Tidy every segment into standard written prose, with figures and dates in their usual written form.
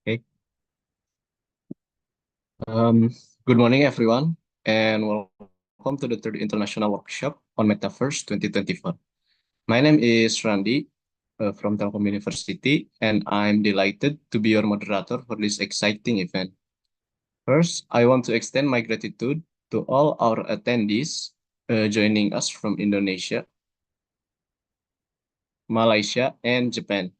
Okay. Um, Good morning, everyone, and welcome to the third international workshop on Metaverse 2024. My name is Randy from Telkom University, and I'm delighted to be your moderator for this exciting event. First, I want to extend my gratitude to all our attendees joining us from Indonesia, Malaysia, and Japan.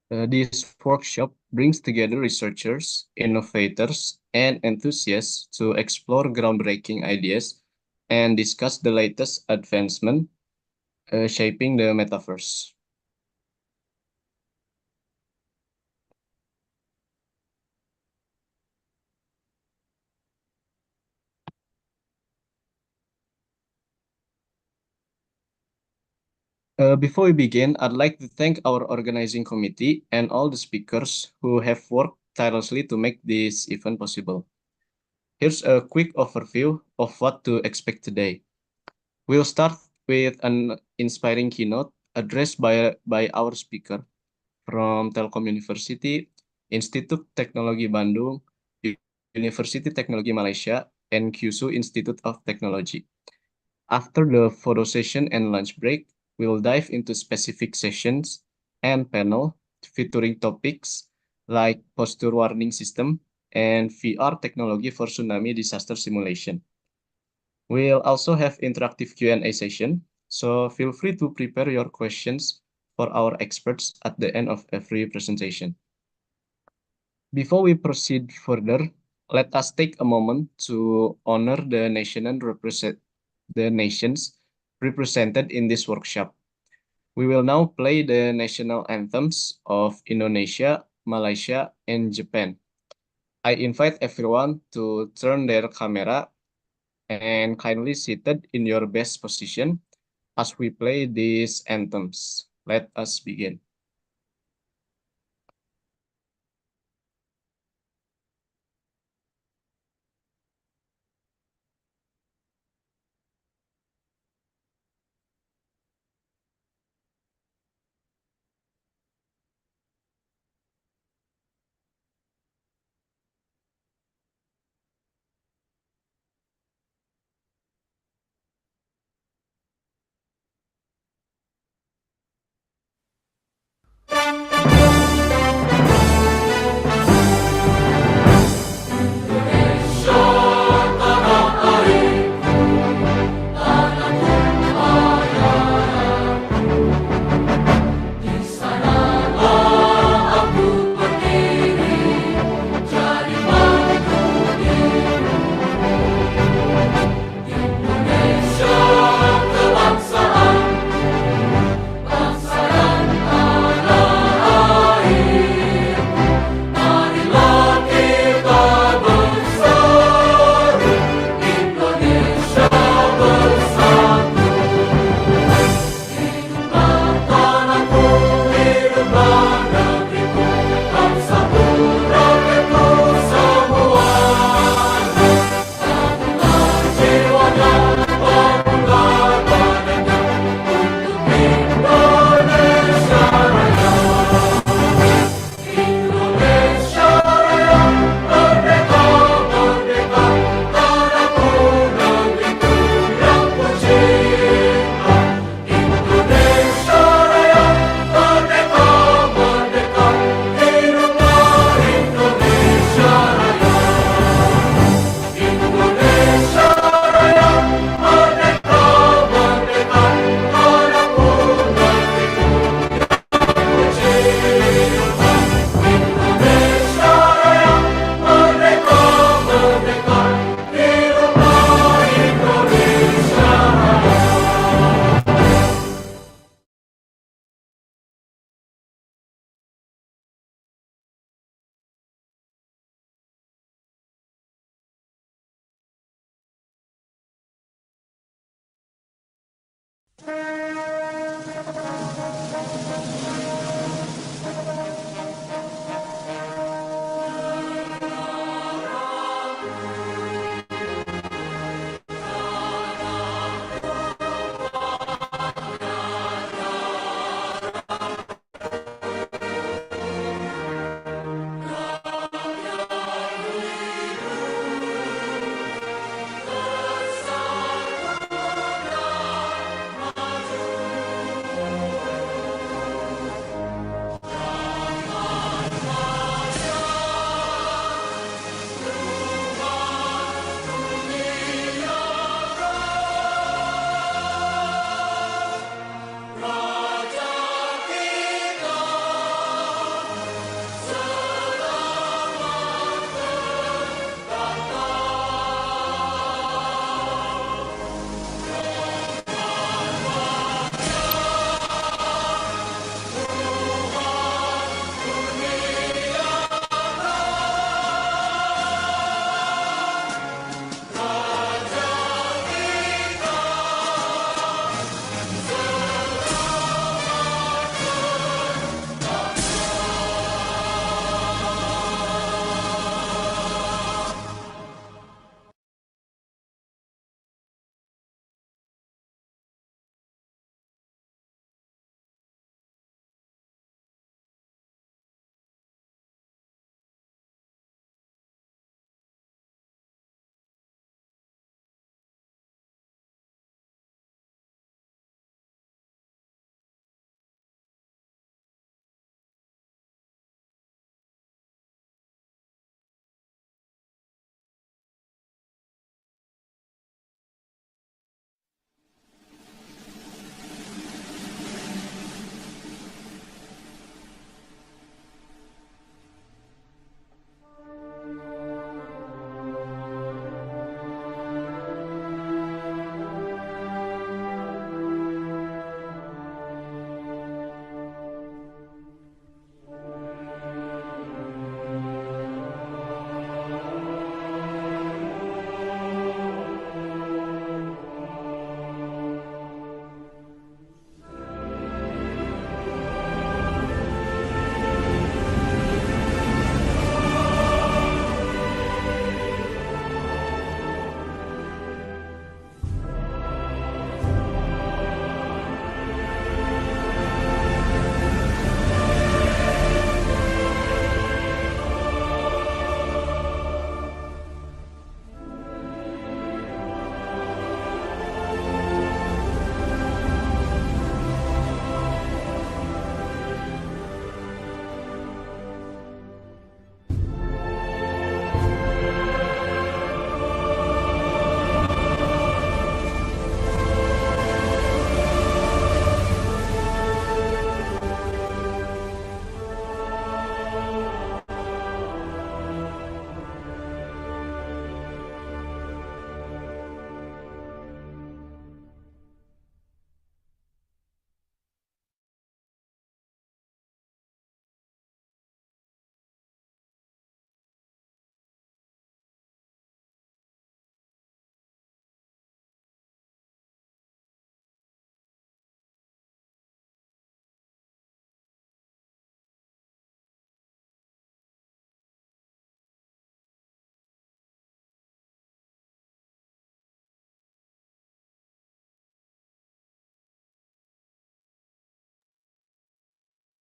This workshop brings together researchers, innovators, and enthusiasts to explore groundbreaking ideas and discuss the latest advancement shaping the metaverse. Before we begin, I'd like to thank our organizing committee and all the speakers who have worked tirelessly to make this event possible. Here's a quick overview of what to expect today. We'll start with an inspiring keynote addressed by our speaker from Telkom University, Institut Teknologi Bandung, Universiti Teknologi Malaysia, and Kyushu Institute of Technology. After the photo session and lunch break, we'll dive into specific sessions and panel featuring topics like posture warning system and VR technology for tsunami disaster simulation. We'll also have interactive Q&A session, so feel free to prepare your questions for our experts at the end of every presentation. Before we proceed further, let us take a moment to honor the nations represented in this workshop. We will now play the national anthems of Indonesia, Malaysia, and Japan. I invite everyone to turn their camera and kindly seated in your best position as we play these anthems. Let us begin.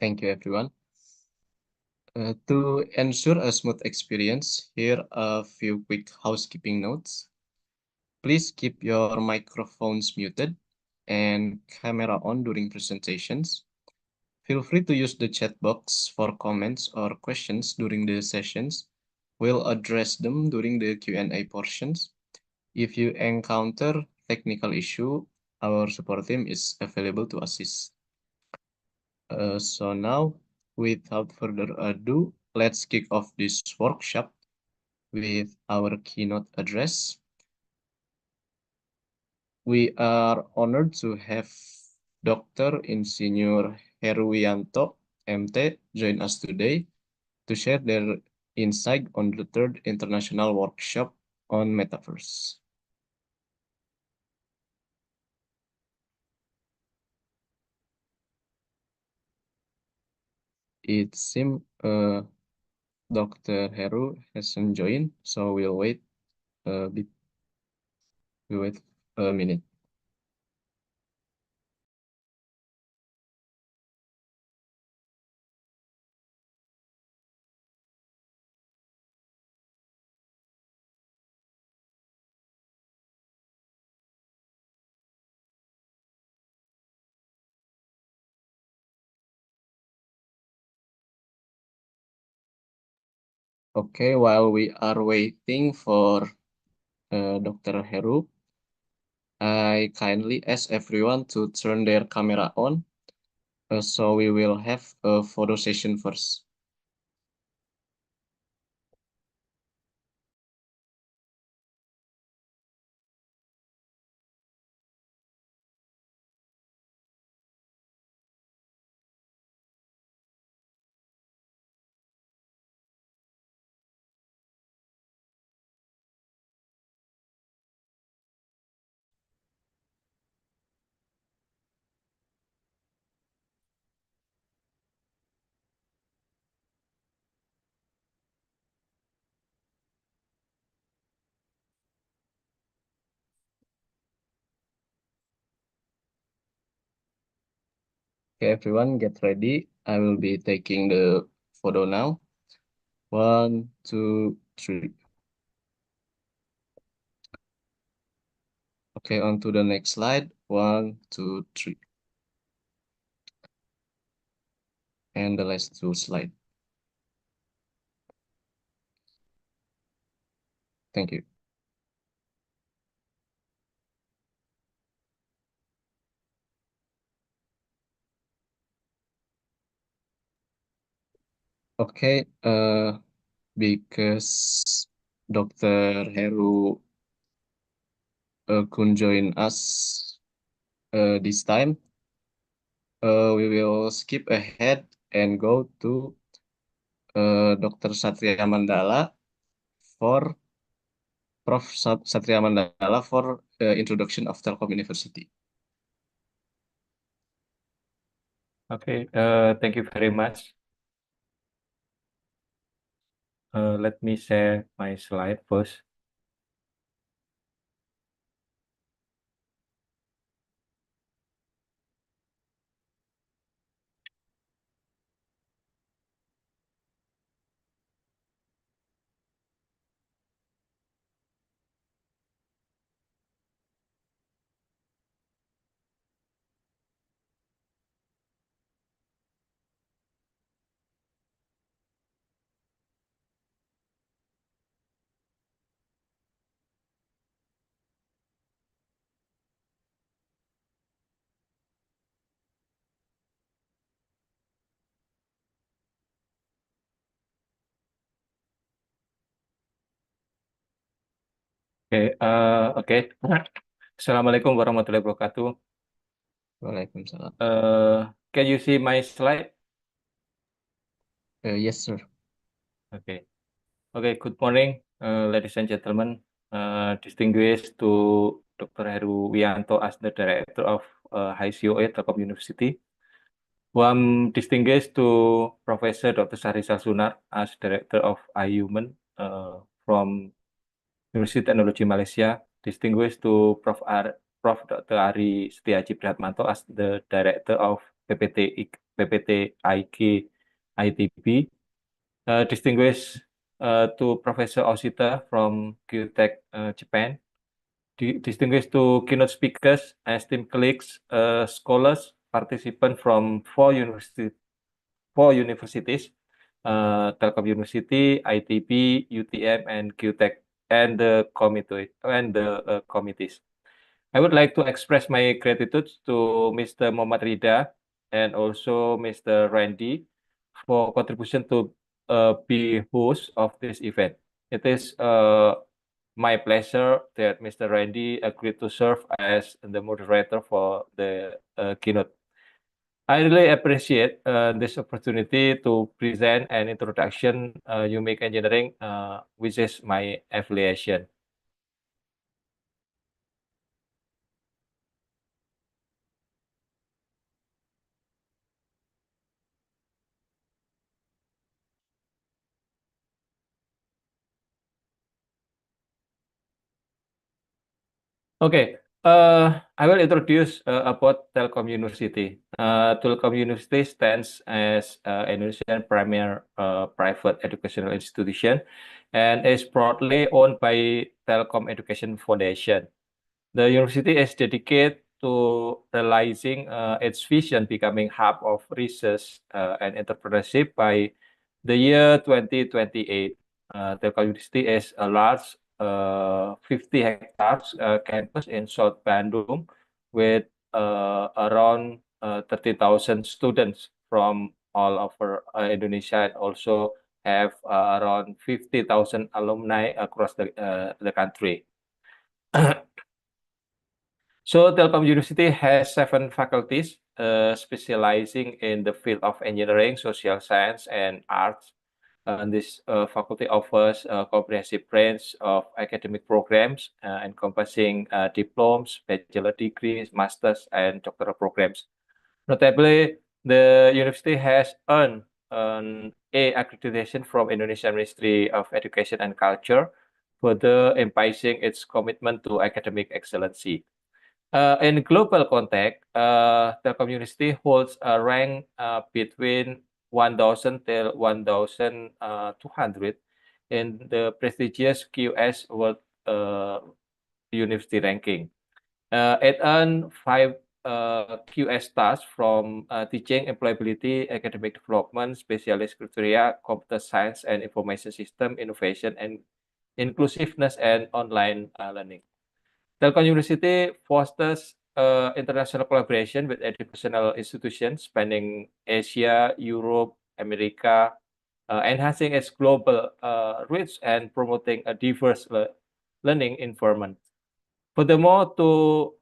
Thank you, everyone. To ensure a smooth experience, here are a few quick housekeeping notes. Please keep your microphones muted and camera on during presentations. Feel free to use the chat box for comments or questions during the sessions. We'll address them during the Q&A portions. If you encounter technical issue, our support team is available to assist. So now, without further ado, let's kick off this workshop with our keynote address. We are honored to have Dr. Insinyur Heruwianto, MT, join us today to share their insight on the third international workshop on Metaverse. It seems Dr. Heru hasn't joined, so we'll wait a bit. We'll wait a minute. Okay, while we are waiting for Dr. Heru, I kindly ask everyone to turn their camera on. So we will have a photo session first. Okay, everyone, get ready. I will be taking the photo now. 1, 2, 3. Okay, on to the next slide. 1, 2, 3. And the last 2 slide. Thank you. Okay, because Dr. Heru couldn't join us this time, we will skip ahead and go to Dr. Satria Mandala for Prof. Satria Mandala for introduction of Telkom University. Okay, thank you very much. Let me share my slide first. Oke. Assalamualaikum warahmatullahi wabarakatuh. Waalaikumsalam. Can you see my slide? Yes, sir. Okay. Okay, good morning, ladies and gentlemen. Distinguished to Dr. Heru Wianto as the Director of HICOA Telkom University. Warm distinguished to Professor Dr. Sarisa Sunar as Director of iHuman from Universiti Teknologi Malaysia. Distinguished to Prof. Dr. Ari Setiaji Prihatmanto as the Director of PPT PPT IG ITB, distinguished to Professor Oshita from Kyutech, Japan, distinguished to keynote speakers, esteemed colleagues, scholars, participants from four universities, Telkom University, ITB, UTM, and Kyutech, and the committees. I would like to express my gratitude to Mr. Muhammad Rida and also Mr. Randy for contribution to be host of this event. It is my pleasure that Mr. Randy agreed to serve as the moderator for the keynote. I really appreciate this opportunity to present an introduction UMIC engineering, which is my affiliation. Okay, I will introduce about Telkom University. Telkom University stands as Indonesian premier private educational institution and is broadly owned by Telkom Education Foundation. The university is dedicated to realizing its vision, becoming hub of research and entrepreneurship by the year 2028. Telkom University is a large 50 hectares campus in South Bandung with around 30,000 students from all over Indonesia, and also have around 50,000 alumni across the country. So Telkom University has 7 faculties specializing in the field of engineering, social science, and arts. And this faculty offers a comprehensive range of academic programs encompassing diplomas, bachelor degrees, masters, and doctoral programs. Notably, the university has earned an A accreditation from Indonesian Ministry of Education and Culture, further emphasizing its commitment to academic excellency. In global context, Telkom University holds a rank between 1,000 till 1,200 in the prestigious QS World University ranking. It earned 5 QS stars from teaching, employability, academic development, specialist criteria, computer science and information system, innovation and inclusiveness, and online learning. Telkom University fosters international collaboration with educational institutions spanning Asia, Europe, America, enhancing its global reach and promoting a diverse learning environment. Furthermore, to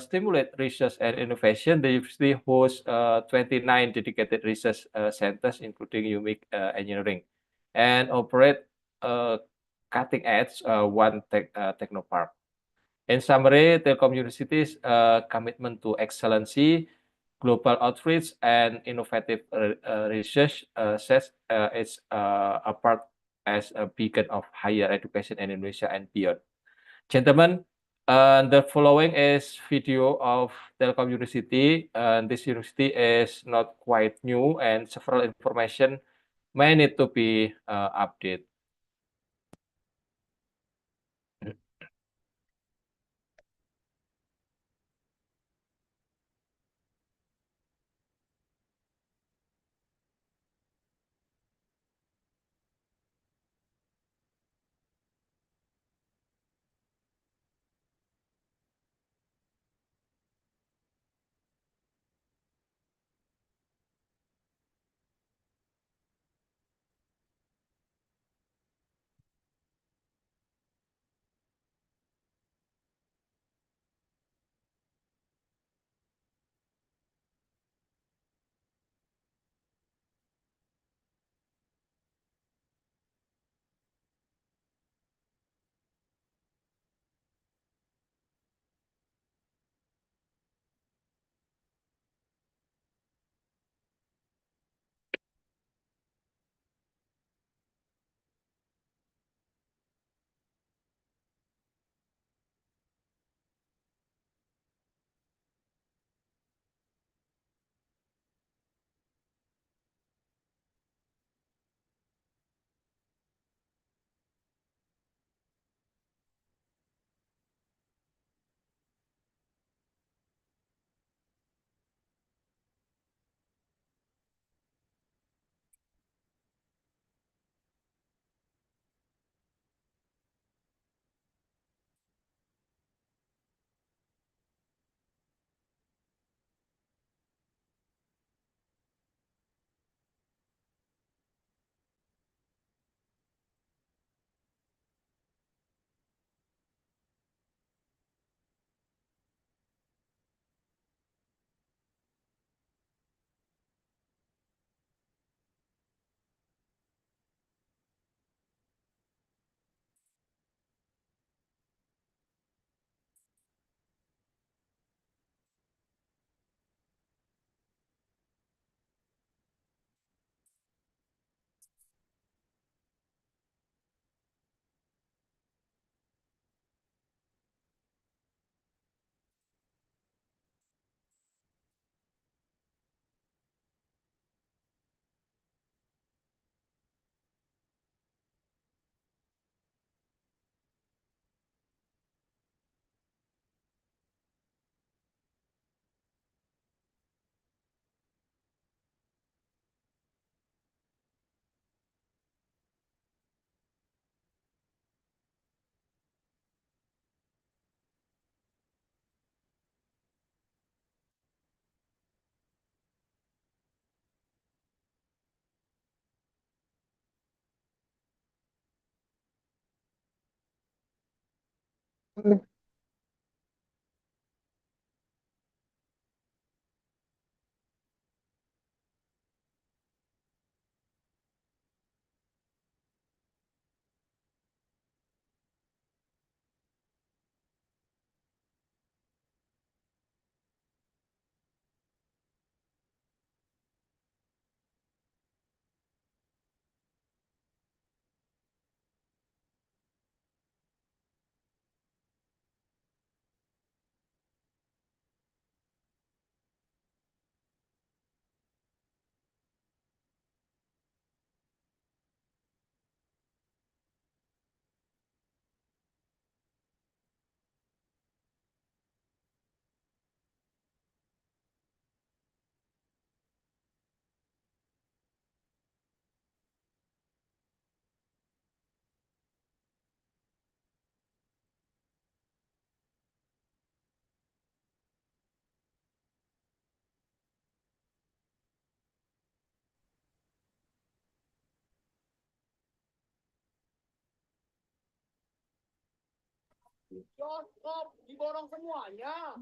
stimulate research and innovation, the university hosts 29 dedicated research centers, including UMIC engineering, and operate cutting-edge one technopark. In summary, Telkom University's commitment to excellency, global outreach, and innovative research sets it apart as a beacon of higher education in Indonesia and beyond. Gentlemen, the following is video of Telkom University. This university is not quite new, and several information may need to be updated.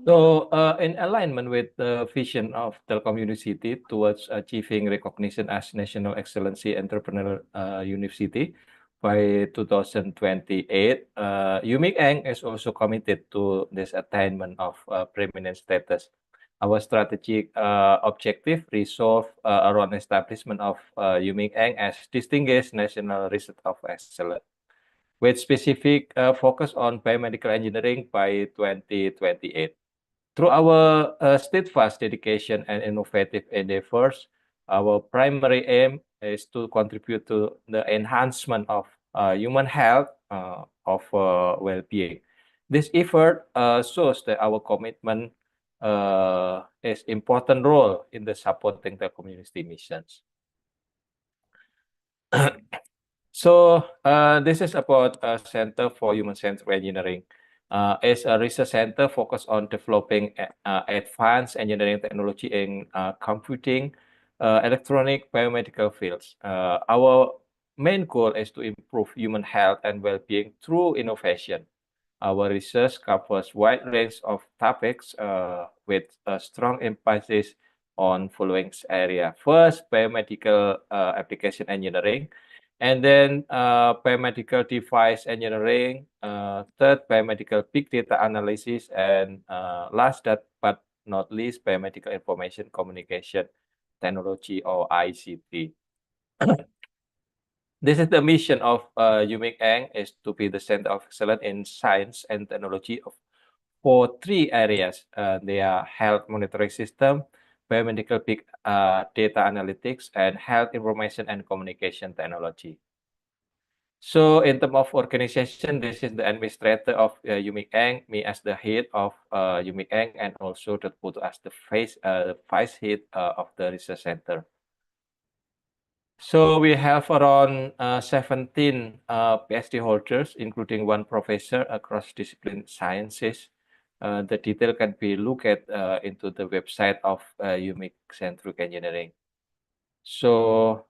So, in alignment with the vision of Telkom University towards achieving recognition as National Excellency Entrepreneur University by 2028, UMIKANG is also committed to this attainment of preeminent status. Our strategic objective resolve around establishment of UMIKANG as distinguished national research of excellence, with specific focus on biomedical engineering by 2028. Through our steadfast dedication and innovative endeavors, our primary aim is to contribute to the enhancement of human health, of well-being. This effort shows that our commitment is important role in the supporting the community missions. So this is about Center for Human-Centered Engineering. It's a research center focused on developing advanced engineering technology in computing, electronic, biomedical fields. Our main goal is to improve human health and well-being through innovation. Our research covers wide range of topics with a strong emphasis on following area. First, biomedical application engineering, and then biomedical device engineering, third, biomedical big data analysis, and last but not least, biomedical information communication technology, or ICT. This is the mission of UMIKANG, is to be the center of excellence in science and technology for three areas. They are health monitoring system, biomedical big data analytics, and health information and communication technology. So in terms of organization, this is the administrator of UMIKANG, me as the head of UMIKANG, and also the Putu as the vice head of the research center. So we have around 17 PhD holders, including one professor across discipline sciences. The detail can be looked at into the website of UMIK Centric Engineering. So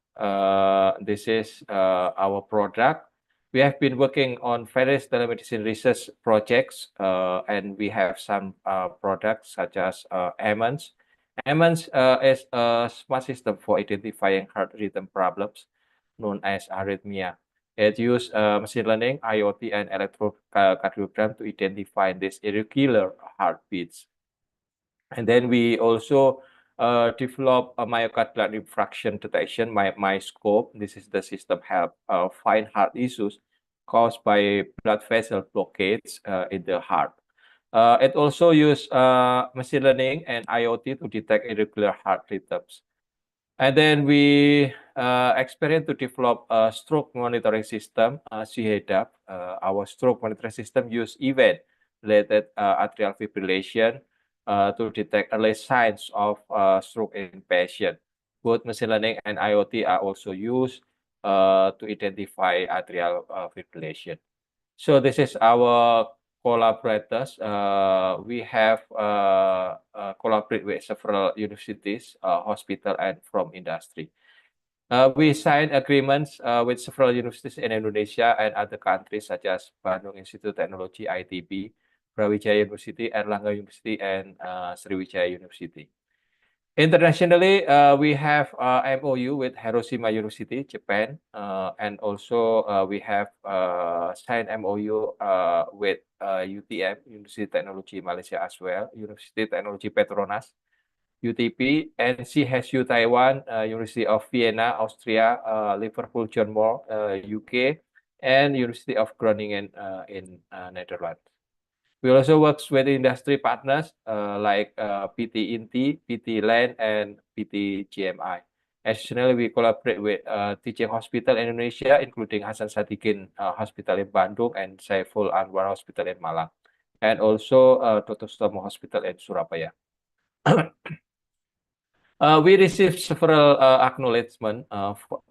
this is our product. We have been working on various telemedicine research projects, and we have some products such as EMANS. EMANS is a smart system for identifying heart rhythm problems, known as arrhythmia. It uses machine learning, IoT, and electrocardiogram to identify these irregular heartbeats. And then we also develop a myocardial infarction detection, MyScope. This is the system help find heart issues caused by blood vessel blockage in the heart. It also uses machine learning and IoT to detect irregular heart rhythms. And then we experience to develop a stroke monitoring system, CHEDAP. Our stroke monitoring system use event-related atrial fibrillation to detect early signs of stroke in patient. Both machine learning and IoT are also used to identify atrial fibrillation. So this is our collaborators. We have collaborate with several universities, hospital, and from industry. We signed agreements with several universities in Indonesia and other countries such as Bandung Institut Teknologi (ITB), Brawijaya University, Erlangga University, and Sriwijaya University. Internationally, we have MOU with Hiroshima University, Japan, and also we have signed MOU with UTM, University Teknologi Malaysia as well, University Teknologi Petronas, UTP, and CSU Taiwan, University of Vienna, Austria, Liverpool, John Moore, UK, and University of Groningen in Netherlands. We also work with industry partners like PT Inti, PT Land, and PT GMI. Additionally, we collaborate with teaching hospital in Indonesia, including Hasan Sadikin Hospital in Bandung and Saiful Anwar Hospital in Malang, and also Dr. Sutomo Hospital in Surabaya. We received several acknowledgements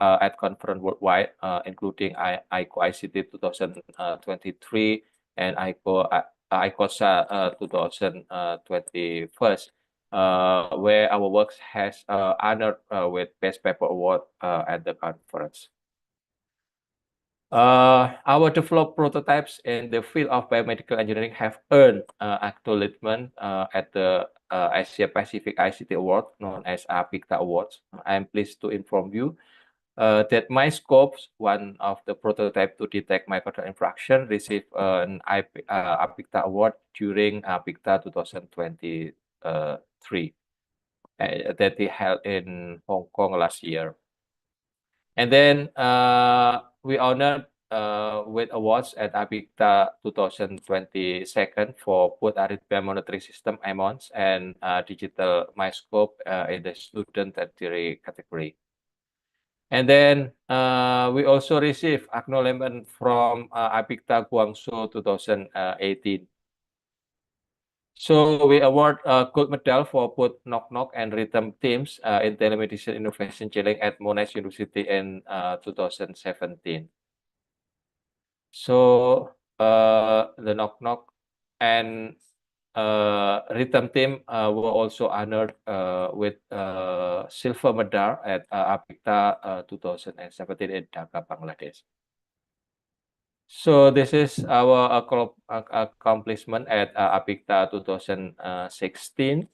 at conference worldwide, including ICO ICT 2023 and ICOSA 2021, where our works has honored with Best Paper Award at the conference. Our developed prototypes in the field of biomedical engineering have earned acknowledgement at the Asia Pacific ICT Award, known as APICTA Awards. I am pleased to inform you that MyScopes, one of the prototype to detect myocardial infarction, received an APICTA Award during APICTA 2023 that they held in Hong Kong last year. And then we honored with awards at APICTA 2022 for both arrhythmia monitoring system (AMONS) and digital MyScope in the student tertiary category. And then we also received acknowledgement from APICTA Guangzhou 2018. So we award a gold medal for both knock-knock and rhythm teams in telemedicine innovation challenge at Monash University in 2017. So the knock-knock and rhythm team were also honored with silver medal at APICTA 2017 in Dhaka, Bangladesh. So this is our accomplishment at APICTA 2016.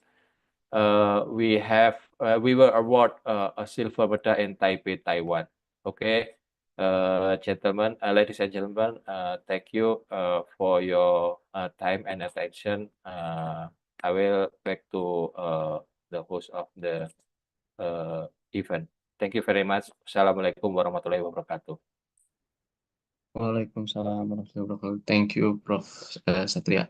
We were awarded a silver medal in Taipei, Taiwan. Okay, gentlemen, ladies and gentlemen, thank you for your time and attention. I will back to the host of the event. Thank you very much. Assalamualaikum warahmatullahi wabarakatuh. Waalaikumsalam warahmatullahi wabarakatuh. Thank you, Prof. Satria.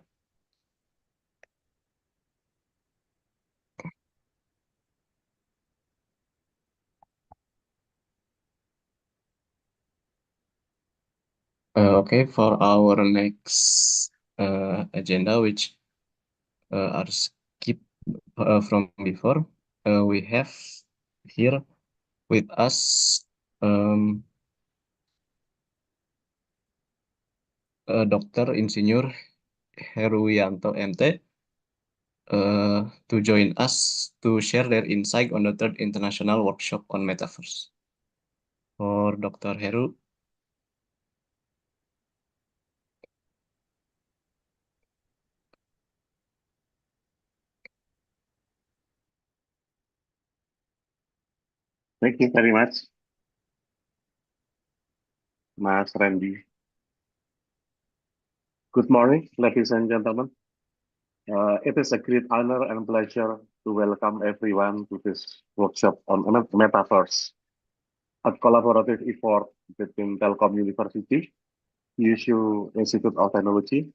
Okay, for our next agenda, which are skipped from before, we have here with us Dr. Insinyur Heruwianto MT to join us to share their insight on the third international workshop on Metaverse. For Dr. Heru. Thank you very much, Mas Randy. Good morning, ladies and gentlemen. It is a great honor and pleasure to welcome everyone to this workshop on Metaverse, a collaborative effort between Telkom University, Kyushu Institute of Teknologi,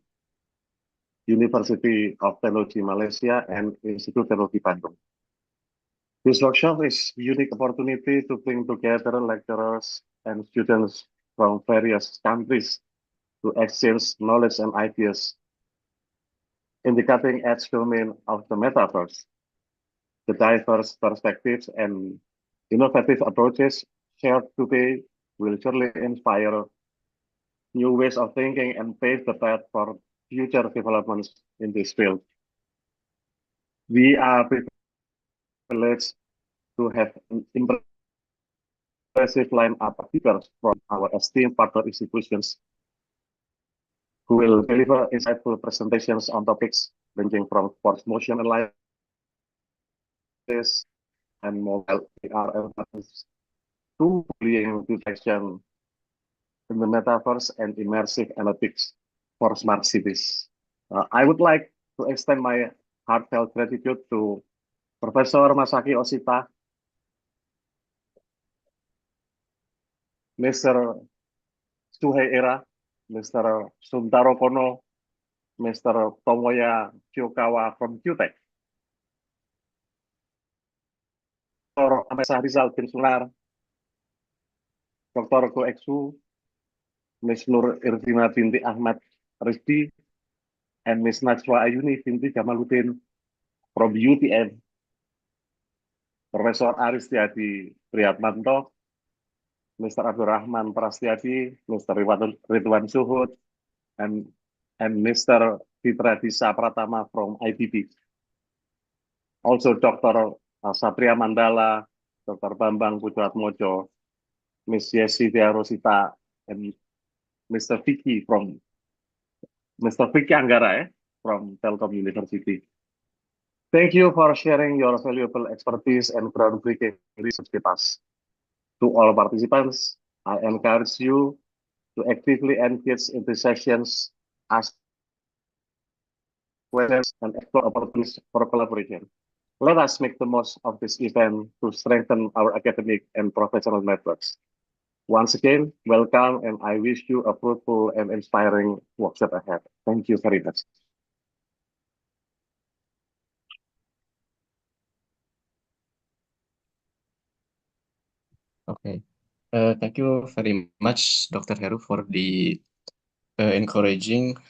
University of Teknologi Malaysia, and Institut Teknologi Bandung. This workshop is a unique opportunity to bring together lecturers and students from various countries to exchange knowledge and ideas in the cutting-edge domain of the Metaverse. The diverse perspectives and innovative approaches shared today will surely inspire new ways of thinking and pave the path for future developments in this field. We are privileged to have impressive lineup of speakers from our esteemed partner institutions who will deliver insightful presentations on topics ranging from sports motion analysis and mobile AR elements to bullying detection in the metaverse and immersive analytics for smart cities. I would like to extend my heartfelt gratitude to Professor Masaki Oshita, Mr. Suhei Era, Mr. Suntaro Kono, Mr. Tomoya Kyokawa from Kyutech, Dr. Amesa Rizal bin Sunar, Dr. Go Exu, Ms. Nur Irvina binti Ahmad Rizki, and Ms. Najwa Ayuni binti Jamaluddin from UTM, Professor Aristiadi Priyatmanto, Mr. Abdurrahman Prastiadi, Mr. Ridwan Suhud, and Mr. Fitra Disa Pratama from ITB. Also Dr. Satria Mandala, Dr. Bambang Putratmojo, Ms. Yesi Rosita, and Mr. Vicky Anggara from Telkom University. Thank you for sharing your valuable expertise and groundbreaking research with us. To all participants, I encourage you to actively engage in the sessions, ask questions, and explore opportunities for collaboration. Let us make the most of this event to strengthen our academic and professional networks. Once again, welcome, and I wish you a fruitful and inspiring workshop ahead. Thank you very much. Okay. Thank you very much, Dr. Heru, for the encouraging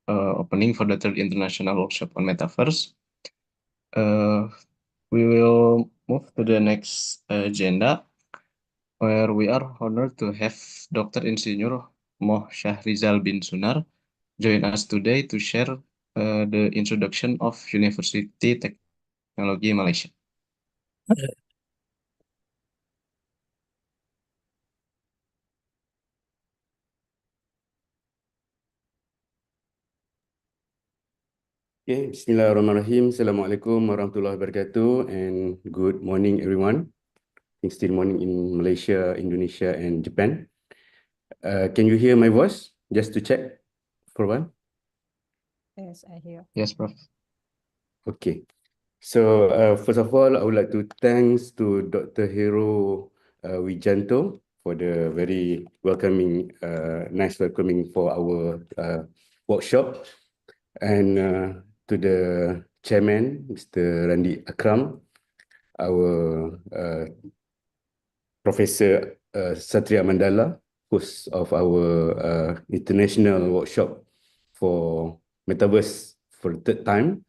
opening for the third international workshop on Metaverse. We will move to the next agenda, where we are honored to have Dr. Insinyur Moh Syahrizal bin Sunar join us today to share the introduction of Universiti Teknologi Malaysia. Okay, Bismillahirrahmanirrahim. Assalamualaikum warahmatullahi wabarakatuh, and good morning, everyone. It's still morning in Malaysia, Indonesia, and Japan. Can you hear my voice? Just to check for one. Yes, I hear. Yes, Prof. Okay. So first of all, I would like to thanks to Dr. Heru Wijanto for the very welcoming, nice welcoming for our workshop, and to the chairman, Mr. Randi Akram, our Professor Satria Mandala, host of our international workshop for Metaverse for the third time,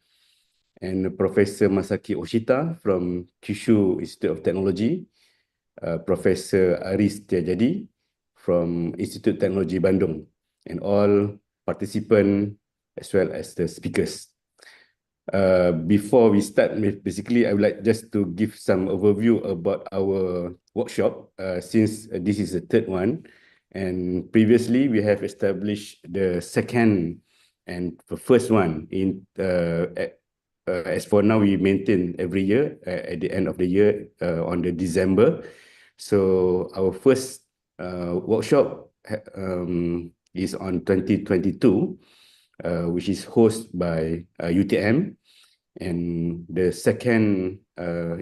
and Professor Masaki Oshita from Kyushu Institute of Teknologi, Professor Aris Tiajadi from Institut Teknologi Bandung, and all participants as well as the speakers. Before we start, basically, I would like just to give some overview about our workshop, since this is the third one. And previously, we have established the second and the first one. As for now, we maintain every year at the end of the year on the December. So our first workshop is on 2022. Which is hosted by UTM, and the second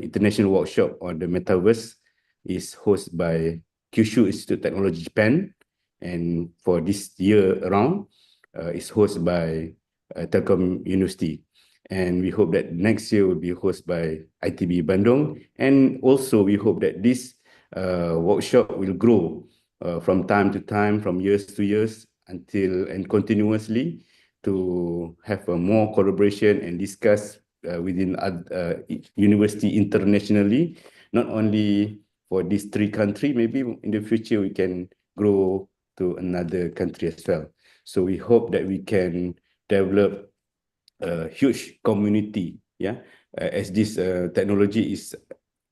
international workshop on the Metaverse is hosted by Kyushu Institute Teknologi Japan, and for this year around, is hosted by Telkom Universiti, and we hope that next year will be hosted by ITB Bandung, and also we hope that this workshop will grow from time to time, from years to years, until and continuously, to have a more collaboration and discuss within university internationally, not only for these three countries, maybe in the future we can grow to another country as well. So we hope that we can develop a huge community, as this technology is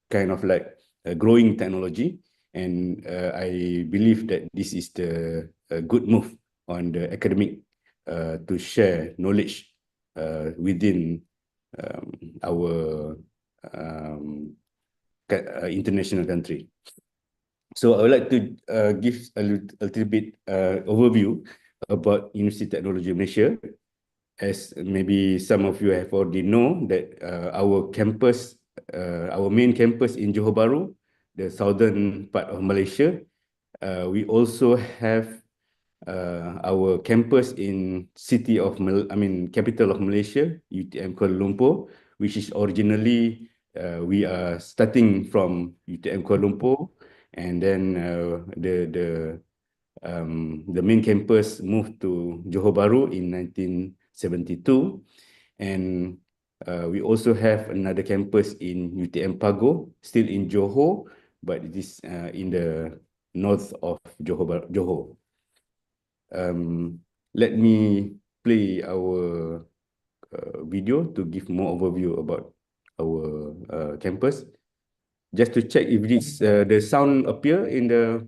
kind of like a growing technology, and I believe that this is the good move on the academic to share knowledge within our international country. So I would like to give a little bit overview about Universiti Teknologi Malaysia. As maybe some of you have already know that our campus, our main campus in Johor Bahru, the southern part of Malaysia, we also have our campus in capital of Malaysia, UTM Kuala Lumpur, which is originally we are starting from UTM Kuala Lumpur, and then the main campus moved to Johor Bahru in 1972, and we also have another campus in UTM Pago, still in Johor, but it is in the north of Johor. Let me play our video to give more overview about our campus. Just to check if this the sound appear in the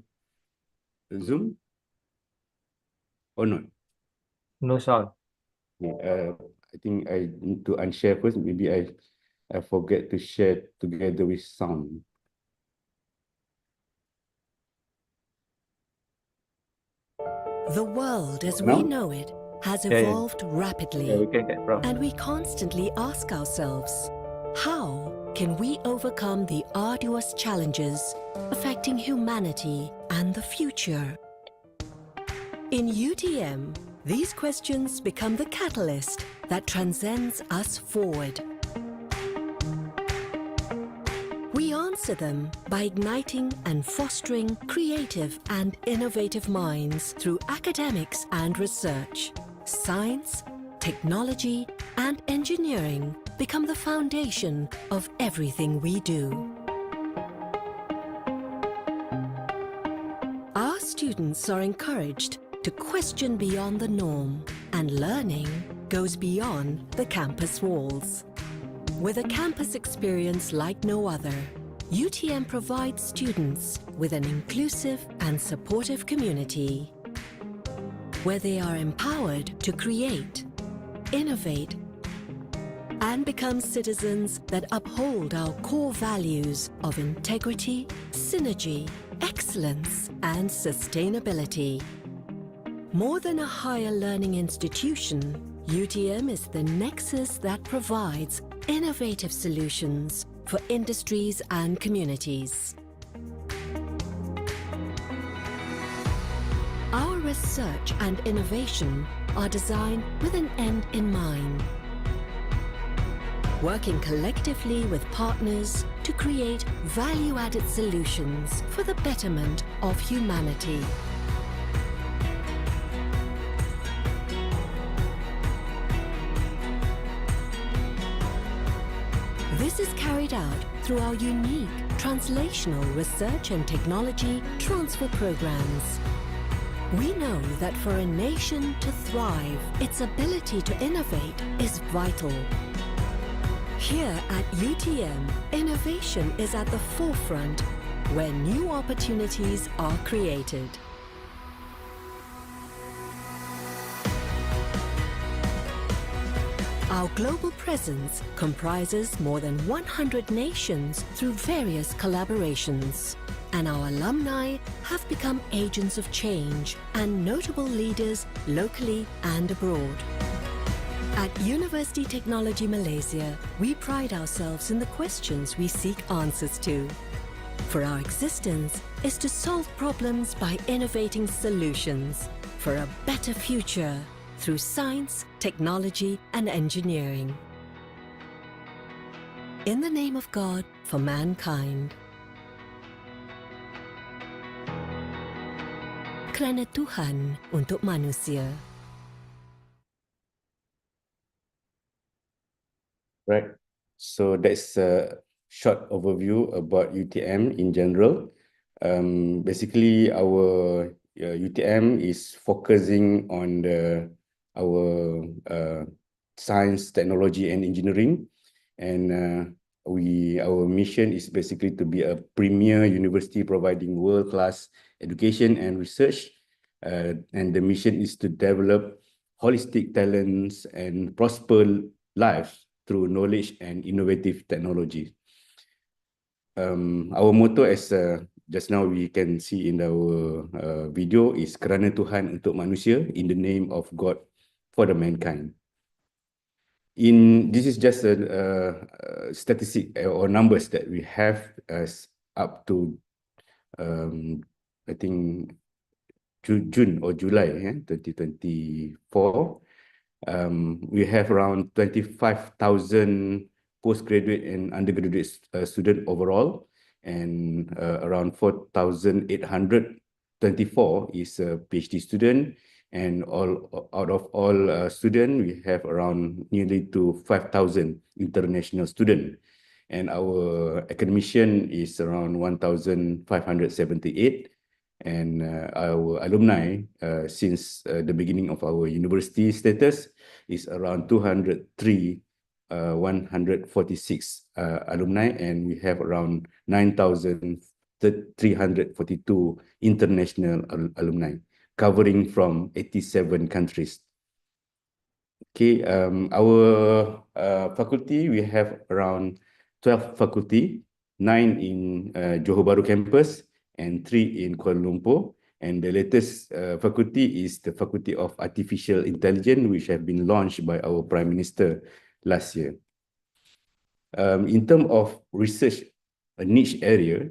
Zoom or not. No sound. I think I need to unshare first. Maybe I forget to share together with sound. The world as No? we know it has Yeah, yeah. evolved rapidly, Yeah, we can get from. and we constantly ask ourselves, how can we overcome the arduous challenges affecting humanity and the future? In UTM, these questions become the catalyst that transcends us forward. We answer them by igniting and fostering creative and innovative minds through academics and research. Science, technology, and engineering become the foundation of everything we do. Our students are encouraged to question beyond the norm, and learning goes beyond the campus walls. With a campus experience like no other, UTM provides students with an inclusive and supportive community where they are empowered to create, innovate, and become citizens that uphold our core values of integrity, synergy, excellence, and sustainability. More than a higher learning institution, UTM is the nexus that provides innovative solutions for industries and communities. Our research and innovation are designed with an end in mind, working collectively with partners to create value-added solutions for the betterment of humanity. This is carried out through our unique translational research and technology transfer programs. We know that for a nation to thrive, its ability to innovate is vital. Here at UTM, innovation is at the forefront where new opportunities are created. Our global presence comprises more than 100 nations through various collaborations, and our alumni have become agents of change and notable leaders locally and abroad. At Universiti Teknologi Malaysia, we pride ourselves in the questions we seek answers to. For our existence is to solve problems by innovating solutions for a better future through science, technology, and engineering. In the name of God for mankind. Kerana Tuhan untuk manusia. Right. So that's a short overview about UTM in general. Basically, our UTM is focusing on our science, technology, and engineering, and our mission is basically to be a premier university providing world-class education and research. And the mission is to develop holistic talents and prosper lives through knowledge and innovative technology. Our motto, as just now we can see in our video, is kerana Tuhan untuk manusia, in the name of God for the mankind. This is just a statistic or numbers that we have as up to I think June or July 2024. We have around 25,000 postgraduate and undergraduate student overall, and around 4,824 is a PhD student. And out of all students, we have around nearly to 5,000 international students. And our academician is around 1,578. And our alumni, since the beginning of our university status, is around 203, 146 alumni, and we have around 9,342 international alumni, covering from 87 countries. Okay, our faculty, we have around 12 faculty, 9 in Johor Bahru campus and 3 in Kuala Lumpur. And the latest faculty is the Faculty of Artificial Intelligence, which have been launched by our Prime Minister last year. In terms of research, a niche area,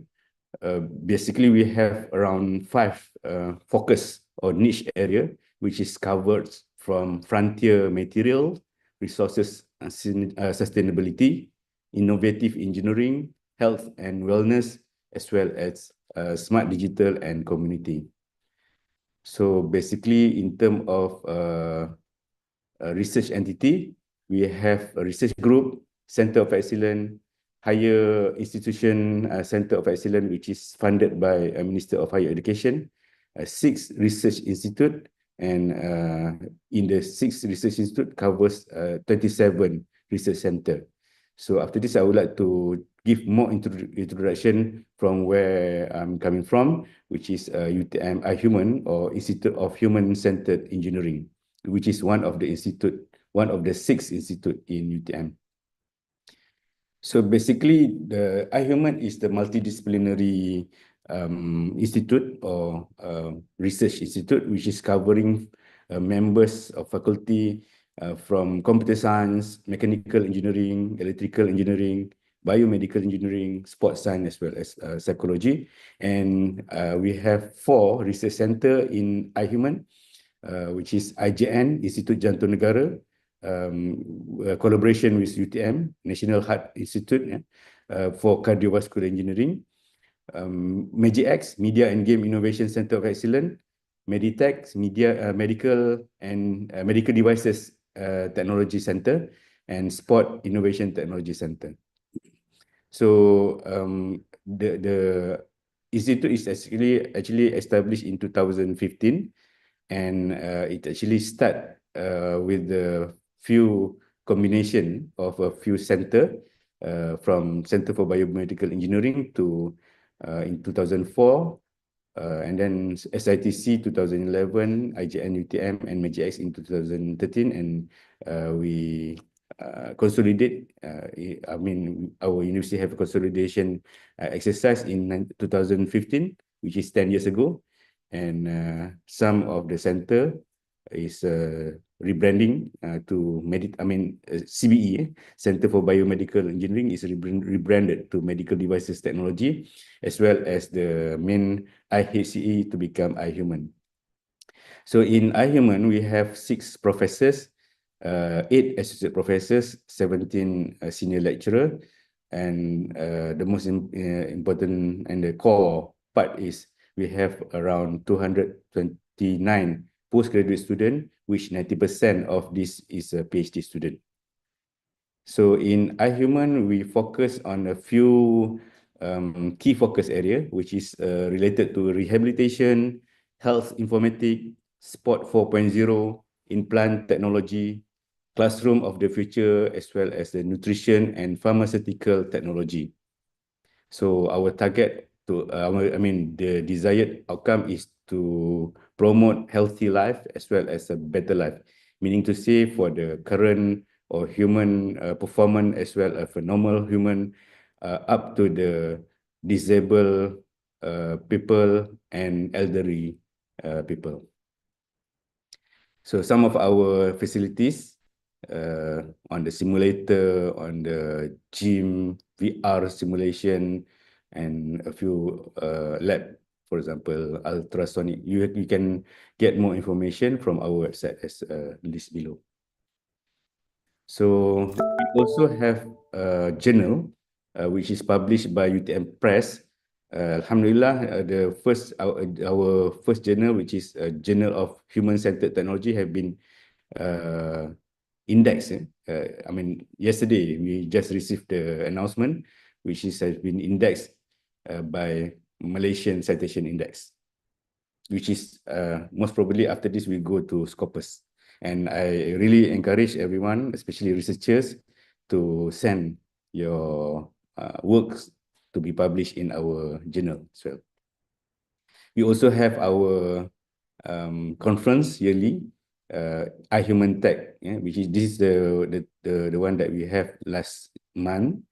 basically we have around 5 focus or niche area, which is covered from frontier material, resources, sustainability, innovative engineering, health and wellness, as well as smart digital and community. So basically, in terms of a research entity, we have a research group, Center of Excellence, Higher Institution Center of Excellence, which is funded by Minister of Higher Education, 6 research institute, and in the 6 research institute covers 27 research center. So after this, I would like to give more introduction from where I'm coming from, which is UTM iHuman, or Institute of Human-Centered Engineering, which is one of the 6 institute in UTM. So basically, the iHuman is the multidisciplinary institute or research institute, which is covering members of faculty from computer science, mechanical engineering, electrical engineering, biomedical engineering, sports science, as well as psychology. And we have 4 research center in iHuman, which is IJN, Institut Jantung Negara, collaboration with UTM, National Heart Institute, for cardiovascular engineering, MAGIX, Media and Game Innovation Center of Excellence, Meditech, Medical and Medical Devices Technology Center, and Sport Innovation Technology Center. So the institute is actually established in 2015, and it actually start with the few combination of a few center, from Center for Biomedical Engineering to in 2004, and then SITC 2011, IJN UTM, and MAGIX in 2013, and we consolidate. I mean, our university have a consolidation exercise in 2015, which is 10 years ago, and some of the center is rebranding to CBE, Center for Biomedical Engineering, is rebranded to Medical Devices Technology, as well as the main IHCE to become iHuman. So in iHuman, we have 6 professors, 8 associate professors, 17 senior lecturer, and the most important and the core part is we have around 229 postgraduate student, which 90% of this is a PhD student. So in iHuman, we focus on a few key focus area, which is related to rehabilitation, health informatics, sport 4.0, implant technology, classroom of the future, as well as the nutrition and pharmaceutical technology. So our target the desired outcome is to promote healthy life as well as a better life, meaning to say for the current or human performance as well as a normal human up to the disabled people and elderly people. So some of our facilities on the simulator, on the gym, VR simulation, and a few lab, for example, ultrasonic. You can get more information from our website as listed below. So we also have a journal which is published by UTM Press. Alhamdulillah, our first journal, which is a Journal of Human-Centered Technology, have been indexed. Yesterday we just received the announcement, which has been indexed by Malaysian Citation Index, which is most probably after this we go to Scopus. And I really encourage everyone, especially researchers, to send your works to be published in our journal as well. We also have our conference yearly, iHuman Tech, which is the one that we have last month.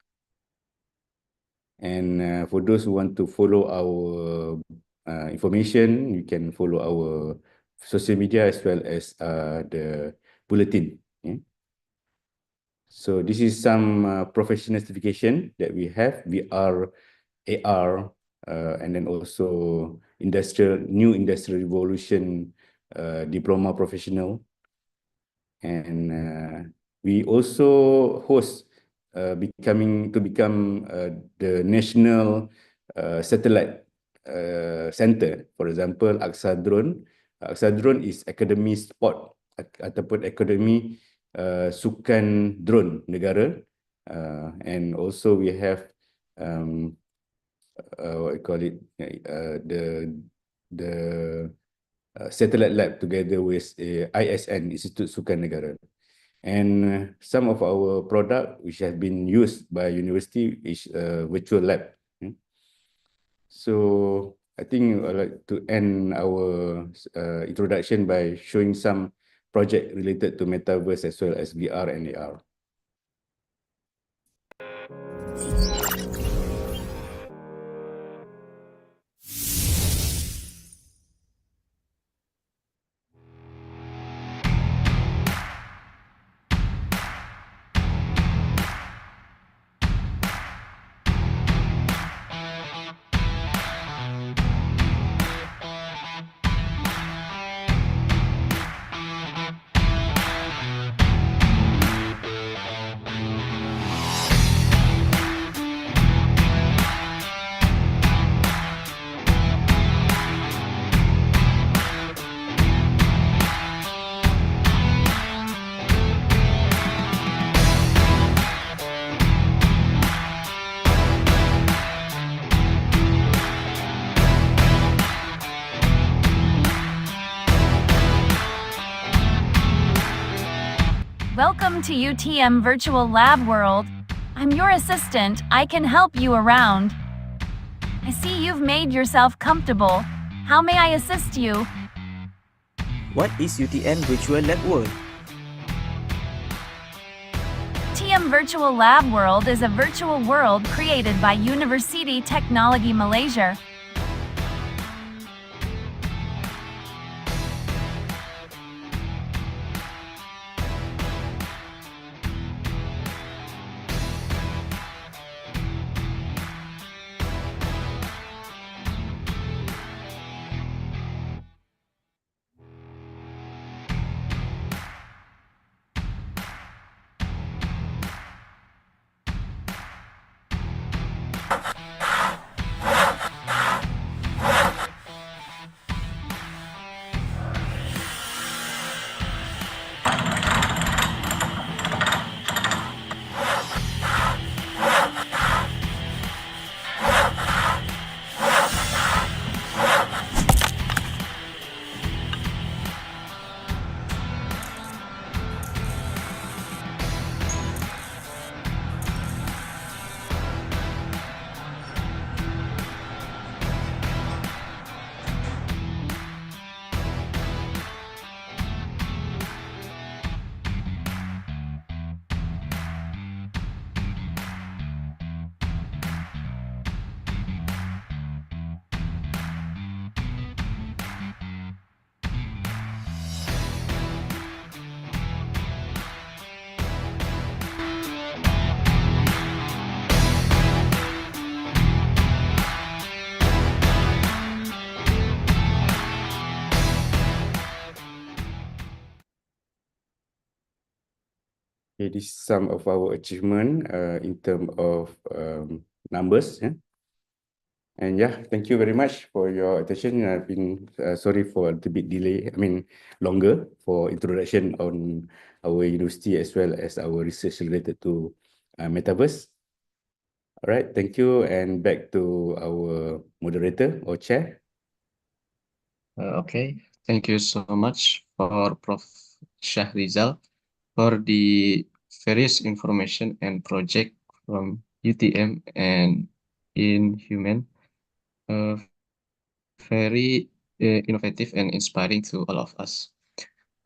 And for those who want to follow our information, you can follow our social media as well as the bulletin. So this is some professional certification that we have. We are AR, and then also new industrial revolution diploma professional. And we also host become the national satellite center. For example, Aksa Drone. Aksa Drone is academy sport ataupun akademi sukan drone negara, and also we have what we call it, the satellite lab together with ISN, Institut Sukan Negara. And some of our product which have been used by university is virtual lab. So I think I'd like to end our introduction by showing some project related to Metaverse as well as VR and AR. Welcome to UTM Virtual Lab World. I'm your assistant. I can help you around. I see you've made yourself comfortable. How may I assist you? What is UTM Virtual Lab World? UTM Virtual Lab World is a virtual world created by Universiti Teknologi Malaysia. Okay, this is some of our achievement in terms of numbers. Yeah? And yeah, thank you very much for your attention. I've been sorry for a little bit delay, longer for introduction on our university as well as our research related to Metaverse. All right, thank you. And back to our moderator or chair. Okay, thank you so much for Prof. Shahrizal for the various information and project from UTM and in human. Very innovative and inspiring to all of us.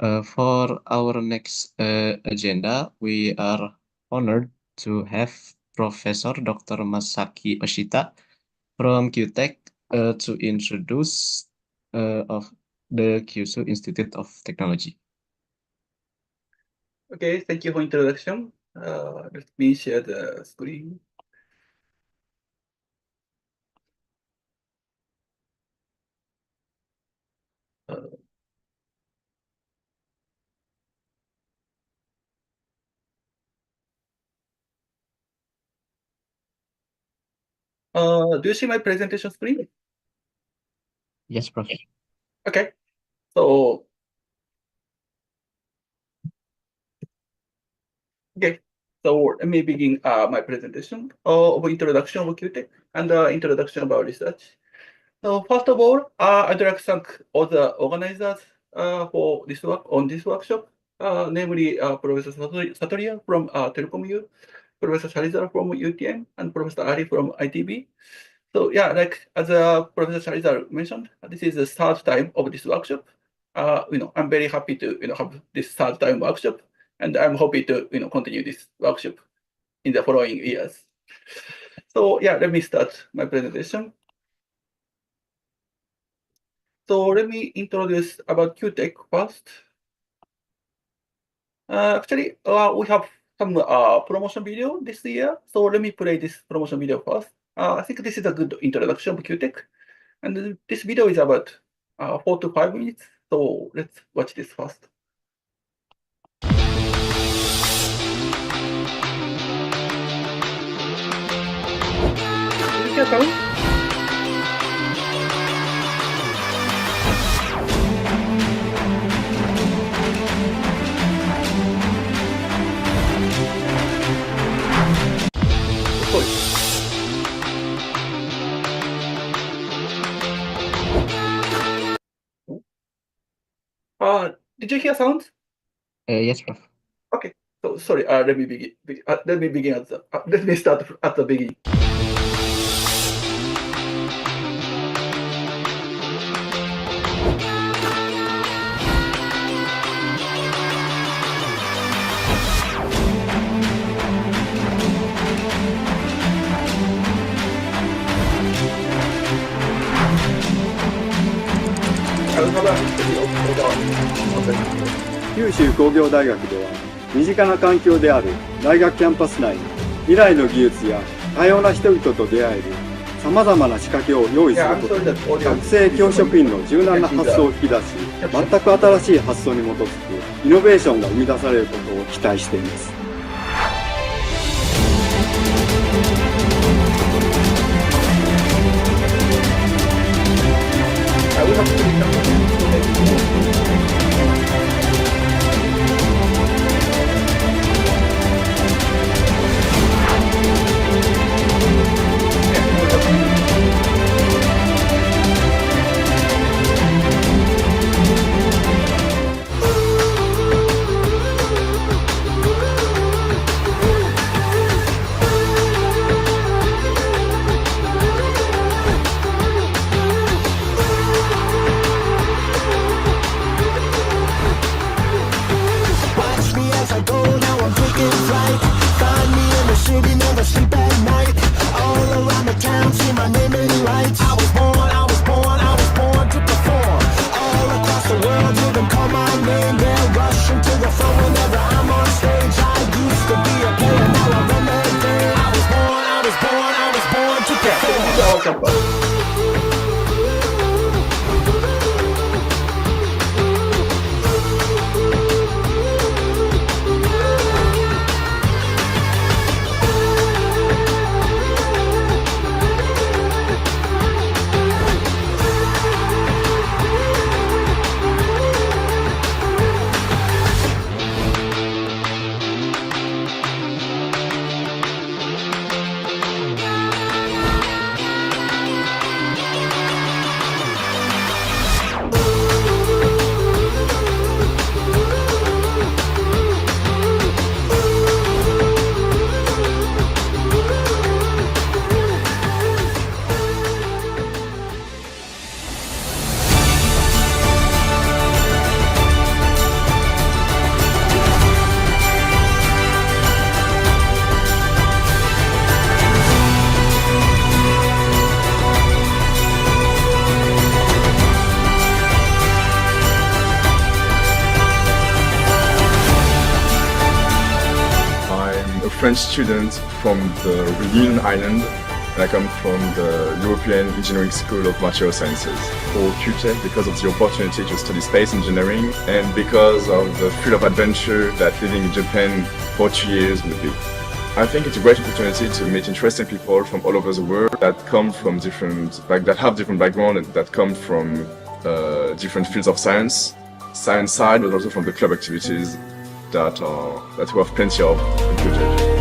For our next agenda, we are honored to have Professor Dr. Masaki Oshita from Kyutech to introduce of the Kyushu Institute of Technology. Okay, thank you for introduction. Let me share the screen. Do you see my presentation screen? Yes, Prof. Okay, so let me begin my presentation of introduction of Kyutech and introduction about research. So first of all, I'd like to thank all the organizers for this workshop, namely Professor Satoria from Telkom, Professor Shahrizal from UTM, and Professor Ali from ITB. So yeah, like as Professor Shahrizal mentioned, this is the third time of this workshop. I'm very happy to have this third time workshop, and I'm happy to continue this workshop in the following years. So yeah, let me start my presentation. So let me introduce about Kyutech first. Actually, we have some promotion video this year. So let me play this promotion video first. I think this is a good introduction of Kyutech. And this video is about 4 to 5 minutes. So let's watch this first. Did you hear sound? Did you hear sound? Yes, Prof. Okay. So sorry. Let me begin. Let me start at the beginning. I will have a video about 九州工業大学では身近な環境である大学キャンパス内に未来の技術や多様な人々と出会えるさまざまな仕掛けを用意することで学生教職員の柔軟な発想を引き出し全く新しい発想に基づくイノベーションが生み出されることを期待しています。French student from the Reunion Island, and I come from the European Engineering School of Material Sciences. For Kyutech, because of the opportunity to study space engineering, and because of the thrill of adventure that living in Japan for 2 years would be. I think it's a great opportunity to meet interesting people from all over the world that come from that have different backgrounds and that come from different fields of science side, but also from the club activities that we have plenty of in Kyutech.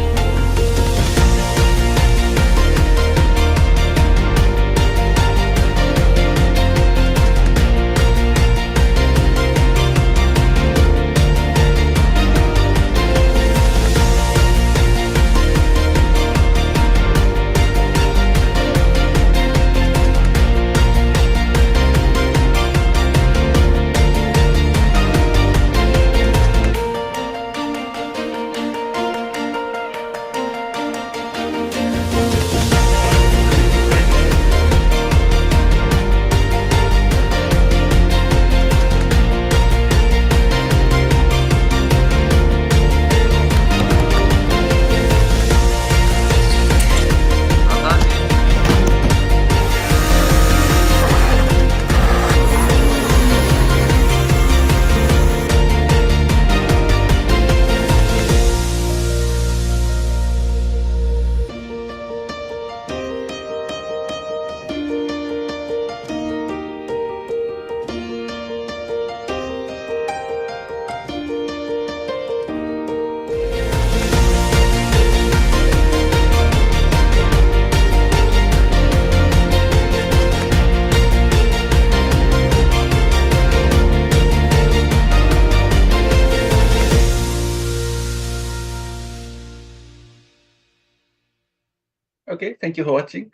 Okay, thank you for watching.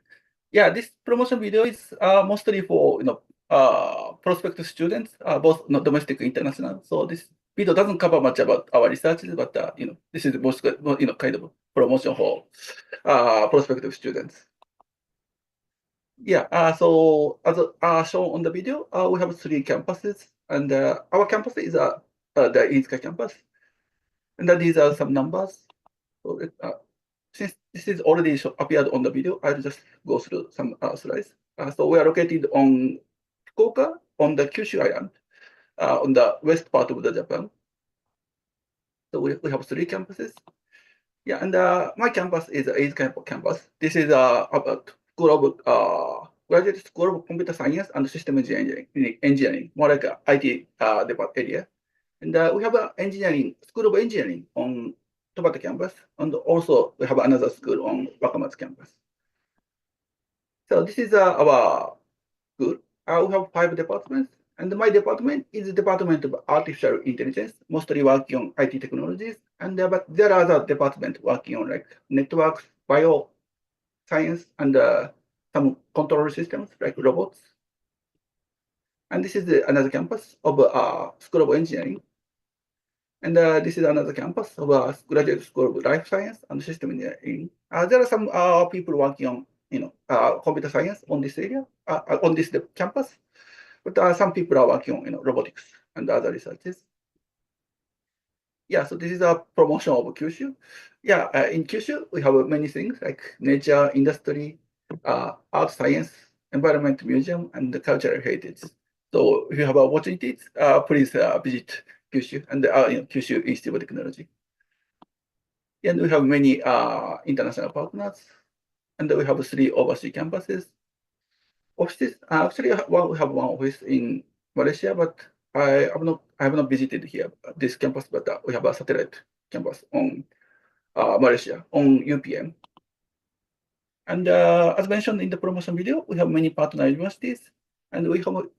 Yeah, this promotion video is mostly for prospective students, both domestic and international. So this video doesn't cover much about our researches, but this is most kind of promotion for prospective students. Yeah, so as shown on the video, we have 3 campuses, and our campus is the Iizuka campus, and these are some numbers. So since this is already appeared on the video, I'll just go through some slides. So we are located on Fukuoka, on the Kyushu Island, on the west part of the Japan. So we have 3 campuses. Yeah, and my campus is Iizuka campus. This is a graduate school of computer science and system engineering, more like a IT department area. And we have an school of engineering on Tobata campus, and also we have another school on Wakamatsu campus. So this is our school. We have 5 departments, and my department is the Department of Artificial Intelligence, mostly working on IT technologies, and but there are other departments working on like networks, bioscience, and some control systems like robots. And this is another campus of School of Engineering. And this is another campus of Graduate School of Life Science and System Engineering. There are some people working on computer science on this area, on this campus, but some people are working on robotics and other researches. Yeah, so this is a promotion of Kyushu. Yeah, in Kyushu we have many things like nature, industry, art, science, environment, museum, and the cultural heritage. So if you have opportunities, please visit Kyushu and Kyushu Institute of Technology. And we have many international partners, and we have 3 overseas campuses. Offices, actually, we have 1 office in Malaysia, but I have not visited here this campus, but we have a satellite campus on Malaysia on UPM. And as mentioned in the promotion video, we have many partner universities, and we have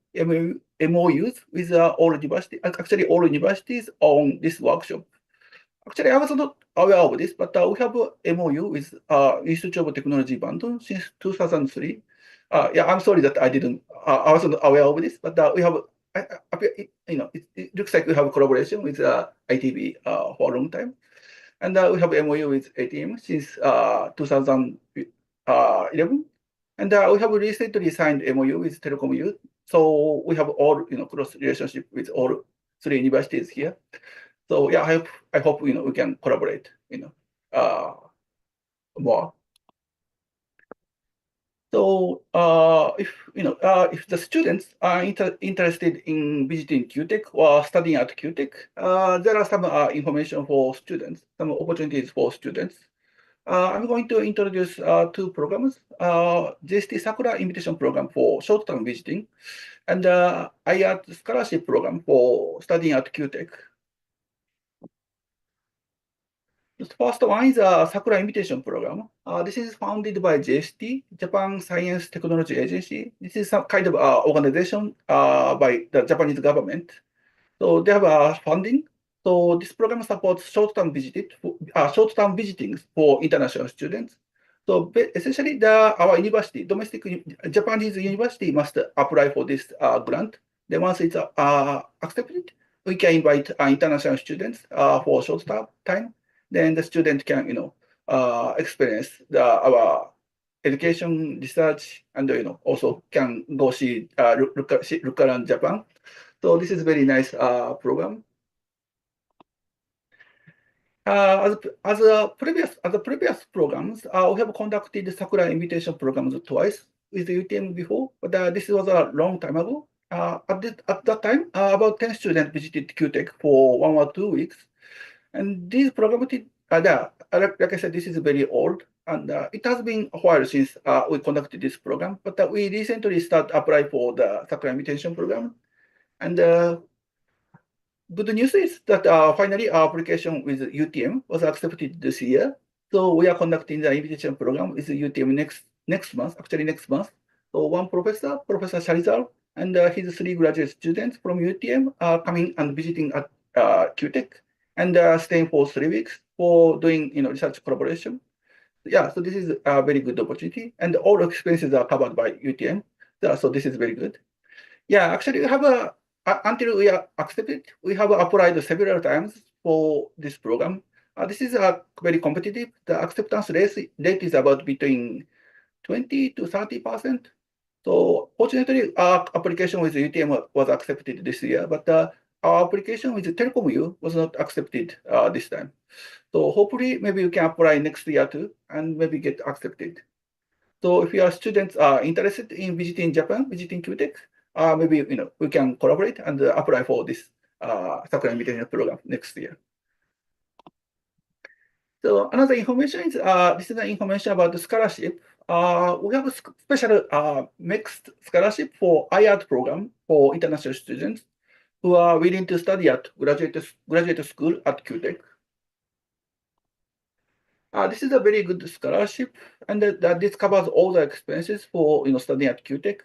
MOUs with all universities. Actually, all universities on this workshop. Actually, I was not aware of this, but we have a MOU with Institute of Technology Bandung since 2003. Yeah, I'm sorry that I wasn't aware of this, but we have, it looks like we have a collaboration with ITB for a long time. And we have MOU with ATM since 2011. And we have recently signed MOU with Telkom Youth. So we have all close relationship with all 3 universities here. So yeah, I hope we can collaborate more. So if the students are interested in visiting Kyutech or studying at Kyutech, there are some information for students, some opportunities for students. I'm going to introduce two programs, JST Sakura Invitation Program for short-term visiting, and IAT Scholarship Program for studying at Kyutech. The first one is a Sakura Invitation Program. This is founded by JST, Japan Science Technology Agency. This is some kind of organization by the Japanese government. So they have funding. So this program supports short-term visiting for international students. So essentially, our university, Japanese university, must apply for this grant. Then once it's accepted, we can invite international students for short time. Then the student can, experience our education, research, and also can go see look around Japan. So this is very nice program. As the previous programs, we have conducted Sakura Invitation programs twice with UTM before, but this was a long time ago. At that time, about 10 students visited Kyutech for 1 or 2 weeks. And this program, like I said, this is very old, and it has been a while since we conducted this program, but we recently started applying for the Sakura Invitation program. And good news is that finally our application with UTM was accepted this year. So we are conducting the invitation program with UTM next month, actually next month. So one professor, Professor Sharizal, and his 3 graduate students from UTM are coming and visiting at Kyutech and staying for 3 weeks for doing research collaboration. Yeah, so this is a very good opportunity, and all expenses are covered by UTM. So this is very good. Yeah, actually, we have until we are accepted, we have applied several times for this program. This is very competitive. The acceptance rate is about between 20 to 30%. So fortunately, our application with UTM was accepted this year, but our application with Telkom was not accepted this time. So hopefully, maybe you can apply next year too, and maybe get accepted. So if your students are interested in visiting Japan, visiting Kyutech, maybe we can collaborate and apply for this Sakura Invitation program next year. So another information is this is the information about the scholarship. We have a special mixed scholarship for IAT program for international students who are willing to study at graduate school at Kyutech. This is a very good scholarship, and this covers all the expenses for studying at Kyutech,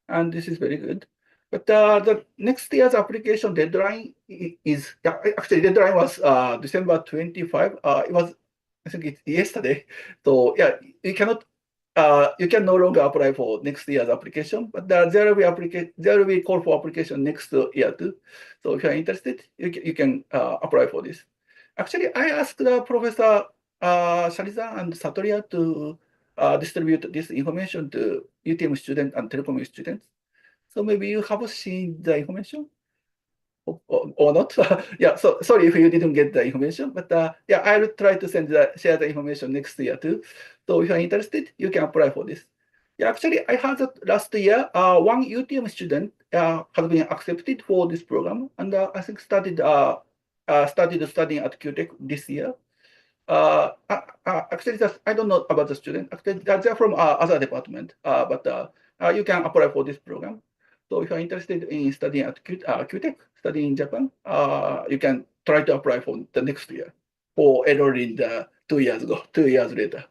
and this is very good. But the next year's application deadline is actually deadline was December 25. It was, I think it's yesterday. So yeah, you can no longer apply for next year's application, but there will be call for application next year too. So if you are interested, you can apply for this. Actually, I asked Professor Shariza and Satoriya to distribute this information to UTM students and Telkom students. So maybe you have seen the information or not. Yeah, so sorry if you didn't get the information, but yeah, I will try to share the information next year too. So if you're interested, you can apply for this. Yeah, actually, I heard that last year, one UTM student has been accepted for this program, and I think started studying at Kyutech this year. Actually, I don't know about the student. Actually, they're from other department, but you can apply for this program. So if you're interested in studying at Kyutech, studying in Japan, you can try to apply for the next year or enrolling the 2 years later.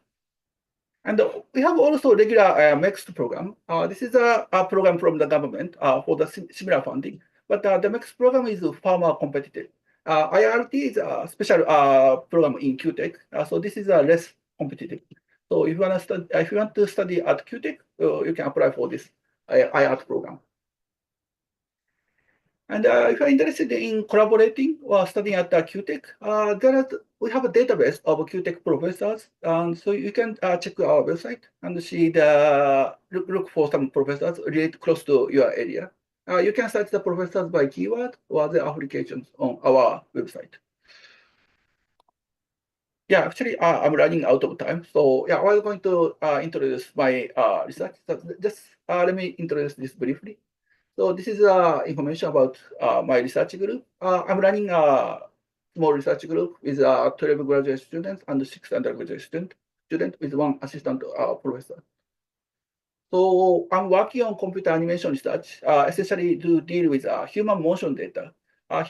And we have also regular mixed program. This is a program from the government for the similar funding, but the mixed program is far more competitive. IRT is a special program in Kyutech, so this is less competitive. So if you want to study at Kyutech, you can apply for this IRT program. And if you're interested in collaborating or studying at Kyutech, we have a database of Kyutech professors, and so you can check our website and see look for some professors related close to your area. You can search the professors by keyword or the applications on our website. yeah, actually, I'm running out of time. So yeah, I'm going to introduce my research. So just let me introduce this briefly. So this is information about my research group. I'm running a small research group with 12 graduate students and 6 undergraduate student with 1 assistant professor. So I'm working on computer animation research, essentially to deal with human motion data.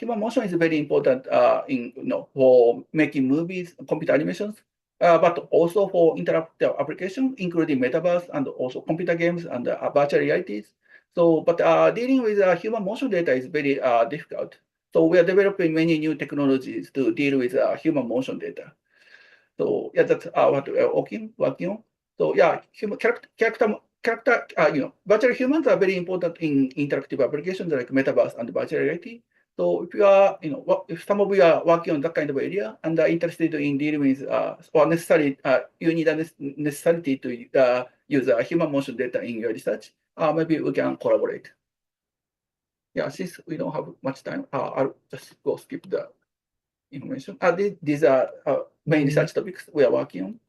Human motion is very important in for making movies, computer animations, but also for interactive applications, including metaverse and also computer games and virtual realities. So, but dealing with human motion data is very difficult. So we are developing many new technologies to deal with human motion data. So yeah, that's what we are working on. So yeah, human character, virtual humans are very important in interactive applications like metaverse and virtual reality. So if you are, if some of you are working on that kind of area and are interested in dealing with, or necessarily, you need a necessity to use human motion data in your research, maybe we can collaborate. Yeah, since we don't have much time, I'll just go skip the information. These are main research topics we are working on.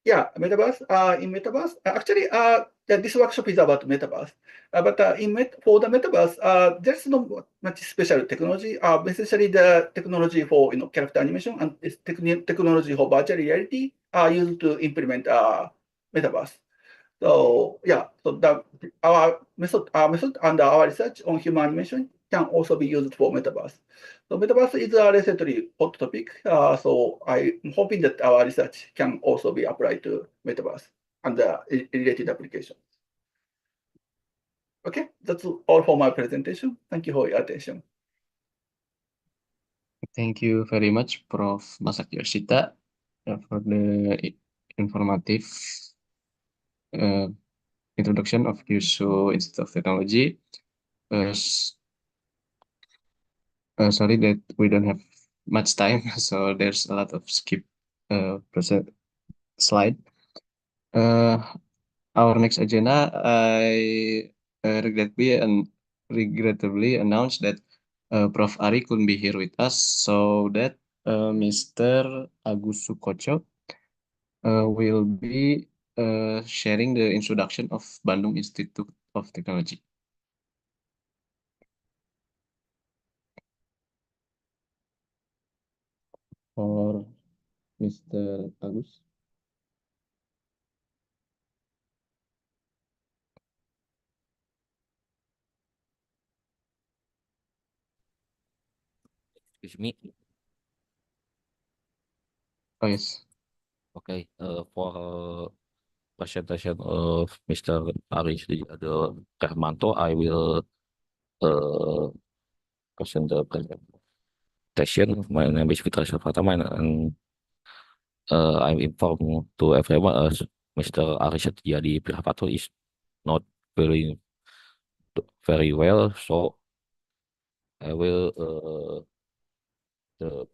Yeah, metaverse. In metaverse, actually, this workshop is about metaverse. But for the metaverse, there's not much special technology. Essentially, the technology for character animation and technology for virtual reality are used to implement metaverse. So yeah, so our method and our research on human animation can also be used for metaverse. So metaverse is a recently hot topic. So I'm hoping that our research can also be applied to metaverse and related applications. Okay, that's all for my presentation. Thank you for your attention. Thank you very much, Prof. Masaki Yoshita, for the informative introduction of Kyushu Institute of Technology. Sorry that we don't have much time, so there's a lot of skip present slide. Our next agenda, I regrettably announced that Prof. Ari couldn't be here with us, so that Mr. Agus Sukocho will be sharing the introduction of Bandung Institute of Technology. For Mr. Agus. Excuse me. Oh, yes. Okay, for presentation of Mr. Aris Rahmanto, I will present the presentation. My name is Fitra Syafratama, and I'm informed to everyone as Mr. Aris Rahmanto is not very well, so I will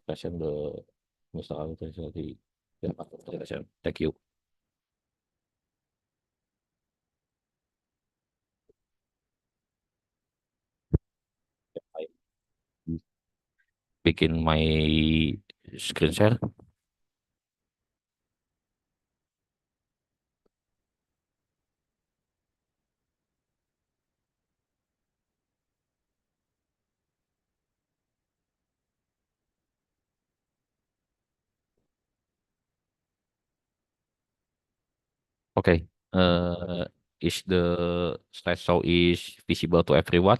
present the Mr. Aris Rahmanto presentation. Thank you. I begin my screen share. Okay. Is the slideshow is visible to everyone?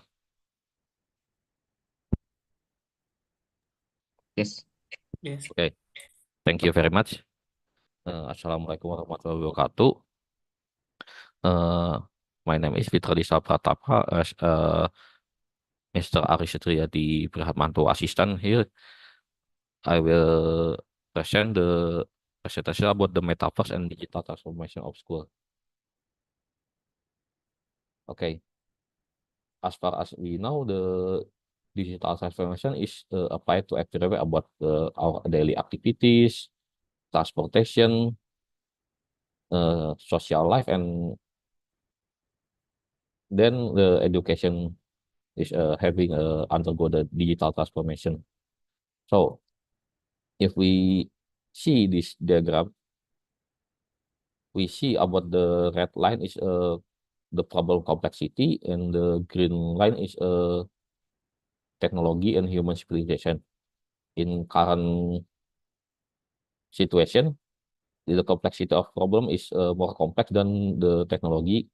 Yes. Yes. Okay. Thank you very much. Assalamualaikum warahmatullahi wabarakatuh. My name is Fitra Disa Pratapa as Mr. Aris Satriadi Prihatmanto assistant here. I will present the presentation about the metaverse and digital transformation of school. Okay. As far as we know, the digital transformation is applied to everywhere about our daily activities, transportation, social life, and then the education is having undergo the digital transformation. So if we see this diagram, we see about the red line is the problem complexity, and the green line is technology and human civilization. In current situation, the complexity of problem is more complex than the technology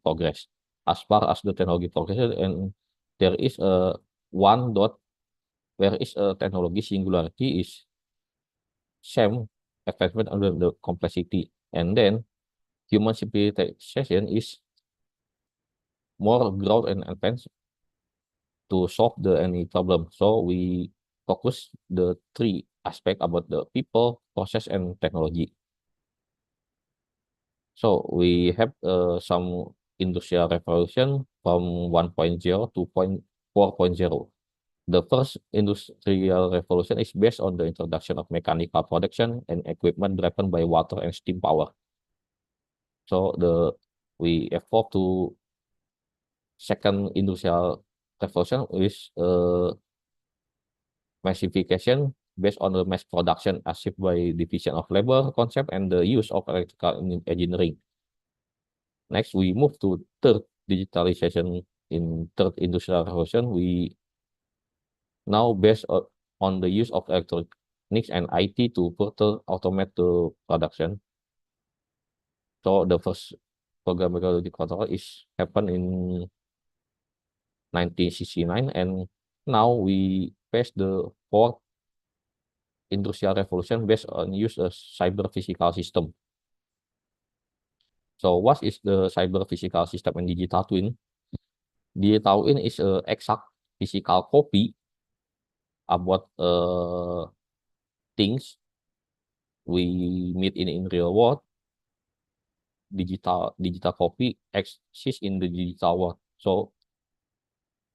progress. As far as the technology progresses, and there is a one dot where is a technology singularity is same advancement under the complexity, and then human civilization is more growth and advance to solve the any problem. So we focus the three aspect about the people, process, and technology. So we have some industrial revolution from 1.0 to 4.0. The first industrial revolution is based on the introduction of mechanical production and equipment driven by water and steam power. So we evolved to second industrial revolution is massification based on the mass production achieved by division of labor concept and the use of electrical engineering. Next, we move to third digitalization. In third industrial revolution, we now based on the use of electronics and IT to further automate the production. So the first programmable control is happened in 1969, and now we face the fourth industrial revolution based on use a cyber physical system. So what is the cyber physical system and digital twin? Digital twin is an exact physical copy about things we meet in real world. Digital copy exists in the digital world. So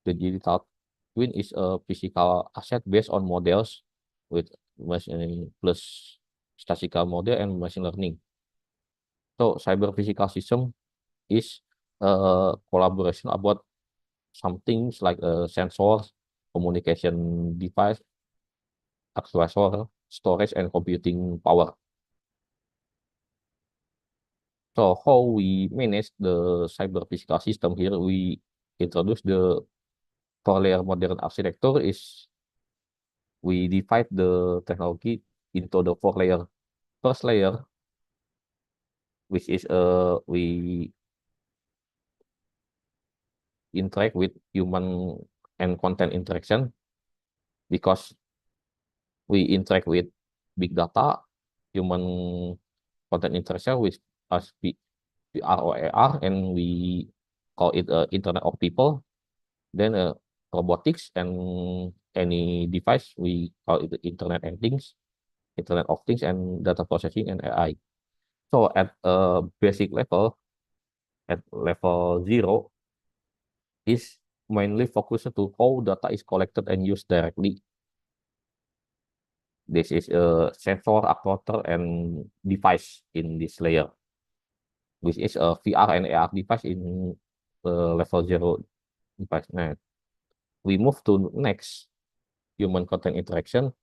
the digital twin is a physical asset based on models with machine plus statistical model and machine learning. So cyber physical system is a collaboration about some things like sensors, communication device, actuator, storage, and computing power. So how we manage the cyber physical system here, we introduce the four-layer modern architecture is we divide the technology into the four layer. First layer, which is we interact with human and content interaction, because we interact with big data, human content interaction with us VR or AR, and we call it Internet of People. Then robotics and any device, we call it the Internet and Things, Internet of Things, and data processing and AI. So at a basic level, at level 0, is mainly focused to how data is collected and used directly. This is a sensor, actuator, and device in this layer, which is a VR and AR device in level 0 device. Now, we move to next, human content interaction.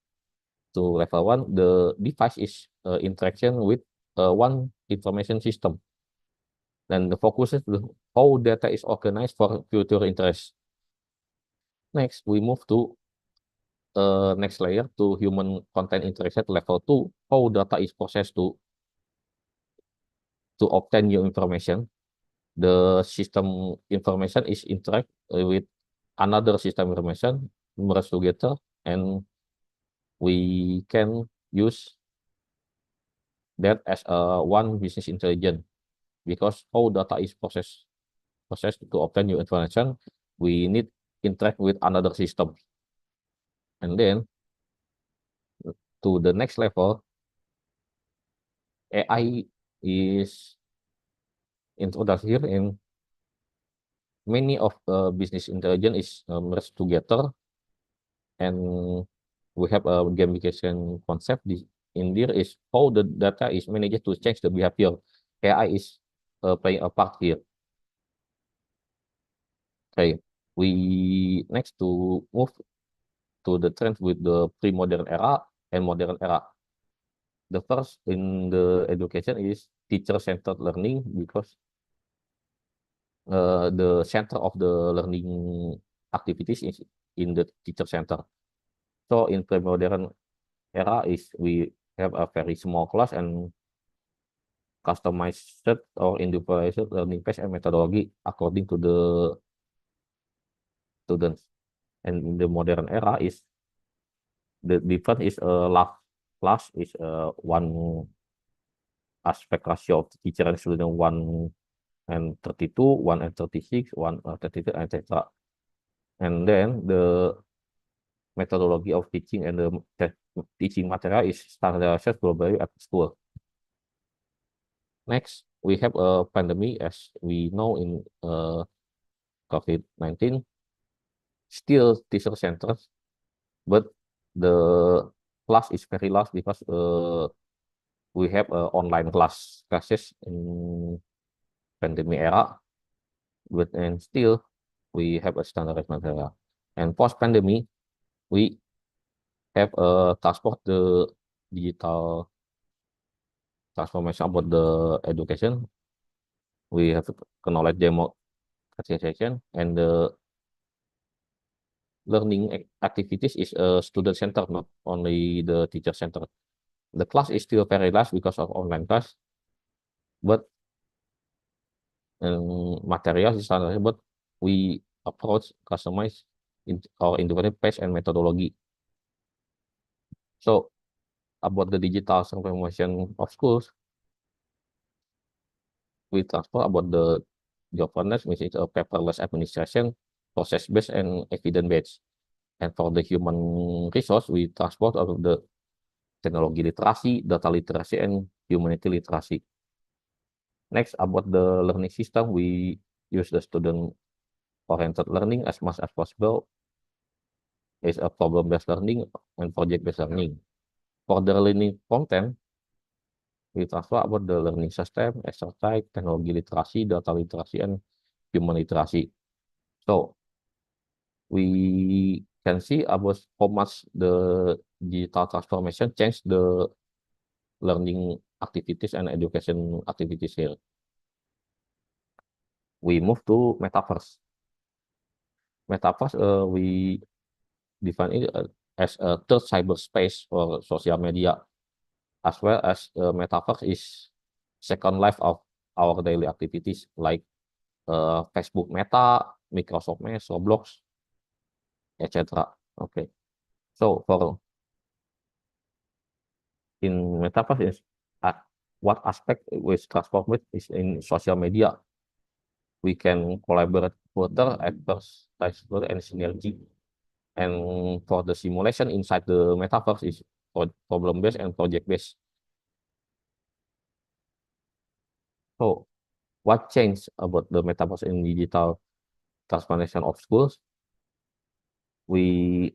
To level 1, the device is interaction with one information system. Then the focus is how data is organized for future interest. Next, we move to next layer, to human content interaction level 2, how data is processed to obtain new information. The system information is interact with another system information, merge together, and we can use that as one business intelligence, because how data is processed to obtain new information, we need interact with another system. And then to the next level, AI is introduced here, and many of business intelligence is merged together, and we have a gamification concept in there is how the data is managed to change the behavior. AI is playing a part here. Okay, we next to move to the trend with the pre-modern era and modern era. The first in the education is teacher-centered learning, because the center of the learning activities is in the teacher center. So in pre-modern era is we have a very small class and customized or individualized learning pace and methodology according to the students. And in the modern era is the difference is large class is one aspect ratio of the teacher and student 1:32, 1:36, 1:32, etc. And then the methodology of teaching and the teaching material is standardized globally at school. Next, we have a pandemic, as we know in COVID-19, still teacher centers, but the class is very large because we have online classes in pandemic era, but and still we have a standardized material. And post-pandemic, we have transport the digital transformation about the education. We have knowledge democratization, and the learning activities is student center, not only the teacher center. The class is still very large because of online class, but materials is standard, but we approach customize in our individual pace and methodology. So about the digital transformation of schools, we transfer about the governance, which is a paperless administration, process-based and evidence-based. And for the human resource, we transport of the technology literacy, data literacy, and humanity literacy. Next, about the learning system, we use the student-oriented learning as much as possible. Is a problem-based learning and project-based learning. For the learning content, we transfer about the learning system, exercise, technology literacy, data literacy, and human literacy. So we can see about how much the digital transformation changed the learning activities and education activities here. We move to Metaverse. Metaverse, we define it as a third cyberspace for social media, as well as Metaverse is second life of our daily activities like Facebook Meta, Microsoft Mesh, Roblox, etc. Okay, so for in Metaverse is what aspect which transformed is in social media. We can collaborate further, adverse and synergy. And for the simulation inside the Metaverse is problem-based and project-based. So what changed about the Metaverse in digital transformation of schools? We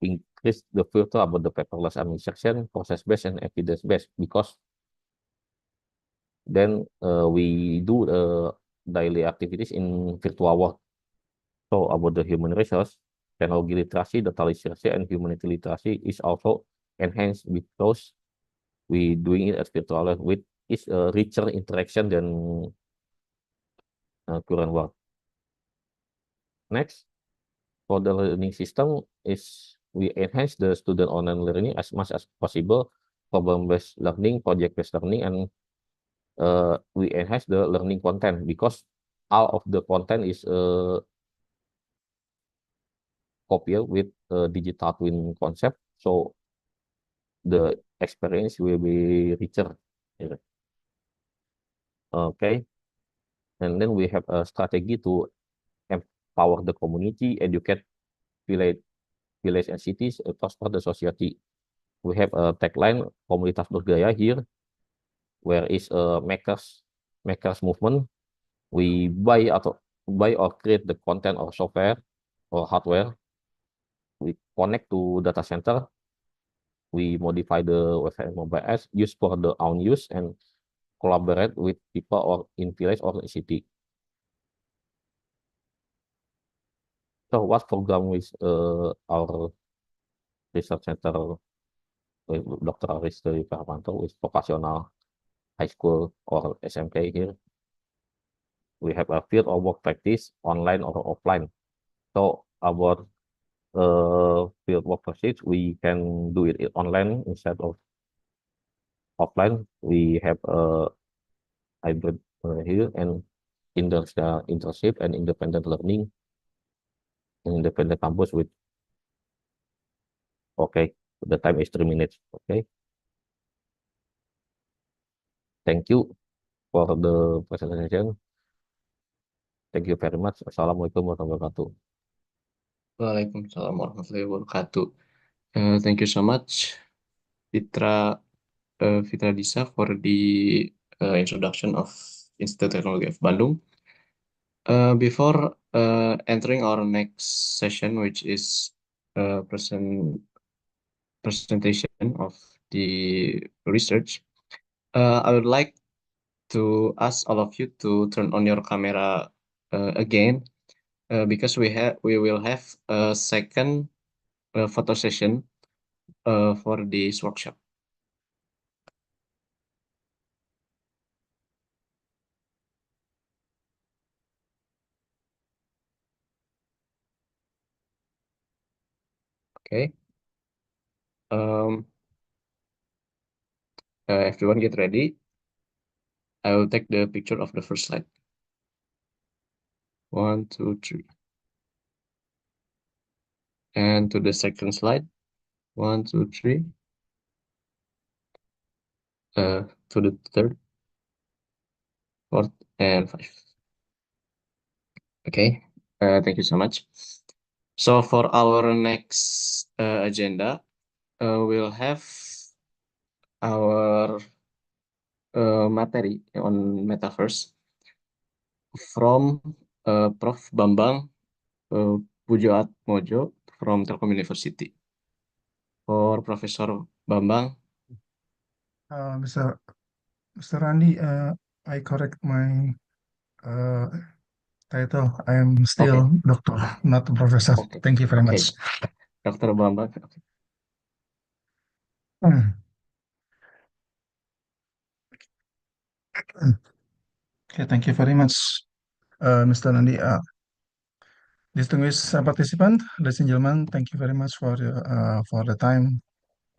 increase the filter about the paperless administration, process-based and evidence-based, because then we do the daily activities in virtual world. So about the human resource, technology literacy, data literacy, and humanity literacy is also enhanced because we doing it as virtual world with is a richer interaction than current world. Next, for the learning system is we enhance the student online learning as much as possible, problem-based learning, project-based learning, and we enhance the learning content because all of the content is copied with digital twin concept, so the experience will be richer. Okay, and then we have a strategy to empower the community, educate village and cities, prosper the society. We have a tagline komunitas bergaya here, where is a makers movement. We buy or create the content or software or hardware. We connect to data center. We modify the website and mobile apps used for the own use and collaborate with people or in village or city. So what program with our research center with Dr. Aristo Parmanto with vocational high school or SMK here? We have a field of work practice online or offline. So our field work practice, we can do it online instead of offline. We have a hybrid here and internship and independent learning in independent campus with, okay, the time is 3 minutes. Okay, thank you for the presentation. Thank you very much. Assalamualaikum warahmatullahi wabarakatuh. Waalaikumsalam warahmatullahi wabarakatuh. Thank you so much, Fitra Disa, for the introduction of Institut Teknologi of Bandung. Before entering our next session, which is presentation of the research, I would like to ask all of you to turn on your camera again, because we will have a second photo session for this workshop. Okay. Everyone get ready. I will take the picture of the first slide. 1, 2, 3. And to the second slide. 1, 2, 3. To the third, fourth, and 5. Okay. Thank you so much. So for our next agenda, we'll have our materi on Metaverse from Prof. Bambang Pujoatmojo from Telkom University. For Professor Bambang. Mr. Randi, I correct my title. I am still doctor, not professor. Okay. Thank you very much. Dr. Bambang. Okay, thank you very much, Mr. Nandi. Distinguished participant, ladies and gentlemen, thank you very much for the time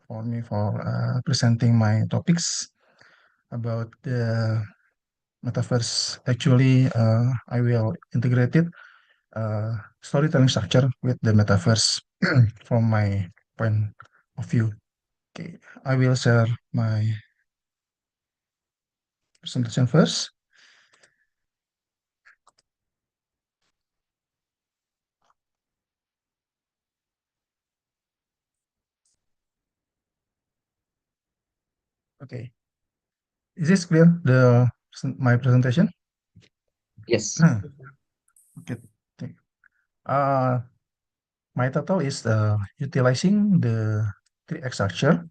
for me for presenting my topics about the Metaverse. Actually, I will integrate it storytelling structure with the Metaverse from my point of view. Okay, I will share my presentation first. Okay, is this clear? My presentation? Yes. Okay. Thank you. My title is utilizing the 3X structure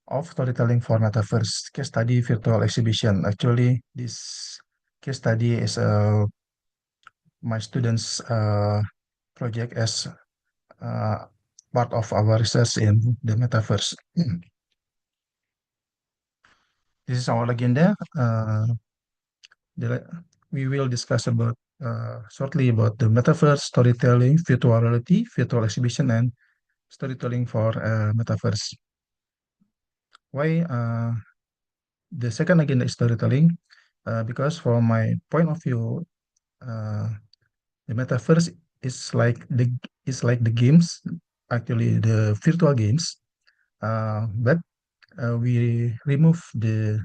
of storytelling for Metaverse case study virtual exhibition. Actually, this case study is my students' project as part of our research in the Metaverse. This is our agenda. We will discuss about shortly about the Metaverse, storytelling, virtual reality, virtual exhibition, and storytelling for Metaverse. Why the second agenda is storytelling? Because from my point of view, the Metaverse is like the games, actually the virtual games, but we remove the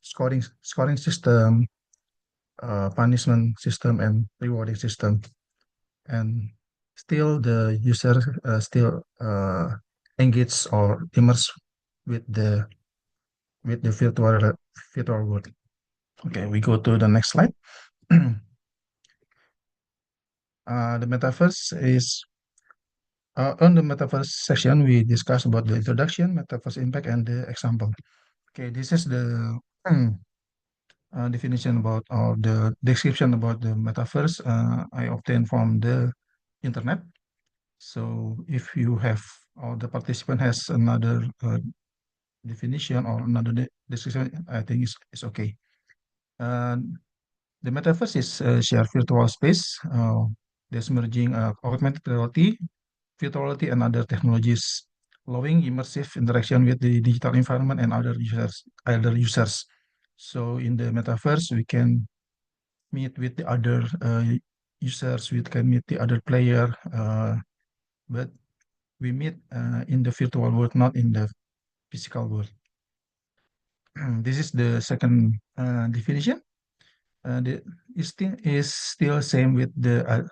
scoring system, punishment system, and rewarding system, and still the user still engage or immerse with the virtual world. Okay, we go to the next slide. The Metaverse is on the Metaverse session, we discuss about the introduction, Metaverse impact, and the example. Okay, this is the definition about or the description about the metaverse I obtained from the internet. So if you have or the participant has another definition or another description, I think it's okay. The metaverse is a shared virtual space that's merging augmented reality, virtuality, and other technologies, allowing immersive interaction with the digital environment and other users. So in the metaverse, we can meet with the other users, we can meet the other player, but we meet in the virtual world, not in the physical world. This is the second definition. The is still same with the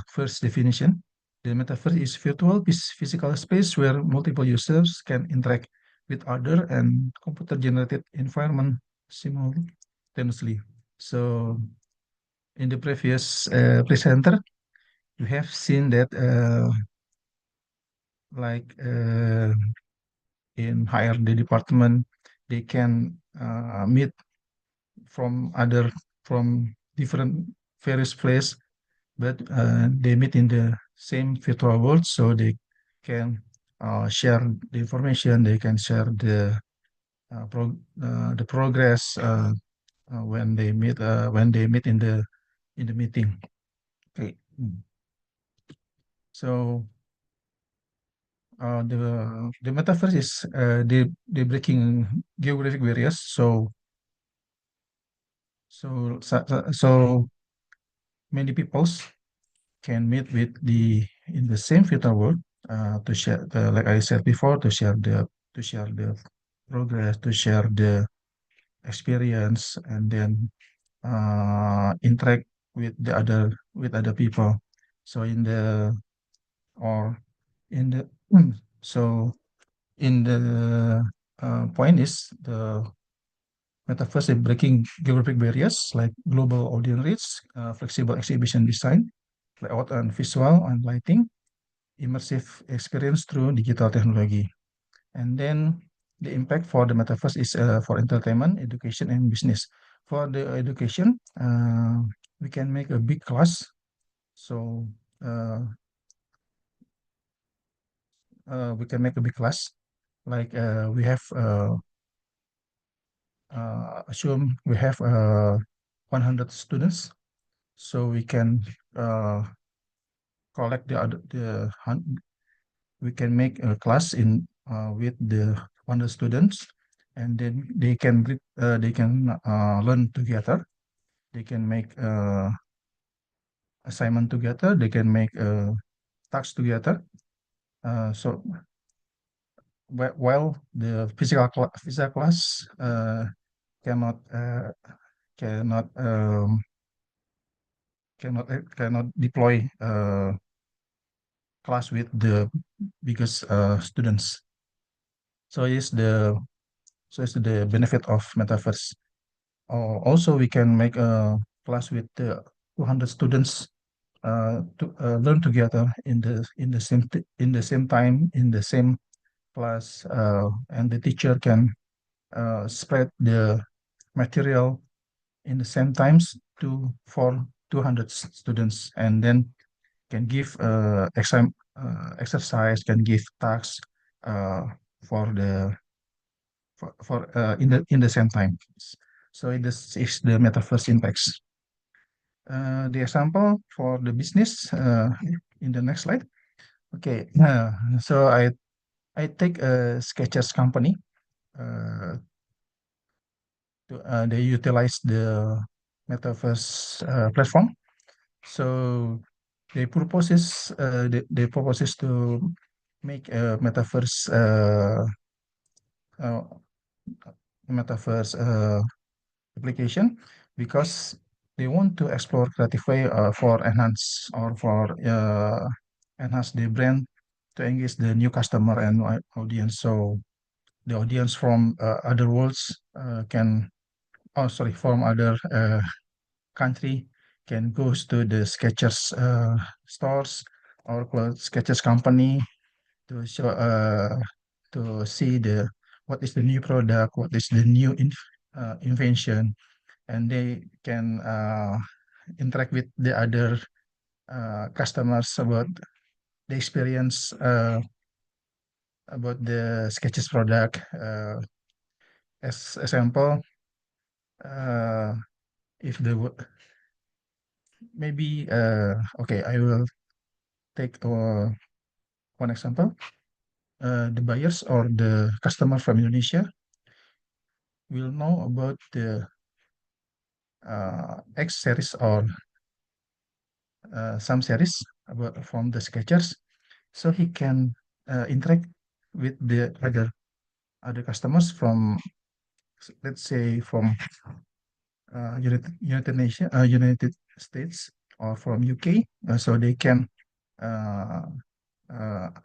first definition. The metaverse is virtual physical space where multiple users can interact with other and computer-generated environment simultaneously. So in the previous presenter, you have seen that like in higher department, they can meet from different various places, but they meet in the same virtual world, so they can share the information. They can share the progress when they meet in the meeting. Okay, so the metaverse is the breaking geographic barriers. So many peoples can meet with in the same virtual world to share like I said before, to share the progress, to share the experience, and then interact with the other people. So in the or in the so in the point is the metaverse is breaking geographic barriers like global audience reach, flexible exhibition design, layout and visual and lighting, immersive experience through digital technology. And then the impact for the metaverse is for entertainment, education, and business. For the education, we can make a big class. So we can make a big class. Like we have assume we have 100 students, so we can collect we can make a class in with the 100 students, and then they can learn together. They can make assignment together. They can make tasks together. So while the physical class cannot cannot cannot deploy class with the biggest students. So it's the benefit of metaverse. Also, we can make a class with the 200 students to learn together in the same time in the same class, and the teacher can spread the material in the same times for 200 students, and then can give exercise, can give tasks for in the same time. So this is the metaverse impacts. The example for the business in the next slide. Okay, so I take a Skechers company. They utilize the metaverse platform. So they proposes to make a metaverse application because they want to explore creative way for enhance the brand to engage the new customer and audience. So the audience from other worlds from other country can go to the Skechers stores or Skechers company to show to see what is the new product, what is the new invention, and they can interact with the other customers about the experience about the sketches product. As example, if the maybe okay, I will take one example. The buyers or the customer from Indonesia will know about the X series or some series about from the sketchers, so he can interact with the other customers from, let's say, from United States or from UK, so they can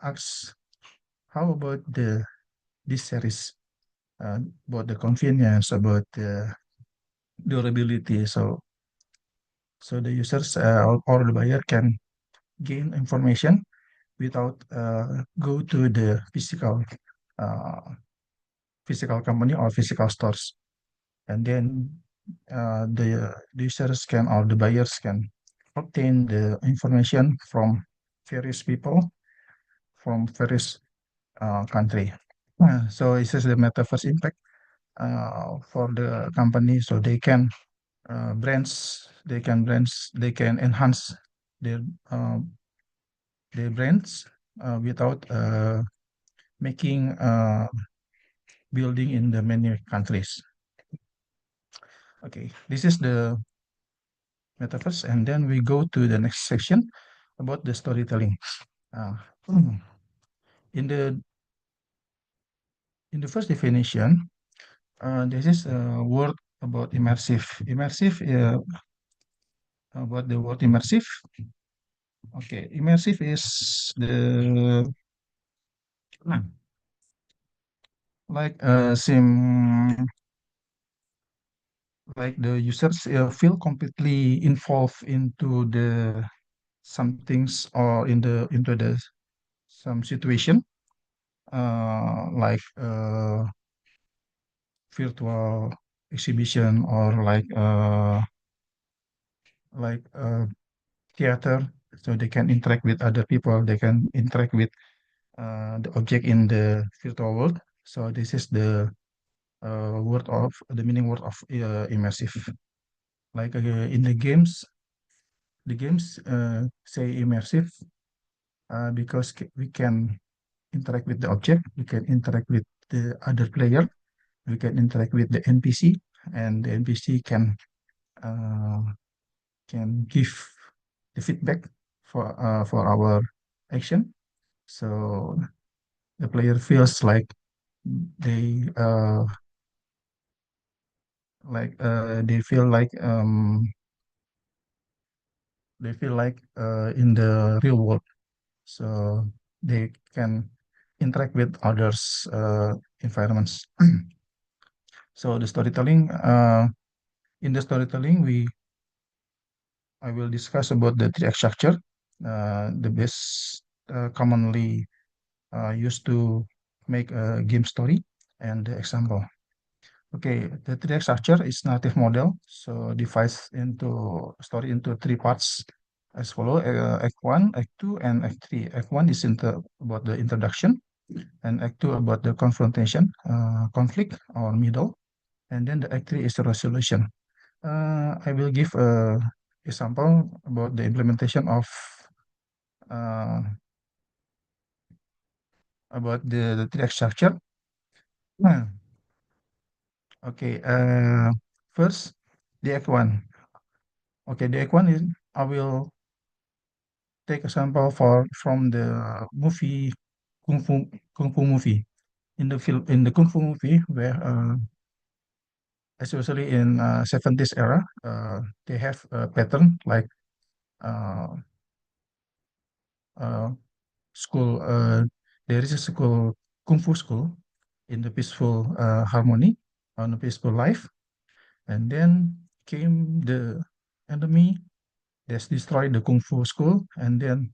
ask how about this series, about the convenience, about the durability. So the users or the buyer can gain information without go to the physical company or physical stores, and then the users can or the buyers can obtain the information from various people from various country. So this is the metaverse impact for the company. So they can they can enhance their uh, their brands without making building in the many countries. Okay, this is the metaverse, and then we go to the next section about the storytelling. Uh, in the first definition, this is a word about immersive. Immersive, about the word immersive. Okay, immersive is the like sim like the users feel completely involved into the some things or into the some situation, like virtual exhibition or like theater. So they can interact with other people, they can interact with the object in the virtual world. So this is the meaning word of immersive. Like in the games say immersive because we can interact with the object, we can interact with the other player, we can interact with the NPC, and the NPC uh, can give the feedback for our action. So the player feels they uh, they feel in the real world. So they can interact with others environments. So the storytelling, in the storytelling, I will discuss about the three act structure, the best commonly used to make a game story and the example. Okay, the three act structure is narrative model, so divides into story into three parts as follow: Act 1, Act 2, and Act 3. Act 1 is about the introduction, and Act 2 about the confrontation, conflict or middle, and then the Act 3 is the resolution. I will give a example about the implementation of uh, about the three act structure. Okay, first the Act 1. Okay, the Act 1 is I will take a sample from the movie Kung Fu movie. In the Kung Fu movie, where especially in 70s era, they have a pattern like uh, uh, school. There is a school, Kung Fu school, in the peaceful harmony, on a peaceful life, and then came the enemy that destroyed the Kung Fu school, and then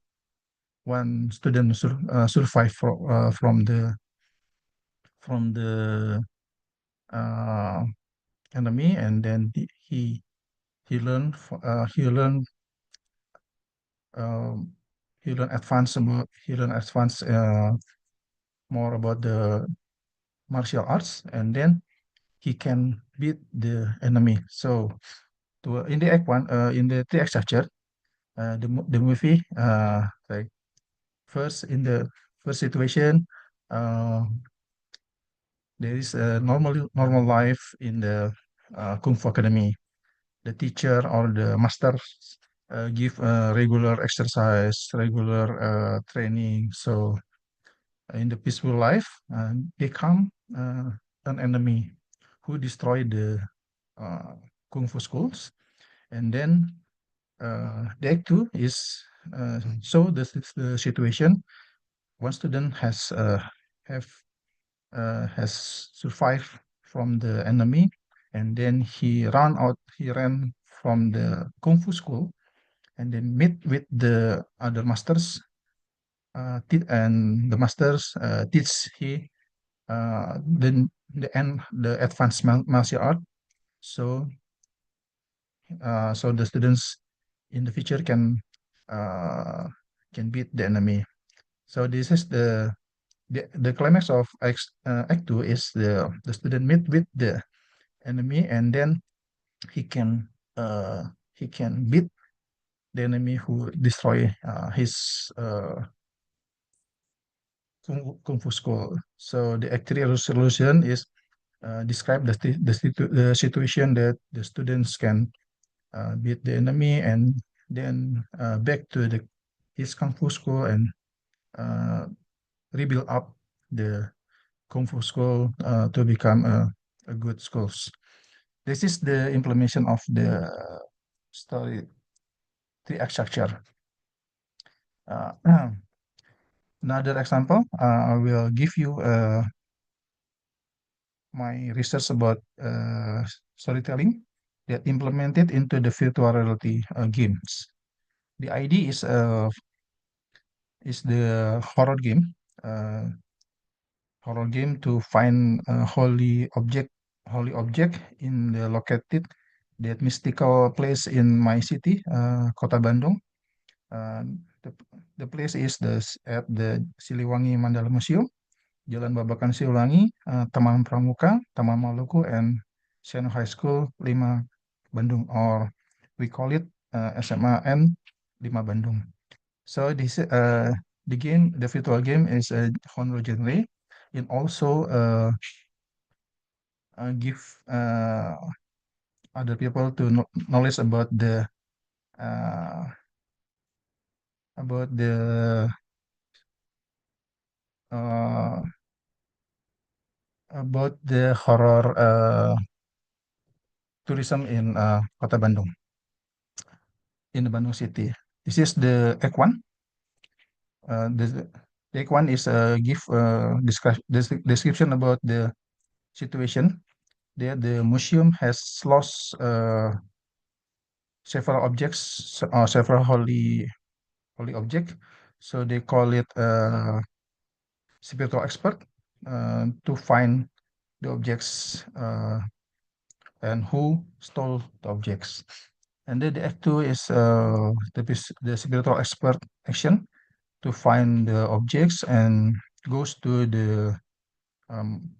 one student survived from the uh, enemy, and then he learned um, he learned advanced more about the martial arts, and then he can beat the enemy. So in the act one, in the three act structure, the movie, like first in the first situation, there is a normal life in the Kung Fu Academy. The teacher or the master give regular exercise, regular training. So in the peaceful life, become an enemy who destroy the uh, Kung Fu schools. And then the act two is so the situation. One student have has survived from the enemy, and then he ran from the kung fu school, and then meet with the other masters, and the masters teach the advanced martial art. So so the students in the future can beat the enemy. So this is the climax of act two is the student meet with the enemy, and then he can beat the enemy who destroy his kung fu school. So the act three resolution is describe the situation that the students can beat the enemy, and then back to his kung fu school and rebuild up the kung fu school to become a good schools. This is the implementation of the story three act structure. Another example, I will give you my research about storytelling that implemented into the virtual reality games. The idea is the horror game to find a holy object in the located that mystical place in my city, Kota Bandung. Uh, the, the place is at the Siliwangi Mandala Museum, Jalan Babakan Siliwangi, Taman Pramuka, Taman Maluku, and Seno High School 5 Bandung, or we call it SMAN 5 Bandung. So this the virtual game is a genre genre, and also give other people to knowledge about uh, about the uh, horror tourism in Kota Bandung, in the Bandung city. This is the Act 1. The Act 1 is give description about the situation. There, the museum has lost several objects, several holy object. So they call it spiritual expert to find the objects and who stole the objects. And then the act two is the spiritual expert action to find the objects and goes to the um,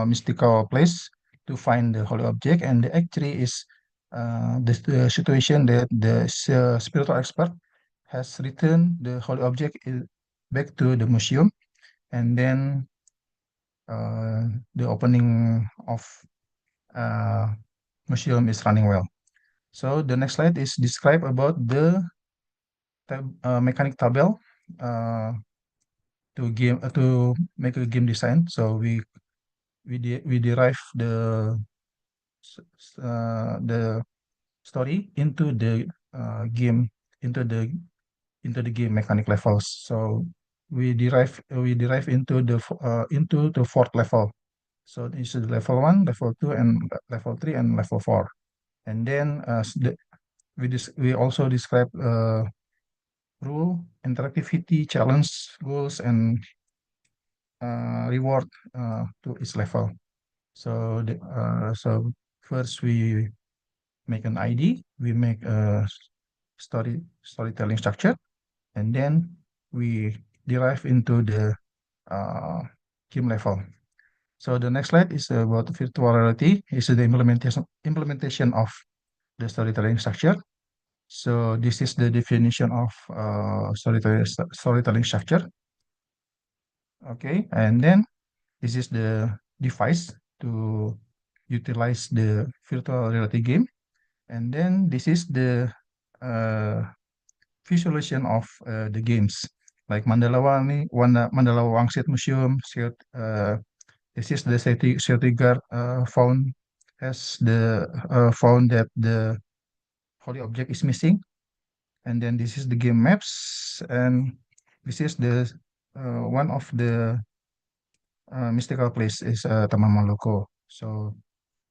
mystical place to find the holy object. And the act three is the situation that the spiritual expert has returned the holy object back to the museum, and then the opening of museum is running well. So the next slide is describe about the mechanic table to make a game design. So we derive the story into the game into the game mechanic levels. So we derive into the fourth level. So this is level 1, level 2, and level 3, and level 4. And then we also describe rule, interactivity, challenge, goals, and reward to each level. So first we make an ID, we make a storytelling structure, and then we derive into the game level. So the next slide is about virtual reality. Is the implementation of the storytelling structure. So this is the definition of storytelling structure. Okay, and then this is the device to utilize the virtual reality game. And then this is the visualization of the games like Mandala Wangsit Museum. This is the security guard found found that the holy object is missing. And then this is the game maps, and this is the one of the mystical place is Taman Maloko. So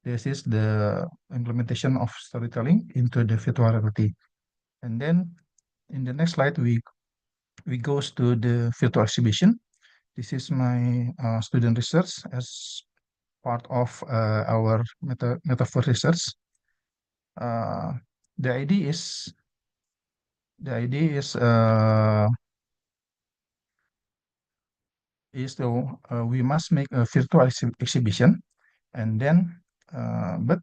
this is the implementation of storytelling into the virtual reality. And then in the next slide, we goes to the virtual exhibition. This is my student research as part of our metaverse research. The idea is we must make a virtual exhibition, and then but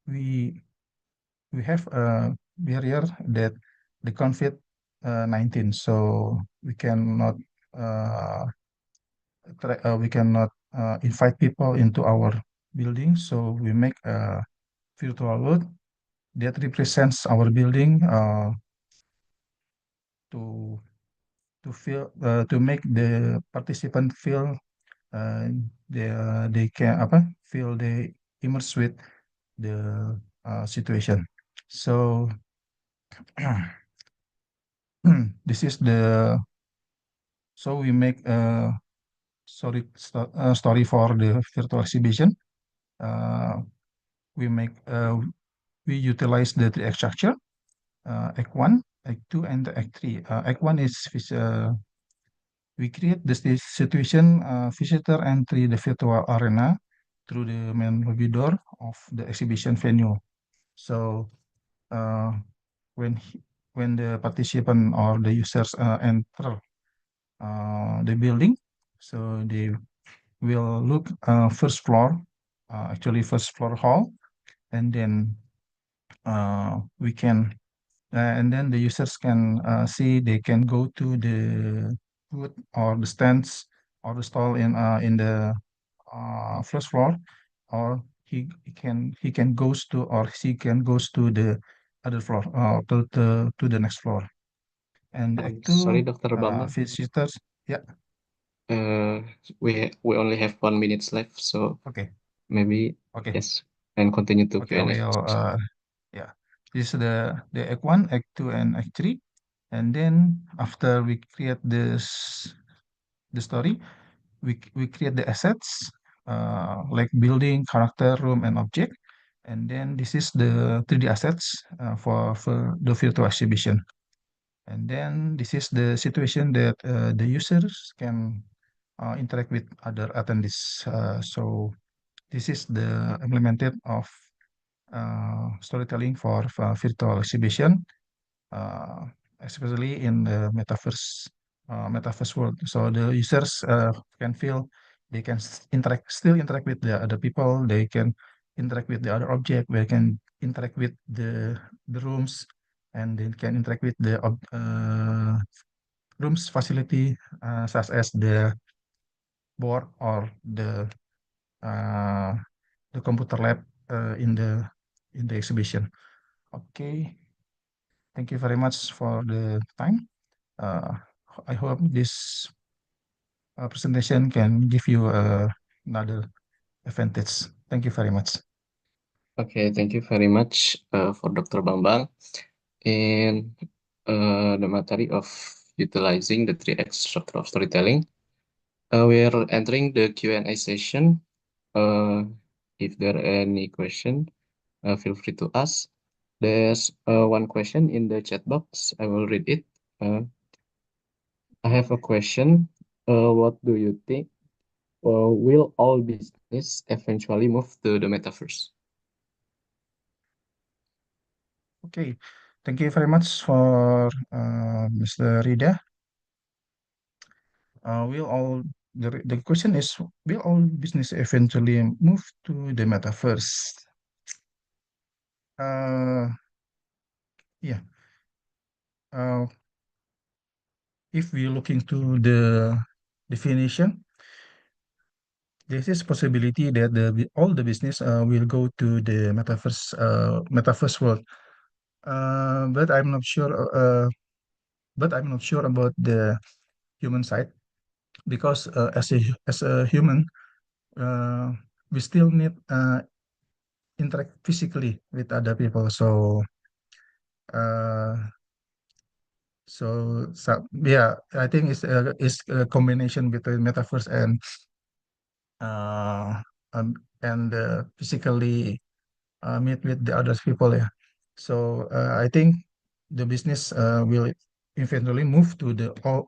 we have a barrier that the COVID-19, so we cannot invite people into our building. So we make a virtual world that represents our building to to make the participant feel they can feel they immerse with the situation. So this is the so we make a story for the virtual exhibition. We make we utilize the 3 act structure, Act 1, Act 2, and Act 3. Act 1 is we create the situation visitor entry the virtual arena through the main lobby door of the exhibition venue. So when the participant or the users enter the building, so they will look first floor, actually first floor hall, and then we can and then the users can see they can go to the booth or the stands or the stall in the first floor, or he can goes to or she can goes to the other floor to the next floor. And Act 2 Sorry, Dr. Bambang. visitors. Yeah. We only have 1 minute left, so Okay. maybe Okay. yes, and continue to Okay, Q&A. yeah. This is the Act 1, Act 2, and Act 3. And then after we create the story, we create the assets like building, character, room, and object. And then this is the 3D assets for the virtual exhibition. And then this is the situation that the users can interact with other attendees. So this is the implemented of storytelling for virtual exhibition, especially in the metaverse world. So the users can feel they can still interact with the other people. They can interact with the other object. They can interact with the rooms, and they can interact with the rooms facility such as the board or the computer lab in the exhibition. Okay, thank you very much for the time. I hope this presentation can give you another advantage. Thank you very much. Okay, thank you very much for Dr. Bambang. In the matter of utilizing the 3X structure of storytelling, we are entering the Q&A session. If there are any question, feel free to ask. There's one question in the chat box. I will read it. I have a question. What do you think Will all business eventually move to the metaverse? Okay, thank you very much for Mr. Rida. Will all the question is, will all business eventually move to the metaverse? Yeah. If we look into the definition, there is possibility that all the business will go to the metaverse world. But I'm not sure. But I'm not sure about the human side, because as a human, uh, we still need interact physically with other people. Uh, yeah, I think it's a combination between metaverse uh, and physically meet with the other people. Yeah. So I think the business will eventually move to the all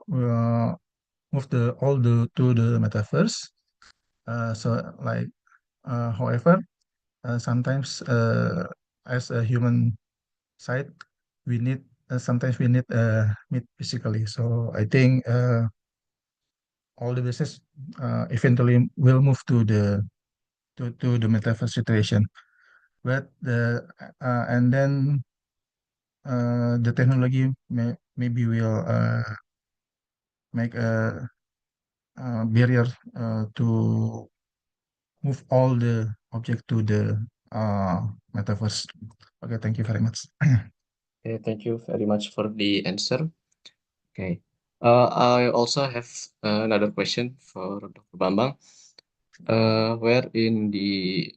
the to the metaverse. However, sometimes as a human side, we need sometimes we need meet physically. So I think all the business eventually will move to the metaverse situation. But and then the technology maybe will make a barrier to move all the object to the metaverse. Okay, thank you very much. Okay, thank you very much for the answer. Okay. I also have another question for Dr. Bambang. Where in the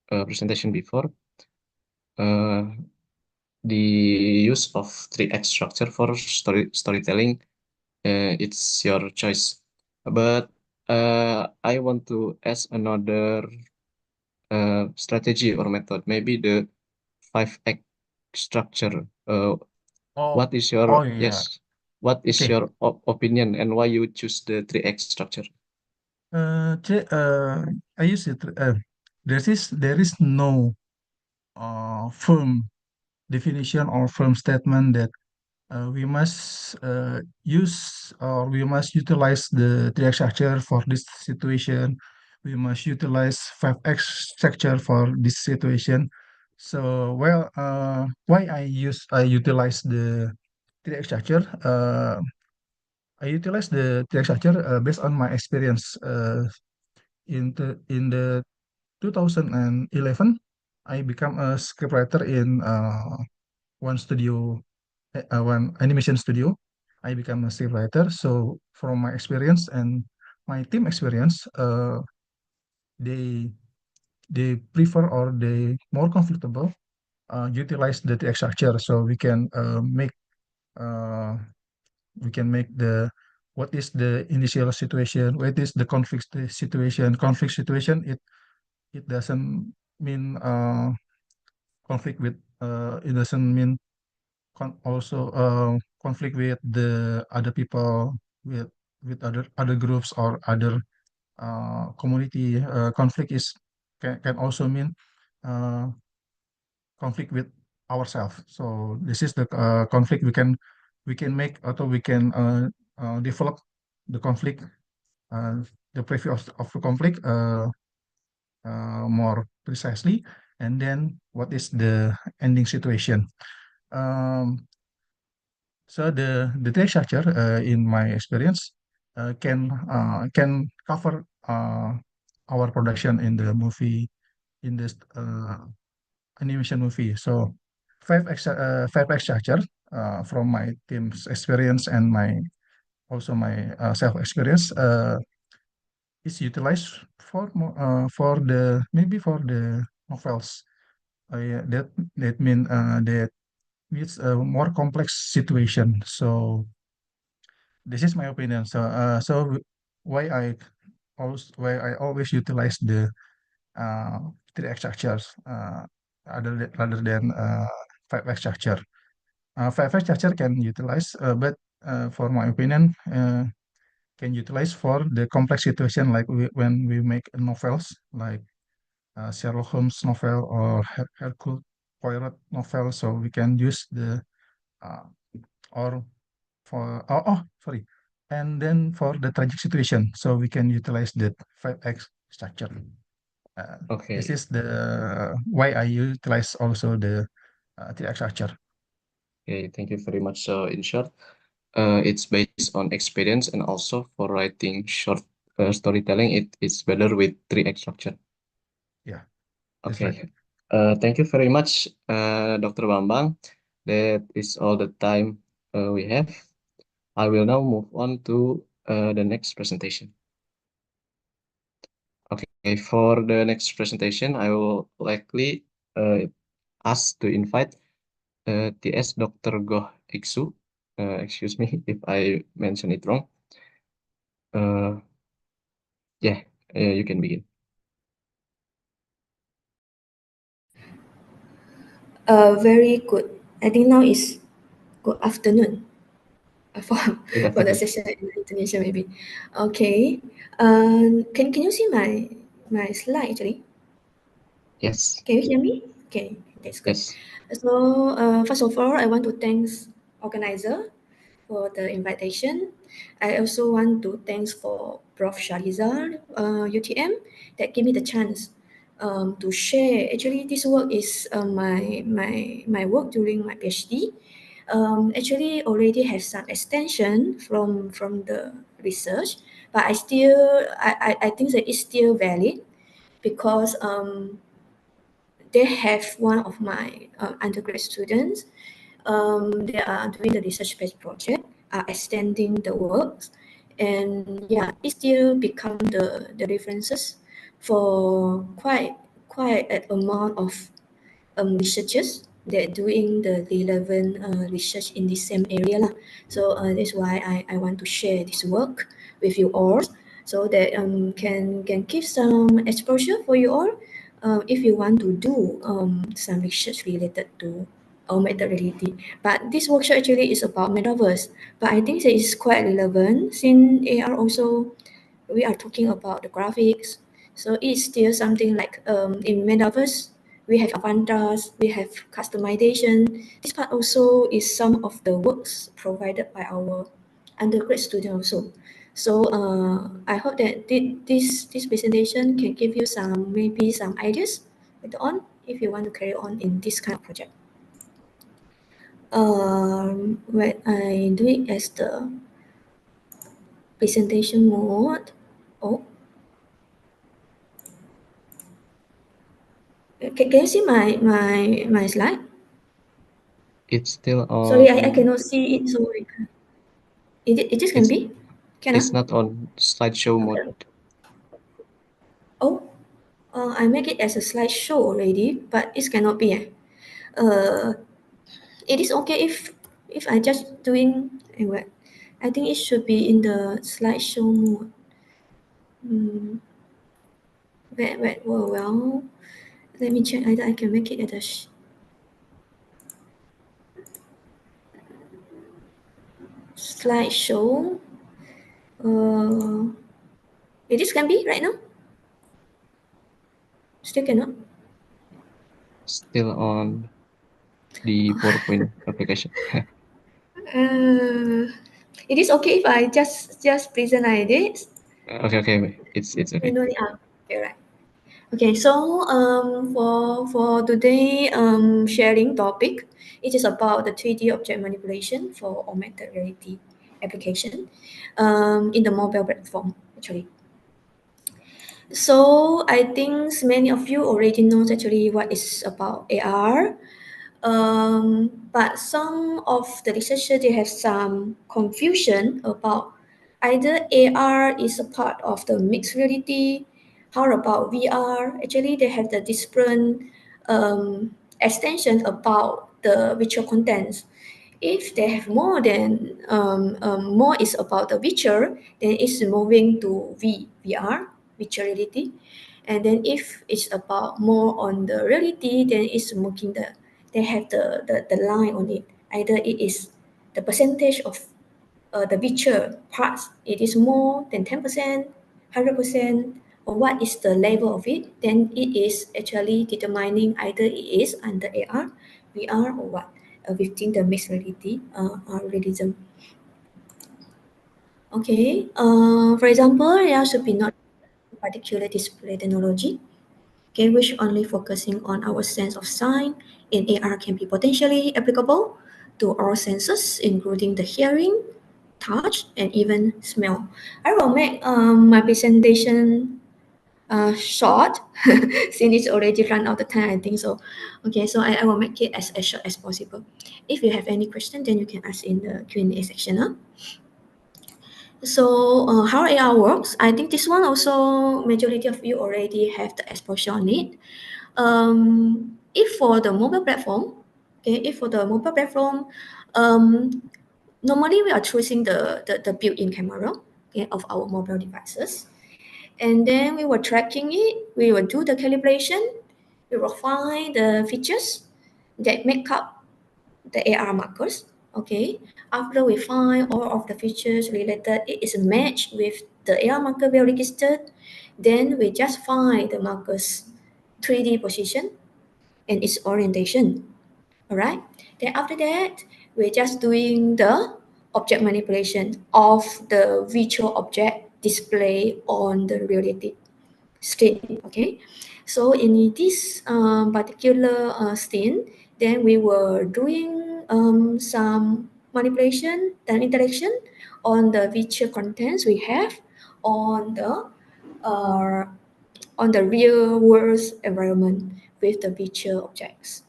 presentation before, the use of 3x structure for storytelling, it's your choice. But I want to ask another strategy or method, maybe the 5x structure. What is your yeah. What is Okay. your opinion and why you choose the 3x structure? I use it. There is no firm definition or firm statement that we must use or we must utilize the 3x structure for this situation. We must utilize 5x structure for this situation. So, well, why I utilize the 3x structure? I utilize the 3x structure based on my experience in the 2011. I become a scriptwriter in one studio, one animation studio. I become a scriptwriter. So from my experience and my team experience, they prefer or they more comfortable utilize the text structure. So uh, we can make the what is the initial situation, what is the situation. Conflict situation, it doesn't mean conflict with it doesn't mean also conflict with the other people, with other groups or other community. Conflict can also mean uh, conflict with ourselves. So this is the conflict we can make, or we can develop the conflict, uh, the preview of the conflict more precisely, and then what is the ending situation. Um, So the text structure, in my experience, can cover our production in the movie, in this animation movie. So 5x structure, from my team's experience and my also my self experience, is utilized for the maybe for the novels. Yeah, that mean that it's a more complex situation. So this is my opinion. Why I always utilize the uh, 3x structures rather than 5x structure. 5x structure can utilize, but for my opinion, can utilize for the complex situation, like when we make novels, like Sherlock Holmes novel or Hercule Poirot novel. So we can use the or for sorry, and then for the tragic situation, so we can utilize the 5x structure. This Okay. is the why I utilize also the 3x structure. Okay, thank you very much. So in short, it's based on experience, and also for writing short storytelling, it's better with 3x structure. Yeah, that's right. Okay. Thank you very much, Dr. Bambang. That is all the time we have. I will now move on to the next presentation. Okay, for the next presentation, I will likely ask to invite TS Dr. Goh Iksu. Excuse me if I mention it wrong. Yeah, you can begin. Very good. I think now is good afternoon for Good for the afternoon. session in Indonesia maybe. Okay. Can you see my slide actually? Yes. Can you hear me? Okay, that's good. Yes. So first of all, I want to thank organizer for the invitation. I also want to thanks for Prof. Shahrizal, UTM, that gave me the chance to share. Actually, this work is my work during my PhD. Actually, already have some extension from the research, but I think that it's still valid because they have one of my undergrad students. They are doing the research-based project, are extending the works, and yeah, it still become the references for quite an amount of researchers that doing the relevant research in the same area lah. So that's why I want to share this work with you all, so that can give some exposure for you all if you want to do some research related to augmented reality. But this workshop actually is about metaverse, but I think that is quite relevant since AR also we are talking about the graphics. So it's still something like in metaverse we have avatars, we have customization. This part also is some of the works provided by our undergrad student also. So I hope that this presentation can give you maybe some ideas later on if you want to carry on in this kind of project. When I do it as the presentation mode. Oh, can you see my slide? It's still on. Sorry, I cannot see it. So it just can be? It's not on slideshow mode. Oh, I make it as a slideshow already, but it cannot be. It is okay if I just doing. I think it should be in the slideshow mode. Well, let me check either I can make it at a slideshow. It is can be right now. Still cannot. Still on the PowerPoint application. It is okay if I just present like this. Okay. It's okay. Okay, right. Okay, so for today sharing topic, it is about the 3D object manipulation for augmented reality application in the mobile platform actually. So I think many of you already know actually what is about AR. But some of the researchers they have some confusion about either AR is a part of the mixed reality. How about VR? Actually, they have the different extension about the virtual contents. If they have more than more is about the virtual, then it's moving to VR, virtual reality. And then if it's about more on the reality, then it's moving they have the line on it. Either it is the percentage of the virtual parts, it is more than 10%, 100%, or what is the level of it, then it is actually determining either it is under AR, VR, or what within the mixed reality realism. Okay, for example, AR should be not particular display technology, okay, which only focusing on our sense of sight. In AR can be potentially applicable to all senses, including the hearing, touch, and even smell. I will make my presentation short since it's already run out of time, I think so. Okay, so I will make it as short as possible. If you have any question, then you can ask in the Q&A section. So how AR works, I think this one also majority of you already have the exposure on it. If for the mobile platform, normally we are choosing the built-in camera, okay, of our mobile devices. And then we were tracking it, we will do the calibration, we will find the features that make up the AR markers. Okay, after we find all of the features related, it is matched with the AR marker we registered, then we just find the markers 3D position and its orientation. All right, then after that, we're just doing the object manipulation of the virtual object display on the reality screen. Okay, so in this particular scene, then we were doing some manipulation and interaction on the virtual contents we have on the real world environment with the virtual objects.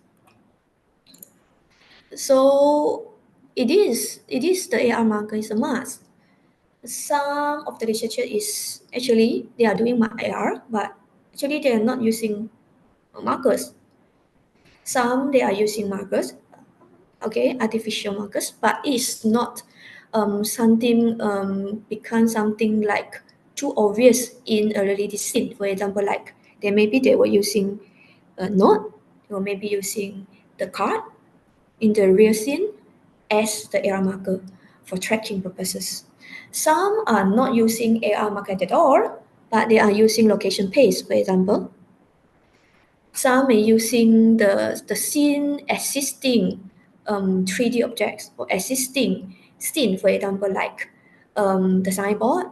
So it is the AR marker is a must. Some of the researchers is actually they are doing AR, but actually they are not using markers. Some they are using markers, okay, artificial markers, but it's not something become something like too obvious in a reality scene. For example, like maybe they were using a note, or maybe using the card in the real scene as the AR marker for tracking purposes. Some are not using AR marker at all, but they are using location paste, for example. Some are using the scene assisting 3D objects or assisting scene, for example, like the signboard,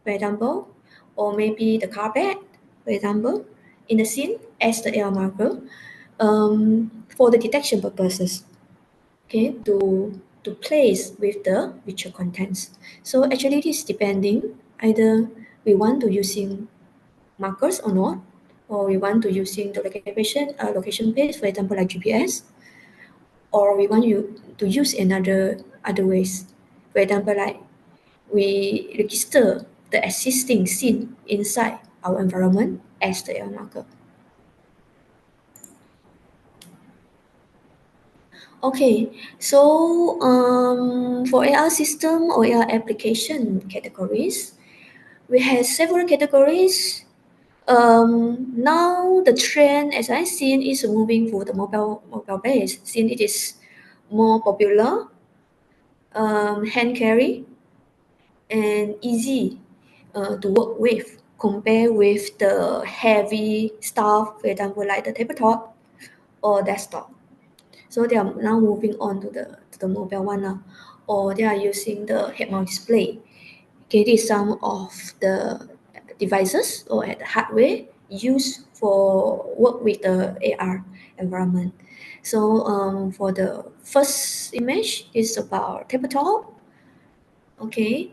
for example, or maybe the carpet, for example, in the scene as the AR marker for the detection purposes. Okay, to place with the virtual contents. So actually, it is depending either we want to using markers or not, or we want to using the location page, for example, like GPS, or we want you to use another other ways. For example, like we register the existing scene inside our environment as the AR marker. Okay, so for AR system or AR application categories, we have several categories. Now the trend, as I've seen, is moving for the mobile base, since it is more popular, hand carry, and easy to work with compared with the heavy stuff, for example, like the tabletop or desktop. So they are now moving on to the mobile one now, or they are using the head-mount display. Okay, this is some of the devices or the hardware used for work with the AR environment. So for the first image is about tabletop. Okay,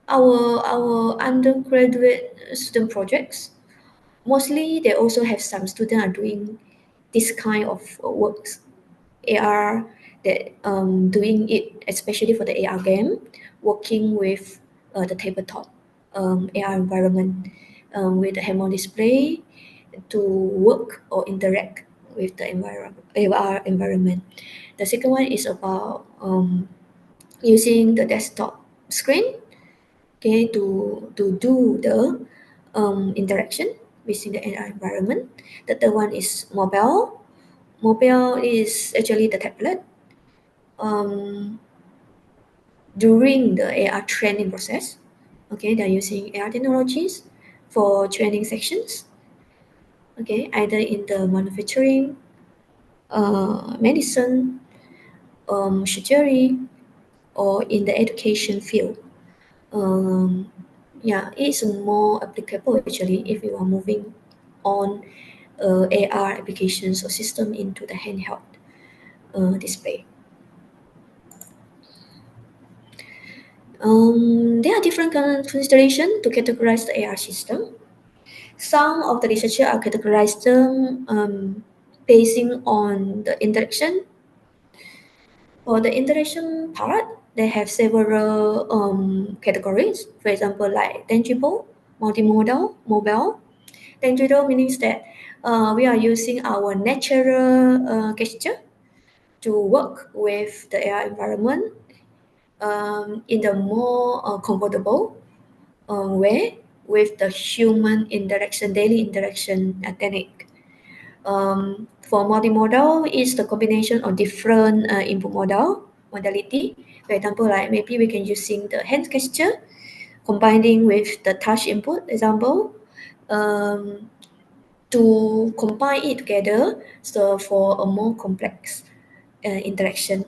our undergraduate student projects, mostly they also have some students are doing this kind of works, AR, that doing it especially for the AR game, working with the tabletop AR environment with the head-mount display to work or interact with the AR environment. The second one is about using the desktop screen, okay, to do the interaction within the AR environment. The third one is mobile. Mobile is actually the tablet. during the AR training process. Okay, they're using AR technologies for training sections. Okay, either in the manufacturing, medicine, surgery, or in the education field. Yeah, it's more applicable actually if you are moving on AR applications or system into the handheld display. There are different considerations to categorize the AR system. Some of the researchers are categorized them basing on the interaction. For the interaction part, they have several categories. For example, like tangible, multimodal, mobile. Tangible means that we are using our natural gesture to work with the AR environment in the more comfortable way with the human interaction, daily interaction technique. For multimodal, is the combination of different input modality. For example, like maybe we can using the hand gesture combining with the touch input example to combine it together so for a more complex interaction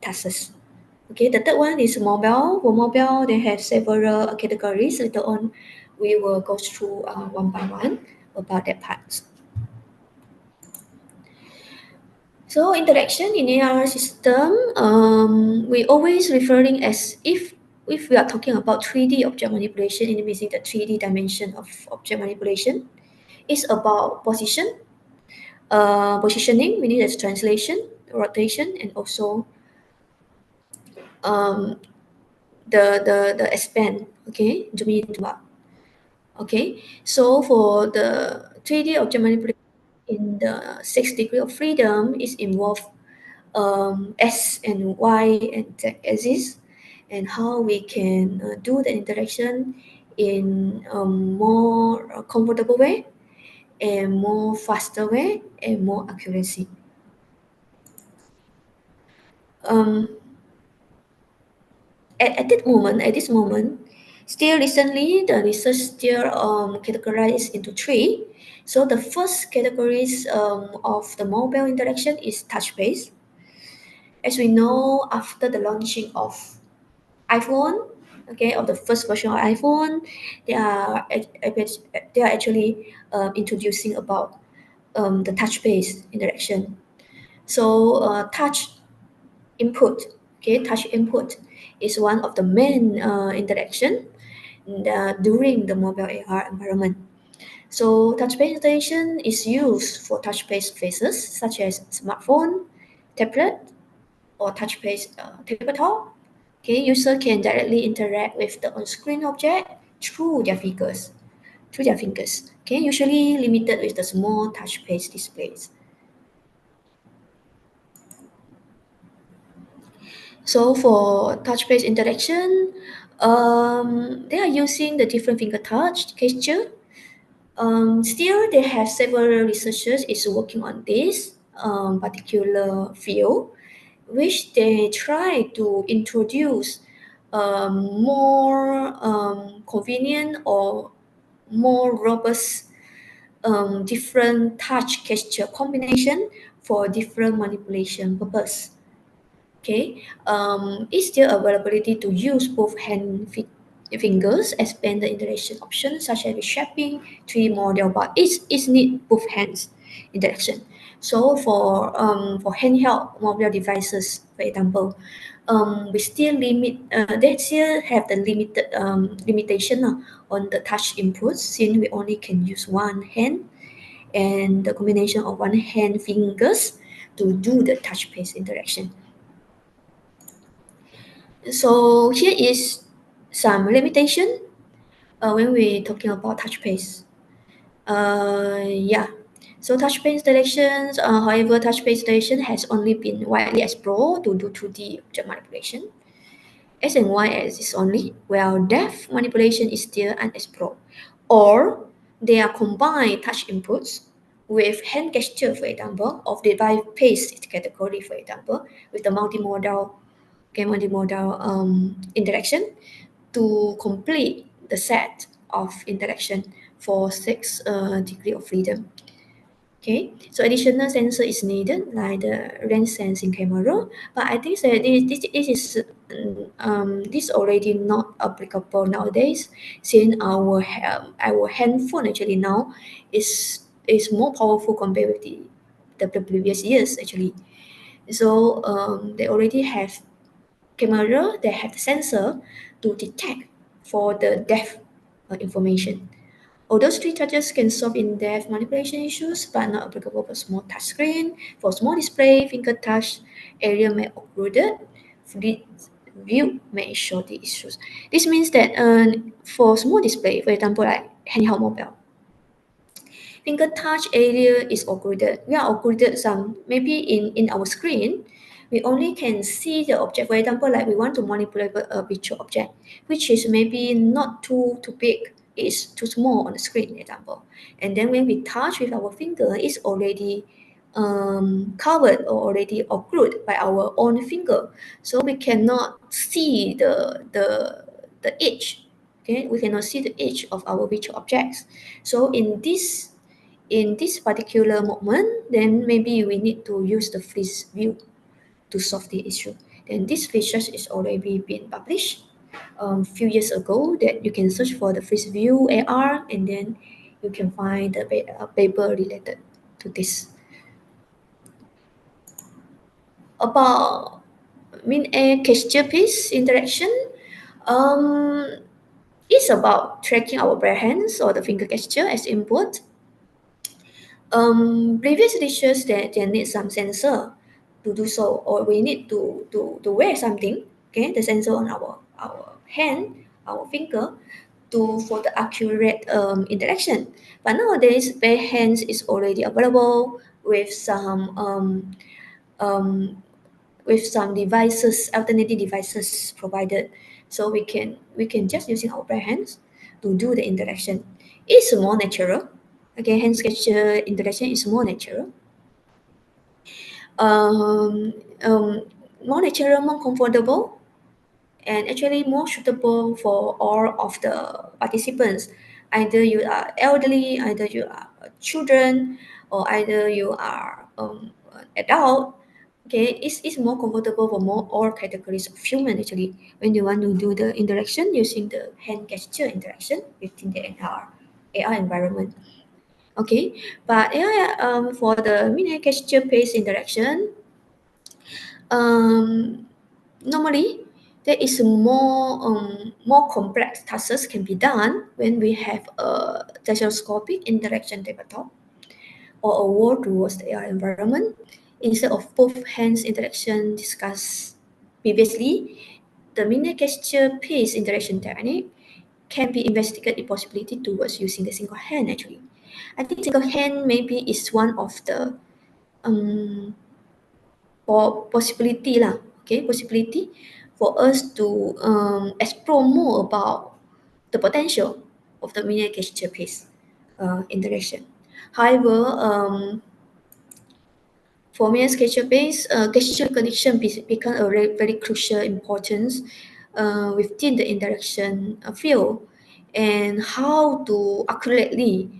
tasks. Okay, the third one is mobile. For mobile, they have several categories. Later on, we will go through one by one about that part. So interaction in AR system, we always referring as if we are talking about 3D object manipulation, it means the 3D dimension of object manipulation. It's about positioning, meaning that's translation, rotation, and also the expand. Okay, zoom in to out. Okay, so for the 3D object manipulation in the 6 degree of freedom is involved S and Y and Z axis, and how we can do the interaction in a more comfortable way, and more faster way, and more accuracy. At this moment, still recently, the research still categorized into 3. So the first categories of the mobile interaction is touch-based. As we know, after the launching of iPhone, okay, of the first version of iPhone, they are actually introducing about the touch-based interaction. So touch input, okay, touch input is one of the main interaction during the mobile AR environment. So touch-based interaction is used for touch-based faces such as smartphone, tablet, or touch-based tabletop. Okay, user can directly interact with the on-screen object through their fingers. Okay, usually limited with the small touch-based displays. So for touch-based interaction, they are using the different finger touch gesture. Still, they have several researchers is working on this particular field, which they try to introduce more convenient or more robust different touch gesture combination for different manipulation purpose. Okay, is there availability to use both fingers, expand the interaction options such as reshaping, 3D model, but it need both hands interaction. So for handheld mobile devices, for example, we still they still have the limited limitation on the touch inputs since we only can use one hand and the combination of one hand fingers to do the touch-based interaction. So here is some limitation when we're talking about touch-based. Yeah, so touch-based installations, however, touch-based installation has only been widely explored to do 2D object manipulation. S and Y axis only, while depth manipulation is still unexplored. Or they are combined touch inputs with hand gesture, for example, of device-based category, for example, with the multimodal multimodal interaction to complete the set of interaction for 6 degree of freedom. Okay, so additional sensor is needed, like the range sensing camera, but I think that this already not applicable nowadays, since our handphone actually now is more powerful compared with the previous years actually. So they already have camera that have the sensor to detect for the depth information. Although street touches can solve in-depth manipulation issues, but not applicable for small touchscreen. For small display, finger touch area may occluded. View may show the issues. This means that for small display, for example, like handheld mobile, finger touch area is occluded. We are occluded some, maybe in our screen, we only can see the object. For example, like we want to manipulate a virtual object, which is maybe not too big, it's too small on the screen, example. And then when we touch with our finger, it's already covered or already occluded by our own finger. So we cannot see the edge. Okay, we cannot see the edge of our virtual objects. So in this particular moment, then maybe we need to use the freeze view to solve the issue. Then this feature is already been published few years ago, that you can search for the freeze view AR, and then you can find the paper related to this. About mid-air gesture-based interaction, it's about tracking our bare hands or the finger gesture as input. Previous research that they need some sensor to do so, or we need to wear something, okay, the sensor on our hand, our finger, for the accurate interaction. But nowadays, bare hands is already available with some devices, alternative devices provided, so we can just using our bare hands to do the interaction. It's more natural. Okay, hand gesture interaction is more natural. More natural, more comfortable, and actually more suitable for all of the participants. Either you are elderly, either you are children, or either you are adult. Okay, it's more comfortable for all categories of human actually, when you want to do the interaction using the hand gesture interaction within the AR environment. Okay, but for the mini gesture-based interaction, normally there is more complex tasks can be done when we have a stereoscopic interaction tabletop or a wall towards the AR environment instead of both hands interaction discussed previously. The mini gesture-based interaction technique can be investigated the possibility towards using the single hand actually. I think single hand maybe is one of the possibility lah, okay, possibility for us to explore more about the potential of the mini gesture-based interaction. However, for mini gesture-based gesture recognition become a very crucial importance within the interaction field, and how to accurately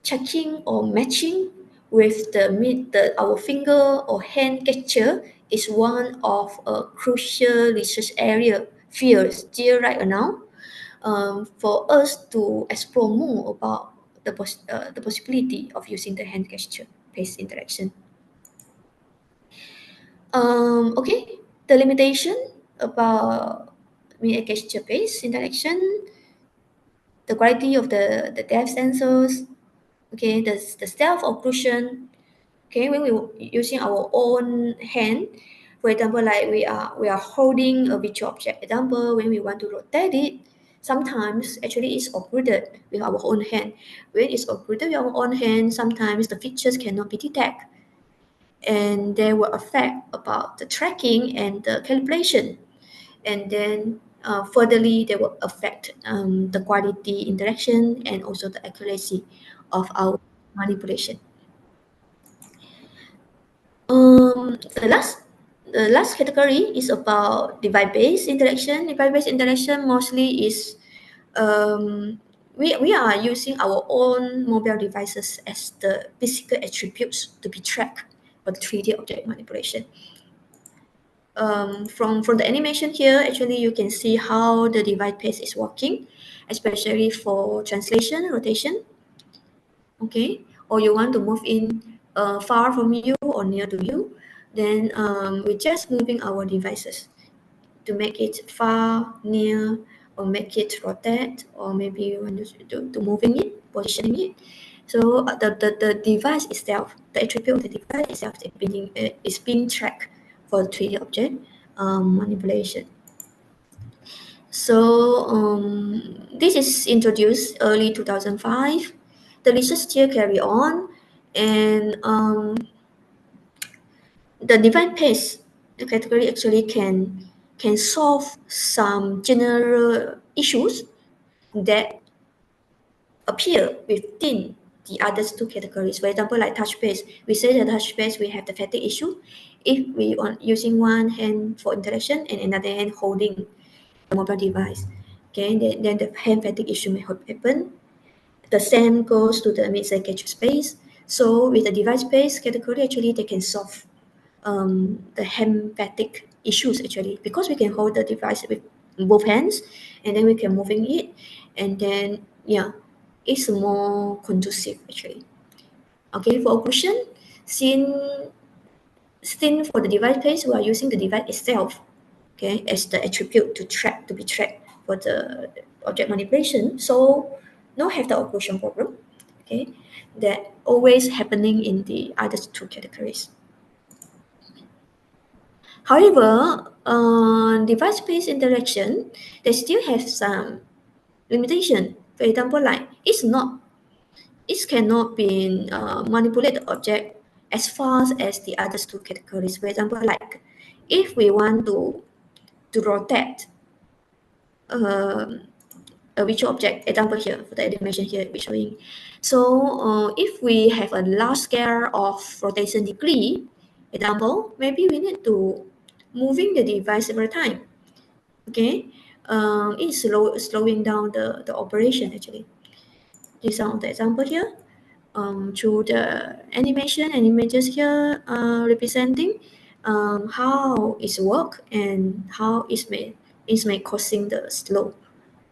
checking or matching with our finger or hand gesture is one of a crucial research area field still right now, for us to explore more about the possibility of using the hand gesture based interaction. Okay, the limitation about mini gesture based interaction, the quality of the depth sensors, okay, the stealth occlusion. Okay, when we using our own hand, for example, like we are holding a virtual object. Example, when we want to rotate it, sometimes actually it's occluded with our own hand. When it's occluded with our own hand, sometimes the features cannot be detected, and they will affect about the tracking and the calibration, and then furtherly they will affect the quality interaction and also the accuracy of our manipulation. The last The last category is about device-based interaction. Device-based interaction mostly is we are using our own mobile devices as the physical attributes to be tracked for the 3D object manipulation. From the animation here, actually you can see how the device pace is working, especially for translation, rotation. Okay, or you want to move in far from you or near to you, then we're just moving our devices to make it far, near, or make it rotate, or maybe you want to moving it, positioning it. So the device itself, the attribute of the device itself is being tracked for 3D object manipulation. So this is introduced early 2005. The research still carry on, and the device pace category actually can solve some general issues that appear within the other two categories. For example, like touch base, we say that touch base we have the fatigue issue. If we are using one hand for interaction and another hand holding the mobile device, okay, then the hand fatigue issue may happen. The same goes to the mid-size catch space. So with the device space category, actually they can solve the hand fatigue issues actually, because we can hold the device with both hands and then we can moving it, and then yeah, it's more conducive actually. Okay, for occlusion, since for the device space we are using the device itself, okay, as the attribute to be tracked for the object manipulation, so no have the occlusion problem, okay, that always happening in the other two categories. However, device-based interaction, they still have some limitation. For example, like it cannot be manipulate the object as fast as the other two categories. For example, like if we want to rotate a virtual object, example here for the animation here we're showing. So if we have a large scale of rotation degree, example, maybe we need to moving the device every time. Okay, it's slowing down the operation actually. These are the example here. Through the animation and images here representing how it's work and how it's may causing the slow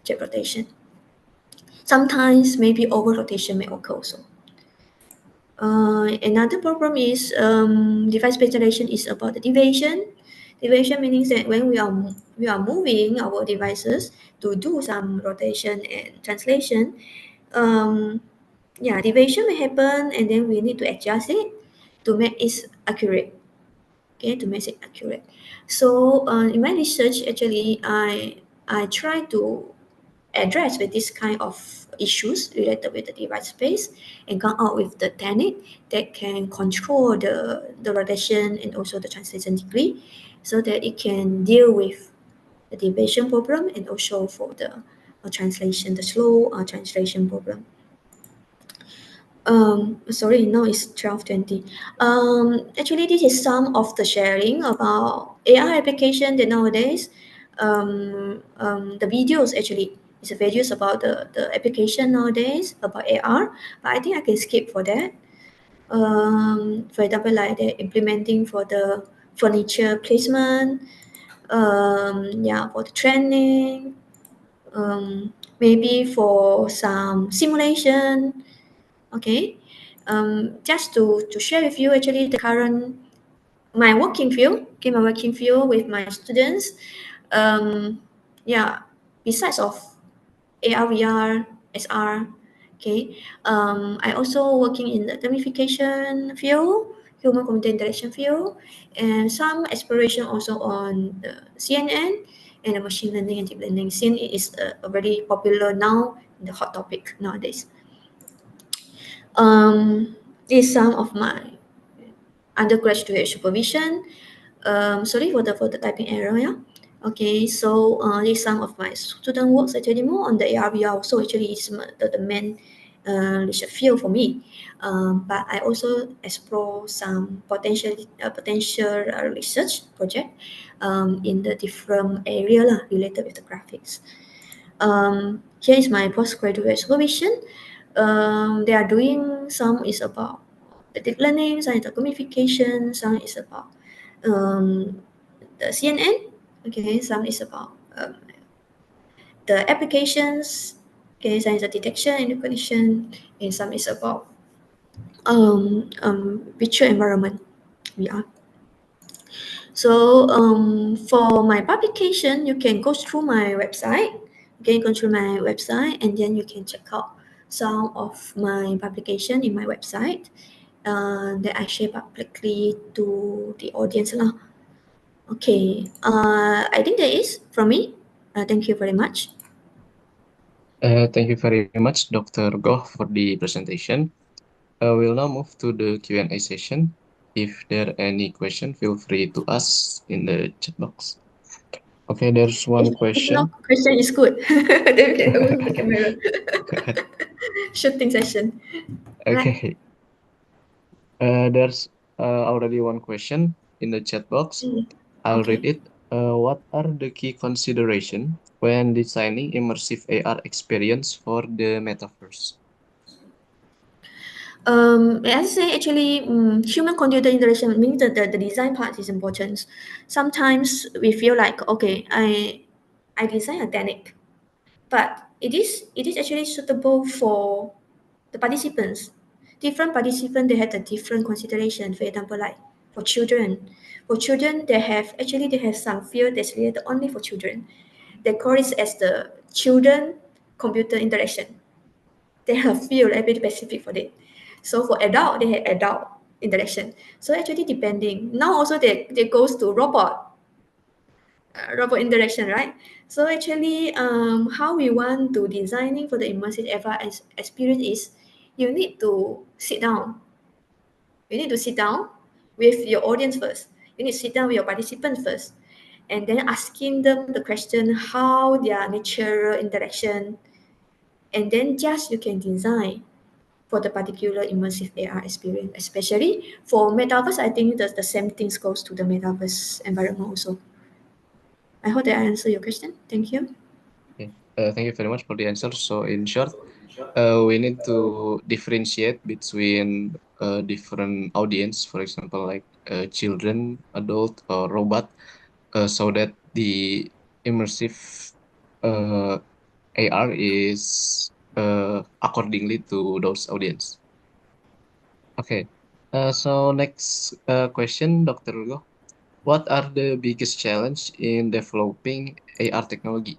jet rotation. Sometimes maybe over rotation may occur also. Another problem is device-based interaction is about the deviation. Deviation meaning that when we are moving our devices to do some rotation and translation, yeah, deviation may happen, and then we need to adjust it to make it accurate. Okay, to make it accurate. So in my research, actually, I try to address with this kind of issues related with the device space and come out with the technique that can control the rotation and also the translation degree, so that it can deal with the deviation problem and also for the translation, the slow translation problem. Sorry, now it's 12:20. Actually, this is some of the sharing about AI application that nowadays, the videos actually, it's videos about the application nowadays about AR, but I think I can skip for that. For example, like they're implementing for the furniture placement, yeah, for the training, maybe for some simulation. Okay, just to share with you actually the current my working field, okay, my working field with my students. Yeah, besides of AR, VR, SR, okay, I also working in the gamification field, human computer interaction field, and some exploration also on the CNN and the machine learning and deep learning. Since it is a very popular now, the hot topic nowadays. This is some of my undergraduate supervision. Sorry for the typing error, yeah. Okay, so this is some of my student works actually more on the AR VR. So actually, it's the main research field for me. But I also explore some potential research project in the different area related with the graphics. Here is my postgraduate supervision. They are doing, some is about the deep learning, some is the gamification, some is about the CNN, okay, some is about the applications, okay, some is the detection and recognition, and some is about virtual environment, VR. So for my publication, you can go through my website. You can go through my website, and then you can check out some of my publication in my website that I share publicly to the audience lah. Okay, I think that is from me. Thank you very much. Thank you very much, Dr. Goh, for the presentation. We'll now move to the Q&A session. If there are any question, feel free to ask in the chat box. Okay, there's one question. No question is good. Then we can open the camera. Shooting session. Okay. There's already one question in the chat box. I'll read it. What are the key considerations when designing immersive AR experience for the metaverse? As I say, actually, human-computer interaction means that the design part is important. Sometimes we feel like, okay, I design a technique, but it is actually suitable for the participants. Different participants, they have a different consideration. For example, like for children, they have some field that's related only for children. They call it as the children-computer interaction. They have field very specific for it. So for adult, they have adult interaction. So actually depending. Now also they goes to robot interaction, right? So actually, how we want to designing for the immersive AR experience is you need to sit down. You need to sit down with your audience first. You need to sit down with your participants first, and then asking them the question how their natural interaction, and then just you can design for the particular immersive AR experience, especially for metaverse. I think the same things goes to the metaverse environment also. I hope that I answer your question. Thank you. Okay. Thank you very much for the answer. So in short, we need to differentiate between different audience, for example, like children, adult, or robot, so that the immersive AR is accordingly to those audience. Okay. So next question, Dr. Hugo. What are the biggest challenge in developing AR technology?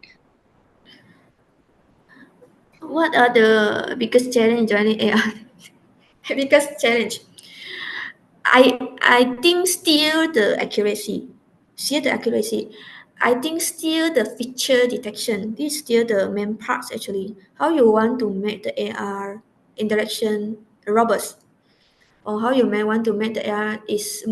What are the biggest challenge joining AR? Biggest challenge. I think still the accuracy. Still the accuracy. I think still the feature detection. This is still the main parts actually. How you want to make the AR interaction robust, or how you may want to make the AR is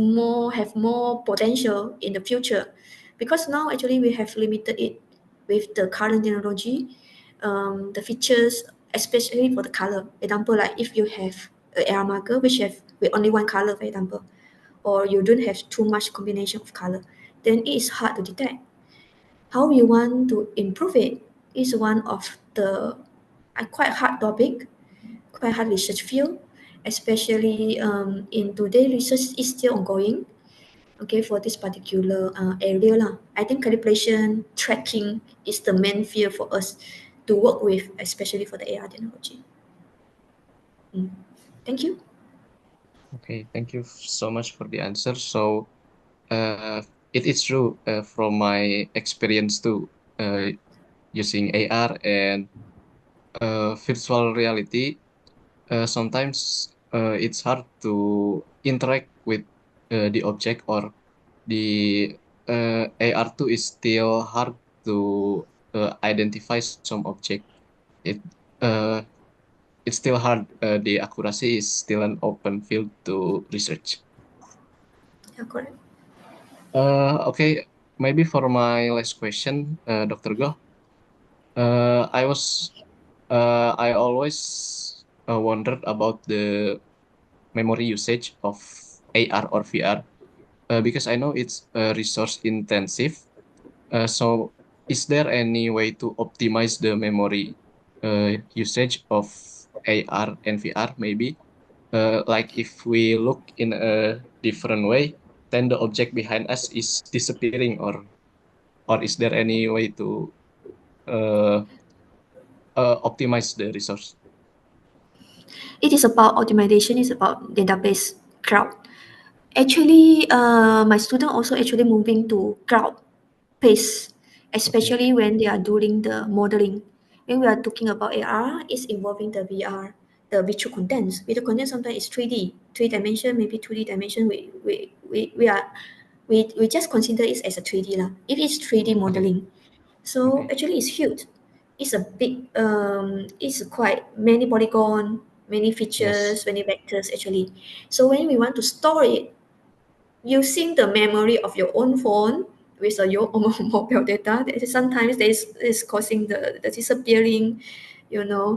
have more potential in the future, because now actually we have limited it with the current technology, the features, especially for the color. Example, like if you have a AR marker which have with only one color, for example, or you don't have too much combination of color, then it is hard to detect. How you want to improve it is one of the quite hard topic, quite hard research field, especially in today research is still ongoing. Okay, for this particular area lah. I think calibration tracking is the main field for us to work with, especially for the AR technology. Thank you. Okay, thank you so much for the answer. So it is true from my experience too, using AR and virtual reality. Sometimes it's hard to interact with the object, or the AR2 is still hard to identify some object. It uh, it's still hard. The accuracy is still an open field to research. Yeah, correct. Okay, maybe for my last question, Dr. Goh, I always wondered about the memory usage of AR or VR because I know it's resource intensive. So is there any way to optimize the memory usage of AR and VR maybe? Like if we look in a different way, then the object behind us is disappearing, or is there any way to uh, optimize the resource? It is about optimization, it's about database cloud. Actually, my student also actually moving to cloud pace, especially when they are doing the modeling. When we are talking about AR, it's involving the VR, the virtual contents. Virtual content sometimes is 3D, three dimension, maybe 2D dimension. We just consider it as a 3D lah. It is 3D modeling. So actually it's huge. It's a big it's quite many polygon, many features, many vectors actually. So when we want to store it using the memory of your own phone with your own mobile data, sometimes is causing the disappearing,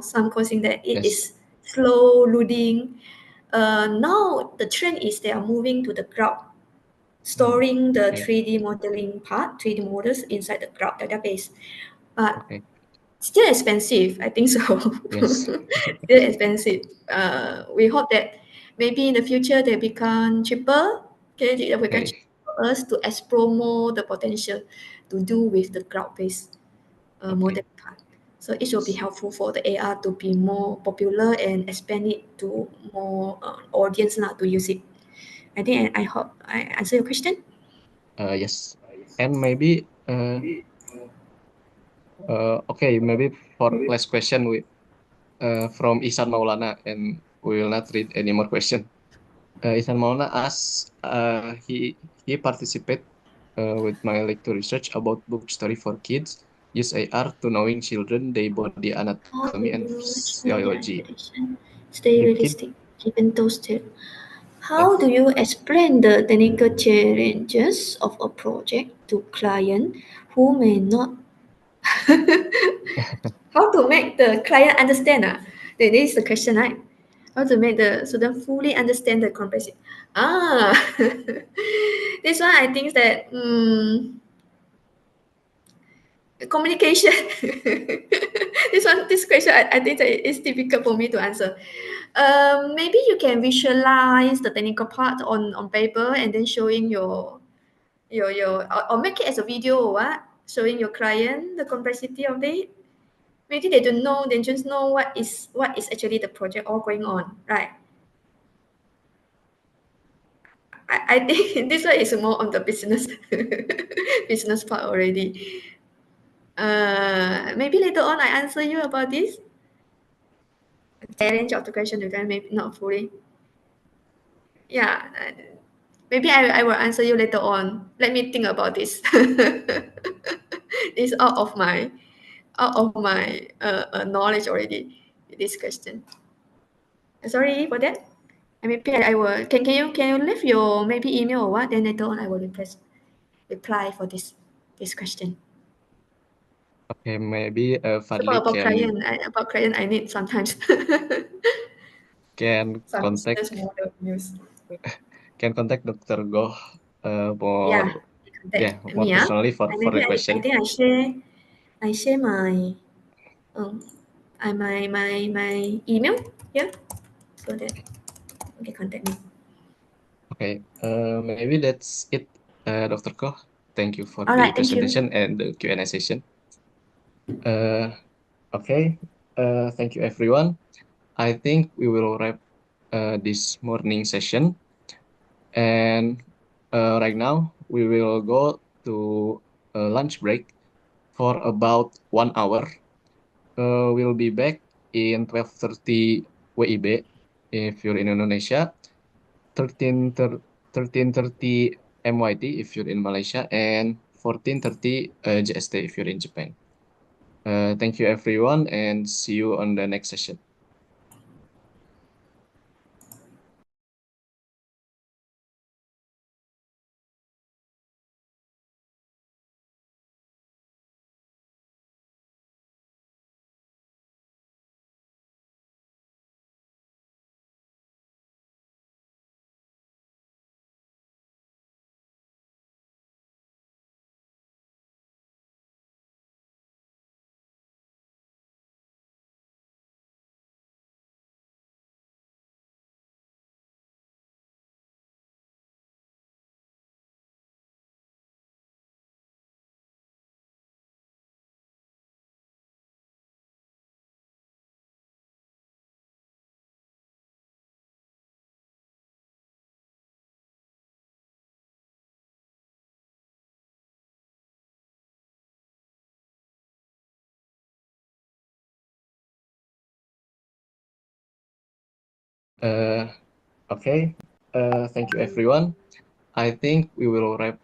some causing that it is slow loading. Now the trend is they are moving to the cloud, storing the 3D modeling part, 3D models inside the cloud database. But still expensive, I think so. Yes. Still expensive. We hope that maybe in the future they become cheaper. Okay, they become cheaper for us to explore more the potential to do with the cloud-based model part. So it will be helpful for the AR to be more popular and expand it to more audience now to use it. I hope I answer your question. Yes, and maybe okay, maybe for last question from Ihsan Maulana, and we will not read any more question. Ihsan Maulana asks, he participate with my lecture research about book story for kids. Use AR to knowing children, their body How anatomy do and you explain the physiology. expectation stay The kid, realistic given those two? How do you explain the technical challenges of a project to client who may not? How to make the client understand? This is the question, right? How to make the student fully understand the complexity? Ah, this one I think that communication. This question, I think that it's difficult for me to answer. Maybe you can visualize the technical part on paper and then showing your or make it as a video or what, showing your client the complexity of it. Maybe they don't know, they just know what is actually the project all going on, right? I think this one is more on the business business part already. Maybe later on I answer you about this. Challenge of the question again, maybe not fully. Yeah, maybe I will answer you later on. Let me think about this. It's out of my knowledge already. This question. Sorry for that. Maybe I will. Can you leave your maybe email or what? Then later on I will reply for this question. okay, maybe It's Fadli about client I need sometimes. can Some contact business model use. can contact Dr. Goh Yeah, more contact more me. personally And for maybe the I question. think I share my my email here so that you can contact me. Okay, maybe that's it, Dr. Koh. Thank you for All the right, thank you. presentation and the Q&A session. Okay, thank you everyone. I think we will wrap this morning session. And right now we will go to a lunch break for about 1 hour. We'll be back in 12:30 WIB if you're in Indonesia, 13:30 MYT if you're in Malaysia, and 14:30 JST if you're in Japan. Thank you everyone, and see you on the next session. Okay. Thank you, everyone. I think we will wrap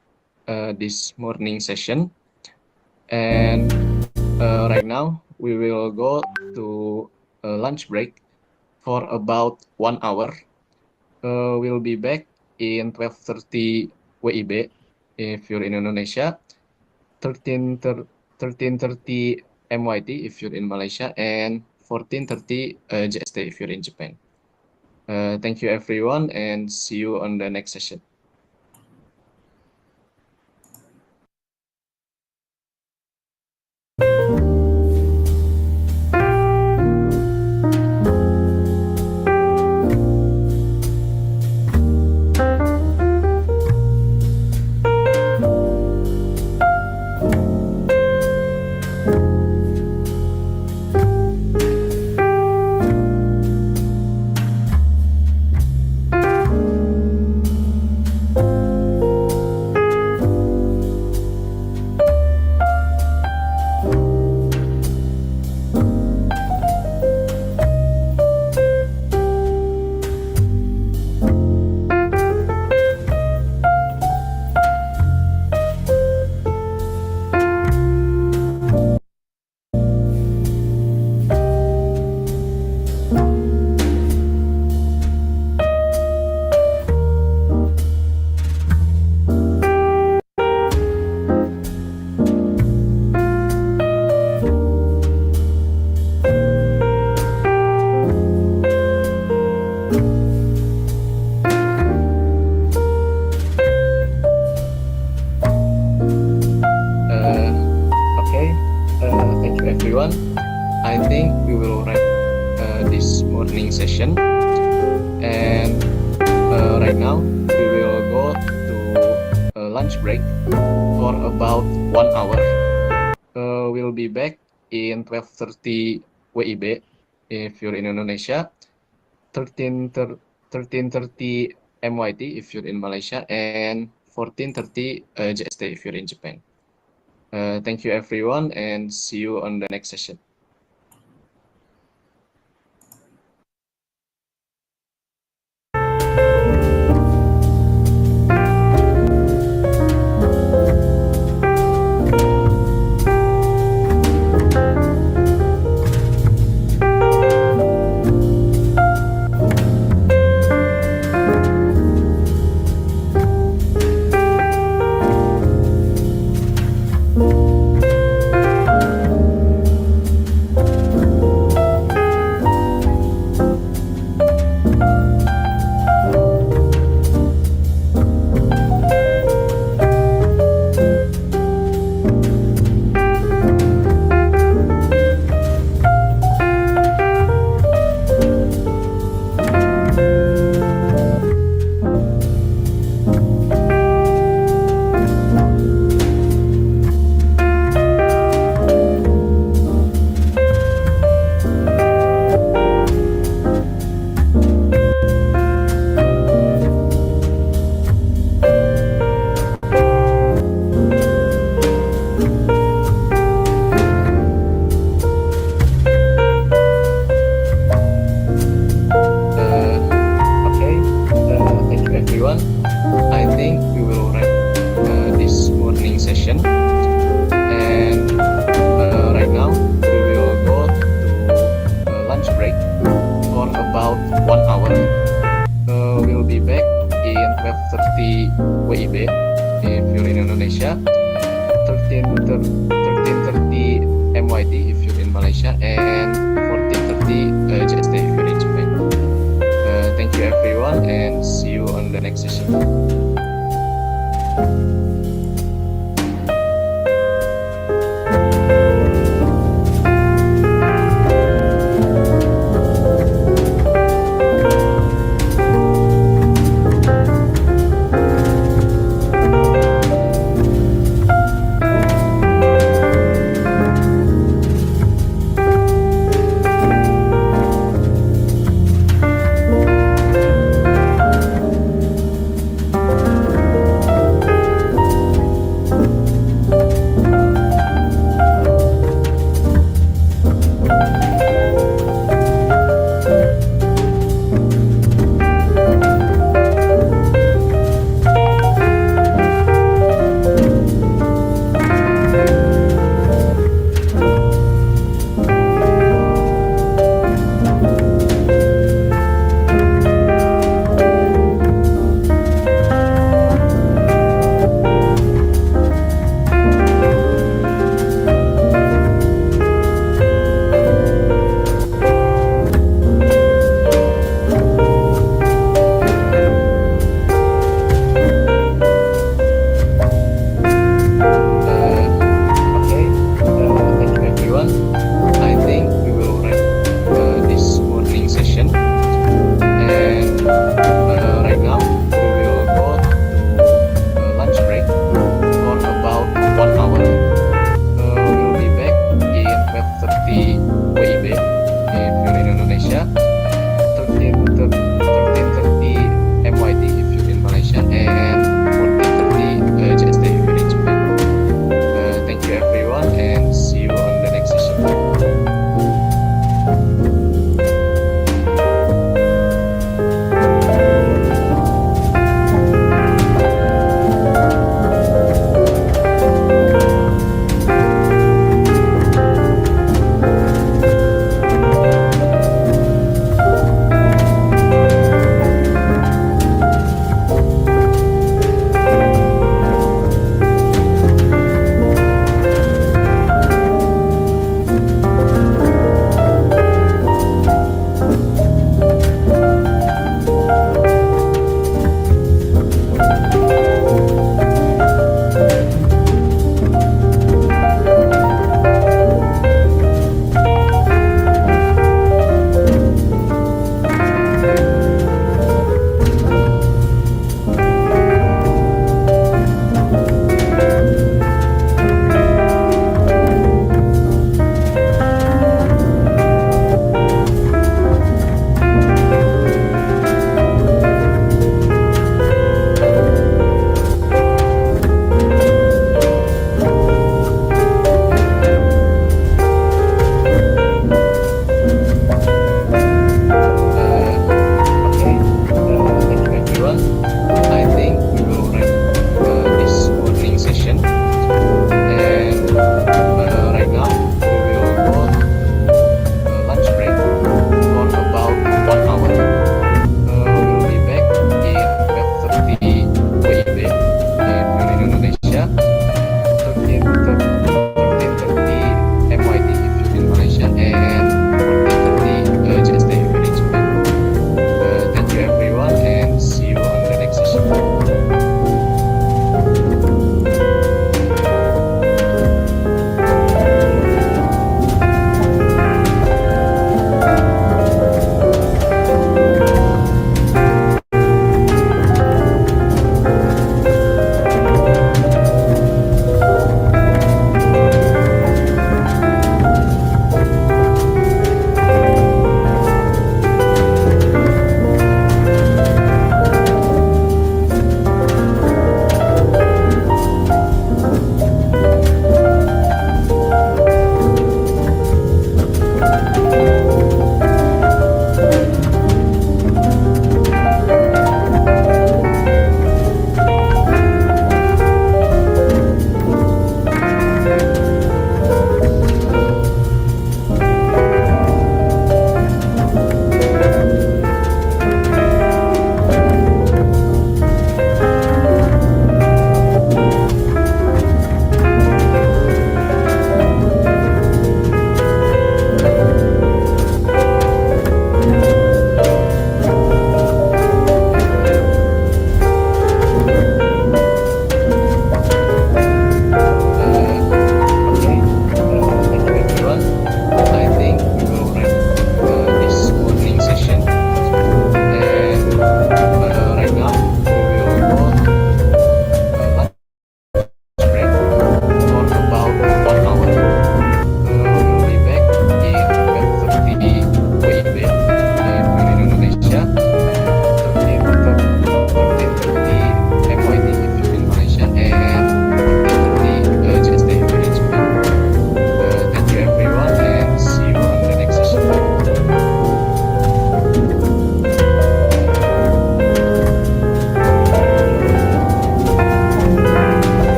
this morning session. And right now, we will go to a lunch break for about 1 hour. We'll be back in 12:30 WIB if you're in Indonesia, 13:30 MYT if you're in Malaysia, and 14:30 JST if you're in Japan. Thank you, everyone, and see you on the next session. Okay, thank you, everyone. I think we will wrap this morning session. And right now, we will go to a lunch break for about 1 hour. We'll be back in 12:30 WIB if you're in Indonesia, 13:30 MYT if you're in Malaysia, and 14:30 JST if you're in Japan. Thank you, everyone, and see you on the next session. Okay, thank you, everyone. I think we will wrap this morning session. And right now, we will go to a lunch break for about 1 hour. We'll be back in 12:30 WIB if you're in Indonesia, 13:30 MYT if you're in Malaysia, and 14:30 JST if you're in Japan. Thank you, everyone, and see you on the next session.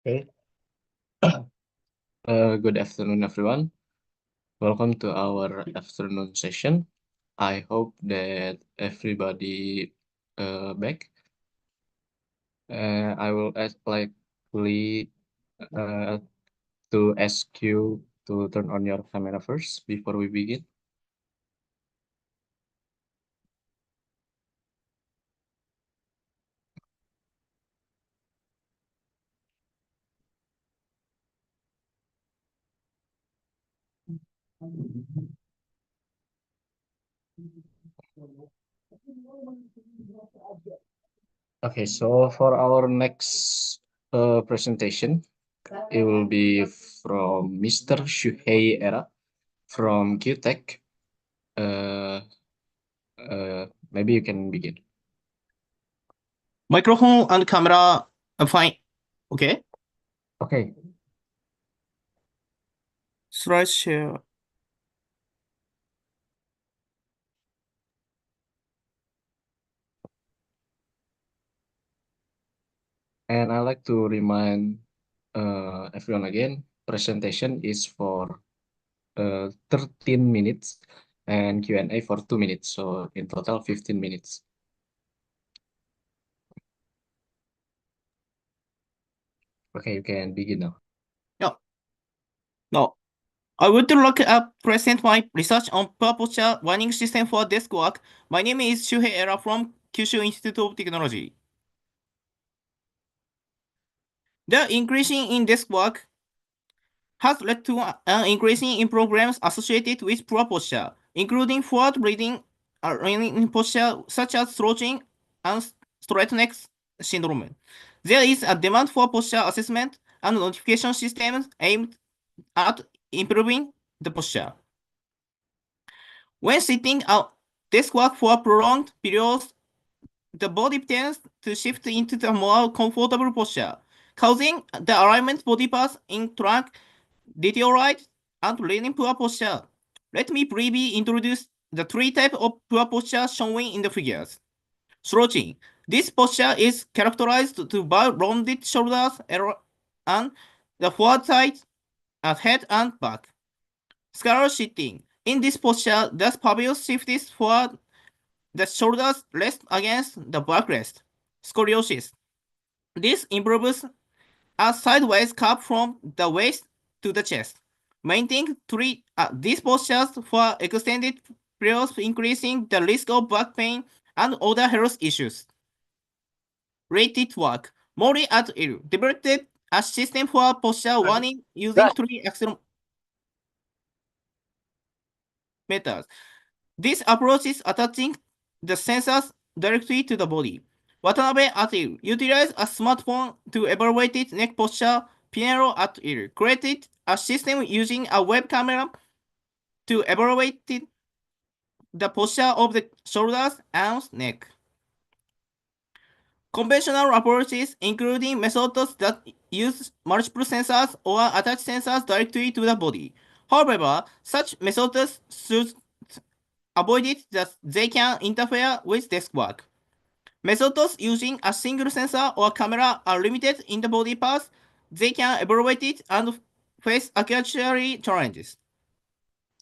Okay. Good afternoon, everyone. Welcome to our afternoon session. I hope that everybody back. I will likely to ask you to turn on your camera first before we begin. Okay, so for our next presentation, it will be from Mr. Shuhei Era from Kyutech. Maybe you can begin. Microphone and camera are fine. Okay. Okay. Slide share. And I like to remind everyone again, presentation is for 13 minutes and Q&A for 2 minutes. So in total, 15 minutes. Okay, you can begin now. Yeah. No. I would like to present my research on purpose warning system for desk work. My name is Shuhei Era from Kyushu Institute of Technology. The increasing in desk work has led to an increasing in problems associated with poor posture, including forward-leaning posture such as slouching and straight neck syndrome. There is a demand for posture assessment and notification systems aimed at improving the posture. When sitting at desk work for prolonged periods, the body tends to shift into the more comfortable posture, causing the alignment body parts in trunk deteriorate and leading poor posture. Let me briefly introduce the three types of poor posture shown in the figures. Slouching. This posture is characterized by rounded shoulders and the forward side at head and back. Scalar sitting. In this posture, the pelvis shifts forward, the shoulders rest against the backrest. Scoliosis. This improves a sideways curve from the waist to the chest. Maintaining these postures for extended periods, increasing the risk of back pain and other health issues. Rated work. Mori et al. Developed a system for posture warning using three accelerometers. This approach is attaching the sensors directly to the body. Watanabe et al. Utilized a smartphone to evaluate neck posture. Pinero et al. Created a system using a web camera to evaluate the posture of the shoulders and neck. Conventional approaches, including methods that use multiple sensors or attach sensors directly to the body. However, such methods should avoid it that they can interfere with desk work. Methods using a single sensor or camera are limited in the body parts. They can evaluate it and face accuracy challenges.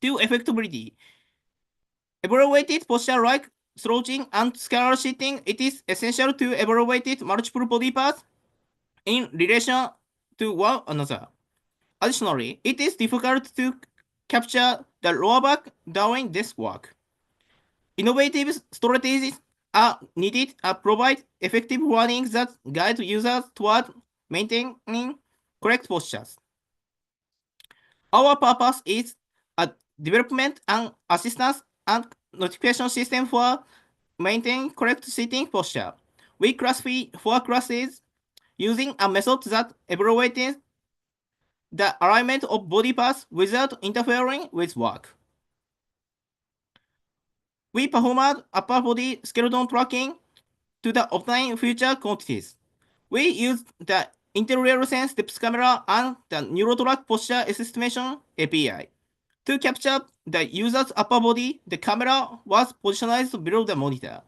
To effectability. Evaluated posture like slouching and scalar sitting, it is essential to evaluate multiple body parts in relation to one another. Additionally, it is difficult to capture the lower back during desk work. Innovative strategies are needed to provide effective warnings that guide users toward maintaining correct postures. Our purpose is a development and assistance and notification system for maintaining correct sitting posture. We classify 4 classes using a method that evaluates the alignment of body parts without interfering with work. We performed upper body skeleton tracking to obtain future quantities. We used the interior sense depth camera and the NeuroTrack posture estimation API. To capture the user's upper body, the camera was positioned below the monitor.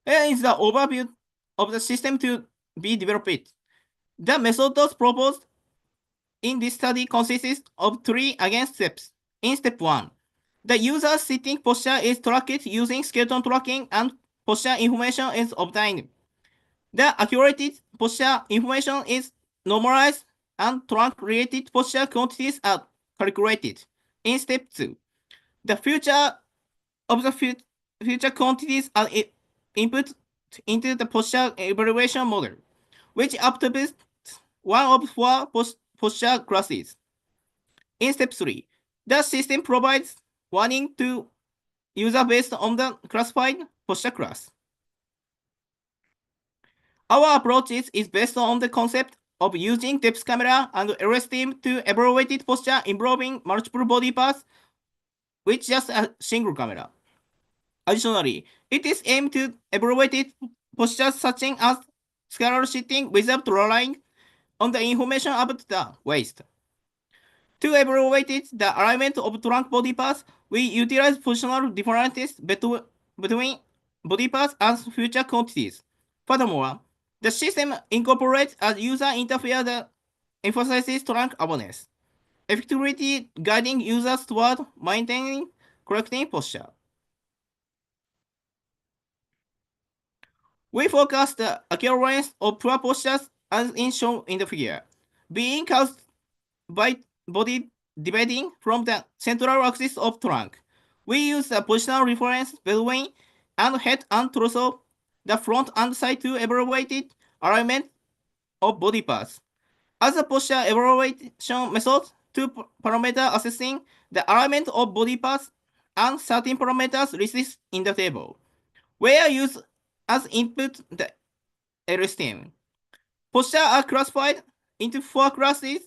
Here is the overview of the system to be developed. The methods proposed in this study consists of 3 steps. In step 1, the user's sitting posture is tracked using skeleton tracking and posture information is obtained. The accurate posture information is normalized and trunk-related posture quantities are calculated. In step 2, the future quantities are input into the posture evaluation model, which optimizes one of 4 posture classes. In step 3, the system provides warning to user based on the classified posture class. Our approach is based on the concept of using depth camera and LSTM to evaluate posture involving multiple body parts with just a single camera. Additionally, it is aimed to evaluate postures such as scalar sitting without relying on the information about the waist. To evaluate the alignment of trunk body parts, we utilize positional differences between body parts as future quantities. Furthermore, the system incorporates a user interface that emphasizes trunk awareness, effectively guiding users toward maintaining correct posture. We focus the occurrence of poor postures as shown in the figure, being caused by body deviating from the central axis of trunk. We use the positional reference between and head and torso, the front and side to evaluate alignment of body parts. As a posture evaluation method, 2 parameters assessing the alignment of body parts and certain parameters listed in the table were used as input the LSTM. Postures are classified into 4 classes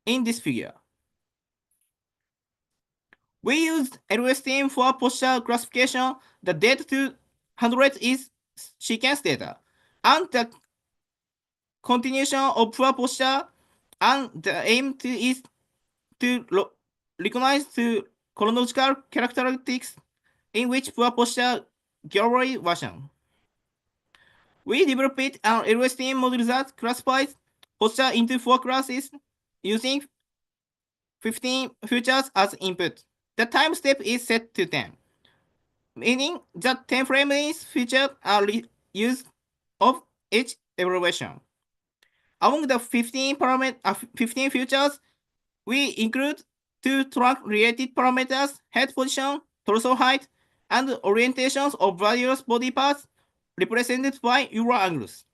in this figure. We used LSTM for posture classification. The data to handle is sequence data, and the continuation of poor posture, and the aim is to recognize the chronological characteristics in which poor posture gallery version. We developed an LSTM model that classifies posture into 4 classes using 15 features as input. The time step is set to 10, meaning that 10 frames features are used of each evaluation. Among the 15 features, we include 2 trunk-related parameters, head position, torso height, and orientations of various body parts represented by euro angles.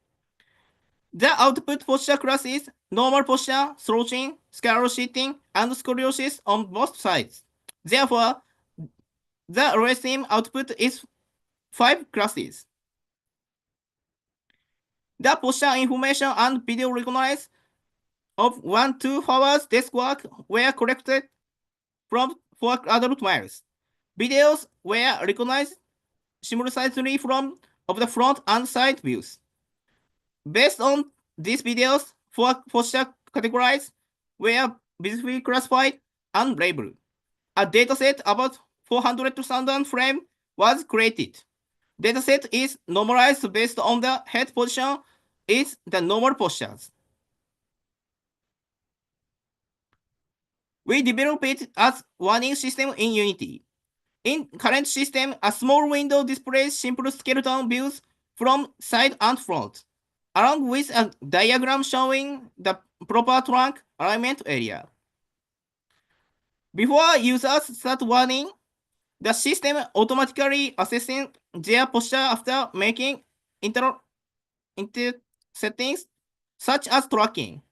The output posture classes normal posture, slouching, scalar sitting, and scoliosis on both sides. Therefore, the LSTM output is 5 classes. The posture information and video recognition of 1-2 hours desk work were collected from 4 adult males. Videos were recognized simultaneously from of the front and side views. Based on these videos, 4 posture categories were visually classified and labeled. A dataset about 400,000 frames was created. Dataset is normalized based on the head position is the normal postures. We developed it as warning system in Unity. In current system, a small window displays simple skeleton views from side and front, along with a diagram showing the proper trunk alignment area. Before users start warning, the system automatically assesses their posture after making inter settings such as tracking.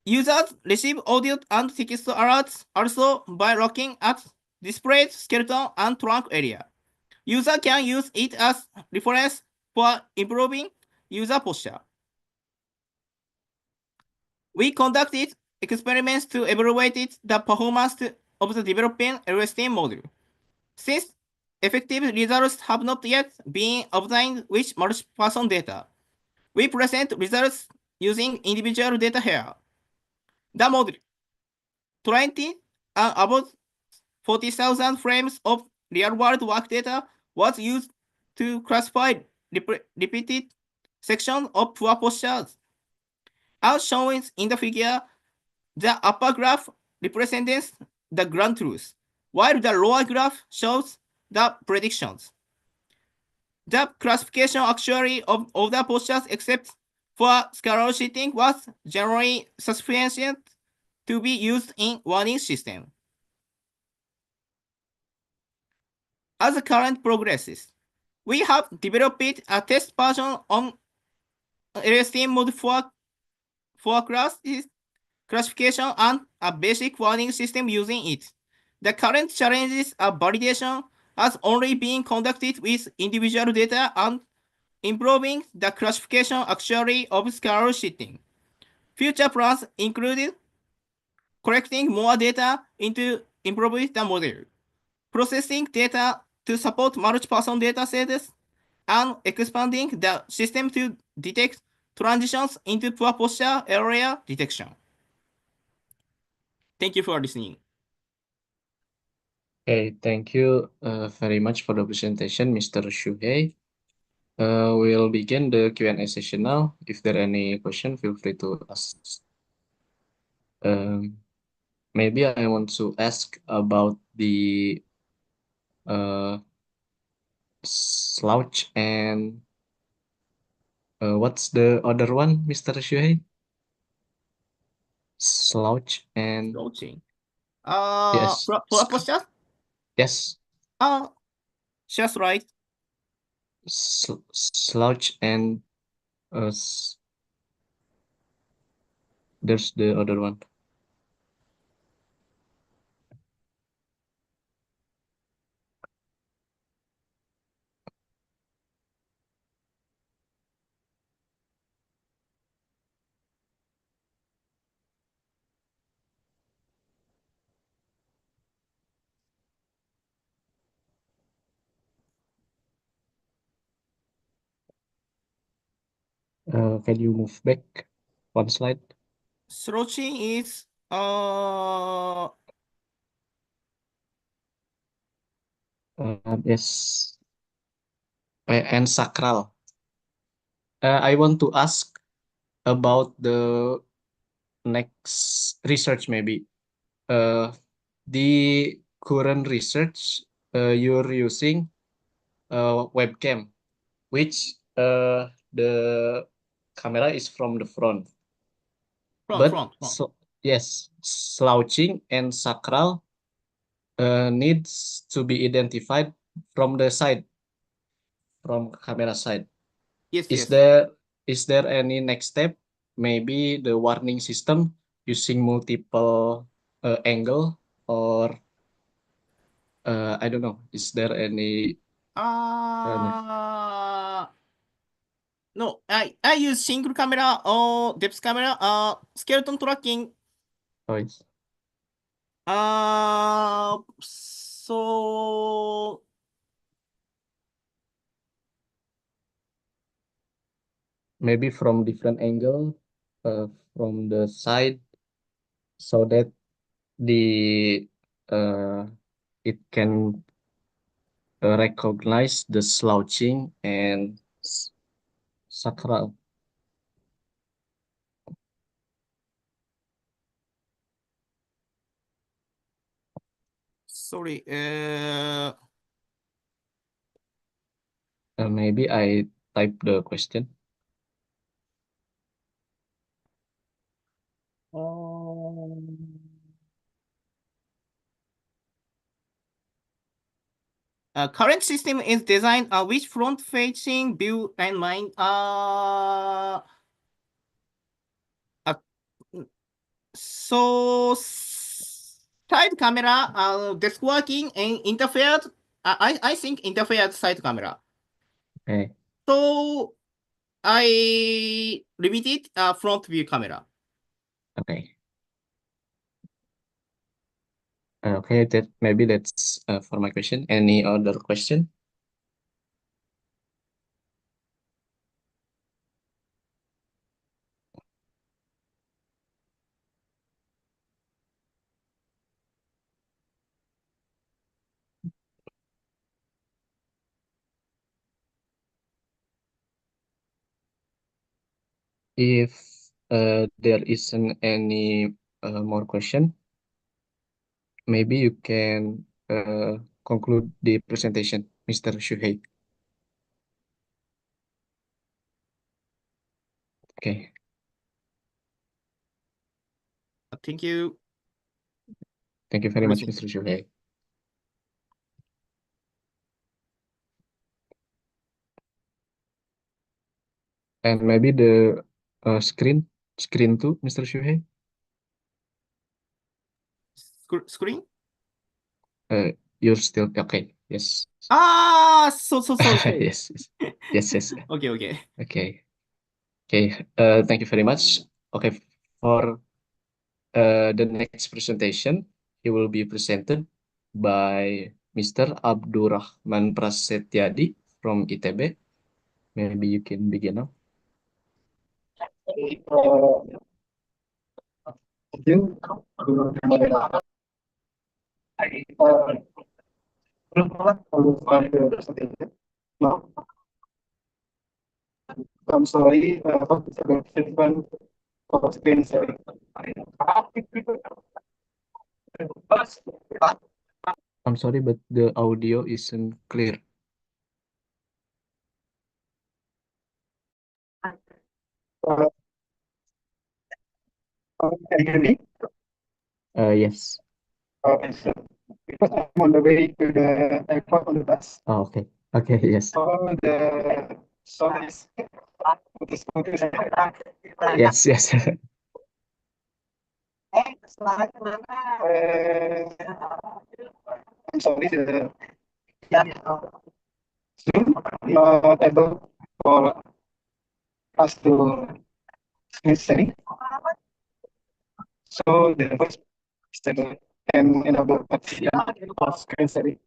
Users receive audio and text alerts also by looking at displayed skeleton and trunk area. User can use it as reference for improving user posture. We conducted experiments to evaluate the performance of the developing LSTM model. Since effective results have not yet been obtained with multi-person data, we present results using individual data here. The model 20 and about 40,000 frames of real-world work data was used to classify repeated section of poor postures. As shown in the figure, the upper graph represents the ground truth, while the lower graph shows the predictions. The classification actually of the postures except for scalar shitting was generally sufficient to be used in warning system. As the current progresses, we have developed a test version on LSTM mode for classification and a basic warning system using it. The current challenges of validation has only been conducted with individual data and improving the classification actually of scalar shitting. Future plans included collecting more data into improve the model, processing data to support multi-person data sets, and expanding the system to detect transitions into poor posture area detection. Thank you for listening. Okay, thank you very much for the presentation, Mr. Shuhei. We'll begin the Q&A session now. If there are any question, feel free to ask. Maybe I want to ask about the slouch and what's the other one, Mr. Shuhei? Slouch and Slouching. yes. Poor posture? Yes. Just right. Slouch and there's the other one. Can you move back one slide? Slouching is yes. And sacral. I want to ask about the next research maybe. The current research you're using webcam, which the camera is from the front. Front. So yes, slouching and sacral needs to be identified from the side, from camera side. Yes. Is there any next step? Maybe the warning system using multiple angle, or I don't know. Is there any? No, I use single camera or depth camera, skeleton tracking. Oh, yes. So maybe from different angle, from the side, so that the it can recognize the slouching and sacral. sorry. Maybe I type the question. Current system is designed with front-facing view and mind. So side camera, desk working and interfered. I think interfered side camera. Okay. So I limited front view camera. Okay. Okay, maybe that's for my question. Any other question? If there isn't any more question, maybe you can conclude the presentation, Mr. Shuhei. Okay. Thank you. Thank you very much, Mr. Shuhei. And maybe the screen too, Mr. Shuhei. Screen? You're still okay. Yes. So sorry. Yes. Yes. Okay. Okay. Thank you very much. Okay, for the next presentation, he will be presented by Mr. Abdurrahman Prasetyadi from ITB. Maybe you can begin now. Thank you. No, I'm sorry, participant of screen sharing. I'm sorry, but the audio isn't clear. Can you hear me? Yes. Okay, so because I'm on the way to the airport on the bus. Oh, okay. Okay, yes. So the song is Yes. I'm sorry, the Zoom not able for us to screen sharing. So the first step can enable participant for screen sharing.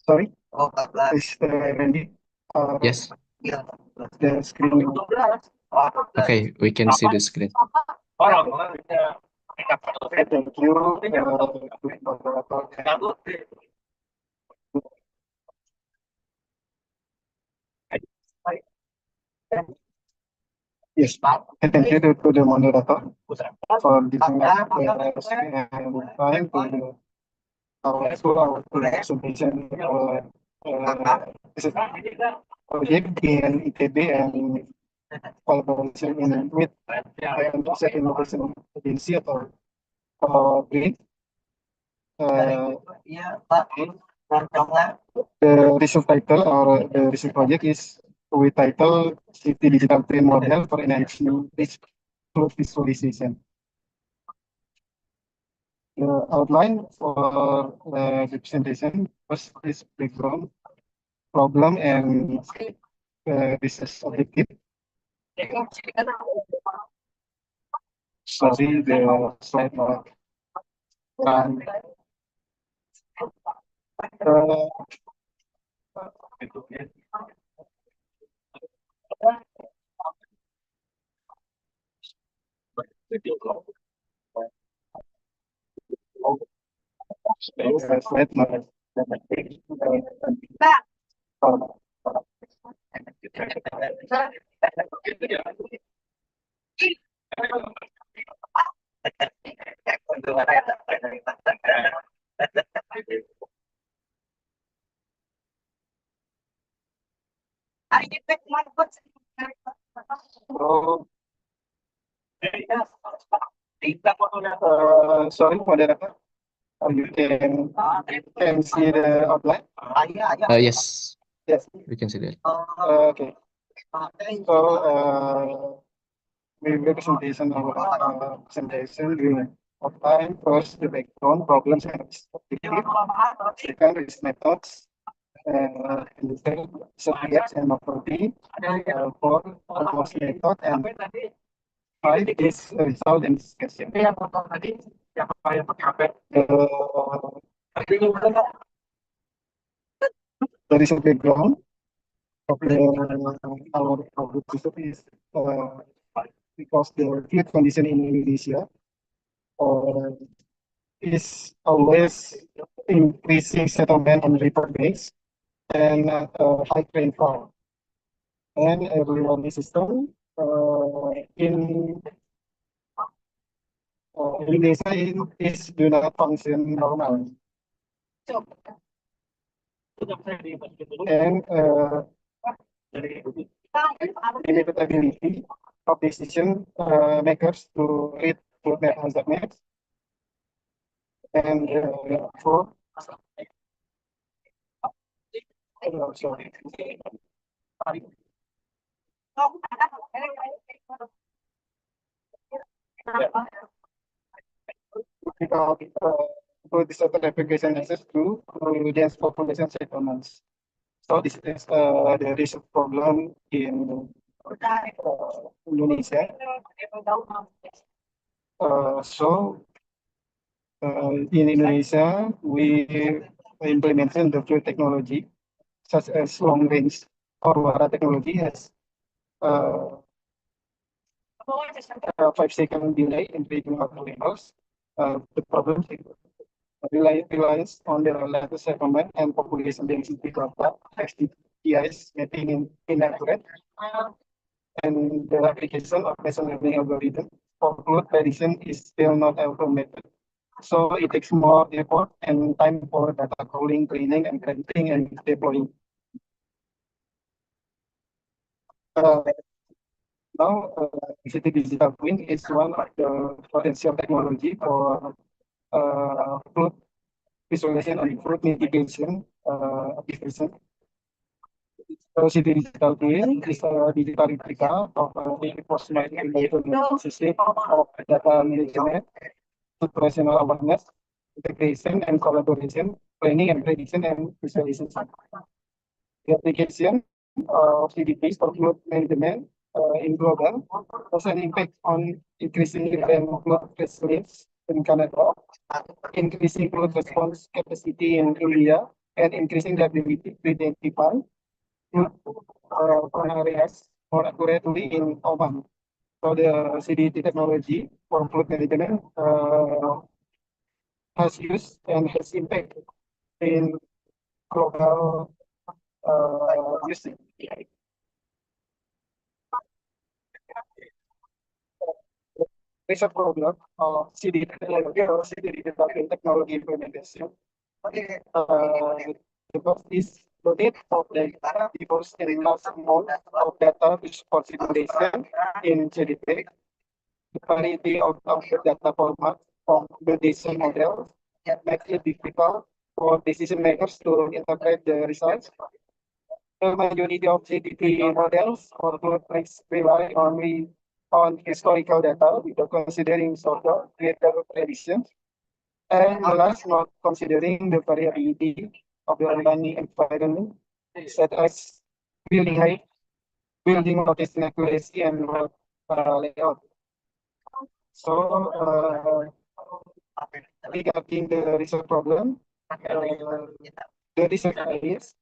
Sorry, is Randy? Yes. The screen. Okay, we can see the screen. Okay, thank you. Yes, and thank you to the moderator for giving us the screen and time to our presentation this is project in ITB and collaboration in with Indonesia Innovation Agency atau BRIN. The research title or the research project is we title City Digital Twin Model for Enhancing Visualization. The outline for the presentation was this background, problem, and research objective. Sorry, the slide not run. Slide not. Sorry, moderator. You can see the outline. Yes. Yes. We can see that. Okay. So, we will presentation our presentation during time. First, the background problems and objective. Second is methods. And the third, subjects and property. Four, was method, and five is result and discussion. There is a background of our group is because the field condition in Indonesia is always increasing settlement on river banks and high rainfall. And every warning system in Indonesia is do not function normally. And inevitability of decision makers to read food map hazard maps and for sorry. Without good disaster application access to dense population settlements. So this is the risk problem in Indonesia. In Indonesia, we implemented the field technology such as long range or WARA technology has 5-second delay in reading water levels. The problem relies on the latest settlement and population density data, SDGIs mapping inaccurate, and the application of machine learning algorithm for flood prediction is still not automated. So it takes more effort and time for data crawling, cleaning, and crediting and deploying. Now, ICT Digital Twin is one of the potential technology for flood visualization and flood mitigation application. ICT Digital Twin is a digital replica of a reinforcement system of data management, situational awareness, integration and collaboration, planning and prediction and visualization. The application of CDPs for flood management in global has an impact on increasing flood resilience in Canada, increasing flood response capacity in India, and increasing the ability to identify flood areas more accurately in Oman. So the CDT technology for flood management has used and has impact in global usage. There's a problem of CDT technology or CDT technology implementation. Because this the need of data because there is large amount of data to support simulation in CDT. The variety of the data format from the decision models makes it difficult for decision makers to interpret the results. The majority of CDT models or floodplains rely only on historical data without considering social greater predictions, and last, not considering the variability of the learning environment, such as building height, building location accuracy, and layout. So, regarding the research problem, the research ideas,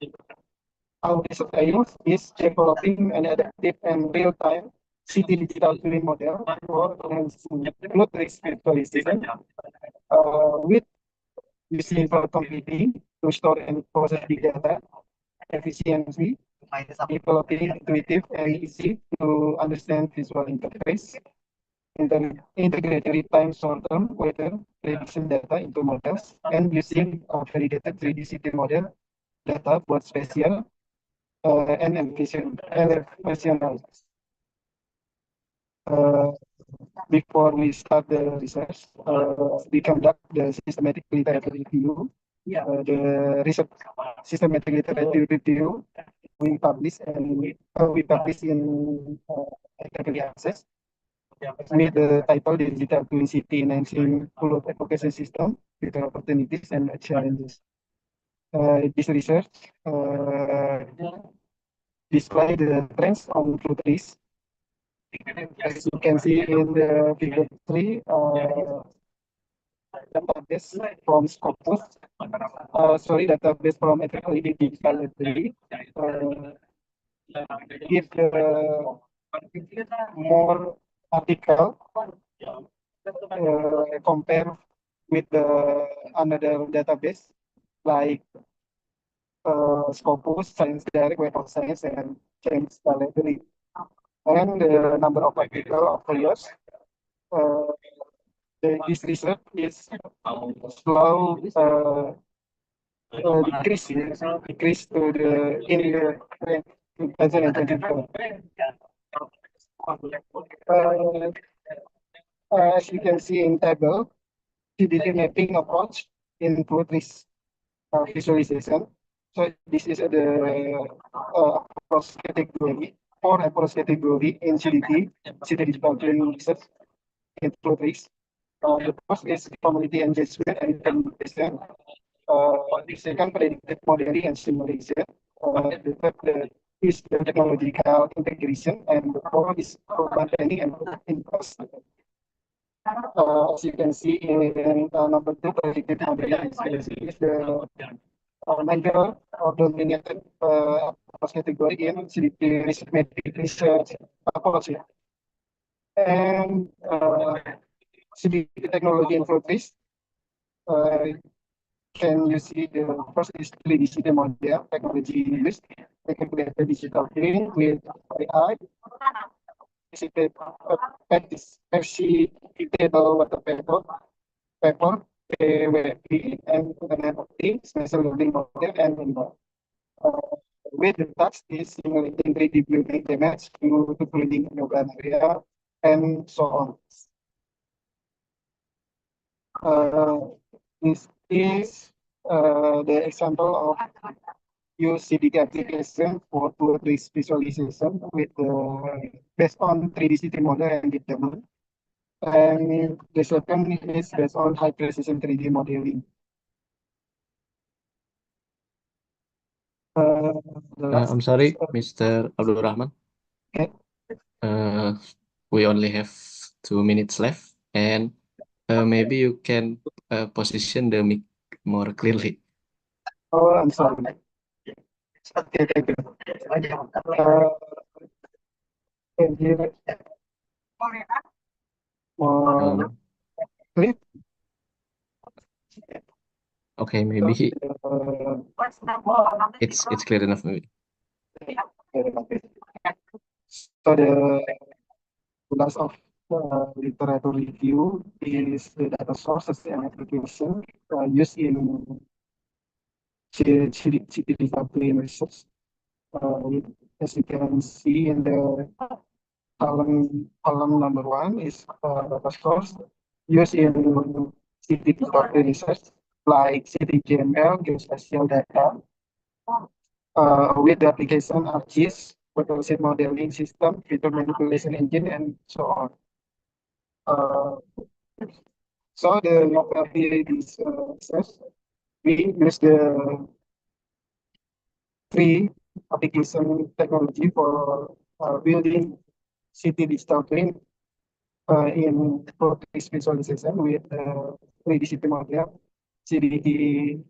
our research ideas is developing an adaptive and real-time city digital twin model for flood risk visualization with using cloud computing to store and process big data efficiently, developing intuitive and easy to understand visual interface, integrated real-time short-term weather prediction data into models, and using validated 3D city model data buat spatial and efficient before we start the research, we conduct the systematic literature review. The research systematic literature review we publish in academic access with the title Digital Twin City Enhancing Full Education System with Opportunities and Challenges. This research display the trends on fruit trees. As you can see in the figure 3, database from Scopus, database from Teknologi Digital Library, give more article compare with the another database like Scopus, Science Direct, Web of Science, and Science Library. And the number of article of years. This research is slow decrease to the in the 2024. As you can see in table, CDT mapping approach in fruit trees visualization. So this is the approach category or approach category in CDT, City Digital Twin Research in fruit trees. The first is community engagement and implementation. The second, predictive modeling and simulation. The third is the technological integration, and the fourth is urban planning and cost. As you can see in number 2, predictive modeling is the major or dominated category in CDT research approach. And CDT technology and fruit can you see the first is 3D city model technology used to calculate the digital twin with AI. Is it perceivable water paper, PWP, and Internet of Things, special learning model, and more. With the task is simulating 3D building damage to building urban area, and so on. This is the example of use CDT application for fruit trees visualization with based on 3D city model and deep learning. And the second is based on high precision 3D modeling. I'm sorry, Mr. Abdul Rahman. Okay. We only have 2 minutes left, and maybe you can position the mic more clearly. Oh, I'm sorry. Okay, thank you. Can you clip? Okay, maybe it's clear enough, maybe. So the class of literature review is the data sources and application used in city development research. As you can see in the column number 1 is data source used in city development research like city GML, geospatial data, with the application ArcGIS, composite modeling system, feature manipulation engine, and so on. So the this research, we use the 3 application technology for building city digital twin in process visualization with 3D city model, CDT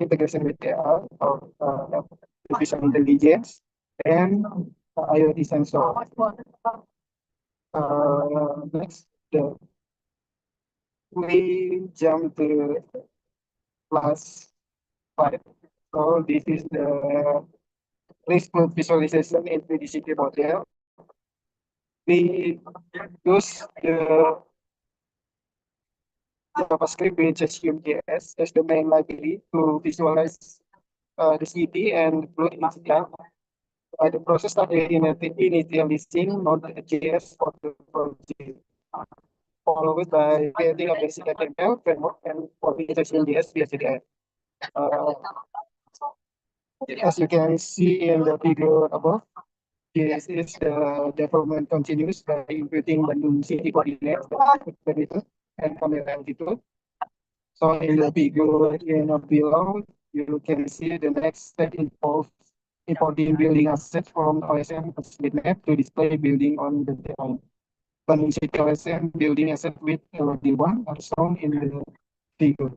integration with AI or artificial intelligence, and IoT sensor. Next, we jump to class 5. So this is the risk visualization in 3D city model. We use the JavaScript with HTML as the main library to visualize the city and deploy it. The process started initializing Node.js for the project, followed by creating a basic HTML framework and for the HTML via CDI. As you can see in the figure above, this is the development continues by inputting Bandung city coordinates and camera altitude. So in the figure below, you can see the next step involves importing building assets from OSM map to display building on the Bandung City OSM building asset with LD1 are shown in the figure.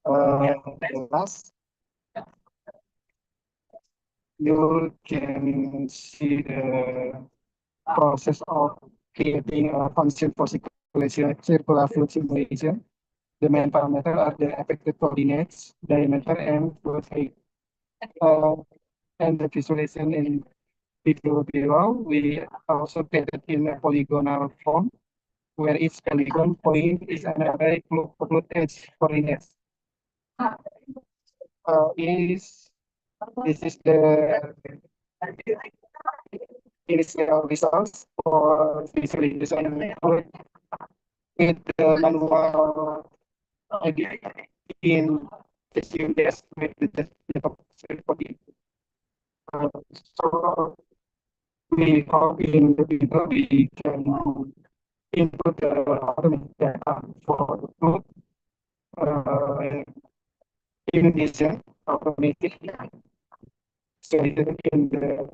The last, you can see the process of creating a function for circular fluid simulation. The main parameter are the affected coordinates, diameter, and fluid height. And the visualization in video below, we also created in a polygonal form, where each polygon point is an array fluid edge coordinates. This is the initial results for visualization with the manual in the students with the body. So we hope in the video we can input the automatic data for the food in addition automatic stated in the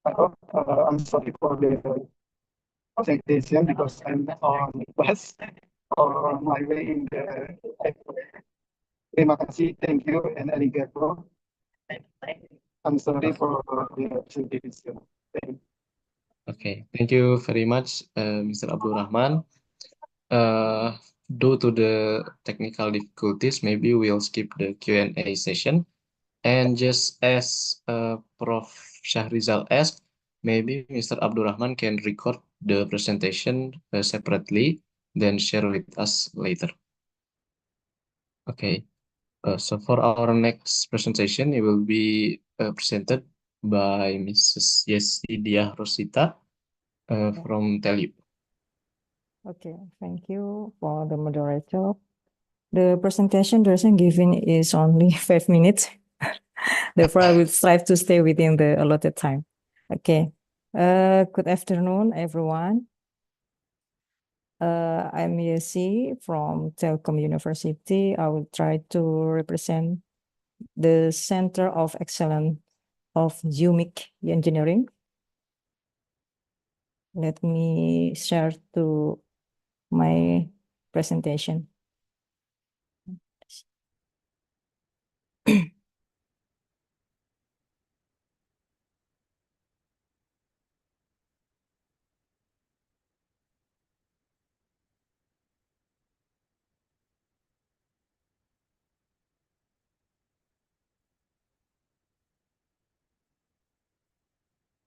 I'm sorry for the presentation because I'm on bus or on my way in the terima kasih, thank you, and arigato. I'm sorry for the presentation. Thank you. Okay, thank you very much, Mr. Abdul Rahman. Due to the technical difficulties, maybe we'll skip the Q&A session. And just as Prof. Shahrizal asked, maybe Mr. Abdul Rahman can record the presentation separately, then share with us later. Okay, so for our next presentation, it will be presented by Mrs. Yesidia Rosita from Telu. Okay, thank you for the moderator. The presentation duration given is only 5 minutes. Therefore, I will strive to stay within the allotted time. Okay. Good afternoon, everyone. I'm Yesi from Telkom University. I will try to represent the Center of Excellence of UMIC Engineering. Let me share to my presentation.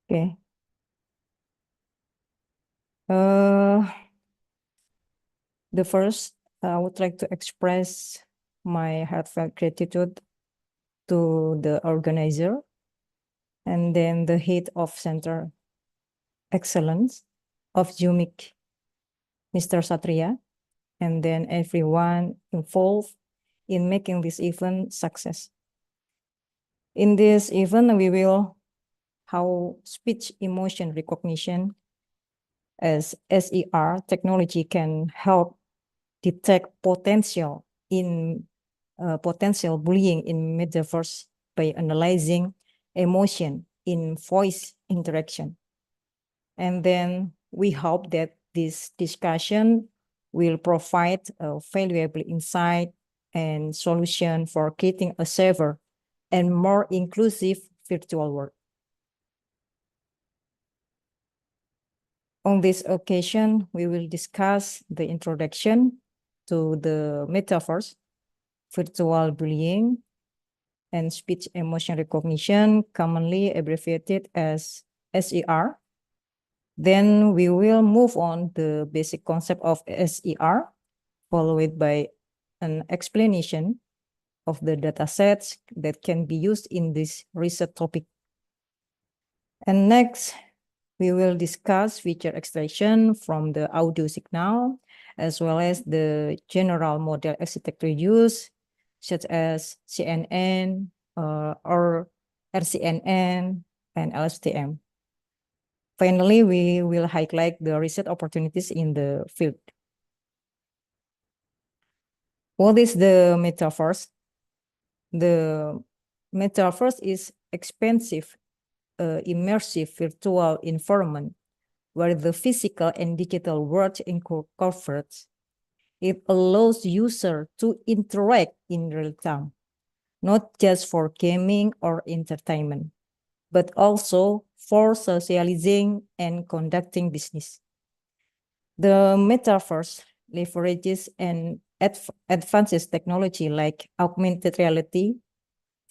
Okay. The first, I would like to express my heartfelt gratitude to the organizer and then the head of Center Excellence of UMIC, Mr. Satria, and then everyone involved in making this event success. In this event, we will how speech emotion recognition as SER technology can help detect potential bullying in Metaverse by analyzing emotion in voice interaction. And then we hope that this discussion will provide a valuable insight and solution for creating a safer and more inclusive virtual world. On this occasion, we will discuss the introduction to the Metaverse, virtual bullying, and speech emotion recognition, commonly abbreviated as SER. Then we will move on the basic concept of SER, followed by an explanation of the datasets that can be used in this research topic. And next, we will discuss feature extraction from the audio signal, as well as the general model architecture use, such as CNN or RCNN and LSTM. Finally, we will highlight the research opportunities in the field. What is the Metaverse? The Metaverse is expansive, immersive virtual environment where the physical and digital world incorporates. It allows users to interact in real time, not just for gaming or entertainment, but also for socializing and conducting business. The Metaverse leverages and advances technology like augmented reality,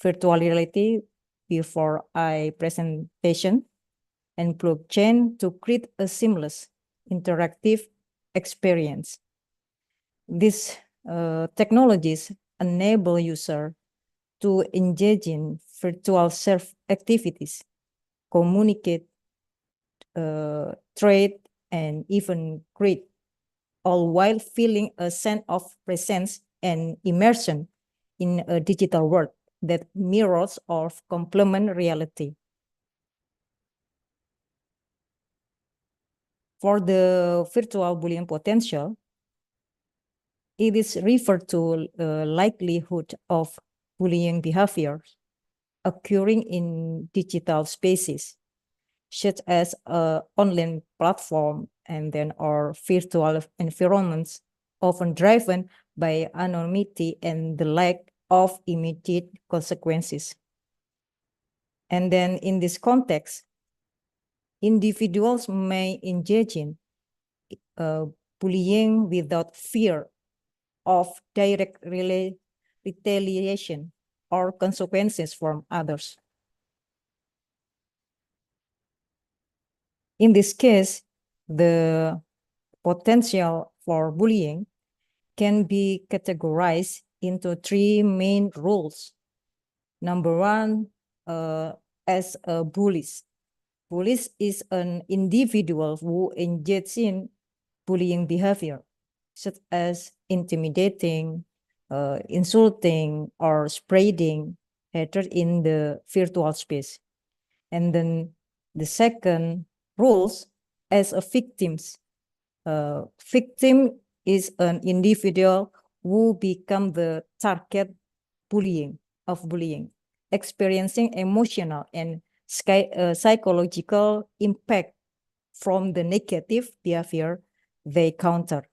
virtual reality before eye presentation, and blockchain to create a seamless, interactive experience. These technologies enable users to engage in virtual self activities, communicate, trade, and even create, all while feeling a sense of presence and immersion in a digital world that mirrors or complements reality. For the virtual bullying potential, it is referred to likelihood of bullying behaviors occurring in digital spaces, such as online platform and then or virtual environments, often driven by anonymity and the lack of immediate consequences. And then in this context, individuals may engage in bullying without fear of direct retaliation or consequences from others. In this case, the potential for bullying can be categorized into three main roles. Number one, as a bullies. Bullies is an individual who engages in bullying behavior, such as intimidating, insulting, or spreading hatred in the virtual space. And then the second rules as a victims. Victim is an individual who become the target of bullying, experiencing emotional and psychological impact from the negative behavior they counter.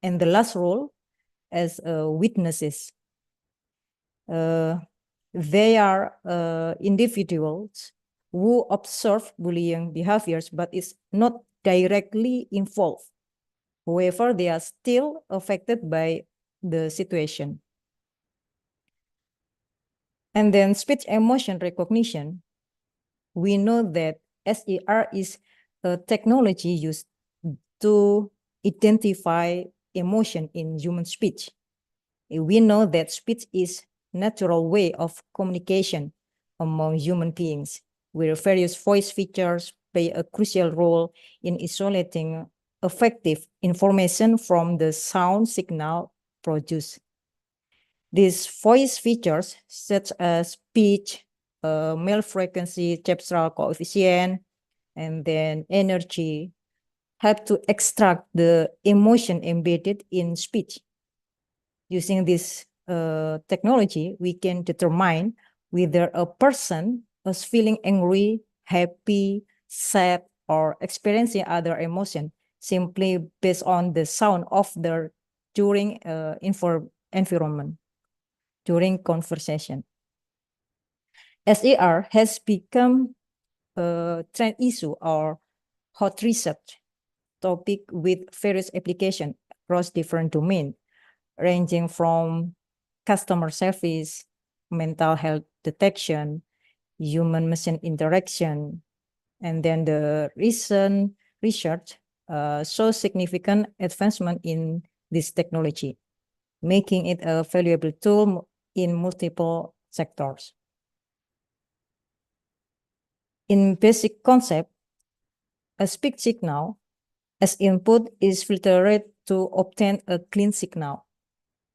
And the last role as witnesses. They are individuals who observe bullying behaviors but is not directly involved. However, they are still affected by the situation. And then speech emotion recognition. We know that SER is a technology used to identify emotion in human speech. We know that speech is a natural way of communication among human beings, where various voice features play a crucial role in isolating effective information from the sound signal produced. These voice features, such as pitch, male frequency, cepstral coefficient, and then energy, help to extract the emotion embedded in speech. Using this technology, we can determine whether a person is feeling angry, happy, sad, or experiencing other emotion simply based on the sound of their during environment, during conversation. SER has become a trend issue or hot research topic with various applications across different domains, ranging from customer service, mental health detection, human-machine interaction, and then the recent research shows significant advancement in this technology, making it a valuable tool in multiple sectors. In basic concept, a speech signal as input is filtered to obtain a clean signal.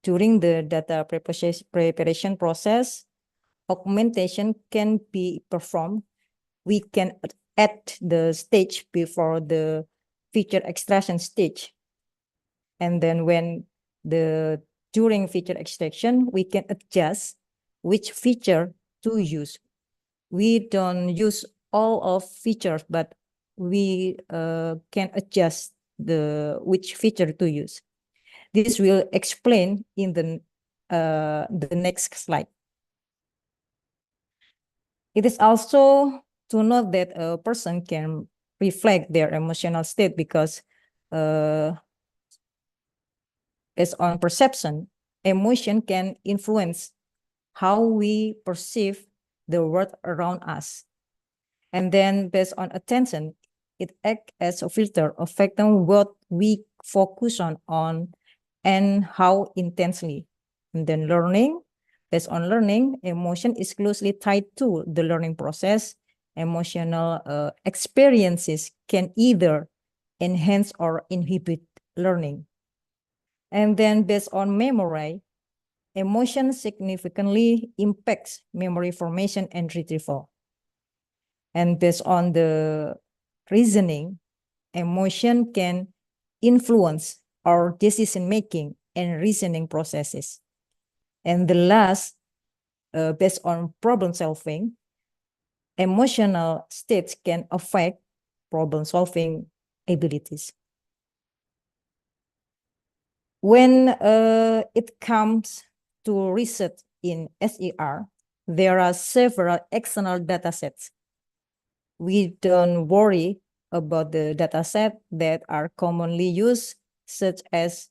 During the data preparation process, augmentation can be performed. We can add the stage before the feature extraction stage. And then during feature extraction, we can adjust which feature to use. We don't use all of features, but we can adjust which feature to use. This will explain in the next slide. It is also to note that a person can reflect their emotional state because based on perception, emotion can influence how we perceive the world around us. And then based on attention, it acts as a filter affecting what we focus on and how intensely. And then learning, based on learning, emotion is closely tied to the learning process. Emotional experiences can either enhance or inhibit learning. And then based on memory, emotion significantly impacts memory formation and retrieval. And based on the reasoning, emotion can influence our decision-making and reasoning processes. And the last, based on problem-solving, emotional states can affect problem-solving abilities. When it comes to research in SER, there are several external data sets. We don't worry about the data set that are commonly used, such as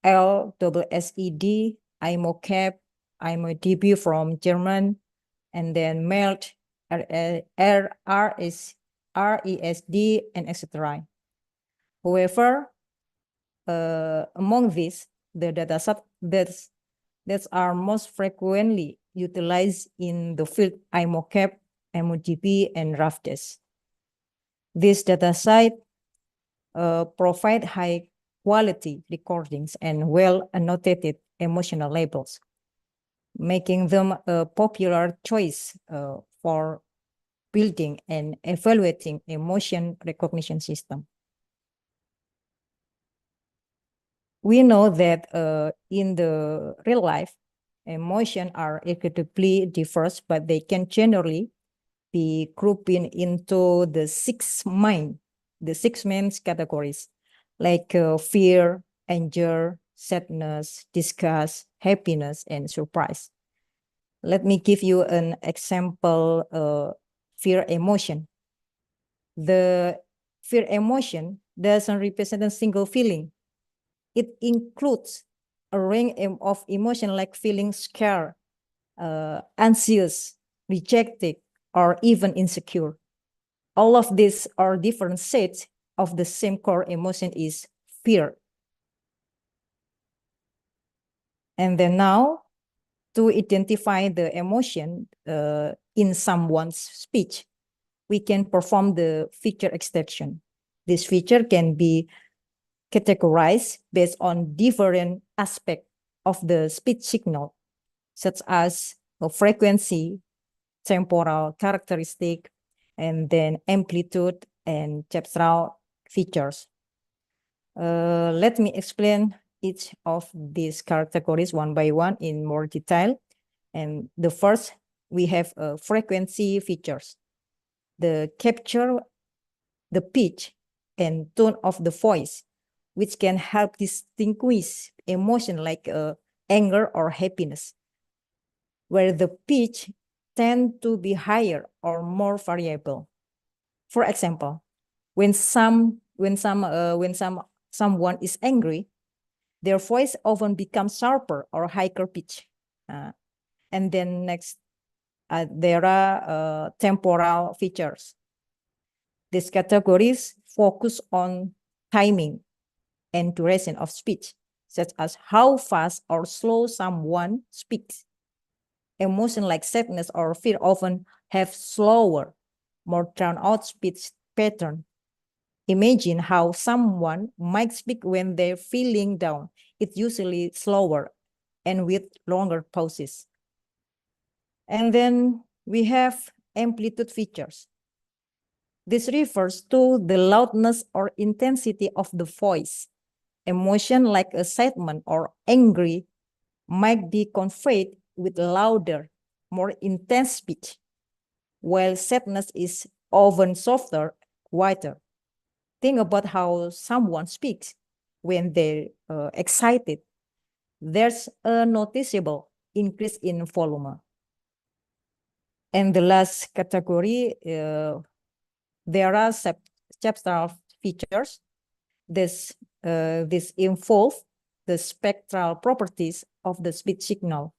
LSSED, IMOCAP, IMODB from German, and then MELT, RESD, and etc. However, among these, the data set that are most frequently utilized in the field IMOCAP, IMODB, and RAFDES. This data site provide high quality recordings and well annotated emotional labels, making them a popular choice for building and evaluating emotion recognition system. We know that in the real life, emotions are incredibly diverse, but they can generally be grouped into the six main categories, like fear, anger, sadness, disgust, happiness, and surprise. Let me give you an example, fear emotion. The fear emotion doesn't represent a single feeling. It includes a range of emotions like feeling scared, anxious, rejected, or even insecure. All of these are different sets of the same core emotion is fear. And then now, to identify the emotion in someone's speech, we can perform the feature extraction. This feature can be categorized based on different aspects of the speech signal, such as frequency, temporal characteristic, and then amplitude and chaptral features. Let me explain each of these categories one by one in more detail. And the first, we have frequency features. The capture the pitch and tone of the voice, which can help distinguish emotion like anger or happiness, where the pitch tend to be higher or more variable. For example, when someone is angry, their voice often becomes sharper or higher pitch. And then next, there are temporal features. These categories focus on timing and duration of speech, such as how fast or slow someone speaks. Emotion like sadness or fear often have slower, more drawn-out speech pattern. Imagine how someone might speak when they're feeling down. It's usually slower and with longer pauses. And then we have amplitude features. This refers to the loudness or intensity of the voice. Emotion like excitement or angry might be conveyed with louder, more intense speech, while sadness is often softer, quieter. Think about how someone speaks when they're excited. There's a noticeable increase in volume. And the last category, there are spectral features. This involve the spectral properties of the speech signal,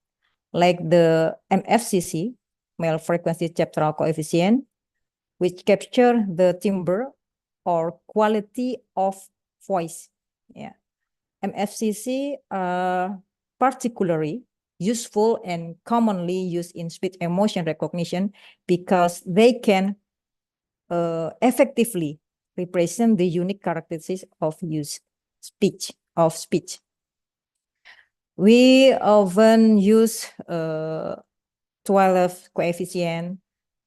like the MFCC, male frequency spectral coefficient, which capture the timbre or quality of voice. Yeah, MFCC are particularly useful and commonly used in speech emotion recognition because they can effectively represent the unique characteristics of speech. We often use 12 coefficient,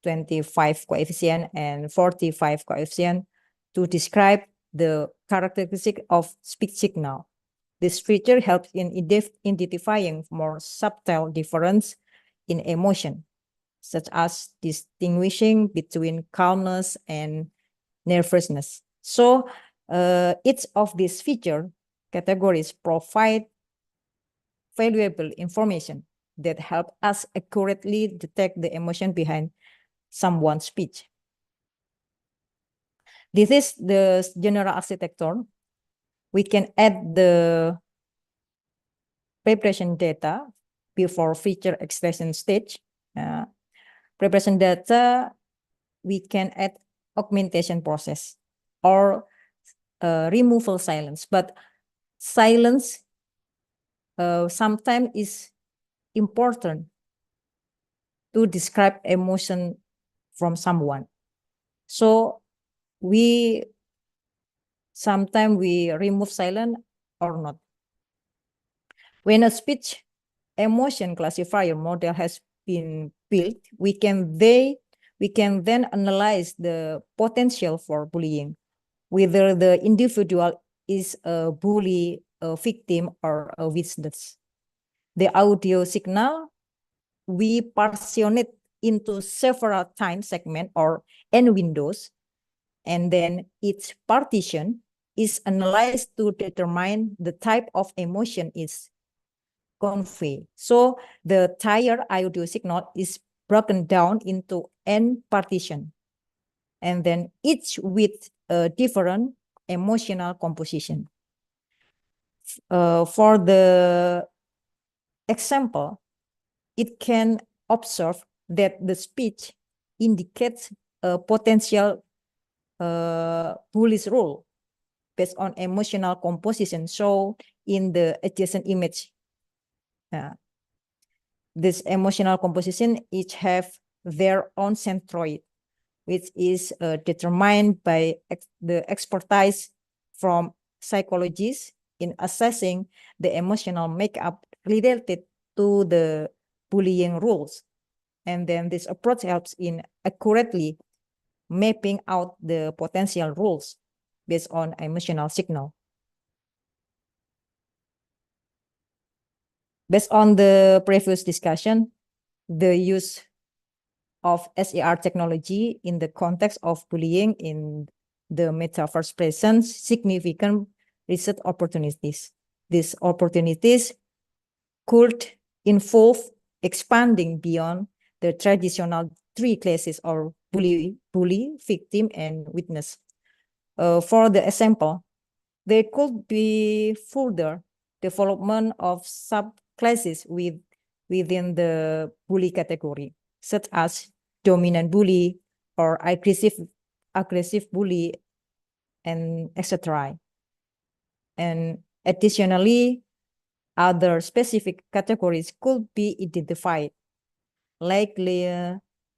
25 coefficient, and 45 coefficient to describe the characteristic of speech signal. This feature helps in identifying more subtle difference in emotion, such as distinguishing between calmness and nervousness. So each of these feature categories provide valuable information that help us accurately detect the emotion behind someone's speech. This is the general architecture. We can add the preparation data before feature extraction stage. Preparation data, we can add augmentation process or removal silence, but silence sometimes is important to describe emotion from someone. So sometimes we remove silence or not. When a speech emotion classifier model has been built, we can then analyze the potential for bullying, whether the individual is a bully, a victim, or a witness. The audio signal, we partition it into several time segments or n windows, and then each partition is analyzed to determine the type of emotion is conveyed. So the entire audio signal is broken down into n partition, and then each with a different emotional composition. For the example, it can observe that the speech indicates a potential bully's role based on emotional composition. So in the adjacent image, this emotional composition each have their own centroid, which is determined by the expertise from psychologists in assessing the emotional makeup related to the bullying rules. And then this approach helps in accurately mapping out the potential rules based on emotional signal. Based on the previous discussion, the use of SAR technology in the context of bullying in the metaverse presents significant research opportunities. These opportunities could involve expanding beyond the traditional three classes of bully, victim, and witness. For the example, there could be further development of subclasses within the bully category, such as dominant bully or aggressive bully, and etc. And additionally, other specific categories could be identified, like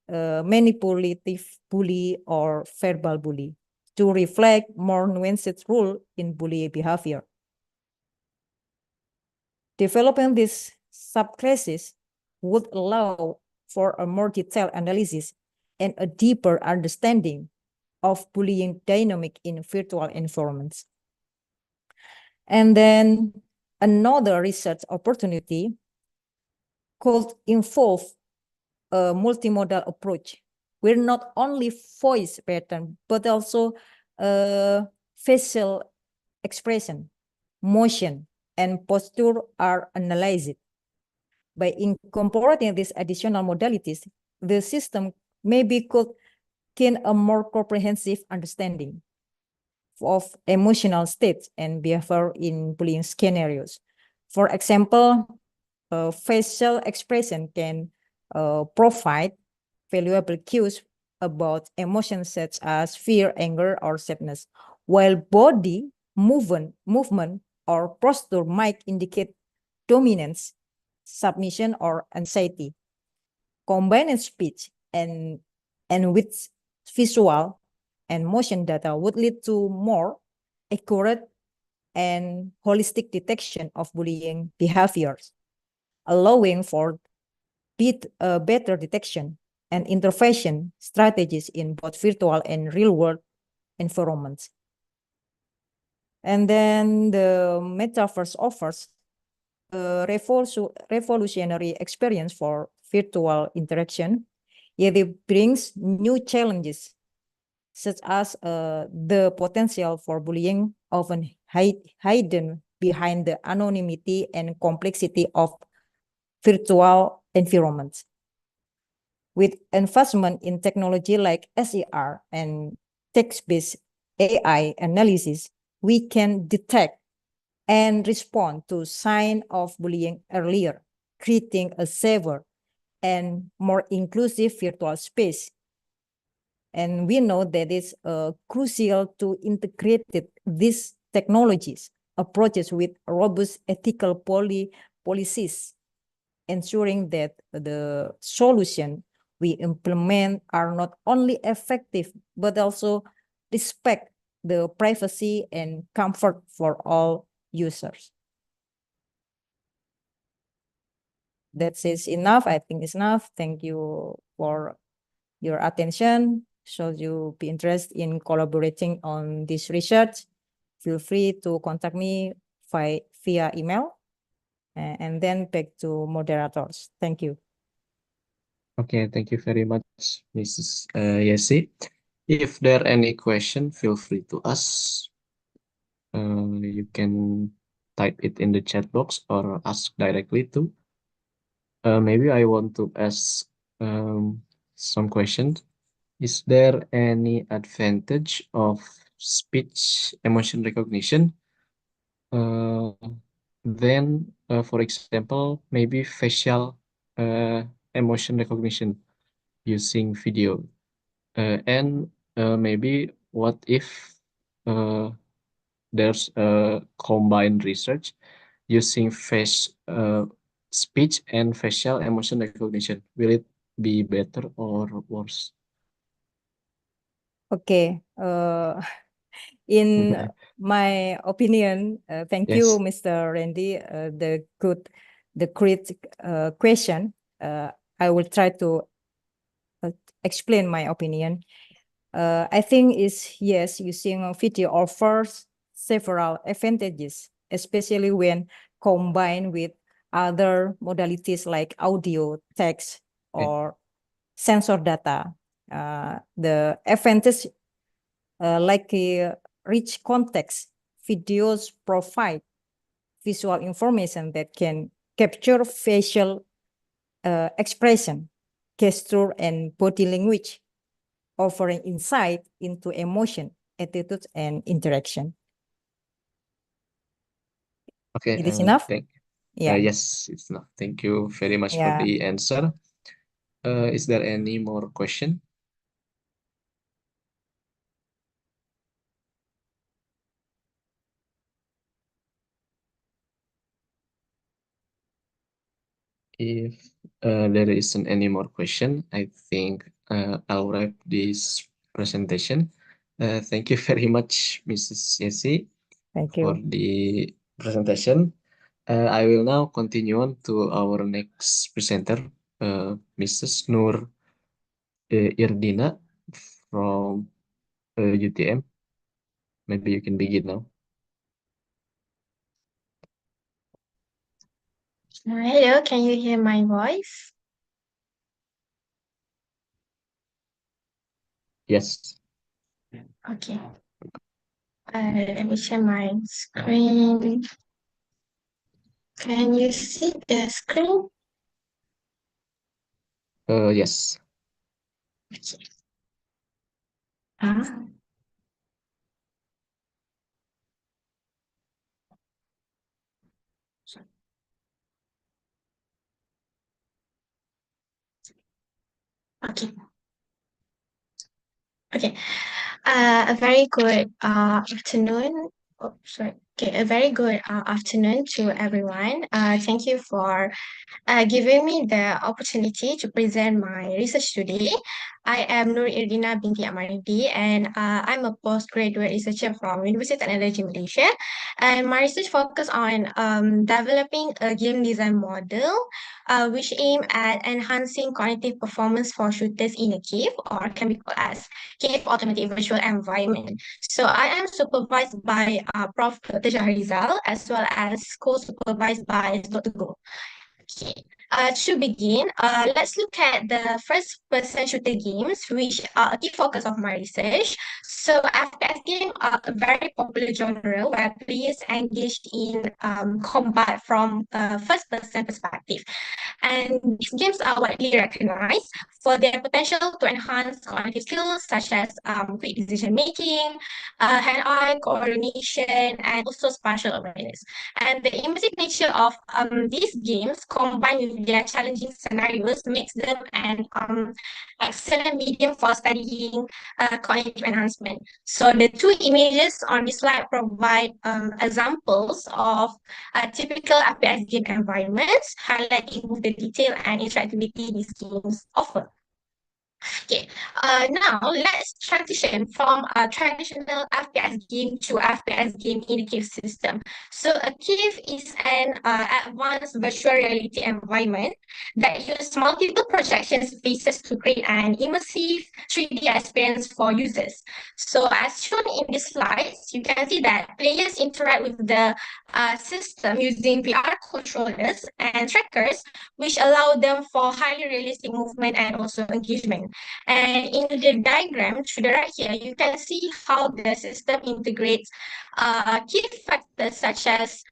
manipulative bully or verbal bully, to reflect more nuanced role in bully behavior. Developing these subclasses would allow for a more detailed analysis and a deeper understanding of bullying dynamic in virtual environments. And then another research opportunity could involve a multimodal approach, where not only voice pattern, but also facial expression, motion, and posture are analyzed. By incorporating these additional modalities, the system maybe could gain a more comprehensive understanding of emotional states and behavior in bullying scenarios. For example, facial expression can provide valuable cues about emotions such as fear, anger, or sadness, while body movement or posture might indicate dominance, submission, or anxiety. Combining speech and with visual and motion data would lead to more accurate and holistic detection of bullying behaviors, allowing for better detection and intervention strategies in both virtual and real-world environments. And then the Metaverse offers a revolutionary experience for virtual interaction, yet it brings new challenges, such as the potential for bullying often hidden behind the anonymity and complexity of virtual environments. With investment in technology like SER and text-based AI analysis, we can detect and respond to signs of bullying earlier, creating a safer and more inclusive virtual space. And we know that it's crucial to integrate these technologies, approaches with robust ethical policies, ensuring that the solution we implement are not only effective, but also respect the privacy and comfort for all users. That is enough. I think it's enough. Thank you for your attention. Should you be interested in collaborating on this research, feel free to contact me via email. And then back to moderators. Thank you. Okay, thank you very much, Mrs. Yesi. If there are any question, feel free to ask. You can type it in the chat box or ask directly to. Maybe I want to ask some questions. Is there any advantage of speech emotion recognition? Then, for example, maybe facial emotion recognition using video. And maybe what if there's a combined research using speech and facial emotion recognition? Will it be better or worse? Okay. In my opinion, thank you, Mr. Randy. The great question. I will try to explain my opinion. I think is yes, using a video offers several advantages, especially when combined with other modalities like audio, text, or sensor data. The advantage like rich context, videos provide visual information that can capture facial expression, gesture, and body language, offering insight into emotion, attitudes, and interaction. Okay, it is enough? Yes, it's enough. Thank you very much for the answer. Is there any more question? If there isn't any more question, I think I'll wrap this presentation. Thank you very much, Mrs. Yesi, Thank for you. the presentation. I will now continue on to our next presenter, Mrs. Nur Irdina from UTM. Maybe you can begin now. Hello, can you hear my voice? Yes. Okay. Let me share my screen. Can you see the screen? Yes. Okay. Okay. Okay. A very good afternoon. Oh, sorry. Okay, a very good afternoon to everyone. Thank you for giving me the opportunity to present my research today. I am Nur Irdina binti Amarindi, and I'm a postgraduate researcher from Universiti Teknologi Malaysia. And my research focus on developing a game design model, which aim at enhancing cognitive performance for shooters in a cave, or can be called as cave automated virtual environment. So I am supervised by Prof. Dr. Shahrizal, as well as co-supervised by Dr. Go. Okay. To begin, let's look at the first-person shooter games, which are a key focus of my research. So FPS games are a very popular genre where players engaged in combat from a first-person perspective. And these games are widely recognized for their potential to enhance cognitive skills such as quick decision-making, hand-eye coordination, and also spatial awareness. And the immersive nature of these games, combined with their challenging scenarios, makes them an excellent medium for studying cognitive enhancement. So the two images on this slide provide examples of typical FPS game environments, highlighting both the detail and interactivity these games offer. Okay, now let's transition from a traditional FPS game to FPS game in a cave system. So a cave is an advanced virtual reality environment that uses multiple projection spaces to create an immersive 3D experience for users. So as shown in these slides, you can see that players interact with the system using VR controllers and trackers, which allow them for highly realistic movement and also engagement. And in the diagram to the right here, you can see how the system integrates key factors such as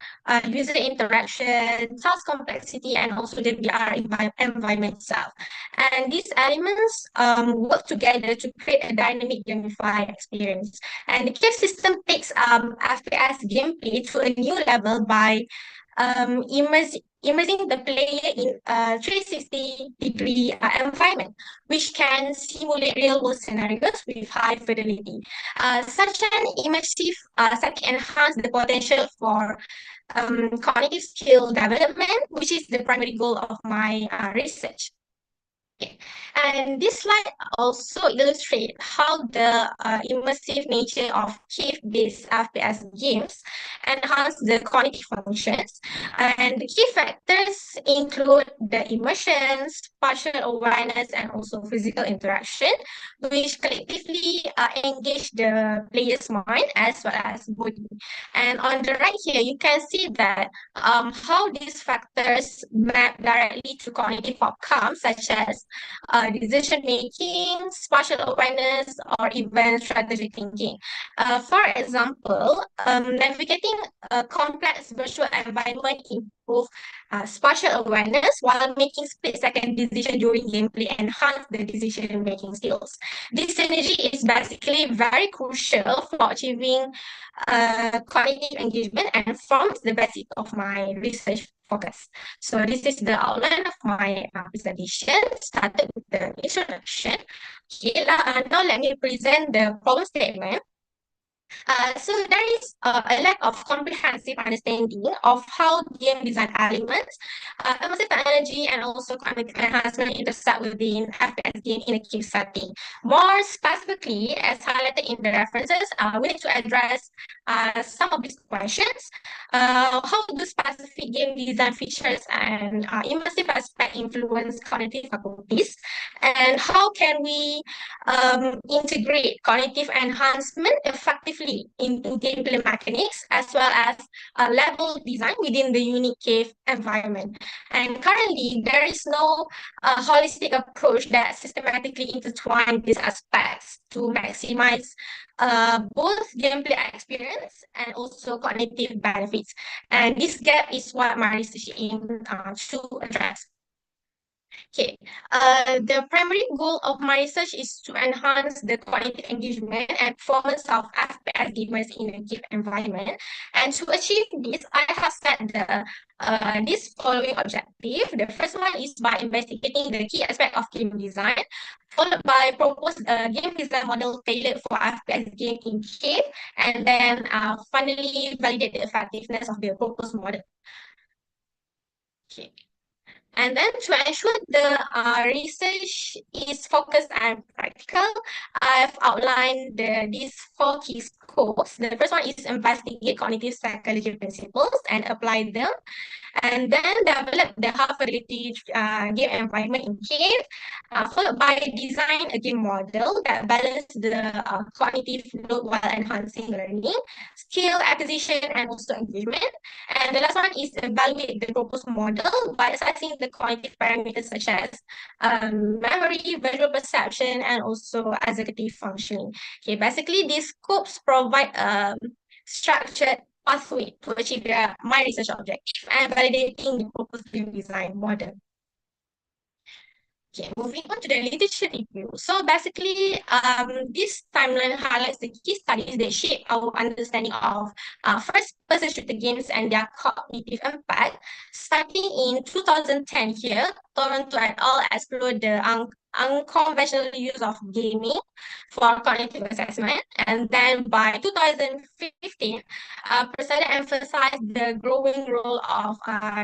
user interaction, task complexity, and also the VR environment itself. And these elements work together to create a dynamic gamified experience. And the cave system takes FPS gameplay to a new level by immersing the player in a 360-degree environment, which can simulate real-world scenarios with high fidelity. Such an immersive setting enhances the potential for cognitive skill development, which is the primary goal of my research. Okay. And this slide also illustrates how the immersive nature of cave-based FPS games enhance the cognitive functions. And the key factors include the immersion, spatial awareness, and also physical interaction, which collectively engage the player's mind as well as body. And on the right here, you can see that how these factors map directly to cognitive outcomes such as decision making, spatial awareness, or even strategic thinking. For example, navigating a complex virtual environment improves spatial awareness, while making split-second decisions during gameplay enhance the decision-making skills. This synergy is basically very crucial for achieving cognitive engagement and forms the basis of my research focus. So this is the outline of my presentation, started with the introduction. Okay, now let me present the problem statement. So there is a lack of comprehensive understanding of how game design elements, immersive technology, and also cognitive enhancement intersect within FPS game in a game setting. More specifically, as highlighted in the references, we need to address some of these questions. How do specific game design features and immersive aspect influence cognitive faculties? And how can we integrate cognitive enhancement effectively into gameplay mechanics as well as level design within the unique cave environment. And currently, there is no holistic approach that systematically intertwines these aspects to maximize both gameplay experience and also cognitive benefits. And this gap is what my research aims to address. Okay, the primary goal of my research is to enhance the cognitive engagement and performance of FPS gamers in a game environment. And to achieve this, I have set this following objective. The first one is by investigating the key aspect of game design, followed by propose a game design model tailored for FPS game in cave, and then finally validate the effectiveness of the proposed model. Okay. And then to ensure the research is focused and practical, I've outlined these 4 key scopes. The first one is investigate cognitive psychology principles and apply them. And then develop the half-fidelity game environment in cave, followed by design a game model that balances the cognitive load while enhancing learning, skill acquisition, and also engagement. And the last one is evaluate the proposed model by assessing the cognitive parameters such as memory, visual perception, and also executive functioning. Okay, basically these scopes provide structured pathway to achieve my research objective and validating the proposed game design model. Okay, moving on to the literature review. So basically, this timeline highlights the key studies that shape our understanding of first-person shooter games and their cognitive impact. Starting in 2010 here, Toronto et al. Explored the unconventional use of gaming for cognitive assessment. And then by 2015, Prasada emphasized the growing role of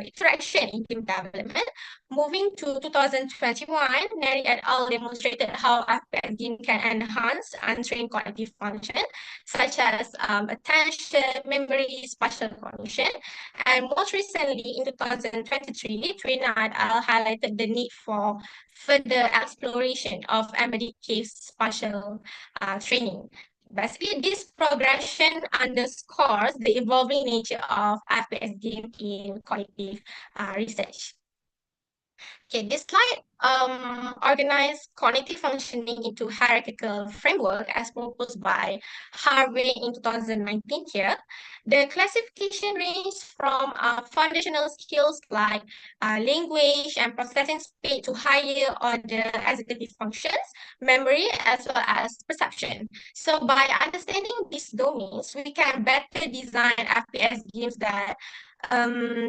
interaction in game development. Moving to 2021, Neri et al. Demonstrated how FPS game can enhance untrained cognitive function, such as attention, memory, spatial cognition. And most recently, in 2023, Trina et al. Highlighted the need for further exploration of embedded cave spatial training. Basically, this progression underscores the evolving nature of FPS game in cognitive research. Okay, this slide organized cognitive functioning into hierarchical framework as proposed by Harvey in 2019 here. The classification ranges from foundational skills like language and processing speed to higher order executive functions, memory, as well as perception. So by understanding these domains, we can better design FPS games that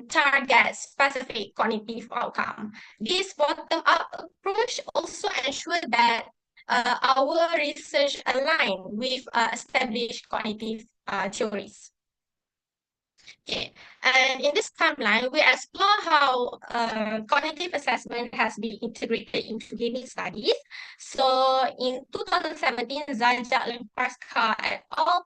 target specific cognitive outcome. This bottom-up approach also ensures that our research align with established cognitive theories. Okay, and in this timeline, we explore how cognitive assessment has been integrated into gaming studies. So in 2017, Zajak Lemparska et al.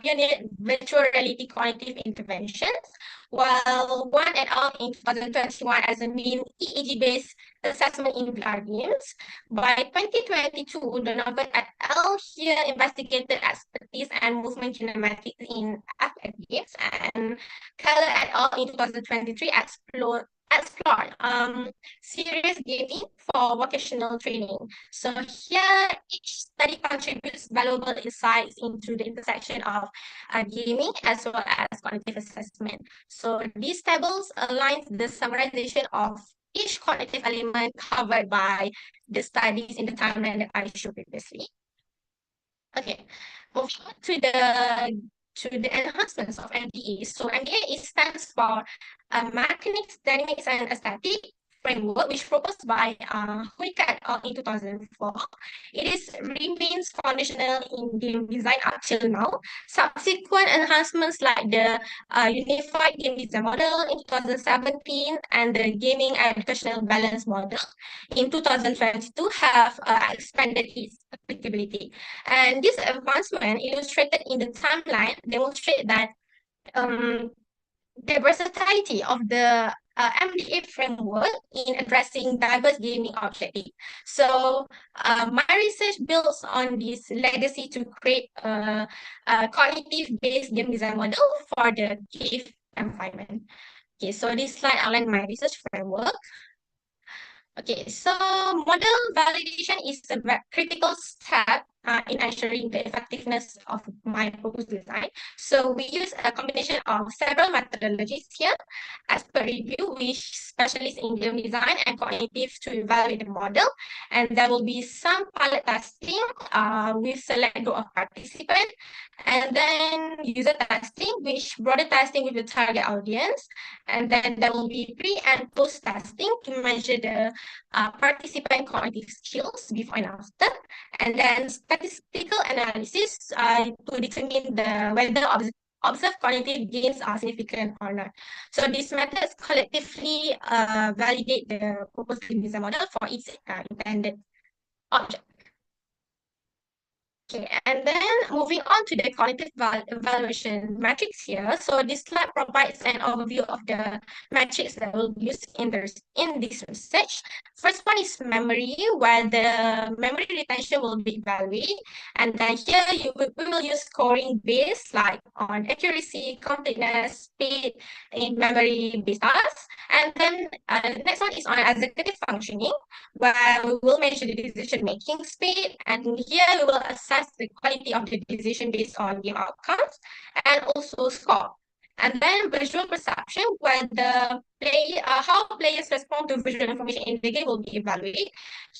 Pioneered virtual reality cognitive interventions, while Wan et al. In 2021 as a main EEG-based assessment in VR games. By 2022, Donovan et al. Here investigated expertise and movement kinematics in FPS games, and Keller et al. In 2023 explored serious gaming for vocational training. So here, each study contributes valuable insights into the intersection of gaming as well as cognitive assessment. So these tables align the summarization of each cognitive element covered by the studies in the timeline that I showed previously. Okay, moving on to the enhancements of MDA. So MDA stands for Mechanics, Dynamics, and Aesthetic. framework, which proposed by Huikat in 2004. Remains foundational in game design up till now. Subsequent enhancements like the Unified Game Design Model in 2017 and the Gaming Educational Balance Model in 2022 have expanded its applicability. And this advancement illustrated in the timeline demonstrate that the versatility of the MDA framework in addressing diverse gaming objectives. So my research builds on this legacy to create a cognitive-based game design model for the cave environment. Okay, so this slide outlines my research framework. Okay, so model validation is a critical step in ensuring the effectiveness of my proposed design. So we use a combination of several methodologies here as per review, which specialists in game design and cognitive to evaluate the model. And there will be some pilot testing with select group of participants, and then user testing, which broader testing with the target audience. And then there will be pre and post testing to measure the participant cognitive skills before and after, and then statistical analysis to determine whether observed cognitive gains are significant or not. So these methods collectively validate the proposed design model for its intended object. Okay, and then moving on to the cognitive evaluation metrics here. So this slide provides an overview of the metrics that will be used in this research. First one is memory, where the memory retention will be evaluated. And then here we will use scoring based like on accuracy, completeness, speed in memory-based tasks. And then the next one is on executive functioning, where we will measure the decision-making speed. And here we will assess the quality of the decision based on game outcomes and also score. And then visual perception, where the how players respond to visual information in the game will be evaluated.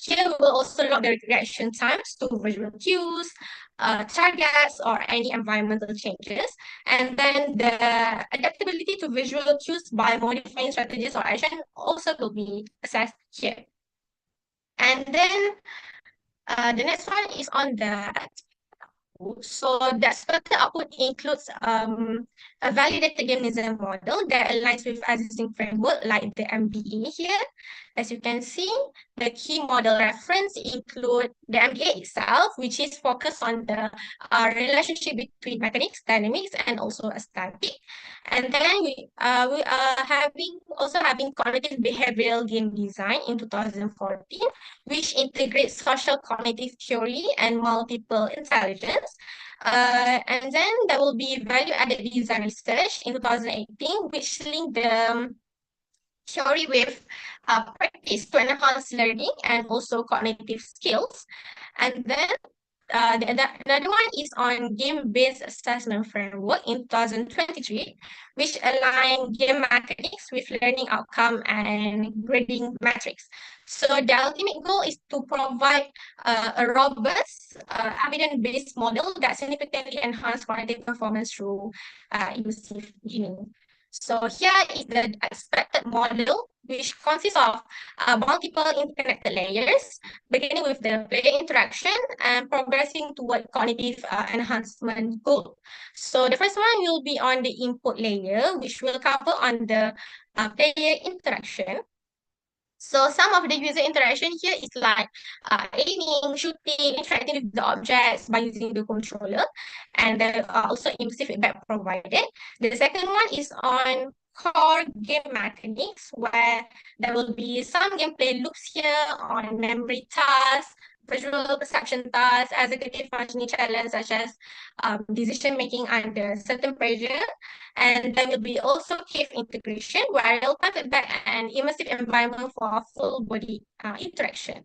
Here we will also log the reaction times to visual cues, targets, or any environmental changes. And then the adaptability to visual cues by modifying strategies or action also will be assessed here. And then the next one is on the so the expected output includes a validated game design model that aligns with existing framework like the MBA here. As you can see, the key model reference include the MBA itself, which is focused on the relationship between mechanics, dynamics, and also aesthetic. And then we are having cognitive behavioral game design in 2014, which integrates social cognitive theory and multiple intelligence. And then there will be value-added design research in 2018, which link the theory with practice to enhance learning and also cognitive skills. And then another one is on game-based assessment framework in 2023, which align game mechanics with learning outcome and grading metrics. So the ultimate goal is to provide a robust, evidence-based model that significantly enhances cognitive performance through immersive gaming. So here is the expected model, which consists of multiple interconnected layers, beginning with the player interaction and progressing toward cognitive enhancement goal. So the first one will be on the input layer, which will cover on the player interaction. So some of the user interaction here is like aiming, shooting, interacting with the objects by using the controller, and there are also immersive feedback provided. The second one is on core game mechanics, where there will be some gameplay loops here on memory tasks, visual perception tasks, executive functioning challenges such as decision-making under certain pressure. And there will be also cave integration, where real-time feedback and immersive environment for full body interaction.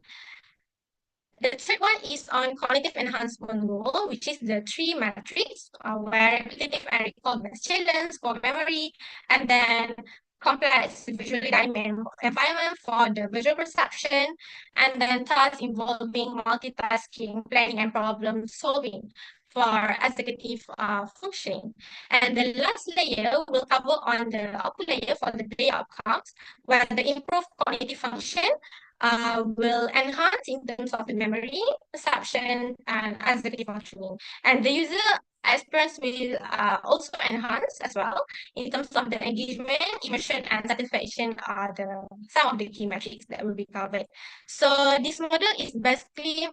The third one is on cognitive enhancement goal, which is the 3 metrics, where repetitive and recall-based challenge for memory, and then complex visually dynamic environment for the visual perception, and then tasks involving multitasking, planning, and problem solving for executive functioning. And the last layer will cover on the output layer for the player outcomes, where the improved cognitive function will enhance in terms of the memory, perception, and executive functioning. And the user experience will also enhance as well in terms of the engagement, immersion, and satisfaction are some of the key metrics that will be covered. So this model is basically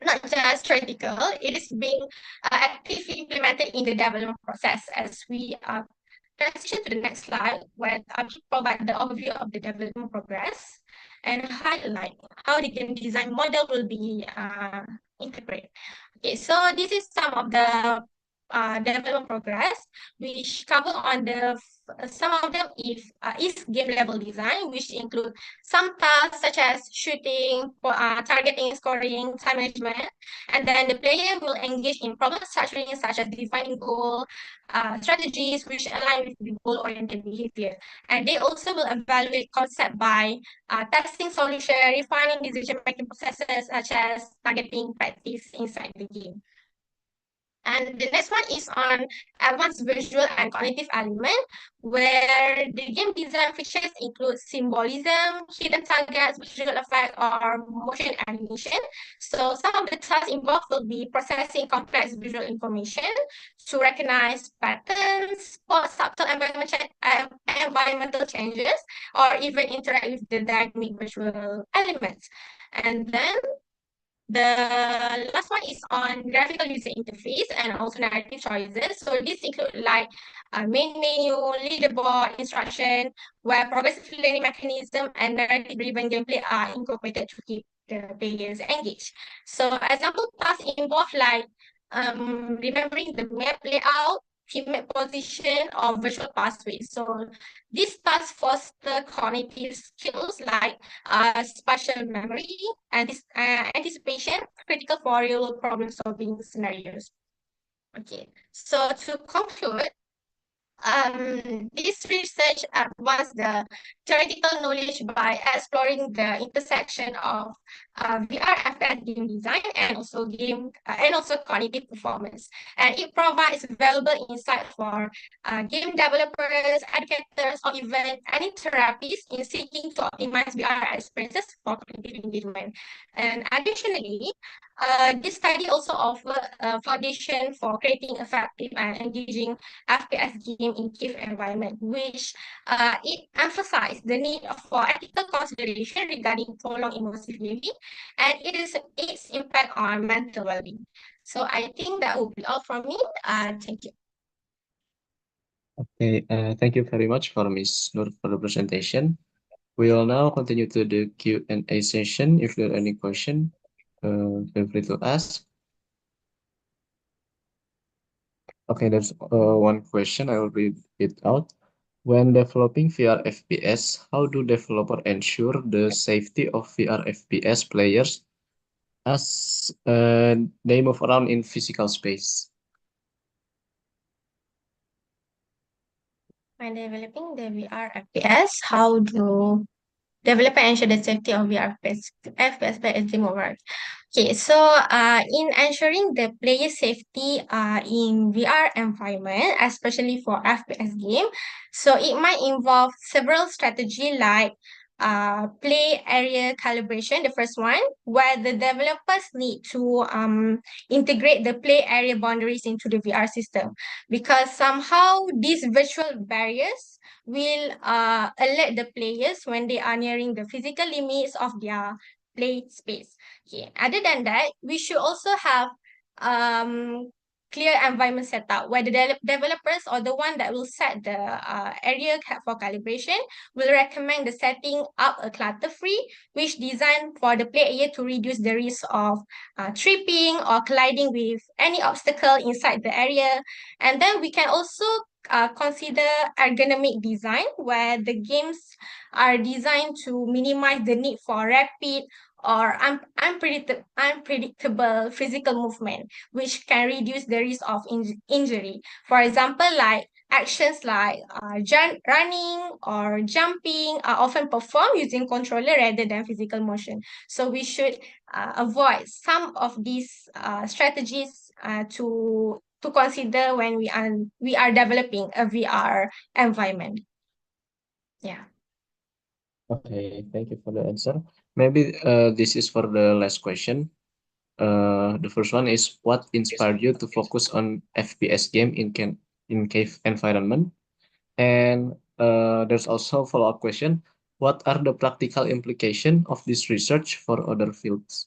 not just theoretical, it is being actively implemented in the development process as we transition to the next slide, where I will provide the overview of the development progress and highlight how the game design model will be integrated. Okay, so this is some of the development progress, which cover on some of them is game level design, which include some tasks such as shooting, targeting, scoring, time management, and then the player will engage in problem structuring such as defining goal, strategies which align with the goal-oriented behavior. And they also will evaluate concept by testing solution, refining decision-making processes such as targeting practice inside the game. And the next one is on advanced visual and cognitive element, where the game design features include symbolism, hidden targets, visual effect, or motion animation. So some of the tasks involved will be processing complex visual information to recognize patterns, spot subtle environmental changes, or even interact with the dynamic visual elements. And then the last one is on graphical user interface and also narrative choices. So this include like main menu, leaderboard, instruction, where progressive learning mechanism and narrative-driven gameplay are incorporated to keep the players engaged. So example tasks involve like remembering the map layout, teammate position, or virtual pathways. So these tasks foster cognitive skills like spatial memory, anticipation, critical for real problem-solving scenarios. Okay, so to conclude, this research advanced the theoretical knowledge by exploring the intersection of VR FPS game design and also cognitive performance, and it provides valuable insight for game developers, educators, or even any therapists in seeking to optimize VR experiences for cognitive engagement. And additionally, this study also offers a foundation for creating effective and engaging FPS game in cave environment, which it emphasized the need for ethical consideration regarding prolonged immersive gaming and its impact on mental well-being. So I think that will be all from me. Thank you. Okay, thank you very much for Ms. Nur for the presentation. We will now continue to the Q&A session. If there are any question, feel free to ask. Okay, there's one question. I will read it out. When developing VR FPS, how do developers ensure the safety of VR FPS players as they move around in physical space? When developing the VR FPS, how do developer ensure the safety of VR FPS players as they move around? Okay, so in ensuring the player safety in VR environment, especially for FPS game, so it might involve several strategies like play area calibration, the first one, where the developers need to integrate the play area boundaries into the VR system, because somehow these virtual barriers will alert the players when they are nearing the physical limits of their play space. Okay. Other than that, we should also have clear environment setup where the developers or the one that will set the area for calibration will recommend the setting up a clutter-free, which designed for the play area to reduce the risk of tripping or colliding with any obstacle inside the area. And then we can also consider ergonomic design, where the games are designed to minimize the need for rapid or unpredictable physical movement, which can reduce the risk of injury. For example, like actions like running or jumping are often performed using controller rather than physical motion. So we should avoid some of these strategies to consider when we are developing a VR environment. Yeah. Okay, thank you for the answer. Maybe this is for the last question. The first one is, what inspired you to focus on FPS game in cave environment? And there's also a follow-up question. What are the practical implication of this research for other fields?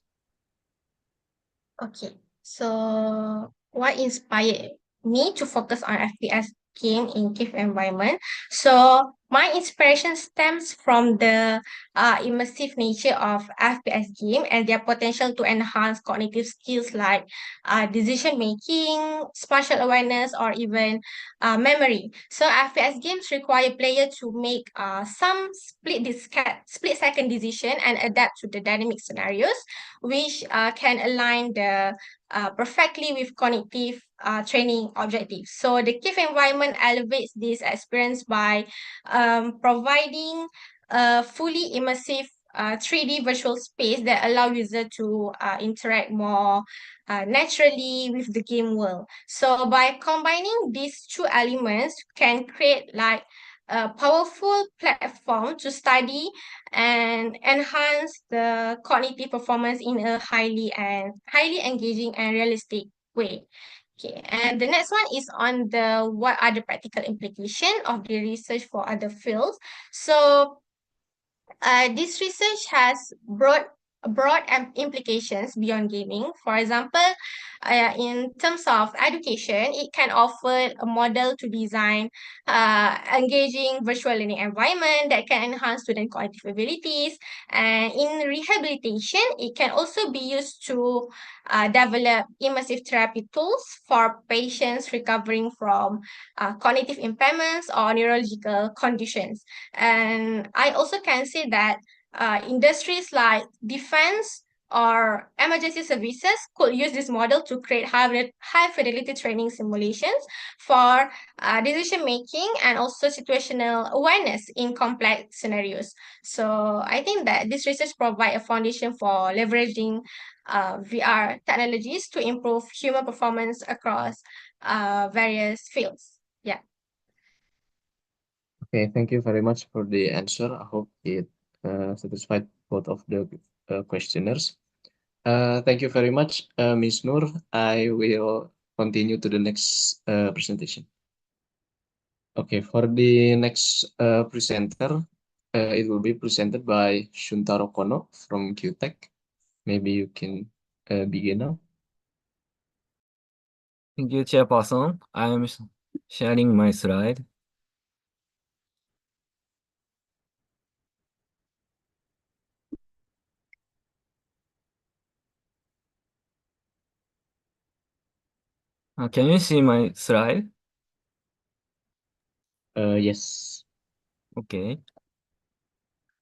Okay, so what inspired me to focus on FPS game in cave environment? So my inspiration stems from the immersive nature of FPS game and their potential to enhance cognitive skills like decision making, spatial awareness, or even memory. So FPS games require player to make some split second decision and adapt to the dynamic scenarios, which can align perfectly with cognitive training objectives. So the cave environment elevates this experience by providing a fully immersive 3D virtual space that allow user to interact more naturally with the game world. So by combining these two elements, can create like a powerful platform to study and enhance the cognitive performance in a highly engaging and realistic way. Okay, and the next one is on the what are the practical implication of the research for other fields. So this research has broad implications beyond gaming. For example, in terms of education, it can offer a model to design engaging virtual learning environment that can enhance student cognitive abilities. And in rehabilitation, it can also be used to develop immersive therapy tools for patients recovering from cognitive impairments or neurological conditions. And I also can say that industries like defense or emergency services could use this model to create high fidelity training simulations for decision making and also situational awareness in complex scenarios. So I think that this research provide a foundation for leveraging VR technologies to improve human performance across various fields. Yeah. Okay, thank you very much for the answer. I hope it satisfied both of the questioners. Thank you very much, Ms. Nur. I will continue to the next presentation. Okay, for the next presenter, it will be presented by Shuntaro Kono from Kyutech. Maybe you can begin now. Thank you, Chairperson. I'm sharing my slide. Can you see my slide? Yes. Okay.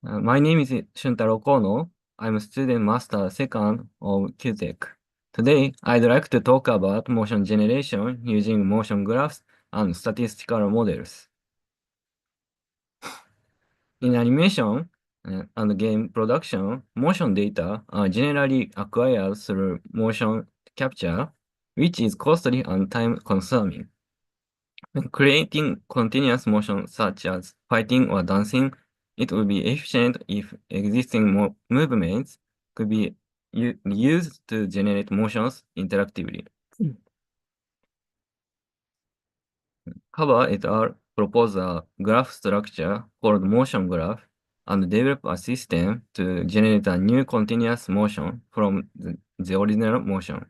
My name is Shuntaro Kono. I'm a student master second of Kyutech. Today, I'd like to talk about motion generation using motion graphs and statistical models. In animation and game production, motion data are generally acquired through motion capture, which is costly and time-consuming. When creating continuous motion such as fighting or dancing, it would be efficient if existing movements could be used to generate motions interactively. Kaba et al. Propose a graph structure called motion graph and develop a system to generate a new continuous motion from the original motion.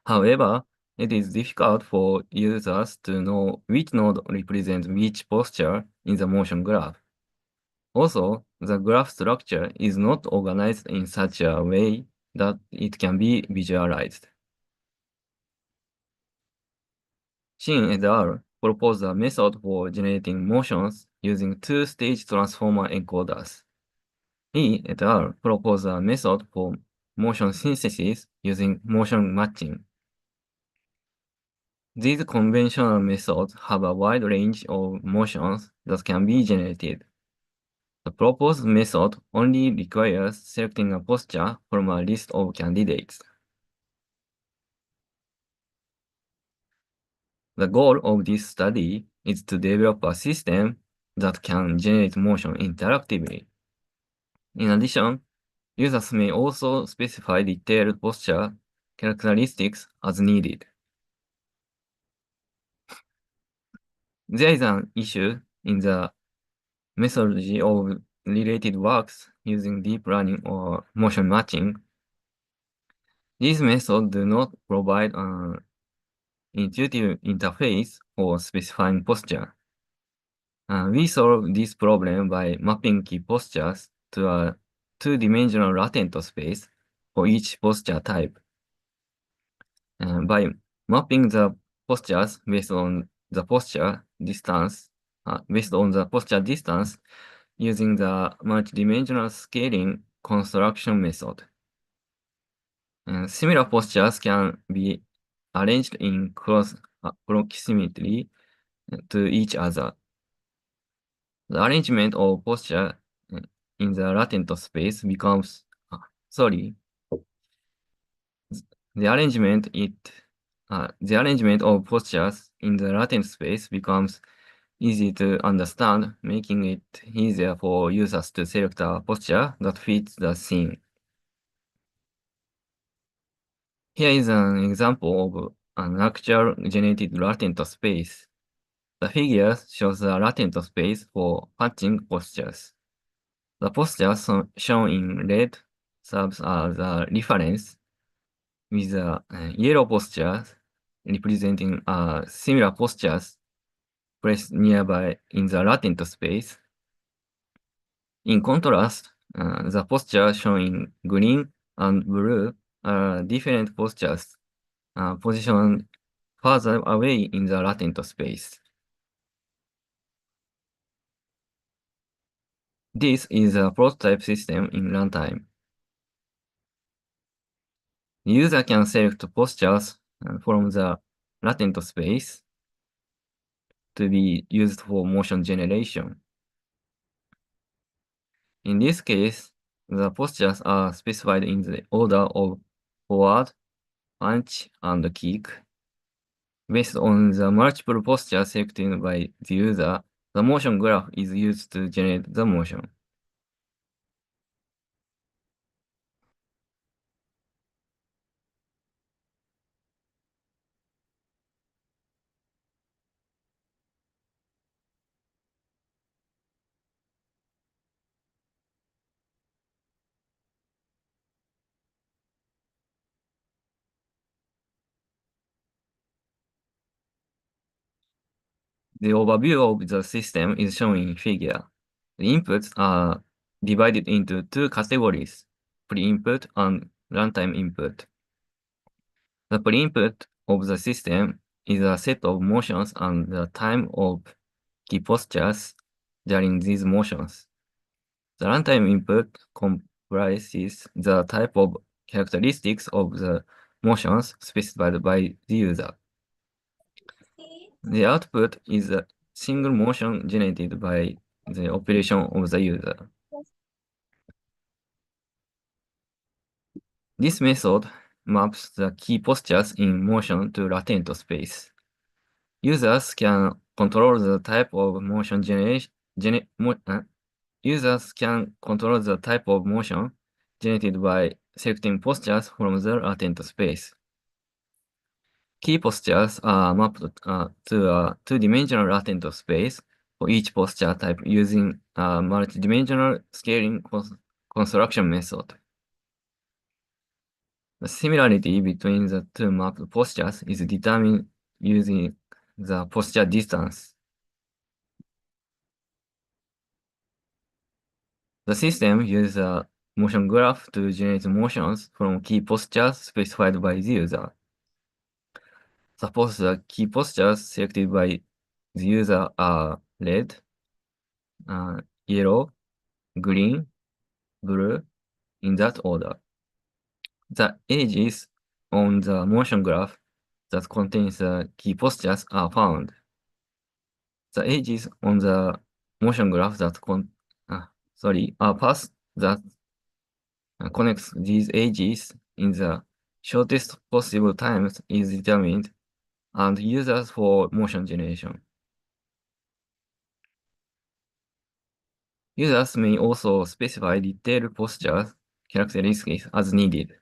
However, it is difficult for users to know which node represents which posture in the motion graph. Also, the graph structure is not organized in such a way that it can be visualized. Shin et al. Proposed a method for generating motions using two-stage transformer encoders. Lee et al. Proposed a method for motion synthesis using motion matching. These conventional methods have a wide range of motions that can be generated. The proposed method only requires selecting a posture from a list of candidates. The goal of this study is to develop a system that can generate motion interactively. In addition, users may also specify detailed posture characteristics as needed. There is an issue in the methodology of related works using deep learning or motion matching. These methods do not provide an intuitive interface for specifying posture. We solve this problem by mapping key postures to a two-dimensional latent space for each posture type. By mapping the postures based on the posture distance, using the multidimensional scaling construction method. Similar postures can be arranged in close proximity to each other. The arrangement of posture in the latent space becomes the arrangement of postures in the latent space becomes easy to understand, making it easier for users to select a posture that fits the scene. Here is an example of an actual generated latent space. The figure shows the latent space for punching postures. The postures shown in red serves as a reference, with the yellow postures representing similar postures placed nearby in the latent space. In contrast, the postures shown in green and blue are different postures positioned further away in the latent space. This is a prototype system in runtime. The user can select postures from the latent space to be used for motion generation. In this case, the postures are specified in the order of forward, punch, and kick. Based on the multiple postures selected by the user, the motion graph is used to generate the motion. The overview of the system is shown in figure. The inputs are divided into two categories, pre-input and runtime input. The pre-input of the system is a set of motions and the time of key postures during these motions. The runtime input comprises the type of characteristics of the motions specified by the user. The output is a single motion generated by the operation of the user. This method maps the key postures in motion to latent space. Users can control the type of motion generated by selecting postures from the latent space. Key postures are mapped to a two-dimensional latent space for each posture type using a multidimensional scaling construction method. The similarity between the two mapped postures is determined using the posture distance. The system uses a motion graph to generate motions from key postures specified by the user. Suppose the key postures selected by the user are red, yellow, green, blue, in that order. The edges on the motion graph that contains the key postures are found. The edges on the motion graph that a path that connects these edges in the shortest possible times is determined and users for motion generation. Users may also specify detailed posture characteristics as needed.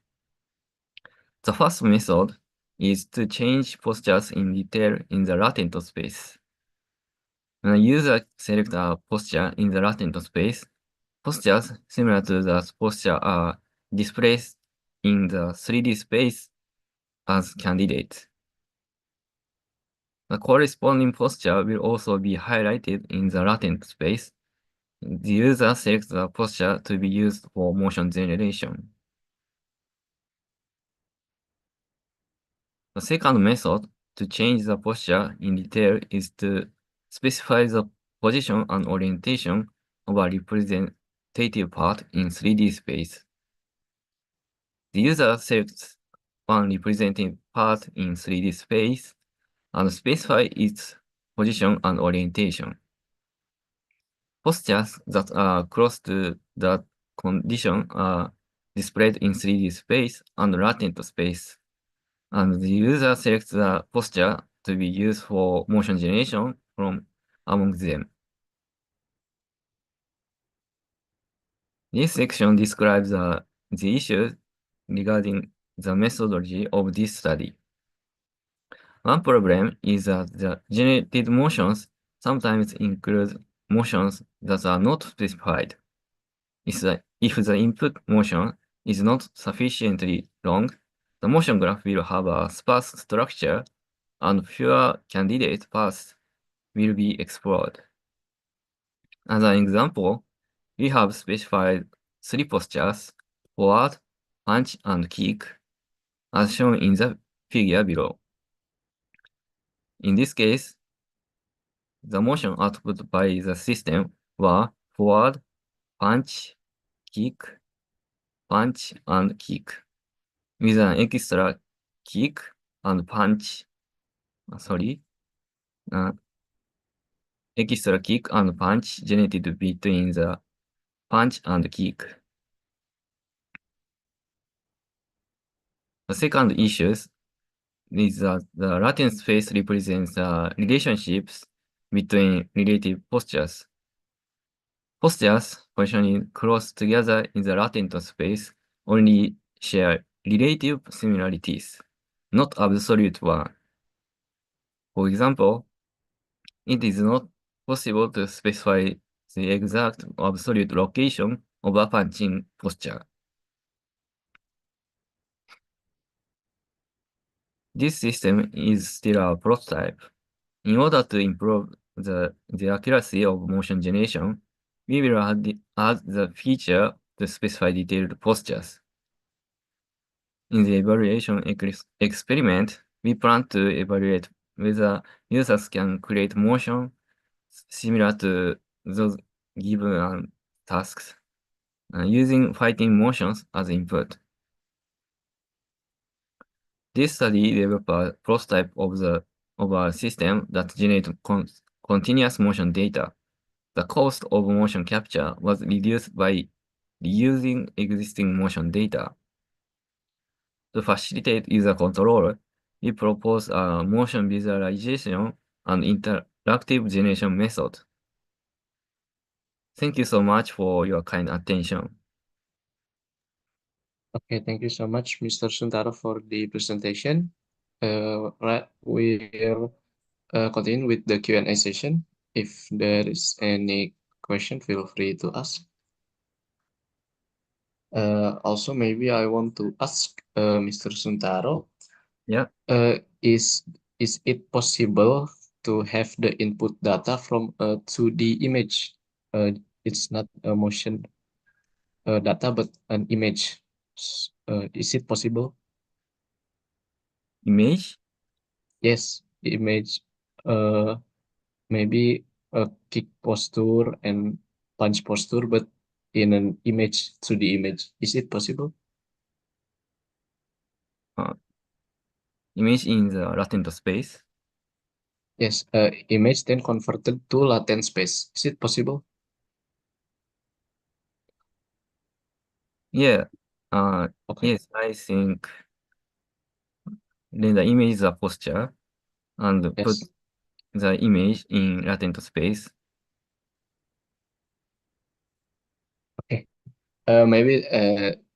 The first method is to change postures in detail in the latent space. When a user selects a posture in the latent space, postures similar to that posture are displayed in the 3D space as candidates. The corresponding posture will also be highlighted in the latent space. The user selects the posture to be used for motion generation. The second method to change the posture in detail is to specify the position and orientation of a representative part in 3D space. The user selects one representative part in 3D space and specify its position and orientation. Postures that are close to that condition are displayed in 3D space and latent space, and the user selects the posture to be used for motion generation from among them. This section describes the issues regarding the methodology of this study. One problem is that the generated motions sometimes include motions that are not specified. If the input motion is not sufficiently long, the motion graph will have a sparse structure and fewer candidate paths will be explored. As an example, we have specified 3 postures: forward, punch, and kick, as shown in the figure below. In this case, the motion output by the system were forward, punch, kick, and kick, with an extra kick and punch, extra kick and punch generated between the punch and kick. The second issue is that the latent space represents the relationships between relative postures. Postures positioning close together in the latent space only share relative similarities, not absolute one. For example, it is not possible to specify the exact absolute location of a punching posture. This system is still a prototype. In order to improve the accuracy of motion generation, we will add the feature to specify detailed postures. In the evaluation experiment, we plan to evaluate whether users can create motion similar to those given tasks, using fighting motions as input. This study developed a prototype of a system that generates continuous motion data. The cost of motion capture was reduced by reusing existing motion data. To facilitate user control, we propose a motion visualization and interactive generation method. Thank you so much for your kind attention. Okay, thank you so much, Mr. Suntaro, for the presentation. Right, we'll continue with the Q&A session. If there is any question, feel free to ask. Also, maybe I want to ask Mr. Suntaro. Yeah. Is it possible to have the input data from a 2D image? It's not a motion data, but an image. Is it possible? Image? Yes, image. Maybe a kick posture and punch posture, but in an image, 2D image. Is it possible? Image in the latent space? Yes, image then converted to latent space. Is it possible? Yeah. Okay. Yes, I think then the image is a posture. and put Yes. the image in latent space. Okay. Maybe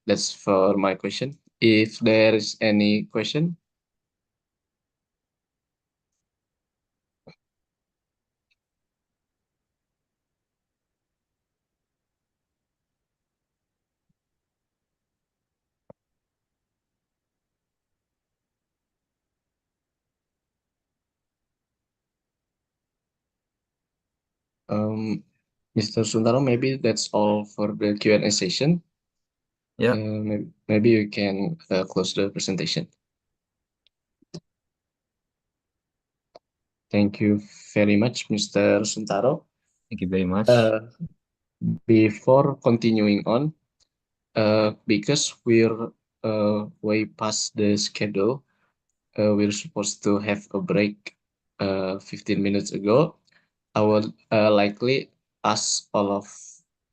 that's for my question. If there is any question. Mr. Suntaro, maybe that's all for the Q&A session. Yeah. Maybe you can close the presentation. Thank you very much, Mr. Suntaro. Thank you very much. Before continuing on, because we're way past the schedule, we're supposed to have a break 15 minutes ago. I will likely ask all of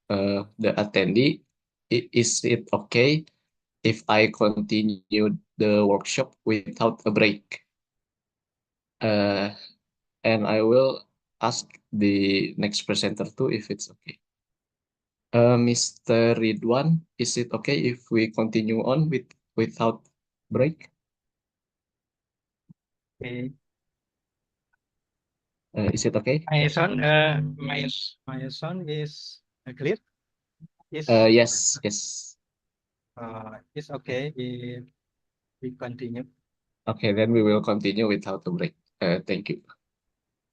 the attendee, is it okay if I continue the workshop without a break? And I will ask the next presenter too if it's okay. Mr. Ridwan, is it okay if we continue on without break? Okay. Is it okay? My sound is clear. Yes. It's okay if we continue. Okay, then we will continue without a break. Thank you.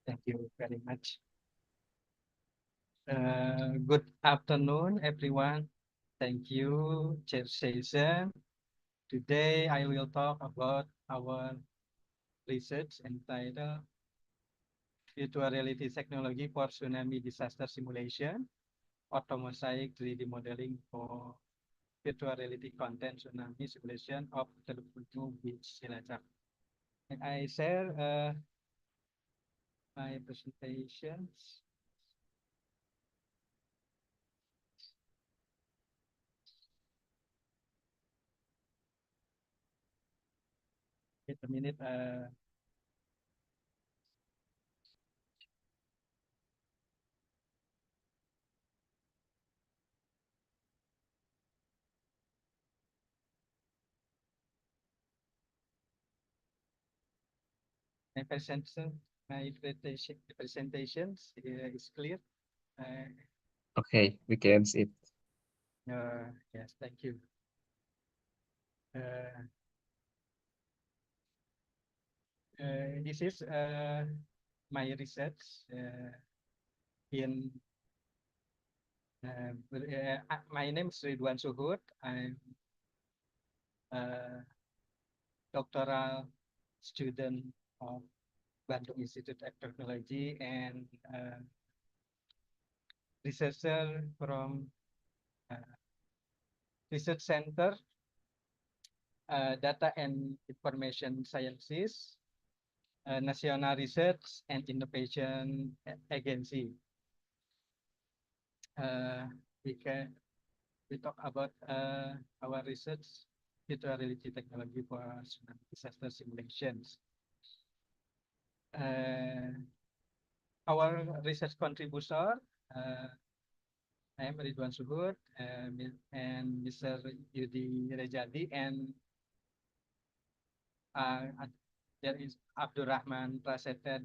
Thank you very much. Good afternoon, everyone. Thank you, Chair Session. Today, I will talk about our research entitled Virtual Reality Technology for Tsunami Disaster Simulation, Automosaic 3D Modeling for Virtual Reality Content Tsunami Simulation of Telkom Beach, Cilacap. And I share my presentations. Wait a minute. My presentations is clear. Okay, we can see it. Yes, thank you. This is my research in my name is Ridwan Suhud. I'm a doctoral student of Bandung Institute of Technology and researcher from Research Center Data and Information Sciences, National Research and Innovation Agency. We talk about our research virtual reality technology for tsunami disaster simulations. Our research contributor, I am Ridwan Suhud and Mr. Yudi Rejadi, and there is Abdurrahman Prasetya,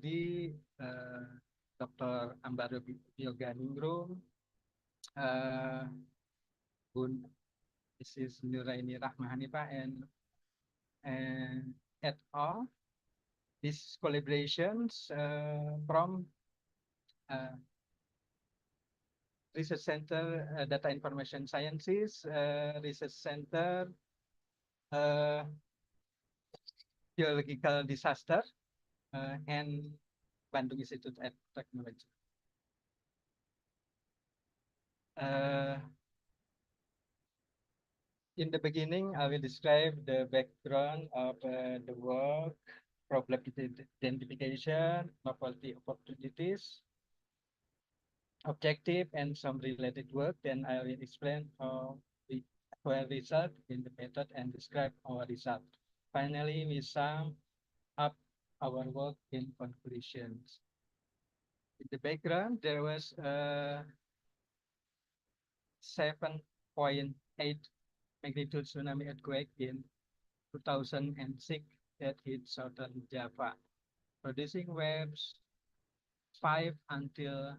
Dr. Ambaro Bioganingrum, this is Nuraini Rahmahanipa and et al. These collaborations from Research Center Data Information Sciences, Research Center Geological Disaster, and Bandung Institute of Technology. In the beginning, I will describe the background of the work, problem identification, novelty opportunities, objective, and some related work. Then I will explain how we acquire result in the method and describe our result. Finally, we sum up our work in conclusions. In the background, there was a 7.8 magnitude tsunami earthquake in 2006 that hit southern Java, producing waves 5 until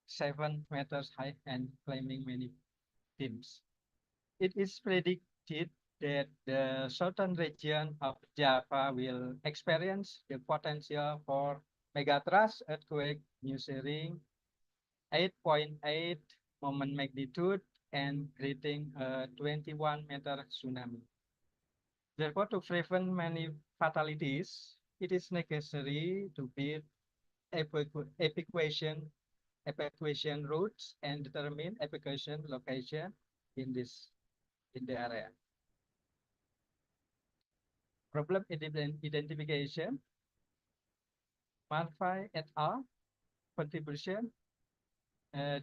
7 meters high and claiming many teams. It is predicted that the southern region of Java will experience the potential for megathrust earthquake measuring 8.8 moment magnitude and creating a 21-meter tsunami. Therefore, to prevent many fatalities, it is necessary to build evacuation routes and determine evacuation location in the area. Problem identification. Marfai et al. Contribution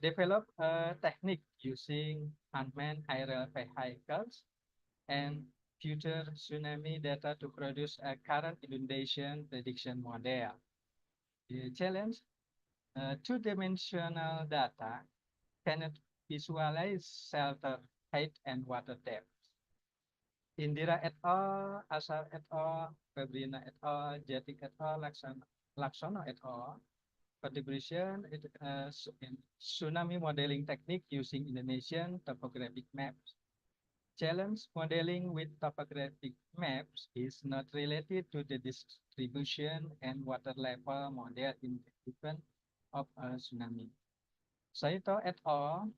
develop a technique using unmanned aerial vehicles and future tsunami data to produce a current inundation prediction model. The challenge, two-dimensional data cannot visualize shelter height and water depth. Indira et al., Asar et al., Fabrina et al., Jatik et al., Laksono et al. Contribution in tsunami modeling technique using Indonesian topographic maps. Challenge modeling with topographic maps is not related to the distribution and water level model in the event of a tsunami. Saito et al.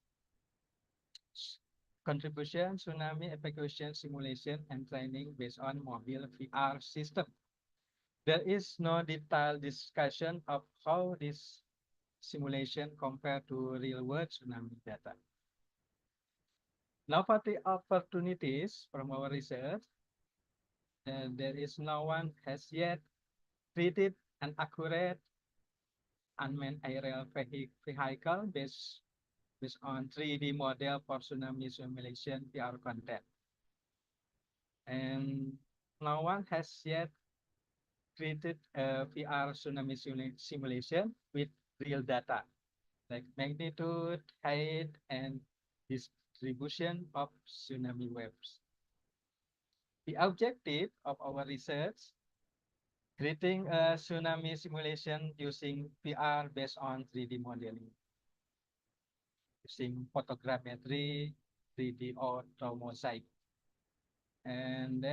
Contribution tsunami evacuation simulation and training based on mobile VR system. There is no detailed discussion of how this simulation compared to real-world tsunami data. Now for the opportunities from our research, there is no one has yet created an accurate unmanned aerial vehicle based on 3D model for tsunami simulation VR content. And no one has yet created a VR tsunami simulation with real data, like magnitude, height, and distribution of tsunami waves. The objective of our research, creating a tsunami simulation using VR based on 3D modeling, using photogrammetry, 3D or mosaic, and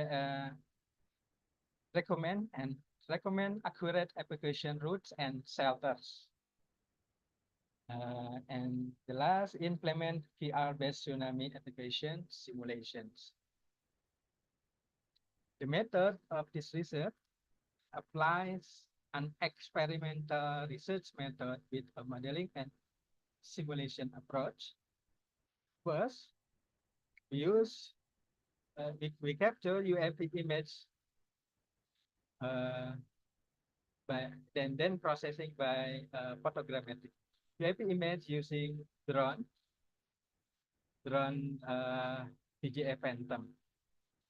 recommend accurate evacuation routes and shelters. And the last, implement VR-based tsunami evacuation simulations. The method of this research applies an experimental research method with a modeling and simulation approach. First, we capture UAV image by then processing by photogrammetry. UAV image using drone PGA Phantom,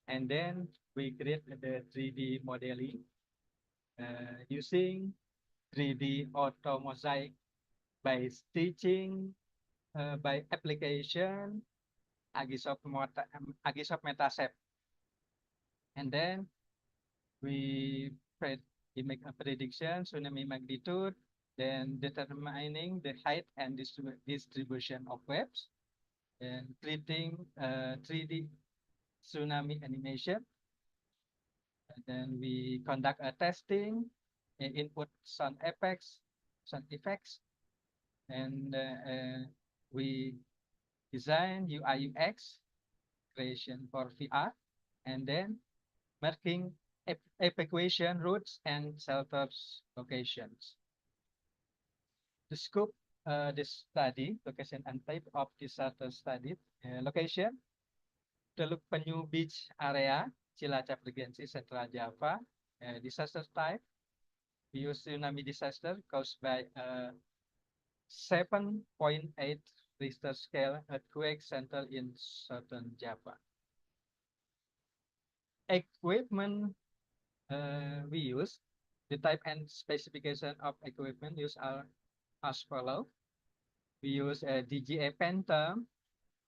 and then we create the 3D modeling using 3D auto mosaic by stitching by application Agisoft Metaset, and then we make a prediction tsunami magnitude, then determining the height and distribution of waves, and creating 3D tsunami animation. And then we conduct a testing, input sound effects, and we design UI UX creation for VR, and then marking evacuation routes and shelters locations. The scope, the study, location and type of disaster study, location, Teluk Penyu Beach area, Cilacap Regency, Central Java. Disaster type, we use tsunami disaster caused by 7.8 Richter scale earthquake centered in southern Java. Equipment we use, The type and specification of equipment used are as follows. We use a DGA Phantom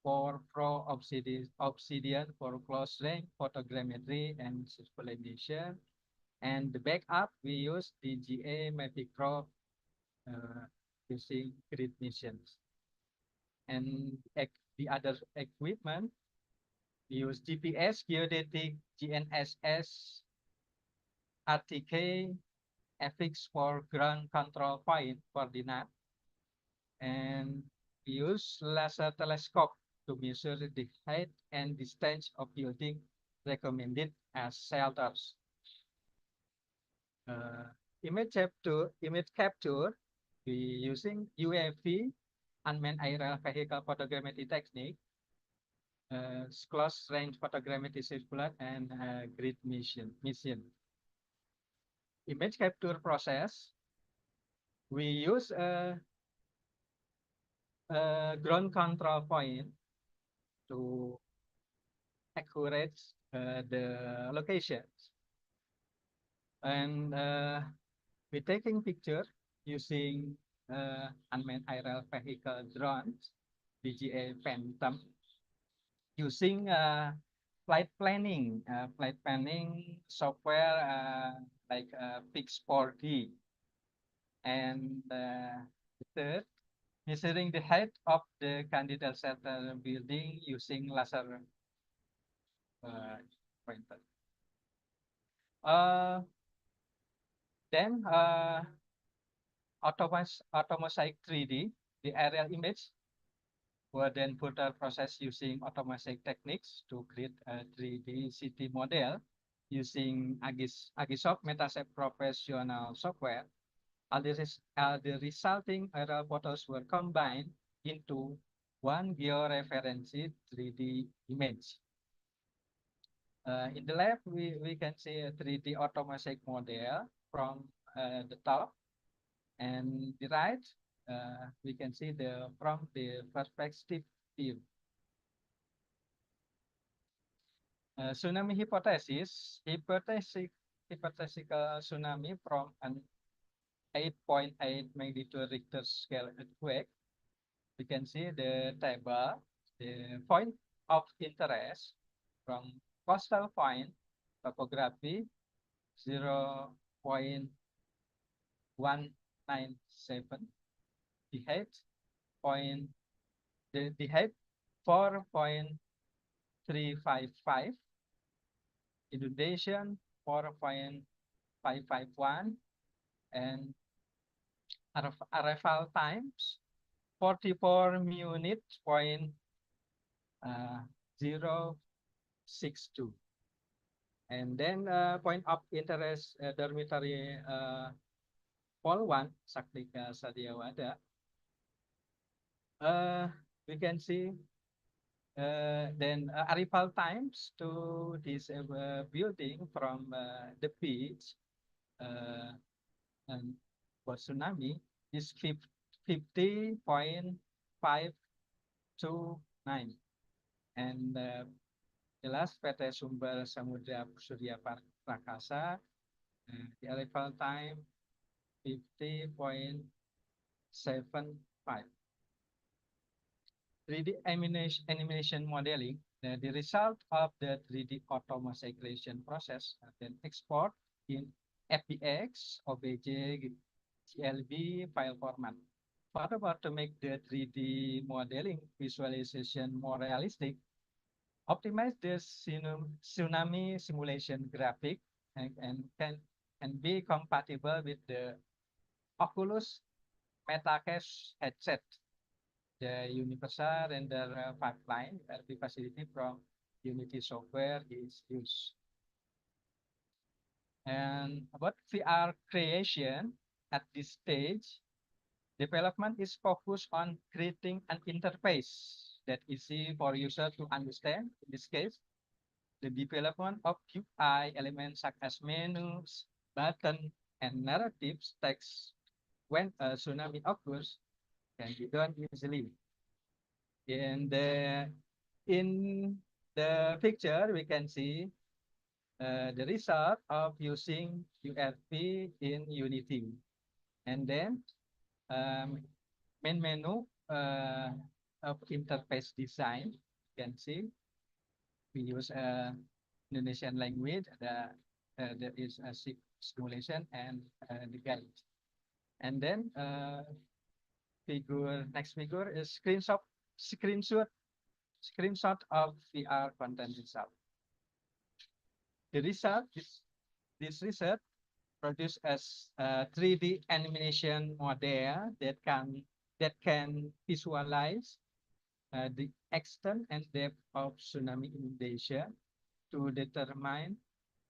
for Pro Obsidian for close range photogrammetry and sublimation. And the backup, we use DGA Mavic Pro using grid missions. And the other equipment, we use GPS, geodetic, GNSS, RTK, FX for ground control point coordinate, and we use laser telescope to measure the height and distance of building recommended as shelters. Image capture, we using UAV, unmanned aerial vehicle photogrammetry technique, close range photogrammetry circular, and grid mission. Image capture process, we use a ground control point to accurate the locations. And we're taking picture using unmanned aerial vehicle drones, DGA Phantom, using flight planning software like Pix4D. And the third, measuring the height of the candidate shelter building using laser pointer. Then automosaic 3D, the aerial image were then further processed using automosaic techniques to create a 3D city model using Agisoft Metaset professional software. All the resulting aerial photos were combined into one georeferenced 3D image. In the left, we can see a 3D automosaic model from the top, and the right, we can see from the perspective view. Tsunami hypothesis, hypothetical tsunami from an 8.8 magnitude Richter scale earthquake. We can see the table, the point of interest from coastal point topography 0.197, the height 4.355, inundation 4.551, and arrival times 44 minutes point 062. And then point of interest dormitory Pol 1, Saktika Sadiawada. We can see then arrival times to this building from the beach and for tsunami is 50.529. And jelas PT Sumber Samudra Surya Prakasa, the arrival time 50.75. 3D animation modeling, the result of the 3D automosaic creation process, then export in FBX, OBJ, GLB file format. Furthermore, to make the 3D modeling visualization more realistic, optimize the tsunami simulation graphic and can be compatible with the Oculus MetaQuest headset. The universal render pipeline RP facility from Unity software is used. And about VR creation, at this stage, development is focused on creating an interface that is easy for user to understand. In this case, the development of UI elements such as menus, button, and narratives text when a tsunami occurs can be done easily. In the picture, we can see the result of using URP in Unity. And then main menu of interface design, you can see we use Indonesian language. There is a simulation and the guide. And then next figure is screenshot of VR content result. The result is this result produce as a 3D animation model that can visualize the extent and depth of tsunami inundation to determine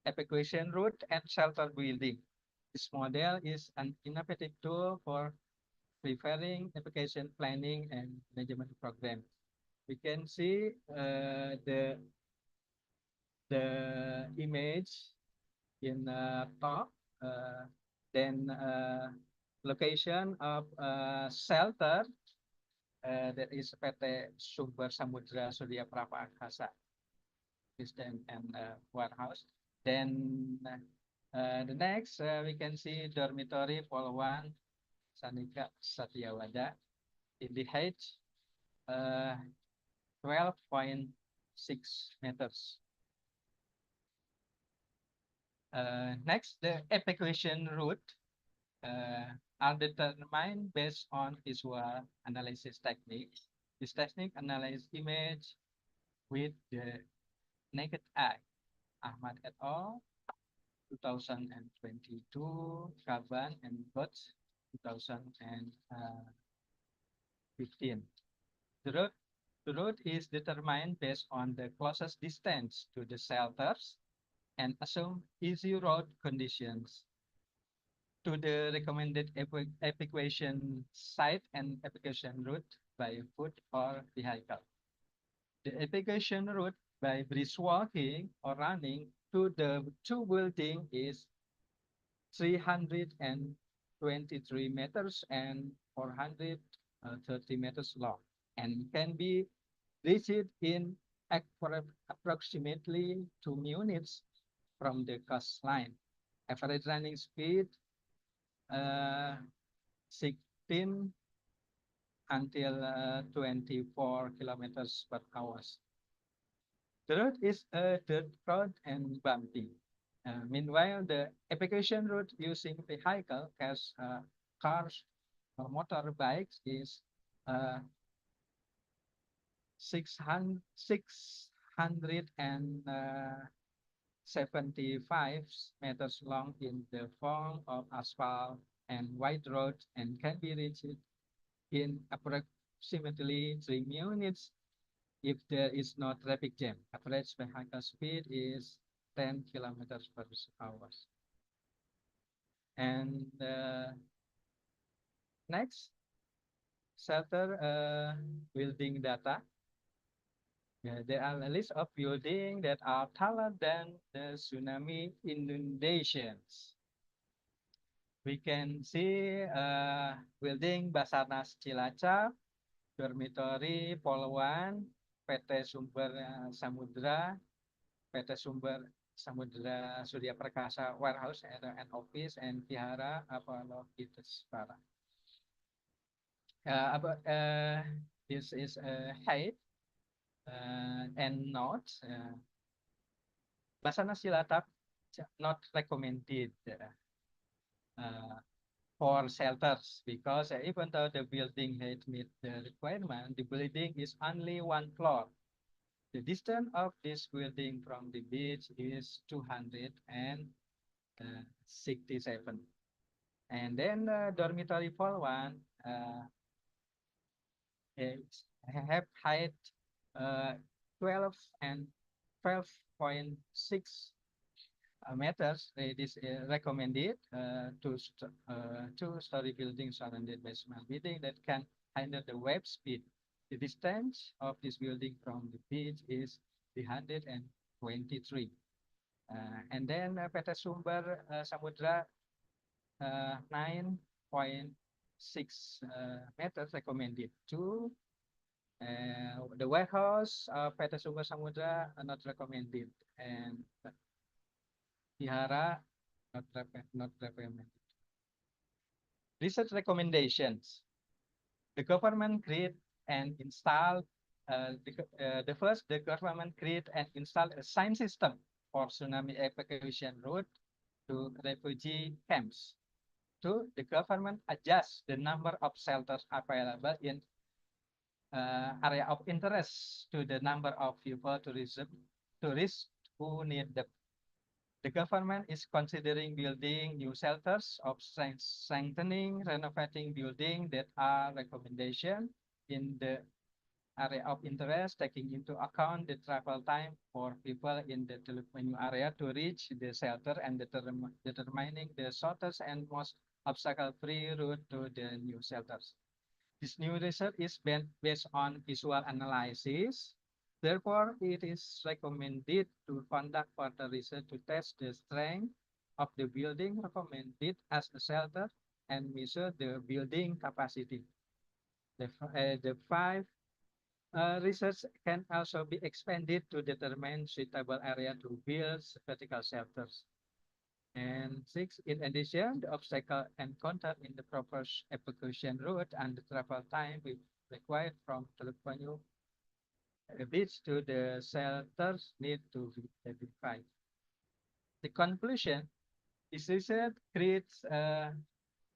evacuation route and shelter building. This model is an innovative tool for preparing evacuation planning and management program. We can see the image in top, then location of shelter that is PT Sumber Samudra Surya Prapa Akasa and warehouse. Then the next we can see dormitory Polwan Sanika Satyawada in the height 12.6 meters. Next, the evacuation route are determined based on visual analysis technique. This technique analyzes image with the naked eye. Ahmad et al. 2022, Kaban and Butts 2015. The route is determined based on the closest distance to the shelters and assume easy road conditions to the recommended evacuation site and evacuation route by foot or vehicle. The evacuation route by brisk walking or running to the two buildings is 323 meters and 430 meters long and can be reached in approximately 2 minutes from the coastline. Average running speed 16 until 24 kilometers per hour. The road is a dirt road and bumpy. Meanwhile, the evacuation route using vehicle as cars or motorbikes is 675 meters long in the form of asphalt and wide road and can be reached in approximately 3 minutes if there is no traffic jam. Average vehicle speed is 10 kilometers per hour. And next, shelter building data. There are a list of buildings that are taller than the tsunami inundations. We can see building Basarnas Cilacap, dormitory Polwan, PT Sumber Samudra, PT Sumber Samudra Surya Prakasa warehouse and office, and Vihara Apollo Itespara. This is height and notes. Basarnas Cilacap not recommended for shelters because even though the building had meet the requirement, the building is only 1 floor. The distance of this building from the beach is 267. And then dormitory for one have height 12 and 12.6 meters. It is recommended two-story building surrounded by small building that can handle the wave speed. The distance of this building from the beach is 323. And then PT Sumber Samudra 9.6 meters recommended. Two, the warehouse PT Sumber Samudra are not recommended. And Vihara, not recommended. Research recommendations. The government create and install the government create and install a sign system for tsunami evacuation route to refugee camps. Two, the government adjusts the number of shelters available in area of interest to the number of people tourists who need them. The government is considering building new shelters of strengthening, renovating buildings that are recommendation in the area of interest, taking into account the travel time for people in the Teluk area to reach the shelter and determining the shortest and most obstacle-free route to the new shelters. This new research is based on visual analysis. Therefore, it is recommended to conduct further research to test the strength of the building recommended as a shelter and measure the building capacity. The five research can also be expanded to determine suitable area to build vertical shelters. And six, in addition, the obstacle encountered in the proposed evacuation route and the travel time required from Teluk beach to the shelters need to be identified. The conclusion, this research creates a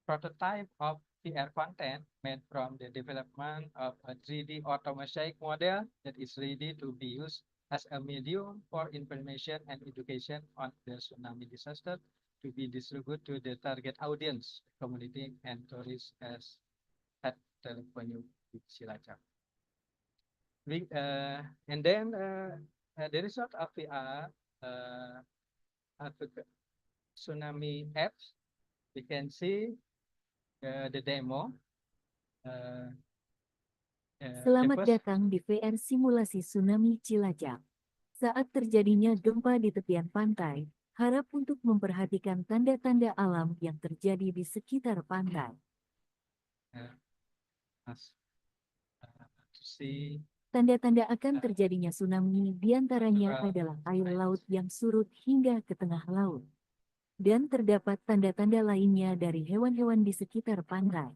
prototype of VR content made from the development of a 3D automosaic model that is ready to be used as a medium for information and education on the tsunami disaster to be distributed to the target audience, community, and tourists as at Teluk Cilacap. And then the result of VR tsunami apps, we can see the demo. Selamat datang di VR simulasi tsunami Cilacap. Saat terjadinya gempa di tepian pantai, harap untuk memperhatikan tanda-tanda alam yang terjadi di sekitar pantai. Tanda-tanda akan terjadinya tsunami diantaranya adalah air laut yang surut hingga ke tengah laut. Dan terdapat tanda-tanda lainnya dari hewan-hewan di sekitar pantai.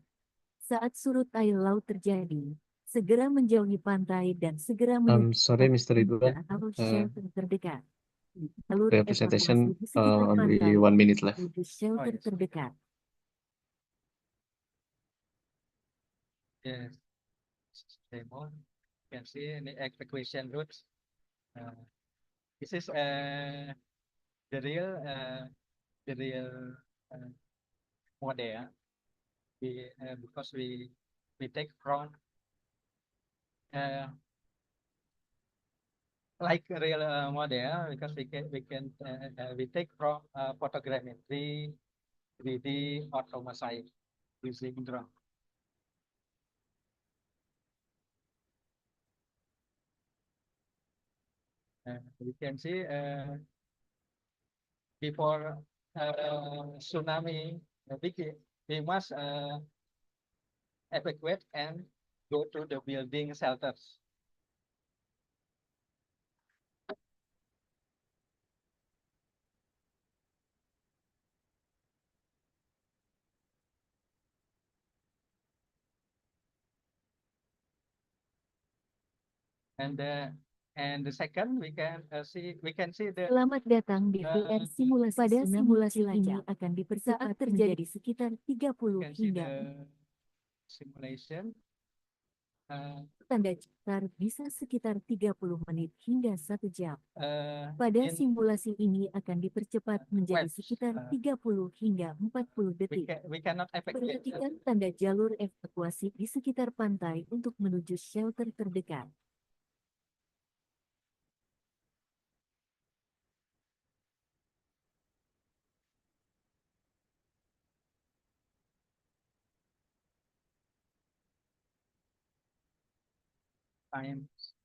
Saat surut air laut terjadi, segera menjauhi pantai dan segera Sorry, Mr. Ridwan. shelter terdekat. Jalur The presentation evakuasi di sekitar only pantai 1 minute left. menuju shelter terdekat. Yes, demo. You can see the evacuation routes. This is the real model. Because we take from like a real model because we take from photogrammetry, 3D, automosaic using drone. We can see before tsunami we must evacuate and go to the building shelters. And the second we can see the Selamat datang di VR simulasi. Pada simulasi ini akan dipercepat terjadi sekitar 30 hingga simulation. Tanda cetar bisa sekitar 30 menit hingga 1 jam. Pada simulasi ini akan dipercepat menjadi sekitar 30 hingga 40 detik. Perhatikan tanda jalur evakuasi di sekitar pantai untuk menuju shelter terdekat. Times.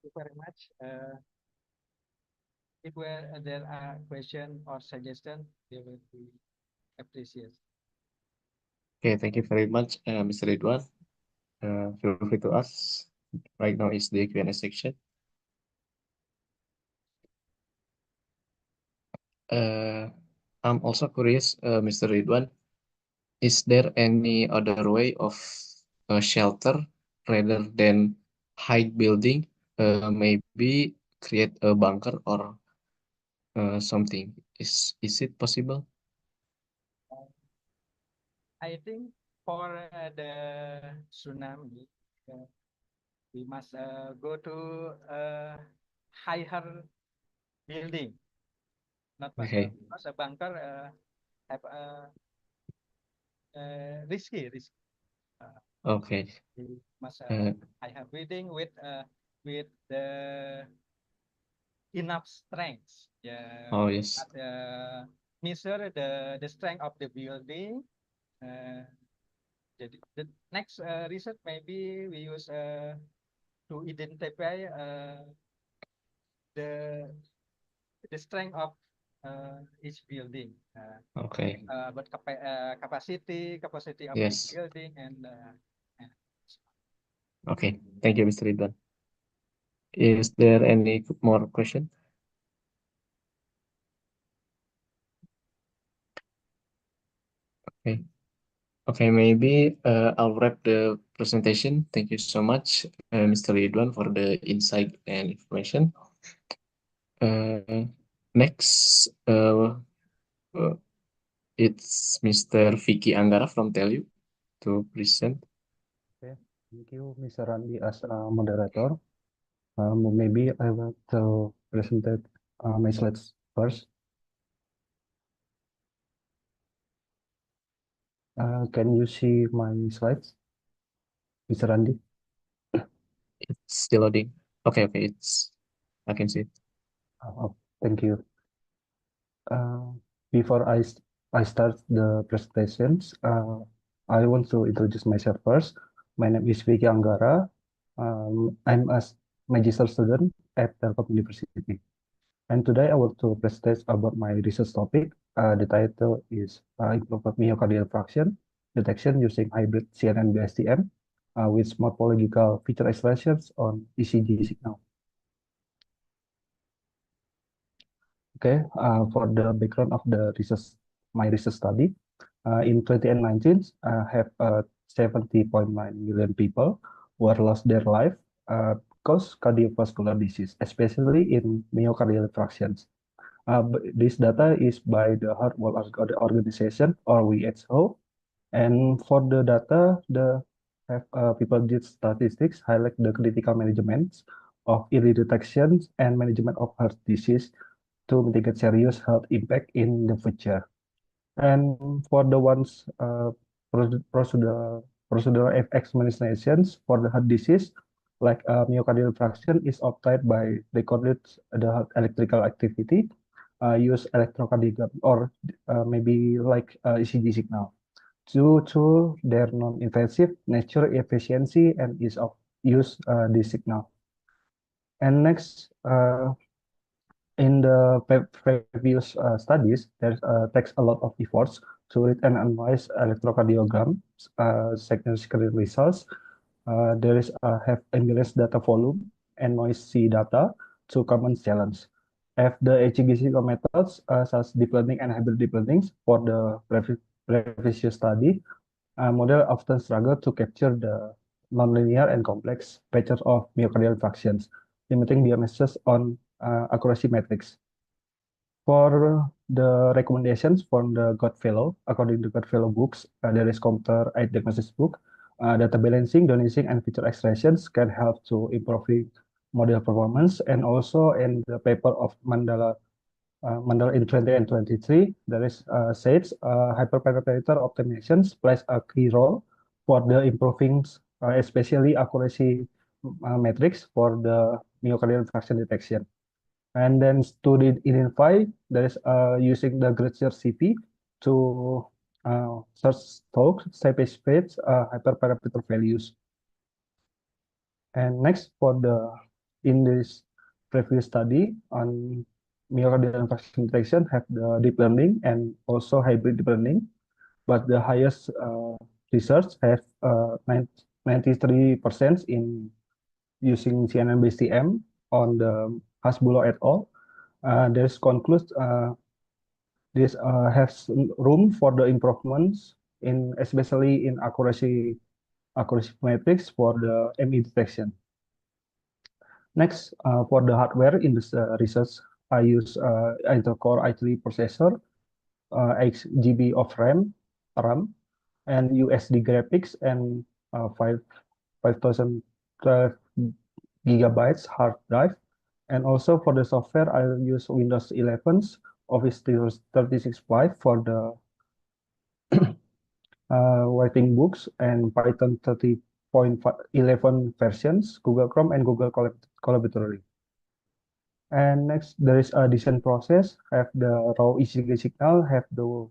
you very much. If there are questions or suggestions, they will be appreciated. Okay, thank you very much, Mr. Ridwan. Feel free to ask. Right now is the Q&A section. I'm also curious, Mr. Ridwan, is there any other way of shelter rather than high building? Maybe create a bunker or something. Is it possible? I think for the tsunami, we must go to a higher building, not bunker. Okay. Because a bunker have risky. Okay. We must higher building with the enough strength. Yeah. Oh, yes. But, measure the strength of the building. The next research maybe we use to identify the strength of each building. Okay. But capacity of Yes. each building and Okay. Thank you, Mr. Ridwan. Is there any more question? Okay. Okay, maybe I'll wrap the presentation. Thank you so much, Mr. Ridwan, for the insight and information. Next, it's Mr. Vicky Anggara from Telu to present. Okay, thank you, Mr. Randy, as a moderator. Maybe I will to present my slides first. Can you see my slides, Mr. Randy? It's still loading. Okay, I can see it. Oh, thank you. Before I start the presentations, I want to introduce myself first. My name is Vicky Anggara. I'm a magister student at Telkom University. And today I want to present about my research topic. The title is Improved Myocardial Fraction Detection using Hybrid CNN BSTM with morphological feature expressions on ECG signal. Okay, for the background of my research study, in 2019, have 70.9 million people who are lost their life because cardiovascular disease, especially in myocardial infarctions. This data is by the Heart World Organization, or WHO, and for the data, people did statistics highlight the critical management of early detection and management of heart disease to mitigate serious health impact in the future. And for the ones procedural examinations for the heart disease, like myocardial infarction is obtained by recorded the heart electrical activity, use electrocardiogram or maybe like ECG signal. Due to their non-invasive nature, efficiency, and ease of use this signal. And next, in the previous studies, there takes a lot of efforts to read and analyze electrocardiogram significant results. There is have immense data volume and noisy data to common challenge. If the HGC methods such as deep learning and hybrid deep learning for the previous study, model often struggle to capture the nonlinear and complex patterns of myocardial fractions, limiting their messages on accuracy metrics. For the recommendations from the Godfellow, according to Godfellow books, there is computer-aided diagnosis book, data balancing, downsizing, and feature extractions can help to improving model performance. And also in the paper of Mandala in 2023, there is says hyperparameter optimizations plays a key role for the improving, especially accuracy metrics for the myocardial infarction detection. And then to identify, there is using the grid search CP to search talk, specific hyperparameter values. And next for the in this previous study on myocardial infarction detection have the deep learning and also hybrid deep learning, but the highest research have 93% in using CNN-based TM on the Hasbulo et al. This concludes this has room for the improvements in especially in accuracy metrics for the ME detection. Next, for the hardware in this research, I use Intel Core i3 processor, 8 GB of RAM, and USD graphics, and 5,012 gigabytes hard drive. And also for the software, I use Windows 11, Office 365 for the writing books, and Python 30.11 versions, Google Chrome, and Google Collaboratory. And next, there is a design process, have the raw ECG signal, have the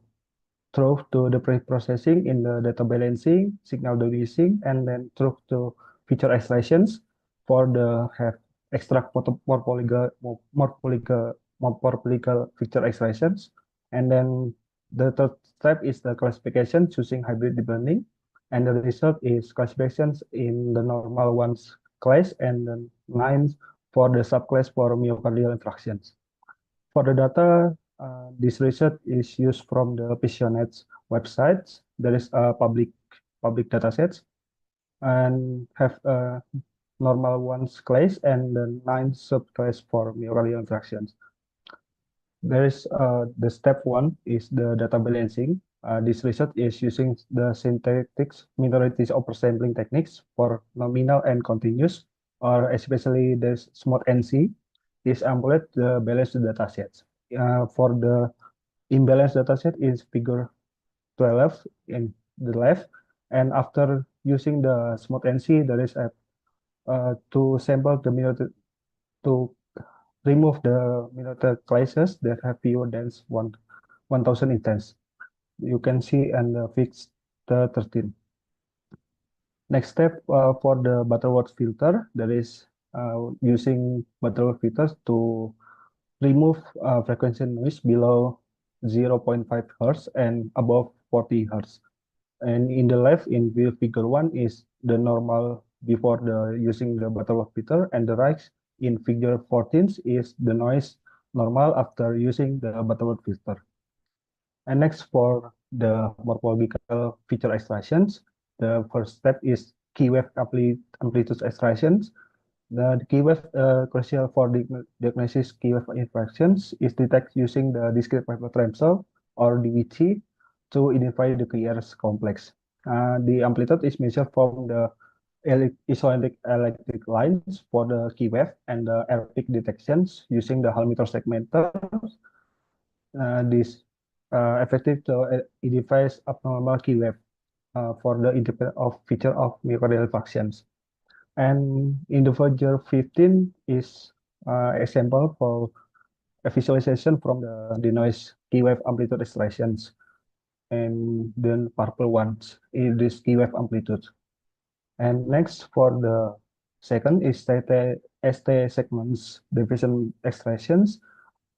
through to the pre-processing in the data balancing, signal denoising, and then through to feature extractions for the have extract more polygonal feature extractions. And then the third step is the classification using hybrid deep learning, and the result is classifications in the normal ones class and then 9 for the subclass for myocardial infarctions. For the data, this research is used from the PationNet's websites. There is a public datasets and have a normal ones class and then 9 subclass for myocardial infarctions. There is the step 1 is the data balancing. This research is using the synthetic minorities oversampling techniques for nominal and continuous, or especially the smooth NC is employed to balance the datasets. For the imbalanced dataset is figure 12 in the left, and after using the smooth NC, there is a to sample the minority to remove the minority classes that have fewer than 1,000 intents. You can see and fix the 13. Next step for the Butterworth filter, there is using Butterworth filters to remove frequency noise below 0.5 Hz and above 40 Hz. And in the left, in figure 1 is the normal before the using the Butterworth filter, and the right in figure 14 is the noise normal after using the Butterworth filter. And next for the morphological feature extractions, the first step is key wave amplitude extractions. The key wave crucial for diagnosis key wave infractions is detected using the discrete wave transfer or DWT to identify the Kier's complex. The amplitude is measured from the isoelectric electric lines for the key wave and the air peak detections using the Hall-meter segmenter. This effective to identify abnormal key wave for the independent of feature of myocardial infarctions. And in the figure 15 is example for a visualization from the noise key wave amplitude extractions, and then purple ones in this key wave amplitude. And next for the second is ST segments division extractions.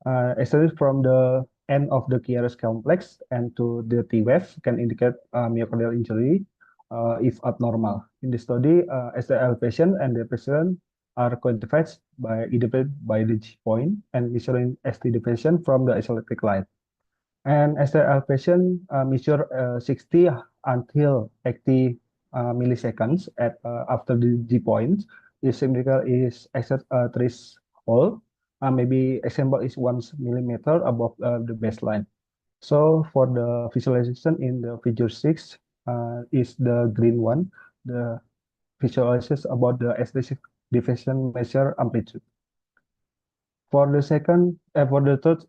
Extracted from the end of the Kier's complex and to the T wave can indicate myocardial injury if abnormal. In the study, ST elevation and depression are quantified by the G point and measuring ST depression from the isoelectric line. And ST elevation measure 60 until 80 milliseconds at after the G point. This indicator is except threshold. Maybe example is 1 millimeter above the baseline. So for the visualization in the figure 6 is the green one. The visualizes about the ST deviation measure amplitude. For the second, for the third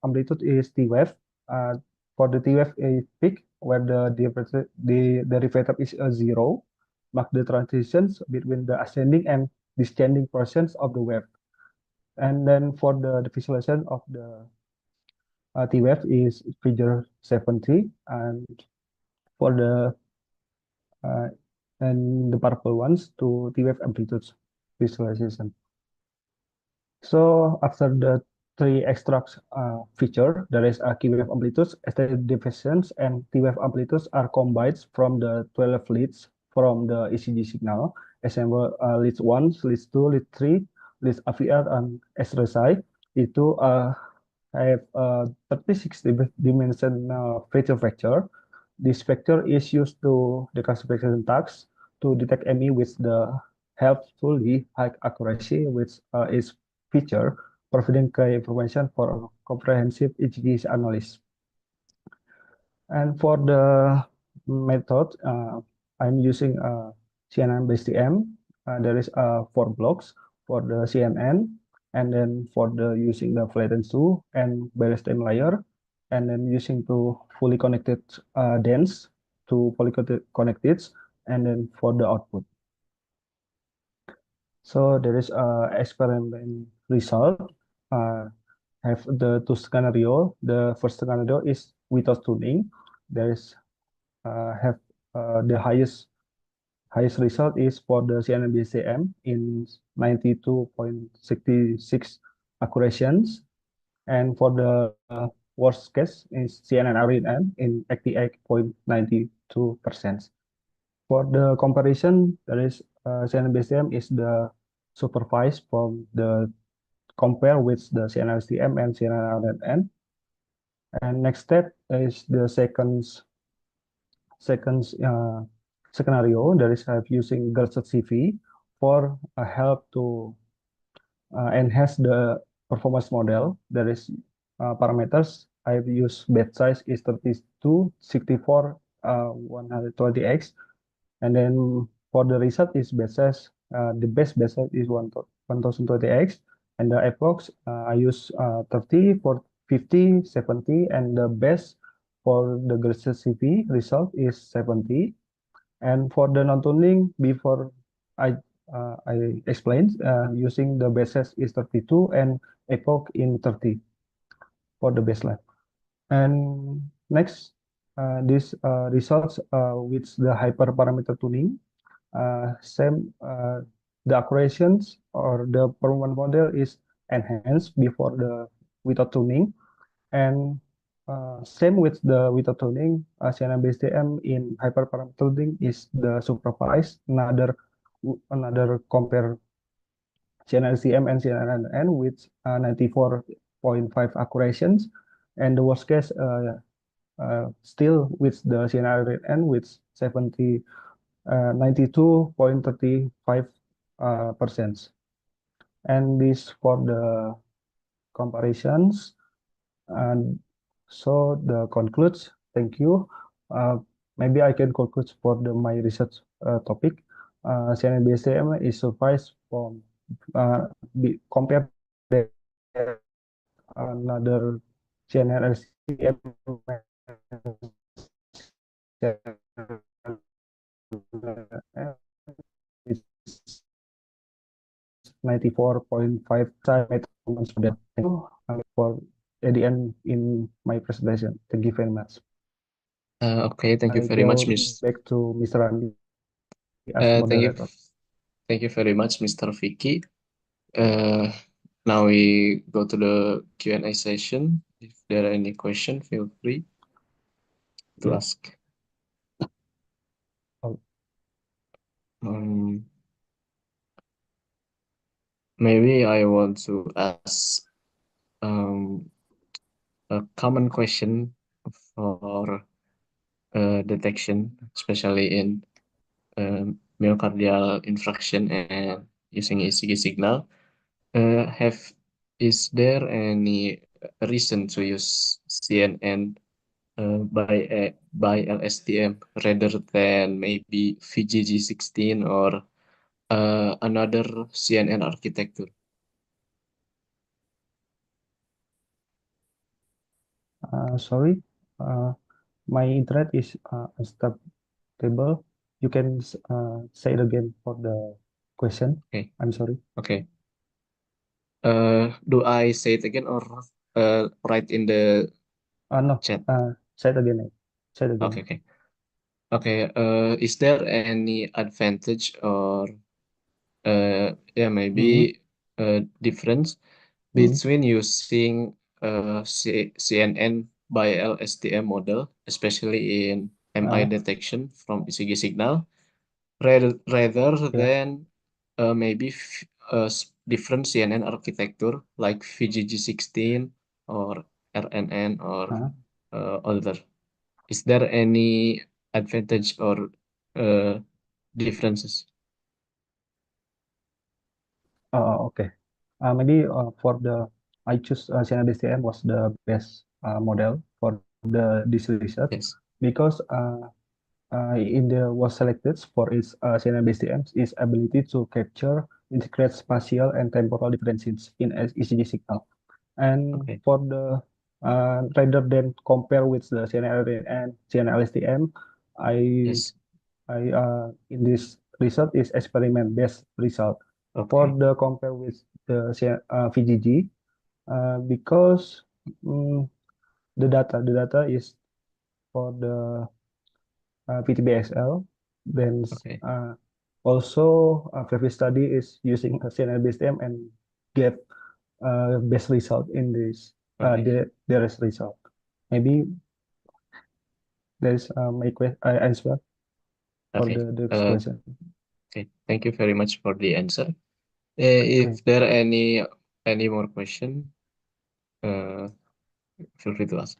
amplitude is T wave. For the T wave a peak where the derivative is a 0, mark the transitions between the ascending and descending portions of the wave. And then for the visualization of the T wave is figure 70, and for the and the purple ones to T wave amplitude visualization. So after the three extract feature, there is a key wave amplitudes, static deviations, and T wave amplitudes are combined from the 12 leads from the ECG signal. Example, leads 1, leads 2, lead 3, leads AVR, and SRSI. Itu have a 36 dimensional feature vector. This vector is used to the classification tasks to detect ME with the helpfully high accuracy, which is feature providing key information for comprehensive ECG analysis. And for the method, I'm using CNN-based TM. There is 4 blocks for the CNN, and then for the using the flatten two and Bayes-Stein layer, and then using to fully connected dense to fully connected, and then for the output. So there is a experiment result. Have the two scenario. The first scenario is without tuning. There is have the highest result is for the CNN-BCM in 92.66 accurations, and for the worst case is CNN-RNN in 88.92%. For the comparison, there is CNN-BCM is the supervised from the compare with the CNN-STM and CNN-RNN. And next step is the second scenario. There is using Gerset CV for help to enhance the performance model. There is parameters. I've used bed size is 32, 64, 120x. And then for the result is bed size, the best bed size is 1020x. And the epochs, I use 30, 40, 50, 70, and the best for the Gerset CV result is 70. And for the non-tuning, before I explained, using the basis is 32 and epoch in 30 for the baseline. And next, this results with the hyperparameter tuning. Same, the accurations or the performance model is enhanced before the without tuning, and same with the without tuning, CNN-based TM in hyperparameter tuning is the supervised. Another compare CNN-CM and CNN-N with 94.5 accurations, and the worst case still with the CNN-N with 92.35%. And this for the comparisons. And so the concludes. Thank you. Maybe I can conclude for my research topic. CNN-BSTM is suffice from compared with another CNN-LCM is 94.5 performance for that. Thank you for at the end in my presentation. Thank you very much. Okay, thank you very much, Miss. Back to Mr. Andi as moderator. Thank you very much, Mr. Vicky. Now we go to the Q&A session. If there are any questions, feel free to ask. Maybe I want to ask a common question for detection, especially in myocardial infarction and using ECG signal. Is there any reason to use CNN by LSTM rather than maybe VGG16 or another CNN architecture? Sorry, my internet is unstable. You can say it again for the question. Okay. I'm sorry. Okay. Do I say it again or write in the no. chat? Say it again. Say it again. Okay. Okay. Is there any advantage or maybe difference between using CNN by LSTM model, especially in MI detection from ECG signal, rather than maybe different CNN architecture like VGG16 or RNN or other. Is there any advantage or differences? Okay. Maybe for the I choose CNBCM was the best model for this research because in the was selected for its CNBCM is ability to capture, integrate spatial and temporal differences in ECG signal. And for the rather than compare with the CNL and CNLSTM, I in this result is experiment based result. For the compare with the VGG, because the data is for the VTBXL, then also previous study is using a CNL-BSTM and get best result in this there is result. Maybe there's my answer for the question. Okay, thank you very much for the answer. If there are any more question, feel free to ask.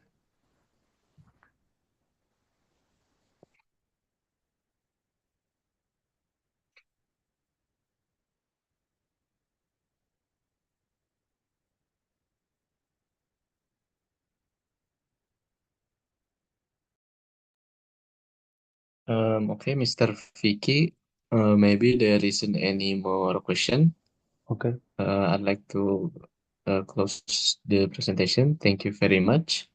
Okay, Mr. Vicky, maybe there isn't any more question. Okay. I'd like to close the presentation. Thank you very much.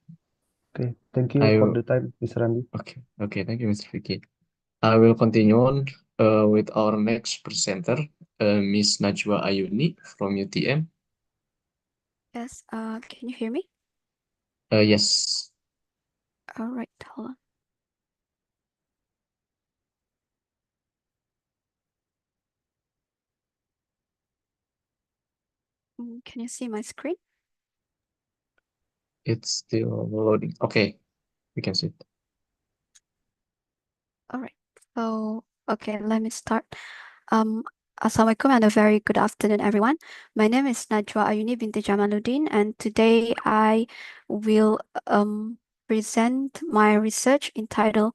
Okay, thank you for the time, Mr. Randy. Okay, thank you, Mr. Vicky. I will continue on with our next presenter, Miss Najwa Ayuni from UTM. Yes, can you hear me? Yes. All right, hold on. Can you see my screen? It's still loading. Okay, we can see it. All right. So, okay, let me start. Assalamualaikum and a very good afternoon, everyone. My name is Najwa Ayuni binti Jamaluddin, and today I will present my research entitled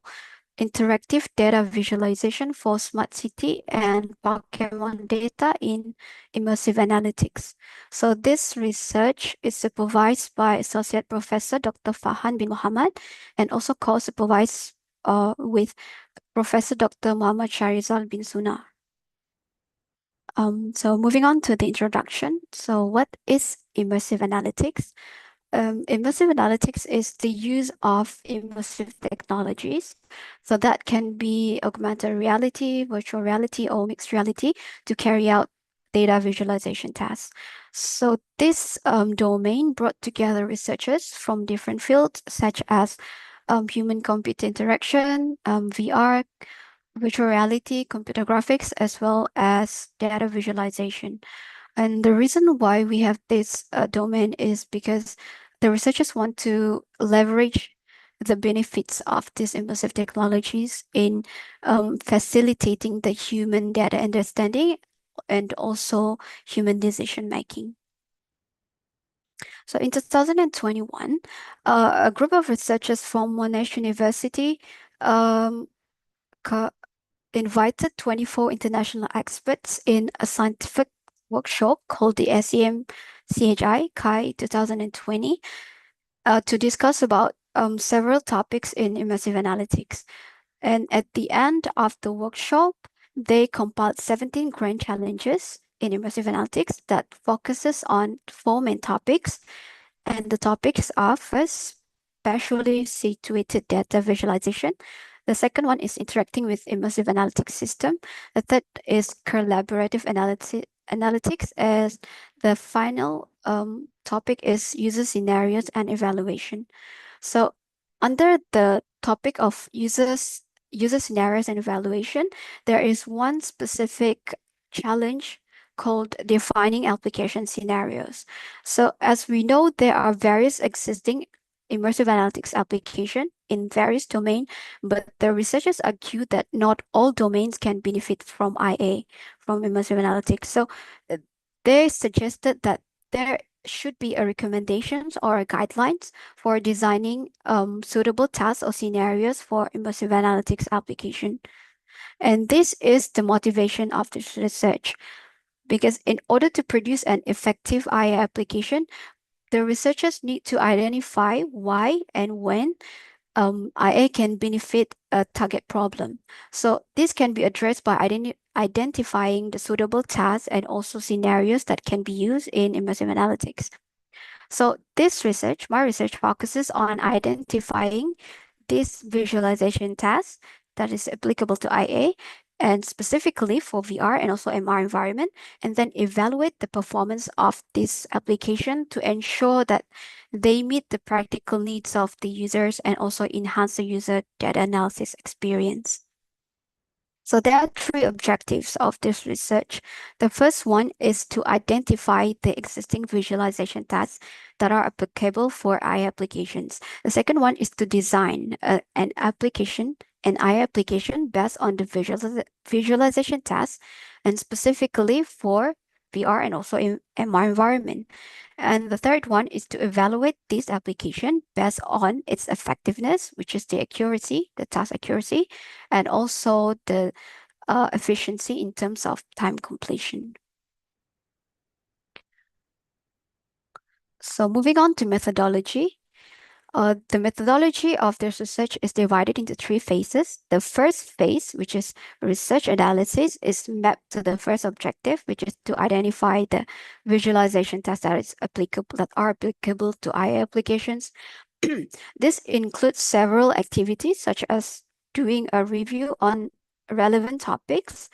Interactive Data Visualization for Smart City and Pokemon Data in Immersive Analytics. So this research is supervised by Associate Professor Dr. Fahan bin Muhammad and also co-supervised with Professor Dr. Muhammad Sharizal bin Sunnah. So moving on to the introduction. So what is immersive analytics? Immersive analytics is the use of immersive technologies. So that can be augmented reality, virtual reality, or mixed reality to carry out data visualization tasks. So this domain brought together researchers from different fields such as human-computer interaction, VR, virtual reality, computer graphics, as well as data visualization. And the reason why we have this domain is because the researchers want to leverage the benefits of these immersive technologies in facilitating the human data understanding and also human decision making. So in 2021, a group of researchers from Monash University invited 24 international experts in a scientific workshop called the SEM CHI CHI 2020 to discuss about several topics in immersive analytics. And at the end of the workshop, they compiled 17 grand challenges in immersive analytics that focuses on 4 main topics. And the topics are first, spatially situated data visualization. The second one is interacting with immersive analytics system. The third is collaborative analytics, as the final topic is user scenarios and evaluation. So under the topic of user scenarios and evaluation, there is one specific challenge called defining application scenarios. So as we know, there are various existing immersive analytics application in various domains, but the researchers argue that not all domains can benefit from IA, from immersive analytics. So they suggested that there should be a recommendations or a guidelines for designing suitable tasks or scenarios for immersive analytics application. And this is the motivation of this research, because in order to produce an effective IA application, the researchers need to identify why and when IA can benefit a target problem. So this can be addressed by identifying the suitable tasks and also scenarios that can be used in immersive analytics. So this research, my research, focuses on identifying this visualization task that is applicable to IA and specifically for VR and also MR environment, and then evaluate the performance of this application to ensure that they meet the practical needs of the users and also enhance the user data analysis experience. So there are three objectives of this research. The first one is to identify the existing visualization tasks that are applicable for AI applications. The second one is to design an AI application based on the visualization tasks and specifically for VR and also in MR environment. And the third one is to evaluate this application based on its effectiveness, which is the accuracy, the task accuracy, and also the efficiency in terms of time completion. So moving on to methodology. The methodology of this research is divided into three phases. The first phase, which is research analysis, is mapped to the first objective, which is to identify the visualization tasks that are applicable to IA applications. This includes several activities, such as doing a review on relevant topics,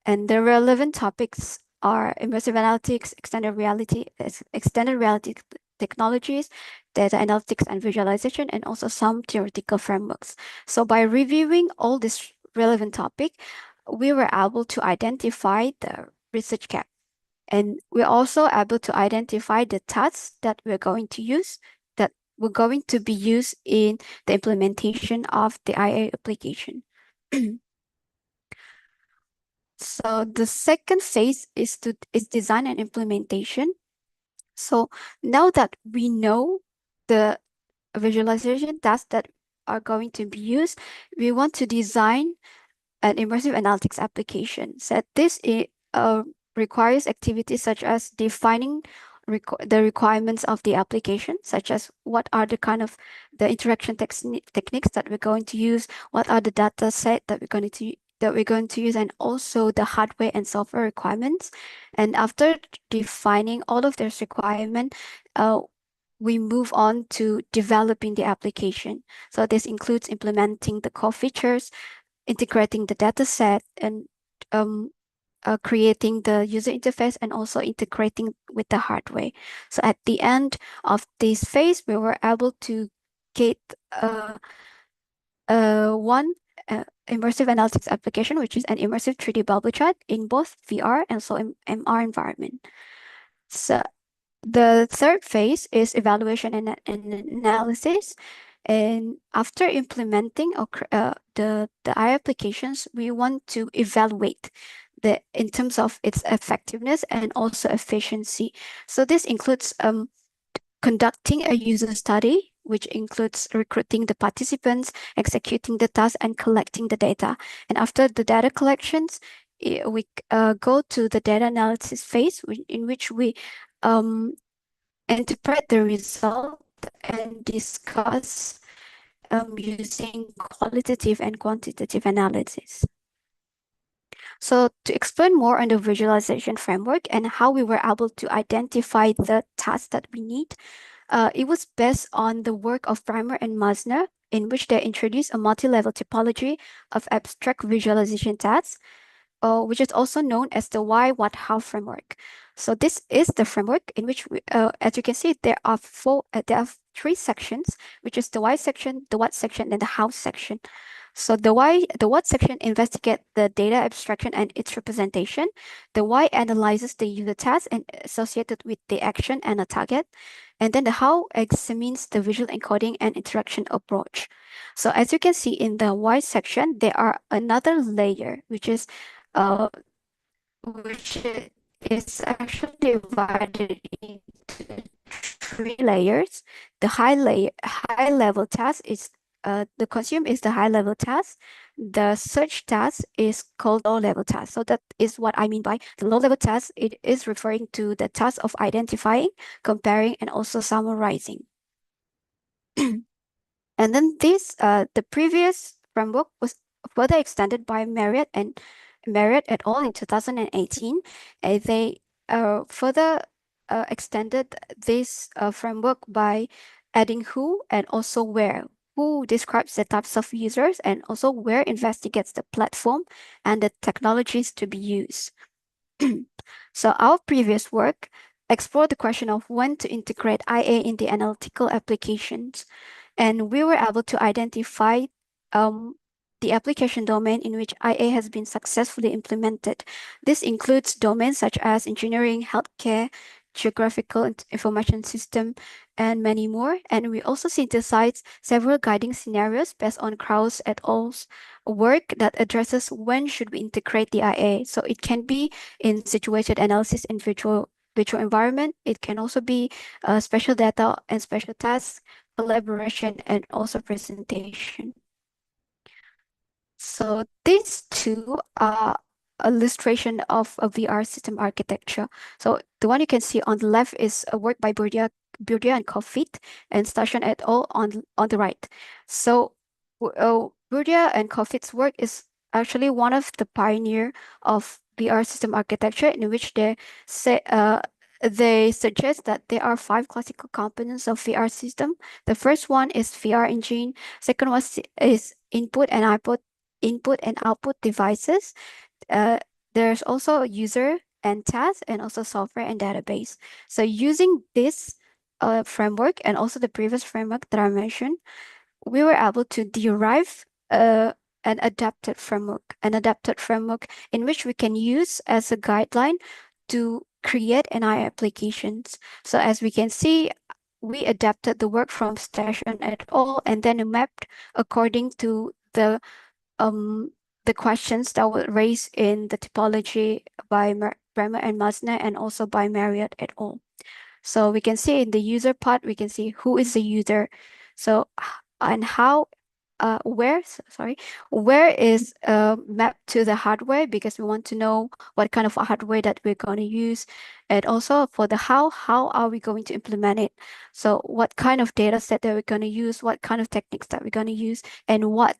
and the relevant topics are immersive analytics, extended reality technologies, data analytics and visualization, and also some theoretical frameworks. So by reviewing all this relevant topic, we were able to identify the research gap. And we're also able to identify the tasks that we're going to use, that were going to be used in the implementation of the IA application. So the second phase is design and implementation. So now that we know the visualization tasks that are going to be used, we want to design an immersive analytics application. So this requires activities such as defining the requirements of the application, such as what are the kind of the interaction techniques that we're going to use, what are the data set that we're going to use, and also the hardware and software requirements. And after defining all of those requirements, we move on to developing the application. So this includes implementing the core features, integrating the data set, and creating the user interface, and also integrating with the hardware. So at the end of this phase, we were able to get one immersive analytics application, which is an immersive 3D bubble chart in both VR and so MR environment. So the third phase is evaluation and analysis. And after implementing the AI applications, we want to evaluate in terms of its effectiveness and also efficiency. So this includes conducting a user study, which includes recruiting the participants, executing the task, and collecting the data. And after the data collections, we go to the data analysis phase, in which we interpret the result and discuss using qualitative and quantitative analysis. So to explain more on the visualization framework and how we were able to identify the tasks that we need, it was based on the work of Primer and Masner, in which they introduced a multi-level typology of abstract visualization tasks, which is also known as the why, what, how framework. So this is the framework in which, as you can see, there are three sections, which is the why section, the what section, and the how section. So the what section investigates the data abstraction and its representation. The why analyzes the user task and associated with the action and a target. And then the how examines the visual encoding and interaction approach. So as you can see in the why section, there are another layer, which is actually divided into 3 layers. The high level task is the consume is the high level task. The search task is called low level task. So that is what I mean by the low level task. It is referring to the task of identifying, comparing, and also summarizing. And then the previous framework was further extended by Marriott et al. In 2018. They further extended this framework by adding who and also where. Who describes the types of users, and also where investigates the platform and the technologies to be used. So our previous work explored the question of when to integrate IA in the analytical applications. And we were able to identify the application domain in which IA has been successfully implemented. This includes domains such as engineering, healthcare, geographical information system, and many more. And we also synthesized several guiding scenarios based on Krauss et al.'s work that addresses when should we integrate the IA. So it can be in situated analysis in virtual environment. It can also be special data and special tasks, collaboration, and also presentation. So these two are illustration of a VR system architecture. So the one you can see on the left is a work by Burdia and Kofit and Station et al. on the right. So Burdia and Kofit's work is actually one of the pioneer of VR system architecture, in which they suggest that there are 5 classical components of VR system. The first one is VR engine. Second one is input and output devices. There's also user and task, and also software and database. So using this framework and also the previous framework that I mentioned, we were able to derive an adapted framework in which we can use as a guideline to create NI applications. So as we can see, we adapted the work from Station et al. And then mapped according to the questions that were raised in the typology by Bremer and Masner, and also by Marriott et al. So we can see in the user part, we can see who is the user. So and how where is mapped to the hardware, because we want to know what kind of hardware that we're going to use. And also for the how are we going to implement it? So what kind of data set that we're going to use, what kind of techniques that we're going to use, and what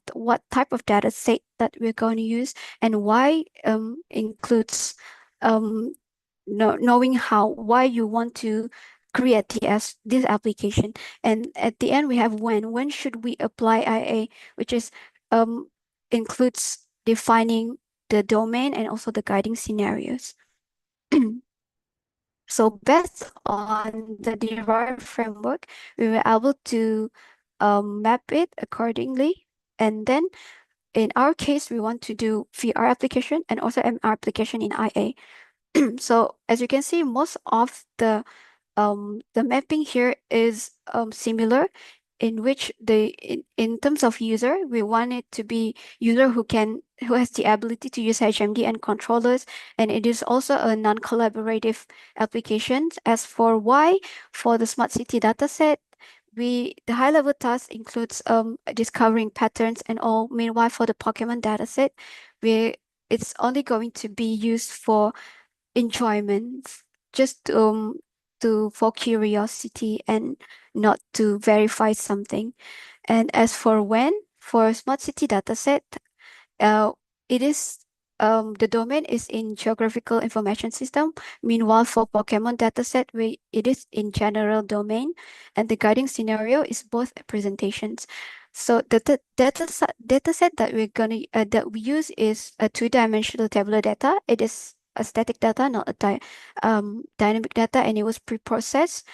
type of data set that we're going to use, and why includes knowing why you want to create this application. And at the end we have when should we apply IA, which is includes defining the domain and also the guiding scenarios. So based on the derived framework, we were able to map it accordingly. And then in our case, we want to do VR application and also MR application in IA. So as you can see, most of the mapping here is similar, in which in terms of user, we want it to be user who has the ability to use HMD and controllers, and it is also a non-collaborative application. As for why, for the smart city dataset, the high-level task includes discovering patterns and all. Meanwhile, for the Pokemon dataset, it's only going to be used for enjoyment, just for curiosity and not to verify something. And as for when, for smart city dataset, it is the domain is in geographical information system. Meanwhile, for Pokemon dataset, it is in general domain, and the guiding scenario is both presentations. So the dataset that we use is a 2-dimensional tabular data. It is a static data, not a dynamic data, and it was pre-processed.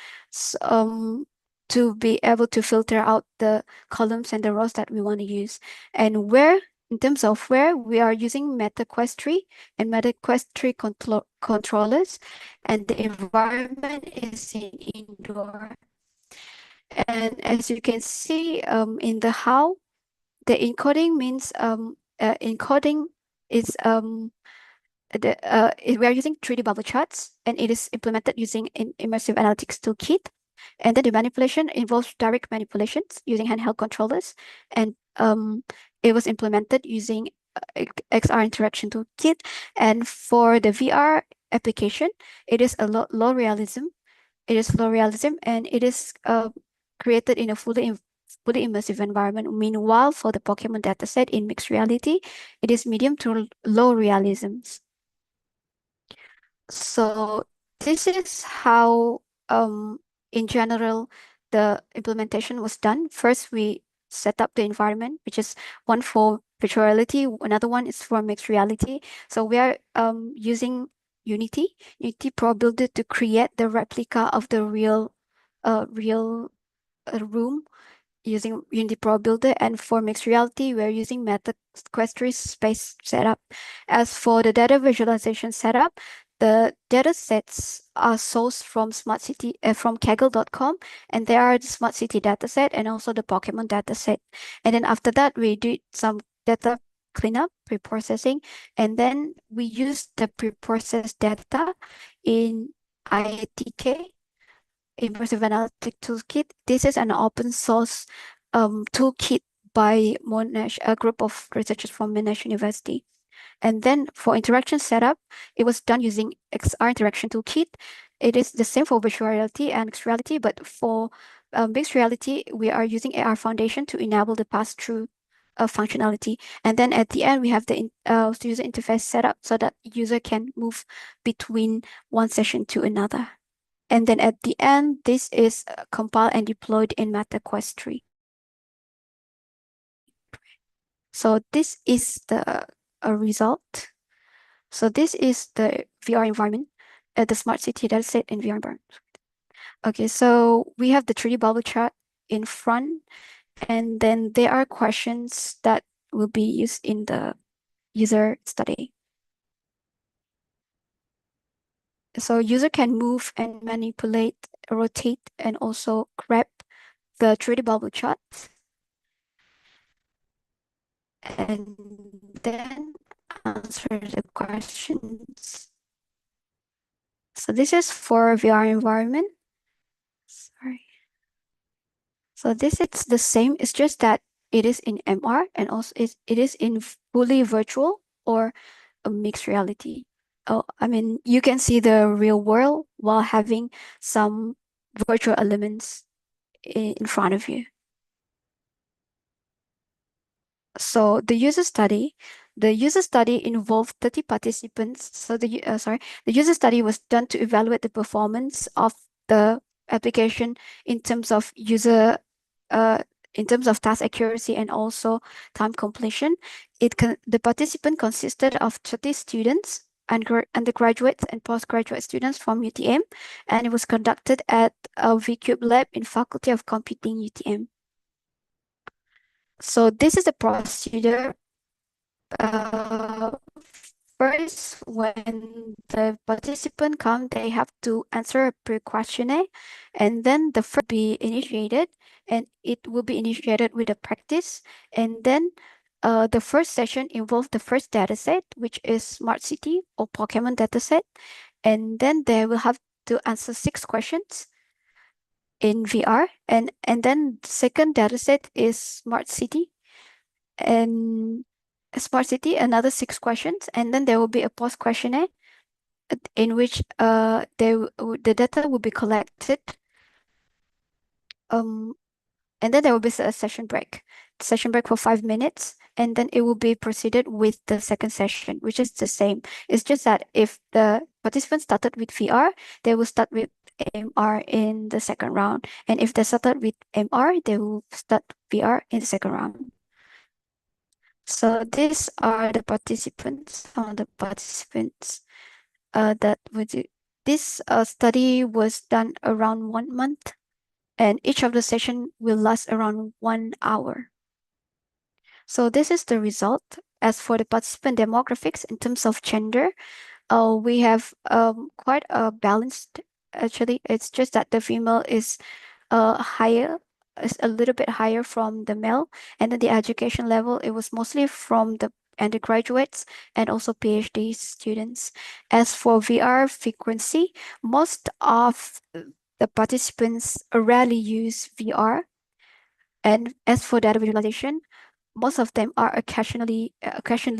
to be able to filter out the columns and the rows that we want to use. And where, in terms of where, we are using MetaQuest and MetaQuest controllers, and the environment is in indoor. And as you can see in the how, the encoding means encoding is we are using 3D bubble charts, and it is implemented using an immersive analytics toolkit. And then the manipulation involves direct manipulations using handheld controllers, and it was implemented using XR interaction toolkit. And for the VR application, it is a low realism. It is low realism, and it is created in a fully immersive environment. Meanwhile, for the Pokemon dataset in mixed reality, it is medium to low realisms. So this is how, in general, the implementation was done. First, we set up the environment, which is one for virtual reality, another one is for mixed reality. So we are using Unity Pro Builder to create the replica of the real room using Unity Pro Builder, and for mixed reality, we're using MetaQuest space setup. As for the data visualization setup, the data sets are sourced from Smart City from Kaggle.com, and there are the Smart City dataset and also the Pokemon dataset. And then after that, we did some data cleanup, preprocessing, and then we use the preprocessed data in IATK, Immersive Analytic Toolkit. This is an open source toolkit by Monash, a group of researchers from Monash University. And then for interaction setup, it was done using XR interaction toolkit. It is the same for virtual reality and mixed reality, but for mixed reality, we are using AR Foundation to enable the pass-through functionality. And then at the end, we have the user interface setup so that user can move between one session to another. And then at the end, this is compiled and deployed in MetaQuest. So this is the result. So this is the VR environment, the Smart City dataset in VR environment. Okay, so we have the 3D bubble chart in front, and then there are questions that will be used in the user study. So user can move and manipulate, rotate, and also grab the 3D bubble chart. And then answer the questions. So this is for VR environment. Sorry. So this is the same. It's just that it is in MR and also it is in fully virtual or a mixed reality. Oh, I mean, you can see the real world while having some virtual elements in front of you. So the user study involved 30 participants. So the user study was done to evaluate the performance of the application in terms of task accuracy and also time completion. The participant consisted of 30 students, undergraduates and postgraduate students from UTM, and it was conducted at a VCube lab in Faculty of Computing UTM. So this is the procedure. First, when the participant come, they have to answer a pre-questionnaire, and then the first be initiated, and it will be initiated with a practice. And then the first session involves the first dataset, which is Smart City or Pokemon dataset. And then they will have to answer 6 questions in VR. And then the second dataset is Smart City. And Smart City, another 6 questions, and then there will be a post questionnaire in which the data will be collected. And then there will be a session break for 5 minutes, and then it will be proceeded with the second session, which is the same. It's just that if the participants started with VR, they will start with MR in the second round, and if they started with MR, they will start VR in the second round. So these are the participants, some of the participants that would do. This study was done around 1 month. and each of the session will last around 1 hour. So this is the result. As for the participant demographics in terms of gender, we have quite a balanced. Actually, it's just that the female is higher, is a little bit higher from the male, and then the education level, it was mostly from the undergraduates and also PhD students. As for VR frequency, most of the participants rarely use VR. And as for data visualization, most of them are occasionally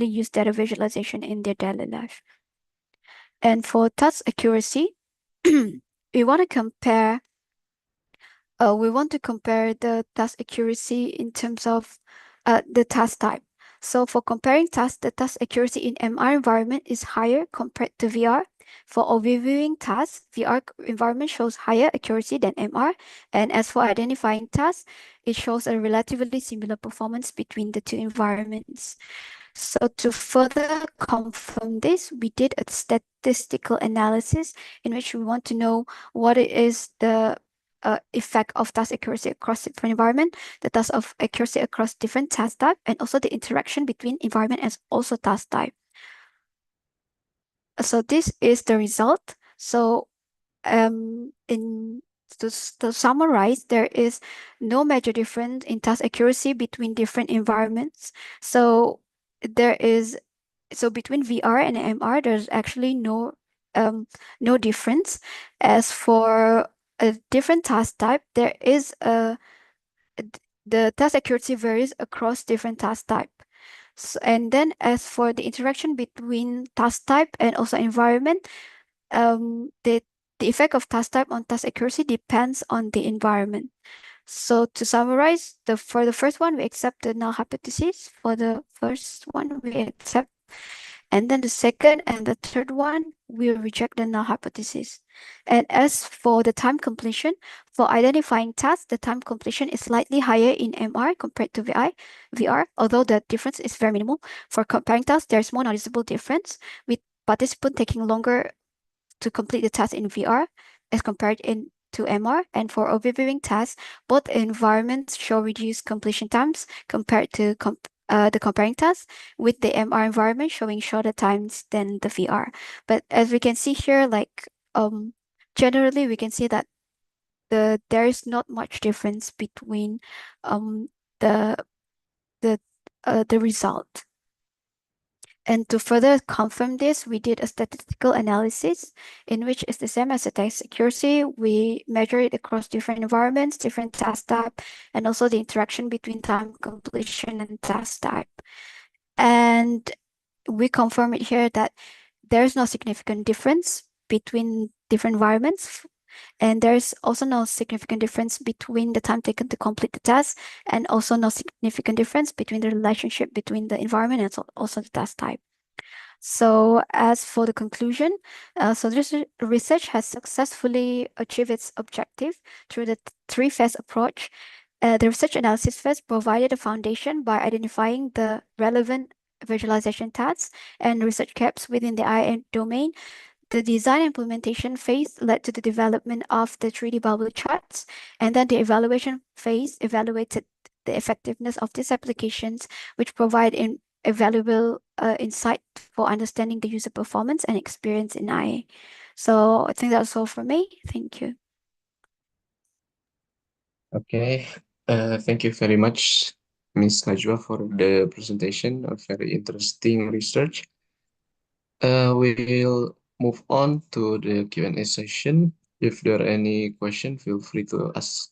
use data visualization in their daily life. And for task accuracy, we want to compare the task accuracy in terms of the task type. So for comparing tasks, the task accuracy in MR environment is higher compared to VR. For overviewing tasks, VR environment shows higher accuracy than MR. And as for identifying tasks, it shows a relatively similar performance between the two environments. So to further confirm this, we did a statistical analysis in which we want to know what is the effect of task accuracy across different environment, the task of accuracy across different task type, and also the interaction between environment and also task type. So this is the result. So to summarize, there is no major difference in task accuracy between different environments. So between VR and MR, there's actually no difference. As for a different task type, the task accuracy varies across different task type. So, and then as for the interaction between task type and also environment, the effect of task type on task accuracy depends on the environment. So to summarize, for the first one, we accept the null hypothesis. For the first one, we accept. And then the second and the third one, we reject the null hypothesis. And as for the time completion, for identifying tasks, the time completion is slightly higher in MR compared to VR, although the difference is very minimal. For comparing tasks, there's more noticeable difference, with participants taking longer to complete the task in VR as compared to MR. And for overviewing tasks, both environments show reduced completion times compared to the comparing task, with the MR environment showing shorter times than the VR. But as we can see here, like generally we can see that there is not much difference between the result. And to further confirm this, we did a statistical analysis in which it's the same as the task accuracy. We measure it across different environments, different task type, and also the interaction between time completion and task type. And we confirm it here that there's no significant difference between different environments. And there's also no significant difference between the time taken to complete the task, and also no significant difference between the relationship between the environment and also the task type. So as for the conclusion, so this research has successfully achieved its objective through the three-phase approach. The research analysis phase provided a foundation by identifying the relevant visualization tasks and research gaps within the IAM domain. The design implementation phase led to the development of the 3D bubble charts, and then the evaluation phase evaluated the effectiveness of these applications, which provide a valuable insight for understanding the user performance and experience in IA. So I think that's all from me. Thank you. Okay, thank you very much, Ms. Najwa, for the presentation of very interesting research. We'll move on to the Q&A session. If there are any questions, feel free to ask.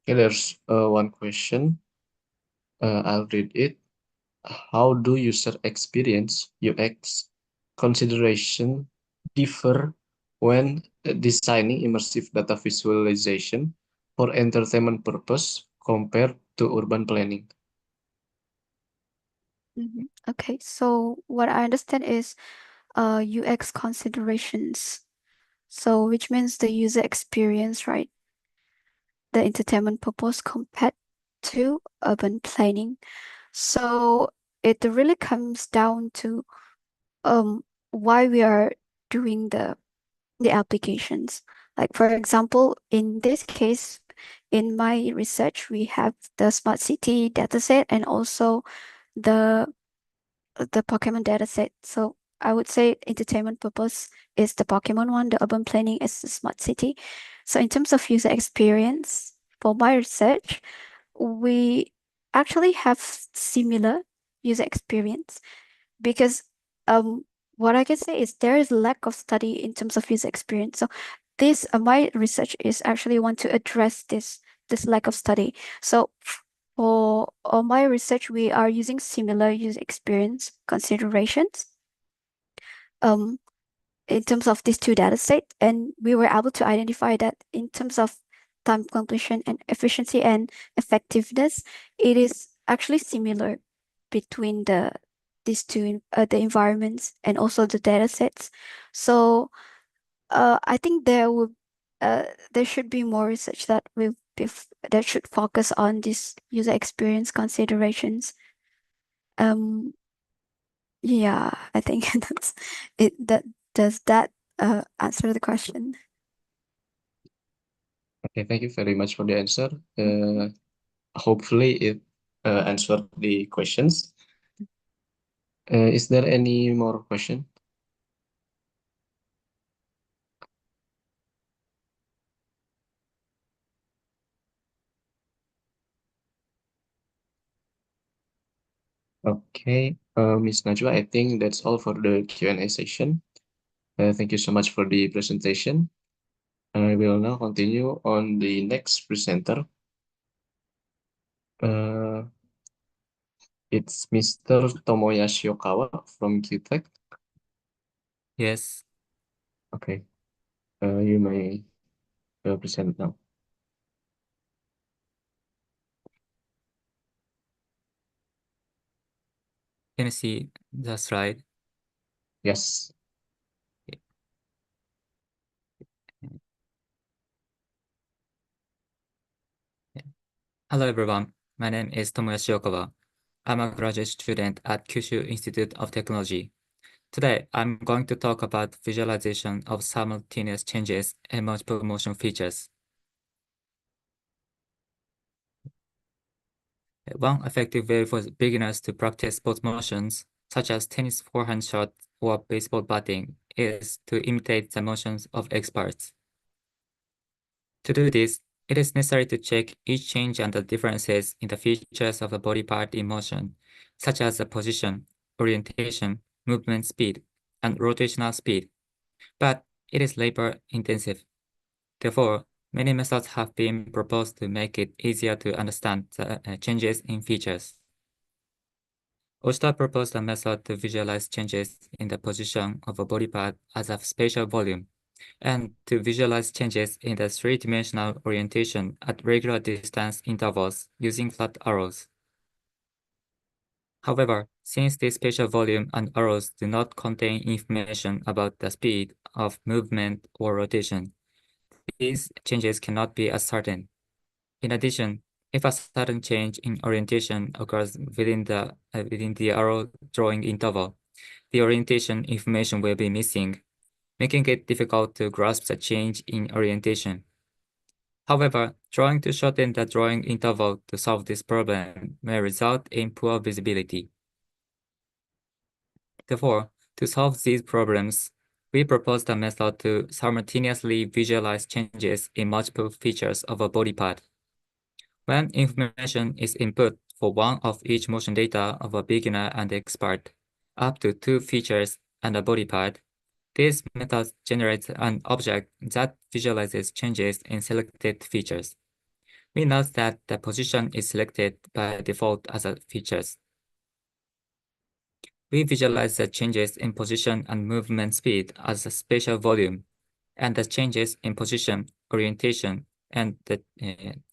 Okay, there's one question. I'll read it. How do user experience UX consideration differ when designing immersive data visualization for entertainment purpose compared to urban planning? Okay, so what I understand is UX considerations. So which means the user experience, right? The entertainment purpose compared to urban planning. So it really comes down to why we are doing the applications. Like for example, in this case, in my research, we have the smart city dataset and also the Pokemon dataset. So I would say entertainment purpose is the Pokemon one, the urban planning is the smart city. So in terms of user experience, for my research, we actually have similar user experience because what I can say is there is lack of study in terms of user experience. So this my research is actually want to address this lack of study. So for my research, we are using similar user experience considerations in terms of these two data sets, and we were able to identify that in terms of time completion and efficiency and effectiveness, it is actually similar between these two the environments and also the data sets. So I think there should be more research that that should focus on these user experience considerations. Yeah, I think that's it. Does that answer the question? Okay, thank you very much for the answer. Hopefully it answered the questions. Is there any more question? Okay, Ms. Najwa, I think that's all for the Q&A session. Thank you so much for the presentation. I will now continue on the next presenter. It's Mr. Tomoyashi Okawa from Kyutech. Yes. Okay, you may present now. Can you see the slide? Yes. Hello everyone, my name is Tomoyashi Okawa. I'm a graduate student at Kyushu Institute of Technology. Today, I'm going to talk about visualization of simultaneous changes in multiple motion features. One effective way for beginners to practice both motions, such as tennis forehand shot or baseball batting, is to imitate the motions of experts. To do this, it is necessary to check each change and the differences in the features of a body part in motion, such as the position, orientation, movement speed, and rotational speed. But it is labor-intensive. Therefore, many methods have been proposed to make it easier to understand the changes in features. Oshita proposed a method to visualize changes in the position of a body part as a spatial volume, and to visualize changes in the three-dimensional orientation at regular distance intervals using flat arrows. However, since the spatial volume and arrows do not contain information about the speed of movement or rotation, these changes cannot be ascertained. In addition, if a sudden change in orientation occurs within the arrow drawing interval, the orientation information will be missing, making it difficult to grasp the change in orientation. However, trying to shorten the drawing interval to solve this problem may result in poor visibility. Therefore, to solve these problems, we proposed a method to simultaneously visualize changes in multiple features of a body part. When information is input for one of each motion data of a beginner and expert, up to 2 features and a body part, this method generates an object that visualizes changes in selected features. We note that the position is selected by default as a features. We visualize the changes in position and movement speed as a spatial volume, and the changes in position, orientation, and the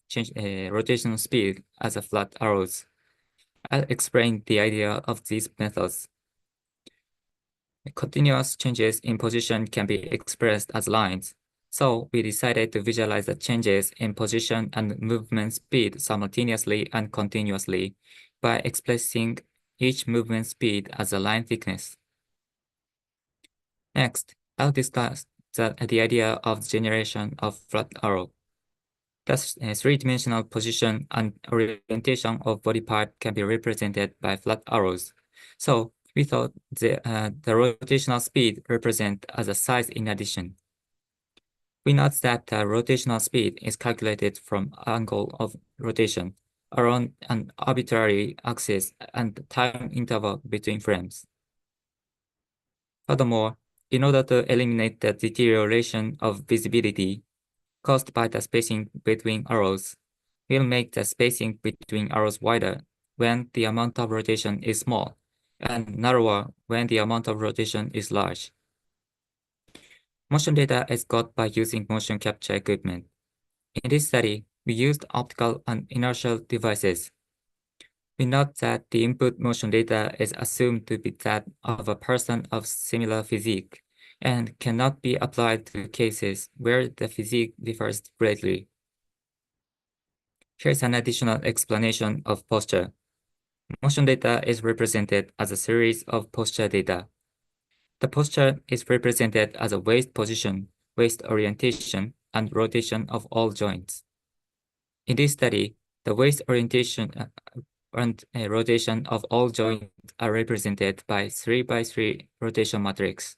rotational speed as a flat arrows. I'll explain the idea of these methods. Continuous changes in position can be expressed as lines, so we decided to visualize the changes in position and movement speed simultaneously and continuously by expressing each movement speed as a line thickness. Next, I'll discuss the idea of generation of flat arrow. The three-dimensional position and orientation of body part can be represented by flat arrows. So we thought the rotational speed represent as a size in addition. We note that the rotational speed is calculated from angle of rotation around an arbitrary axis and time interval between frames. Furthermore, in order to eliminate the deterioration of visibility caused by the spacing between arrows, we'll make the spacing between arrows wider when the amount of rotation is small and narrower when the amount of rotation is large. Motion data is got by using motion capture equipment. In this study, we used optical and inertial devices. We note that the input motion data is assumed to be that of a person of similar physique and cannot be applied to cases where the physique differs greatly. Here's an additional explanation of posture. Motion data is represented as a series of posture data. The posture is represented as a waist position, waist orientation, and rotation of all joints. In this study, the waist orientation and rotation of all joints are represented by 3x3 rotation matrix.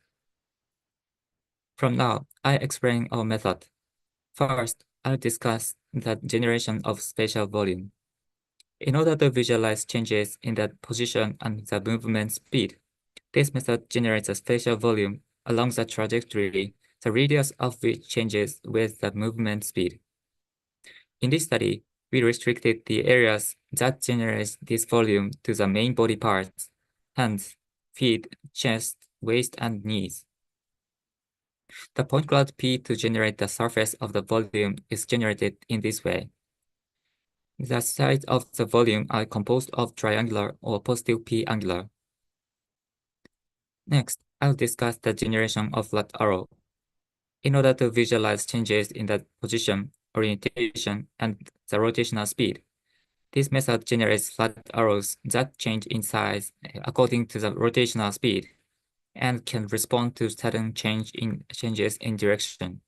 From now, I explain our method. First, I'll discuss the generation of spatial volume. In order to visualize changes in the position and the movement speed, this method generates a spatial volume along the trajectory, the radius of which changes with the movement speed. In this study, we restricted the areas that generate this volume to the main body parts, hands, feet, chest, waist, and knees. The point cloud P to generate the surface of the volume is generated in this way. The sides of the volume are composed of triangular or positive P angular. Next, I'll discuss the generation of flat arrow. In order to visualize changes in the position, orientation, and the rotational speed, this method generates flat arrows that change in size according to the rotational speed and can respond to sudden changes in direction.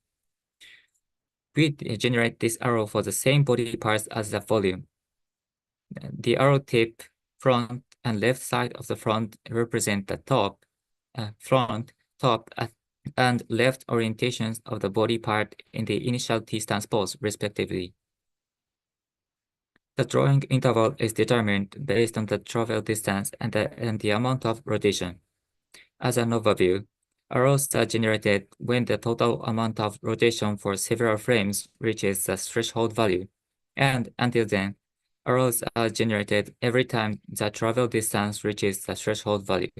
We generate this arrow for the same body parts as the volume. The arrow tip, front, and left side of the front represent the top, front, top, and left orientations of the body part in the initial T-stance pose, respectively. The drawing interval is determined based on the travel distance and the amount of rotation. As an overview, arrows are generated when the total amount of rotation for several frames reaches the threshold value, and until then, arrows are generated every time the travel distance reaches the threshold value.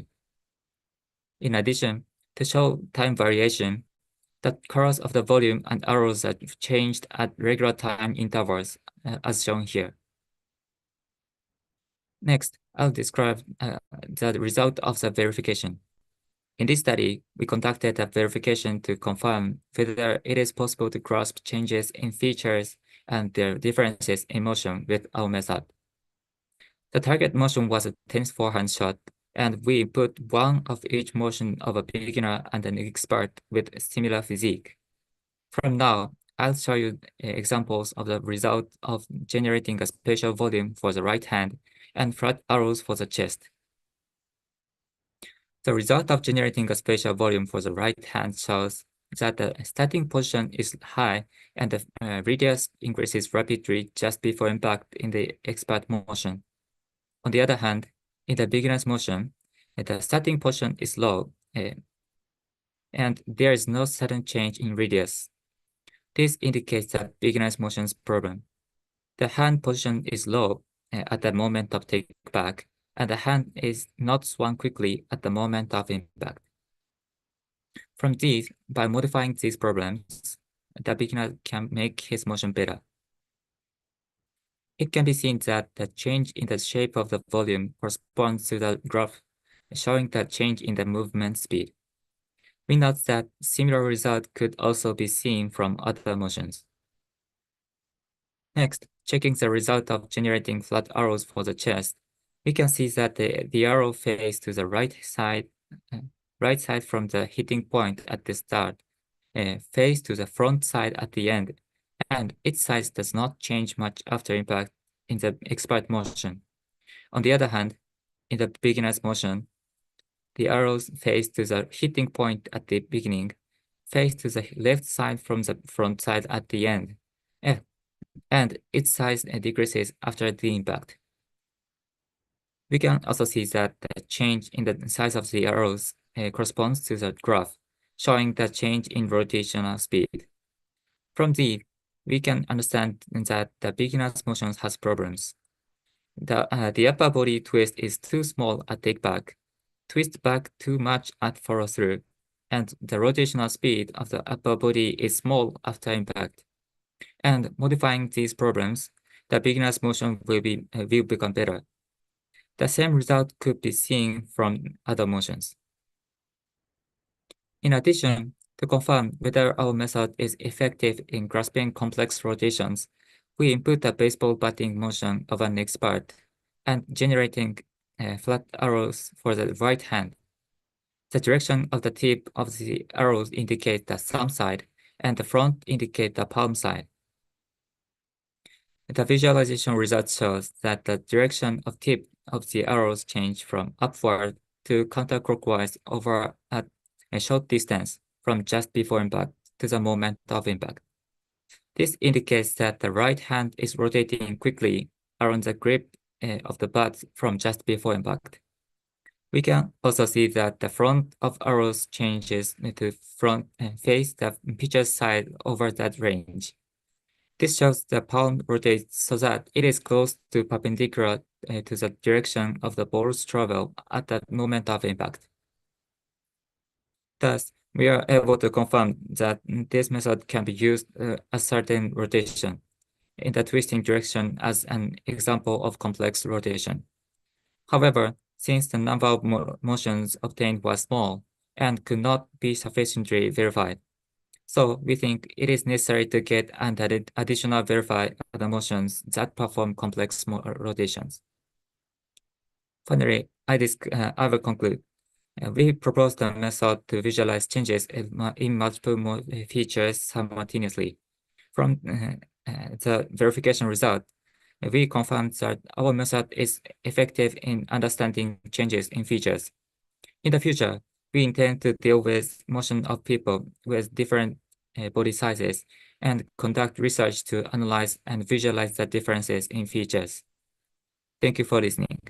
In addition, to show time variation, the colors of the volume and arrows are changed at regular time intervals, as shown here. Next, I'll describe the result of the verification. In this study, we conducted a verification to confirm whether it is possible to grasp changes in features and their differences in motion with our method. The target motion was a tennis forehand shot, and we input one of each motion of a beginner and an expert with a similar physique. From now, I'll show you examples of the result of generating a spatial volume for the right hand and flat arrows for the chest. The result of generating a spatial volume for the right hand shows that the starting position is high and the radius increases rapidly just before impact in the expert motion. On the other hand, in the beginner's motion, the starting position is low and there is no sudden change in radius. This indicates the beginner's motion's problem. The hand position is low at the moment of take back, and the hand is not swung quickly at the moment of impact. From these, by modifying these problems, the beginner can make his motion better. It can be seen that the change in the shape of the volume corresponds to the graph showing the change in the movement speed. We note that similar result could also be seen from other motions. Next, checking the result of generating flat arrows for the chest, we can see that the arrow faces to the right side from the hitting point at the start, face to the front side at the end, and its size does not change much after impact in the expert motion. On the other hand, in the beginner's motion, the arrows face to the hitting point at the beginning, face to the left side from the front side at the end, and its size decreases after the impact. We can also see that the change in the size of the arrows corresponds to the graph, showing the change in rotational speed. From these, we can understand that the beginner's motion has problems. The upper body twist is too small at take back, twist back too much at follow through, and the rotational speed of the upper body is small after impact. And modifying these problems, the beginner's motion will become better. The same result could be seen from other motions. In addition, to confirm whether our method is effective in grasping complex rotations, we input the baseball batting motion of an expert and generating flat arrows for the right hand. The direction of the tip of the arrows indicates the thumb side, and the front indicates the palm side. The visualization result shows that the direction of tip of the arrows change from upward to counterclockwise over at a short distance from just before impact to the moment of impact. This indicates that the right hand is rotating quickly around the grip of the bat from just before impact. We can also see that the front of arrows changes to front face the pitcher's side over that range. This shows the palm rotates so that it is close to perpendicular to the direction of the ball's travel at the moment of impact. Thus, we are able to confirm that this method can be used a certain rotation in the twisting direction as an example of complex rotation. However, since the number of motions obtained was small and could not be sufficiently verified, so we think it is necessary to get and additional verify other motions that perform complex rotations. Finally, I will conclude. We propose the method to visualize changes in multiple features simultaneously. From the verification result, we confirmed that our method is effective in understanding changes in features. In the future, we intend to deal with motion of people with different body sizes and conduct research to analyze and visualize the differences in features. Thank you for listening.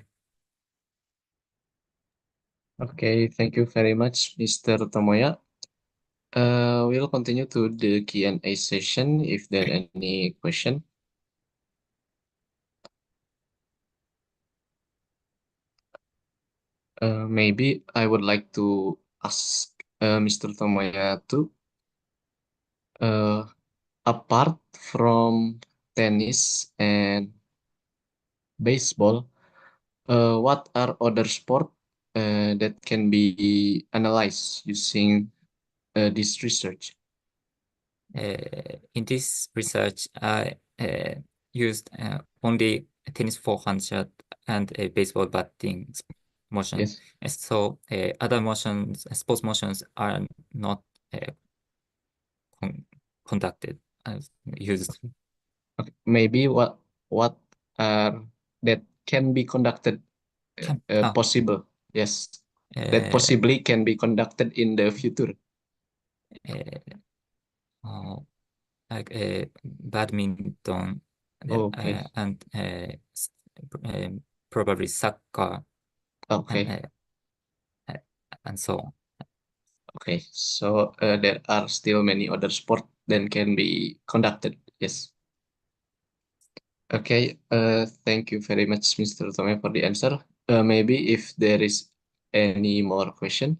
Okay, thank you very much, Mr. Tomoya. We'll continue to the Q&A session if there are any question. Maybe I would like to ask Mr. Tomoya too. Apart from tennis and baseball, what are other sport that can be analyzed using this research? In this research, I used only a tennis forehand shot and a baseball batting motion. Yes. So other motions, sports motions, are not conducted as used. Okay. Maybe what are that can be conducted possible? Yes, that possibly can be conducted in the future. Like badminton, Okay. and probably soccer. Okay. And so on. Okay, so there are still many other sports that can be conducted. Yes. Okay. Thank you very much, Mr. Tome, for the answer. Maybe if there is any more question.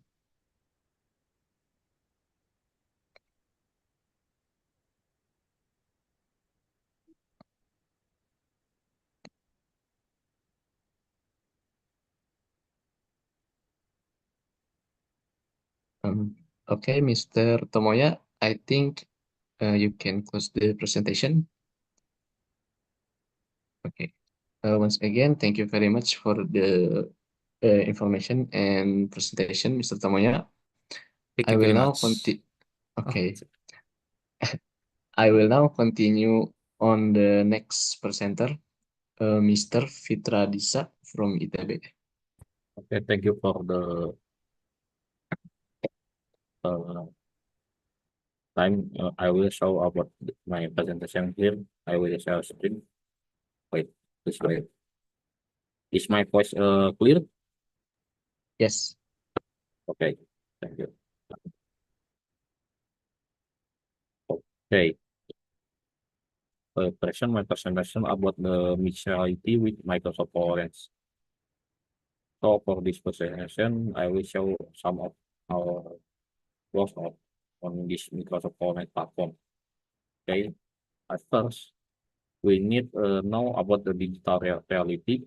Okay, Mr. Tomoya, I think you can close the presentation. Okay. Once again, thank you very much for the information and presentation, Mr. Tomoya. Thank I you will very now much. continue. Oh, Okay. I will now continue on the next presenter, Mr. Fitra Disa from ITB. Okay, thank you for the uh, time. I will show about my presentation here. I will share screen. Wait, please wait. Is my voice clear? Yes. Okay, thank you. Okay. My presentation about the mixed reality with Microsoft HoloLens. So for this presentation, I will show some of our work on this Microsoft HoloLens platform. Okay, at first, we need to know about the digital reality,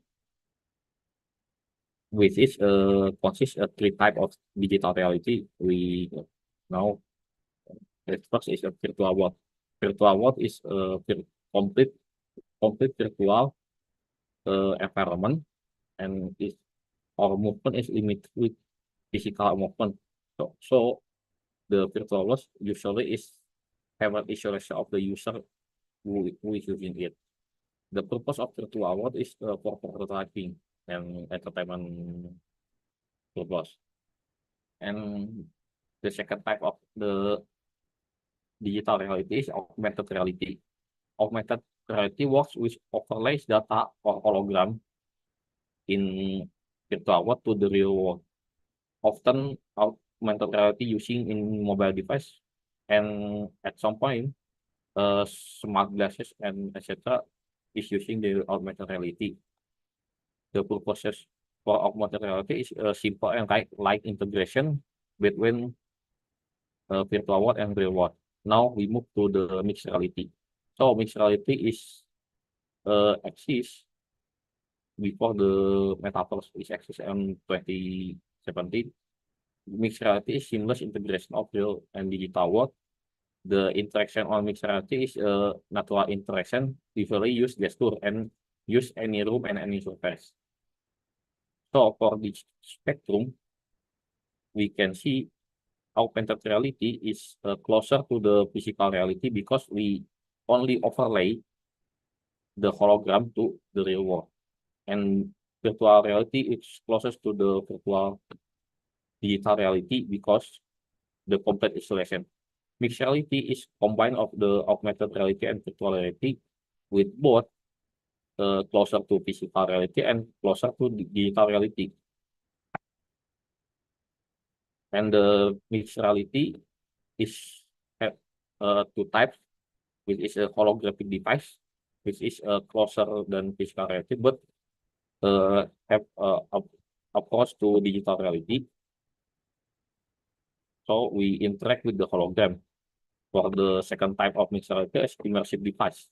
which is consists of three types of digital reality. We know the first is a virtual world. Virtual world is a complete virtual environment, and is our movement is limited with physical movement. So the virtual world usually is have an isolation of the user who is using it. The purpose of virtual world is for prototyping and entertainment purpose. And the second type of the digital reality is augmented reality. Augmented reality works with overlays data or hologram in virtual world to the real world. Often augmented reality using in mobile device, and at some point smart glasses and etc. is using the augmented reality. The purposes for augmented reality is simple and light integration between virtual world and real world. Now we move to the mixed reality. So mixed reality is exists before the Metaverse is exists in 2017. Mixed reality is seamless integration of real and digital world. The interaction on mixed reality is natural interaction, usually use gesture and use any room and any surface. So for this spectrum, we can see augmented reality is closer to the physical reality because we only overlay the hologram to the real world. And virtual reality is closest to the virtual digital reality because the complete isolation. Mixed reality is combine of the augmented reality and virtual reality, with both closer to physical reality and closer to digital reality. And the mixed reality is have two types, which is a holographic device, which is closer than physical reality, but have approach to digital reality. So we interact with the hologram. For the second type of mixed reality is immersive device.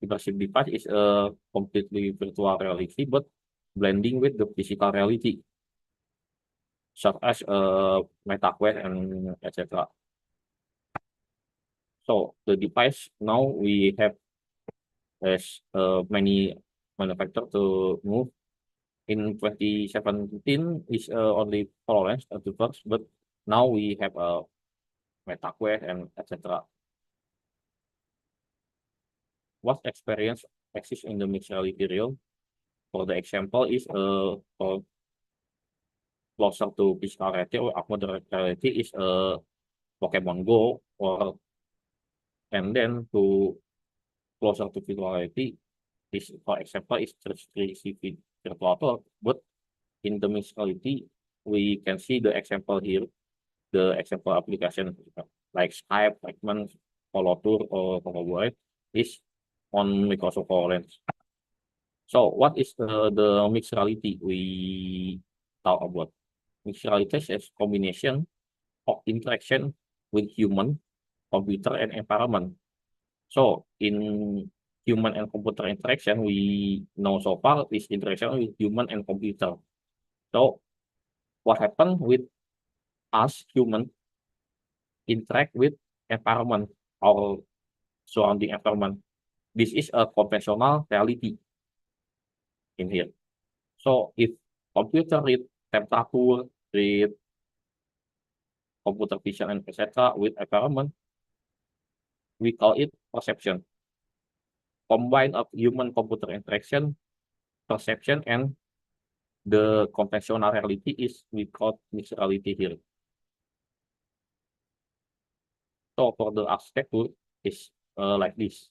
Immersive device is a completely virtual reality, but blending with the physical reality, such as Metaverse and etc. So the device now we have as many manufacturers to move. In 2017 is only HoloLens at the first, but now we have a Metaverse and etc. What experience exists in the mixed reality realm? For the example is for closer to physical reality or augmented reality is Pokemon Go, or and then to closer to virtual reality is, for example, is 360 virtual tour. But in the mixed reality, we can see the example here, the example application like Skype, Segment, Follow Tour, or Follow is on Microsoft HoloLens. So what is the mixed reality we talk about? Mixed reality is a combination of interaction with human, computer, and environment. So in human and computer interaction, we know so far is interaction with human and computer. So what happened with us human interact with environment or surrounding environment. This is a conventional reality in here. So if computer read temperature, read computer vision and etc. with environment, we call it perception. Combine of human computer interaction, perception, and the conventional reality is we call mixed reality here. So for the architecture is like this.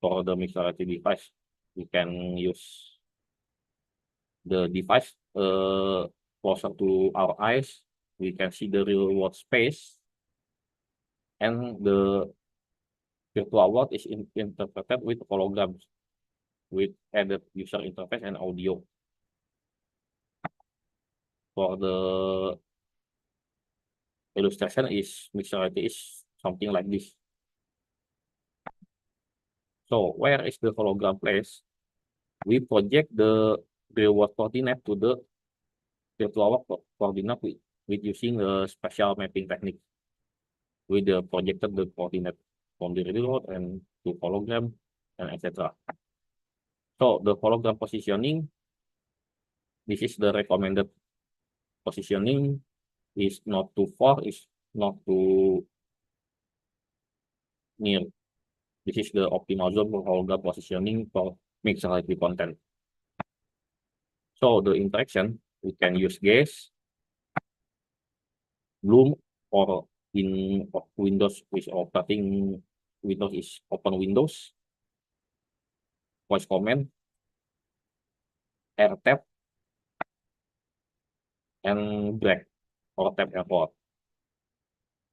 For the mixed reality device, we can use the device closer to our eyes. We can see the real world space, and the virtual world is interpreted with holograms, with added user interface and audio. For the illustration is mixed reality is something like this. So where is the hologram place? We project the real world coordinate to the virtual world coordinate with using the spatial mapping technique. With the projected the coordinate from the real world and to hologram and etc. So the hologram positioning, this is the recommended positioning, is not too far, is not too near. This is the optimal zone for hologram positioning for mixed reality content. So the interaction, we can use gaze, bloom, or in Windows with operating Windows is open Windows, voice command, air tap, and drag or tap and hold.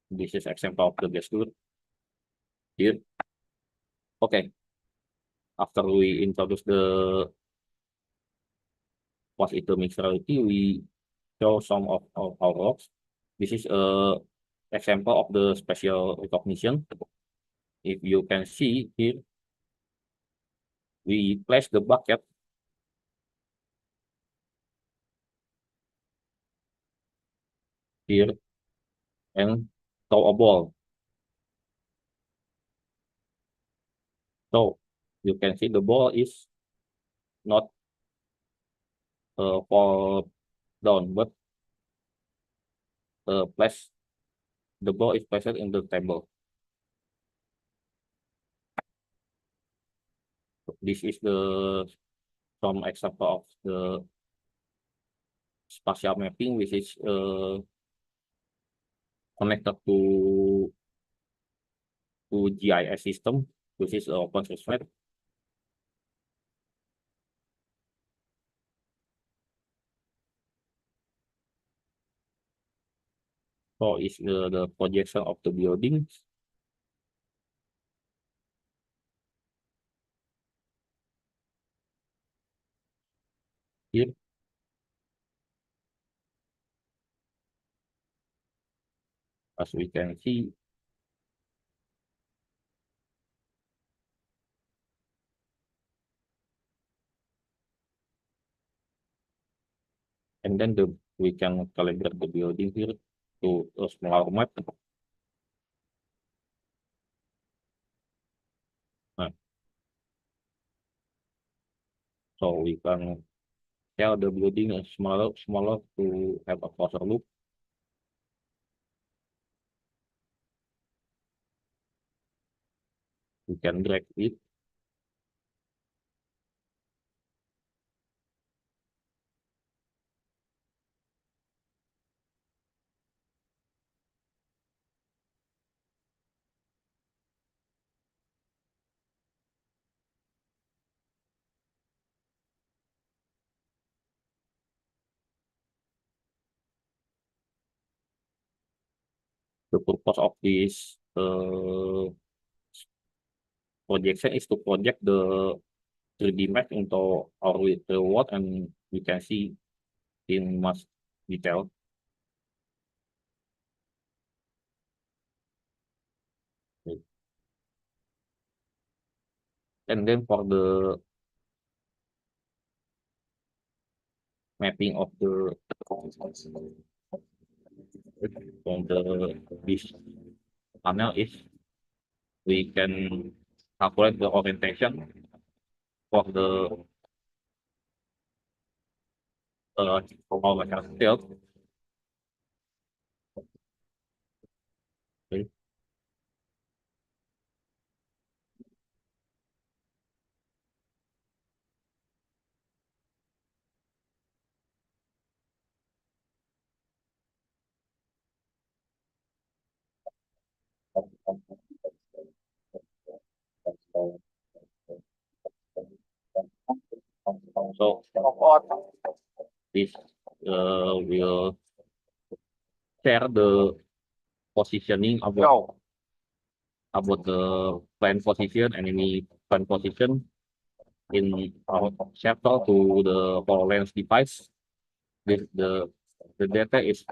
This is example of the gesture here. Okay. After we introduce the what is the mixed reality, we show some of our works. This is a example of the spatial recognition. If you can see here, we place the bucket here and throw a ball. So you can see the ball is not fall down, but the ball is placed in the table. This is the some example of the spatial mapping, which is connected to GIS system, which is open source. So is the projection of the buildings. Here. As we can see, and then we can calibrate the building here to a smaller map. So we can tell the building is smaller to have a closer look. We can drag it. The purpose of this projection is to project the 3D map into our real world, and we can see in much detail. And then for the mapping of the from this panel is we can calculate the orientation for the our field. Okay. So this will share the positioning about the plan position and any plan position in our chapter to the HoloLens device. The data is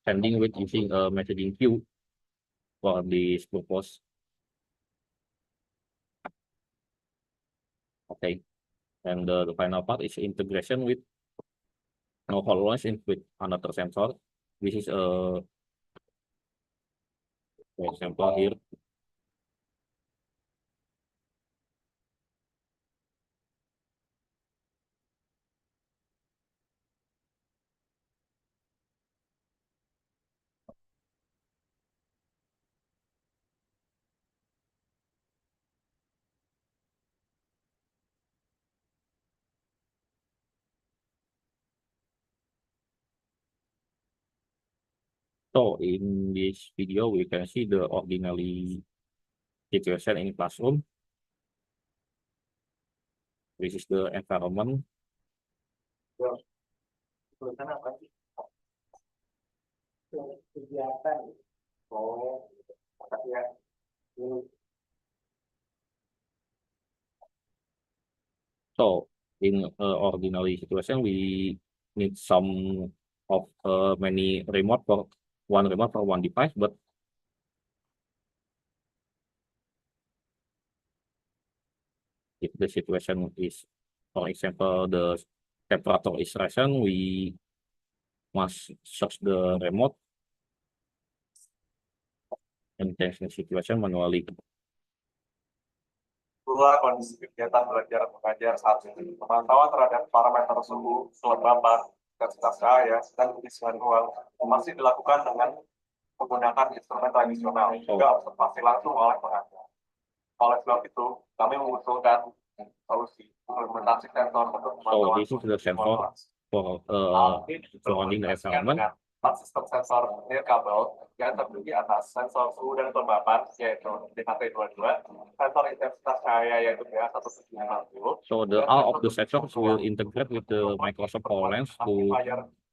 sending with using a messaging queue for this purpose. Okay, and the final part is integration with HoloLens in with another sensor. This is a example here. So in this video, we can see the ordinary situation in classroom. This is the environment. So in ordinary situation, we need some of many remote for one device, but if the situation is, for example, the temperature is rising, we must search the remote and change the situation manually. Itulah kondisi kegiatan belajar mengajar saat ini. Pemantauan terhadap parameter suhu, kelembaban, intensitas cahaya, dan pengisian ruang masih dilakukan dengan menggunakan instrumen tradisional, juga observasi langsung oleh pengajar. Oleh sebab itu, kami mengusulkan solusi implementasi sensor untuk So this is the sensor for surrounding the environment. Sistem sensor nirkabel yang terdiri atas sensor suhu dan kelembapan yaitu DHT22, sensor intensitas cahaya yaitu DH1750. So all of the sensors will integrate with the Microsoft HoloLens to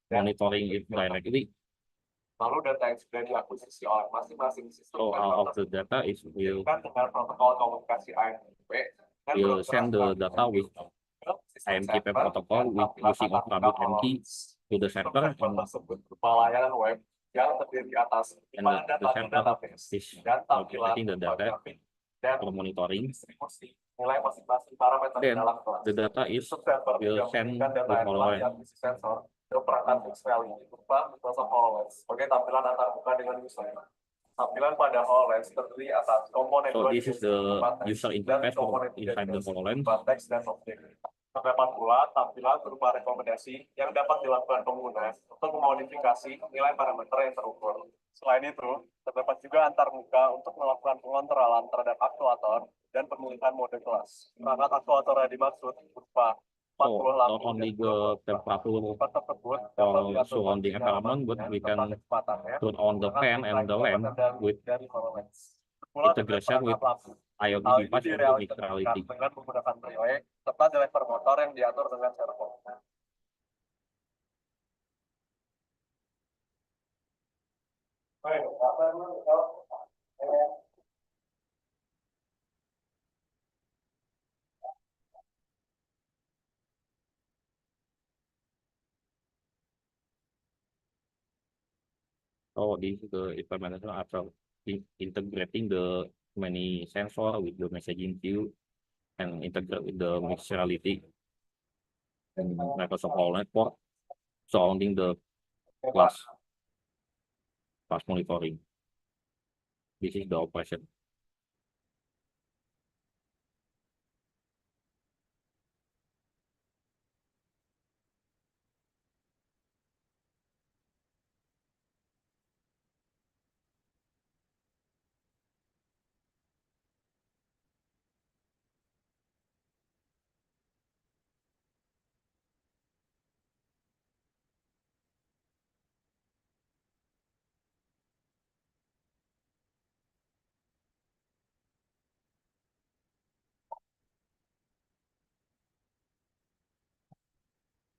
monitoring it directly. Lalu data yang sudah diakuisisi oleh masing-masing sistem So all of the data is will dengan protokol komunikasi AMQP will send the data with AMQP protocol with using of Rabbit and key to the server, layanan web yang terdiri atas and the server is calculating the data for monitoring. Nilai masing-masing parameter Then dalam the data is will send the HoloLens. sensor ke perangkat fixed reality berupa Microsoft HoloLens sebagai tampilan antar muka dengan user. Tampilan pada HoloLens terdiri atas komponen So this is the user interface for inside the HoloLens. teks dan objek. Terdapat pula tampilan berupa rekomendasi yang dapat dilakukan pengguna untuk memodifikasi nilai parameter yang terukur. Selain itu, terdapat juga antar muka untuk melakukan pengontrolan terhadap aktuator dan pemilihan mode kelas. Perangkat aktuator yang dimaksud berupa So not only the temperature for surrounding environment, but we can turn on the fan and the lamp with integration with IoT device and mixed reality. Dengan menggunakan relay serta driver motor yang diatur dengan servo. So this is the implementation after integrating the many sensor with the messaging queue and integrate with the mixed reality and Microsoft HoloLens port surrounding the class. fast monitoring. This is the operation.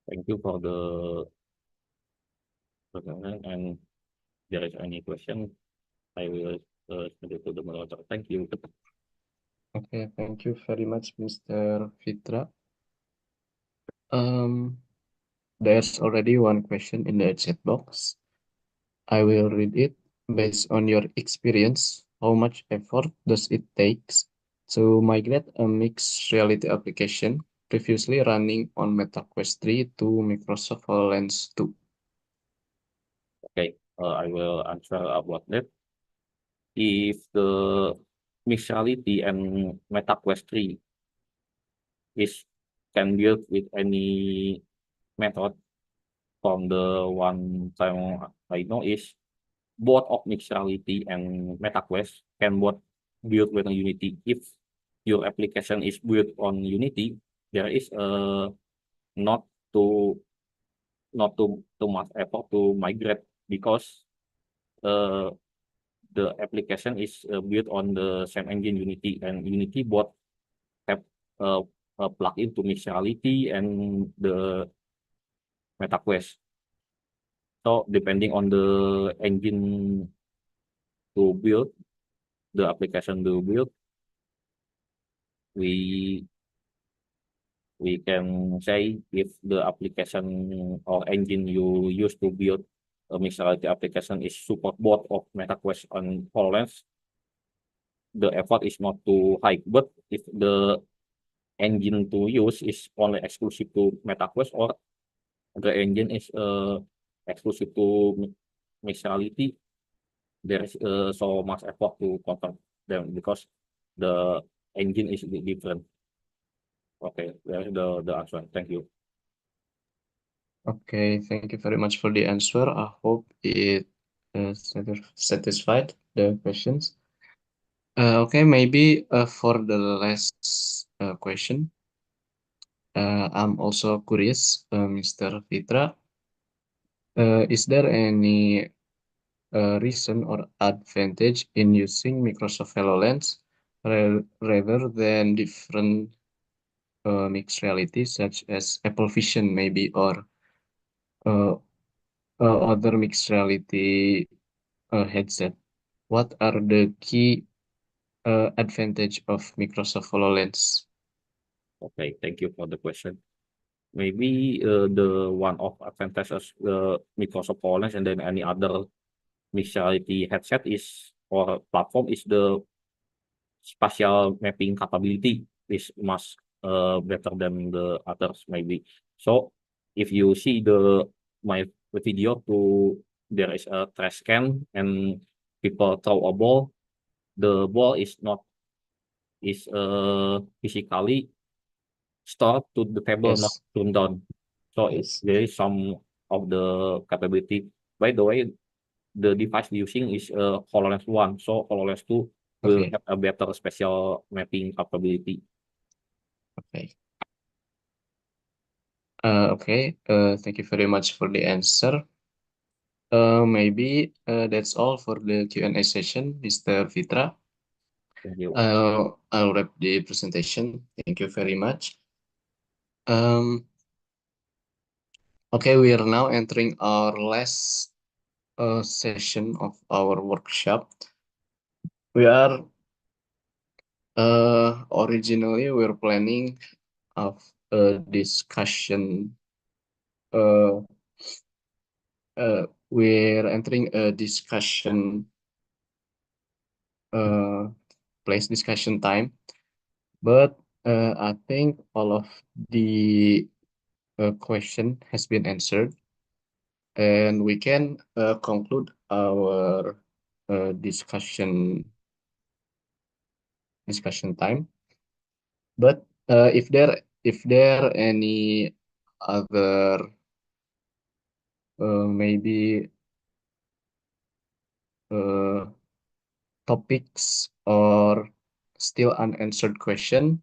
Thank you for the presentation, and there is any question, I will send it to the moderator. Thank you. Okay, thank you very much, Mr. Fitra. There's already one question in the chat box. I will read it. Based on your experience, how much effort does it take to migrate a mixed reality application previously running on MetaQuest 3 to Microsoft HoloLens 2? Okay, I will answer about that. If the mixed reality and MetaQuest 3 can build with any method, from the one time I know is both of mixed reality and MetaQuest can both build with Unity. If your application is built on Unity, there is not too much effort to migrate, because the application is built on the same engine Unity, and Unity both have a plugin to mixed reality and the MetaQuest. So depending on the engine to build, the application to build, we can say if the application or engine you use to build a mixed reality application is support both of MetaQuest and HoloLens, the effort is not too high. But if the engine to use is only exclusive to MetaQuest, or the engine is exclusive to mixed reality, there is so much effort to convert them because the engine is different. Okay, there's the answer. Thank you. Okay, thank you very much for the answer. I hope it satisfied the questions. Okay, maybe for the last question, I'm also curious, Mr. Fitra, is there any reason or advantage in using Microsoft HoloLens rather than different mixed reality such as Apple Vision maybe, or other mixed reality headset? What are the key advantage of Microsoft HoloLens? Okay, thank you for the question. Maybe the one of advantages Microsoft HoloLens and then any other mixed reality headset is, or platform, is the spatial mapping capability is much better than the others maybe. So if you see my video there is a trash can and people throw a ball, the ball is not physically stored to the table, not Yes. thrown down. So Yes. there is some of the capability. By the way, the device using is HoloLens 1, so HoloLens 2 will Okay. have a better spatial mapping capability. Okay. Okay. Thank you very much for the answer. Maybe that's all for the Q&A session, Mr. Fitra. Thank you. I'll wrap the presentation. Thank you very much. Okay, we are now entering our last session of our workshop. We are originally we're planning of a discussion. We're entering a discussion place discussion time, but I think all of the question has been answered. and we can conclude our discussion time. But if there any other maybe topics or still unanswered question,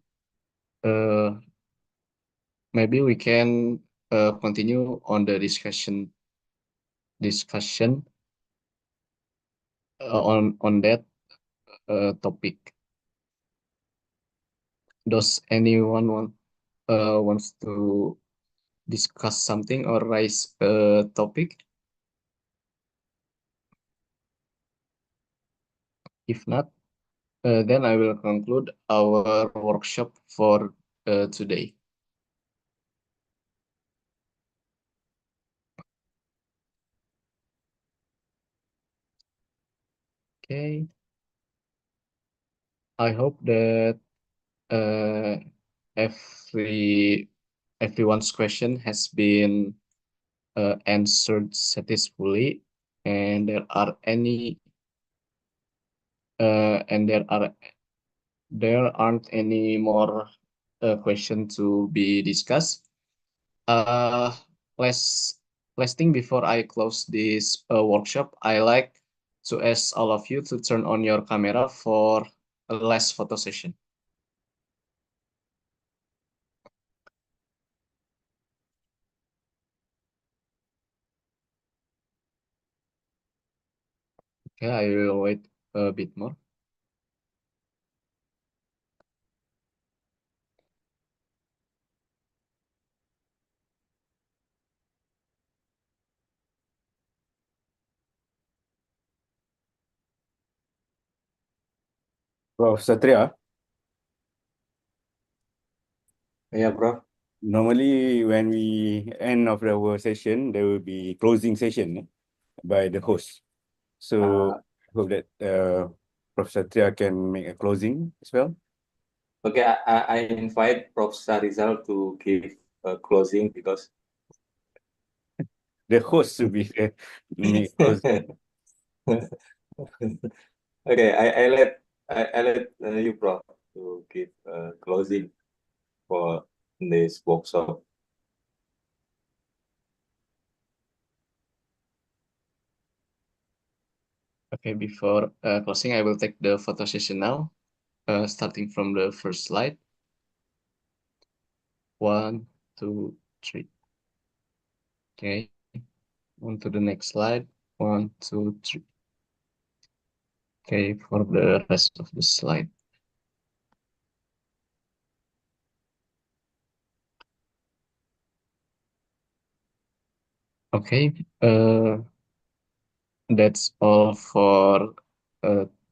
maybe we can continue on the discussion on that topic. Does anyone wants to discuss something or raise a topic? If not, then I will conclude our workshop for today. Okay. I hope that everyone's question has been answered satisfactorily, and there aren't any more questions to be discussed. Last thing before I close this workshop, I like to ask all of you to turn on your camera for a last photo session. Okay, I will wait a bit more. Prof. Satria. Yeah, Prof. Normally, when we end of our session, there will be closing session by the host. So hope that Prof. Satria can make a closing as well. Okay, I invite Prof. Sarizal to give a closing because the host will be make closing. Okay, I let you, Prof, to give a closing for this workshop. Okay, before closing, I will take the photo session now, starting from the first slide. 1, 2, 3. Okay, on to the next slide. 1, 2, 3. Okay, for the rest of the slide. Okay, that's all for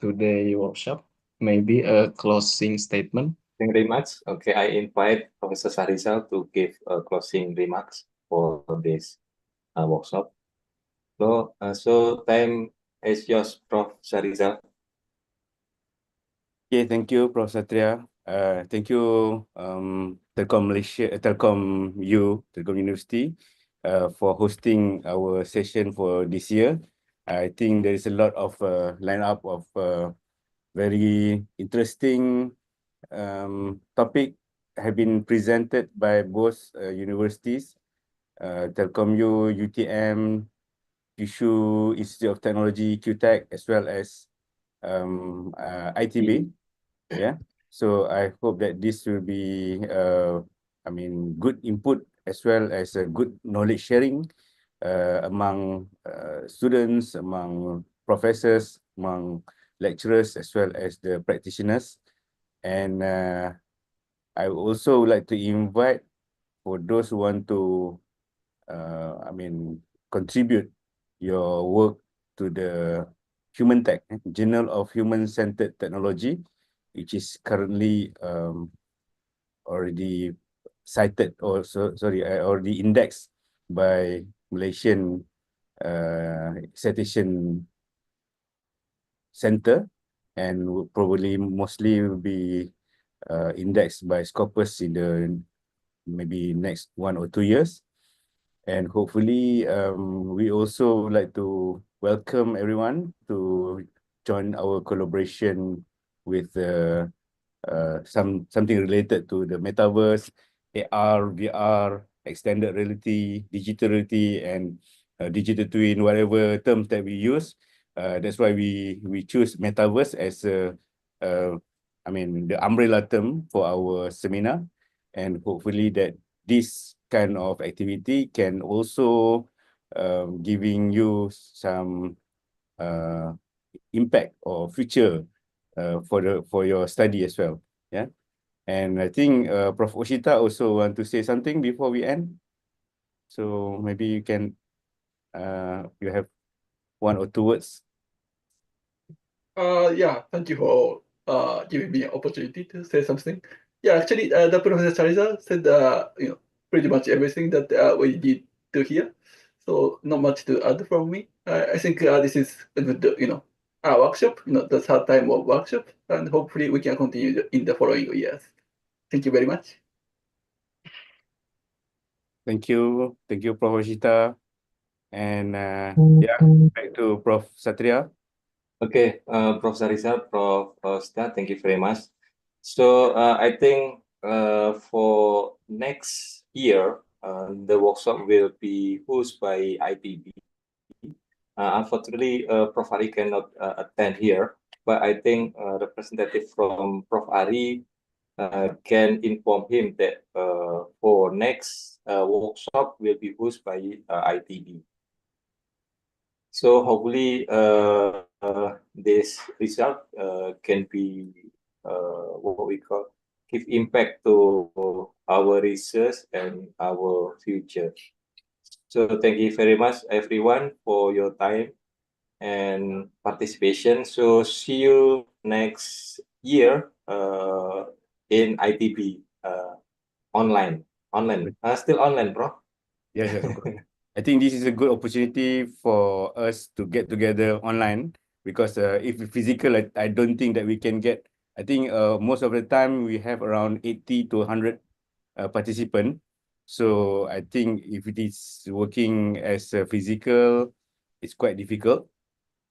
today workshop. Maybe a closing statement. Thank you very much. Okay, I invite Professor Sarizal to give closing remarks for this workshop. So time is yours, Prof. Sarizal. Okay, thank you, Prof. Satria. Thank you, Telkom Malaysia, Telkom University, for hosting our session for this year. I think there is a lot of lineup of very interesting topic have been presented by both universities, Telkom UTM, Kyushu, Institute of Technologi, Kyutech, as well as ITB. Yeah, so I hope that this will be, good input as well as a good knowledge sharing among students, among professors, among lecturers, as well as the practitioners. And I would also like to invite for those who want to, contribute your work to the Human Tech, Journal of Human-Centered Technology, which is currently already cited or already indexed by Malaysian Citation Center, and will probably mostly will be indexed by Scopus in the maybe next 1 or 2 years. And hopefully, we also would like to welcome everyone to join our collaboration with something related to the metaverse, AR, VR, extended reality, digital reality, and digital twin, whatever terms that we use. That's why we choose metaverse as the umbrella term for our seminar, and hopefully that this kind of activity can also giving you some impact or future for your study as well. Yeah, and I think Prof. Oshita also want to say something before we end. So maybe you can you have 1 or 2 words. Yeah, thank you for giving me an opportunity to say something. Yeah, actually, the Professor Chariza said pretty much everything that we need to hear. So not much to add from me. I think this is a good, workshop. The third time of workshop, and hopefully we can continue in the following years. Thank you very much. Thank you, Prof. Oshita, and yeah, back to Prof. Satria. Okay, Prof. Sarisa, Prof. Star, thank you very much. So I think for next year, the workshop will be hosted by ITB. Unfortunately, Prof. Ari cannot attend here, but I think representative from Prof. Ari can inform him that for next workshop will be hosted by ITB. So hopefully this result can be what we call give impact to our research and our future. So thank you very much everyone for your time and participation. So see you next year in ITB online. Still online, bro. Yes, of course. I think this is a good opportunity for us to get together online, because if physical, I don't think that we can get. I think most of the time we have around 80 to 100 participants. So I think if it is working as a physical, it's quite difficult.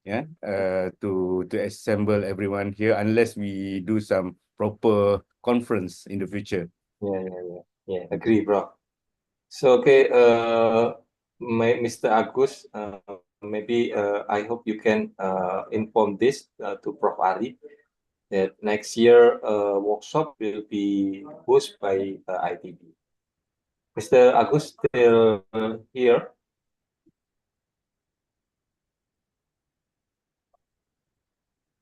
Yeah, to assemble everyone here unless we do some proper conference in the future. Yeah. Agree, bro. So okay, Mr. Agus, maybe I hope you can inform this to Prof. Ari that next year workshop will be hosted by ITB. Mr. Agus still here?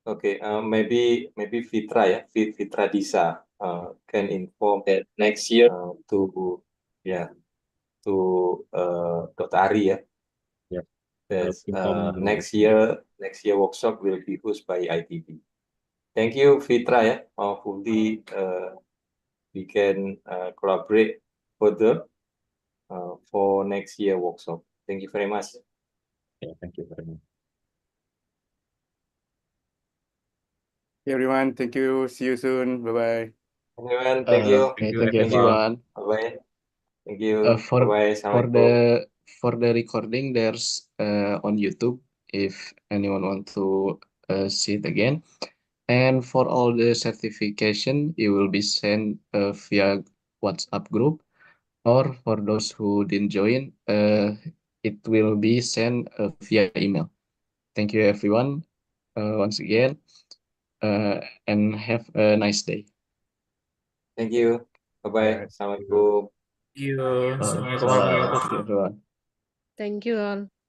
Okay, maybe Fitra Fitra Disa can inform that next year to Dr. Ari ya. Yeah. That next year workshop will be hosted by ITB. Thank you, Fitra ya. Hopefully we can collaborate further for next year workshop. Thank you very much. Yeah, thank you very much. Hey everyone, thank you. See you soon. Bye-bye. Everyone, thank you. Okay, thank you everyone. Bye-bye. Thank you. For Bye-bye. for the recording, there's on YouTube if anyone want to see it again. And for all the certification, it will be sent via WhatsApp group, or for those who didn't join, it will be sent via email. Thank you everyone once again, and have a nice day. Thank you. Bye-bye. Assalamualaikum. Bye-bye. Thank you everyone. Thank you all.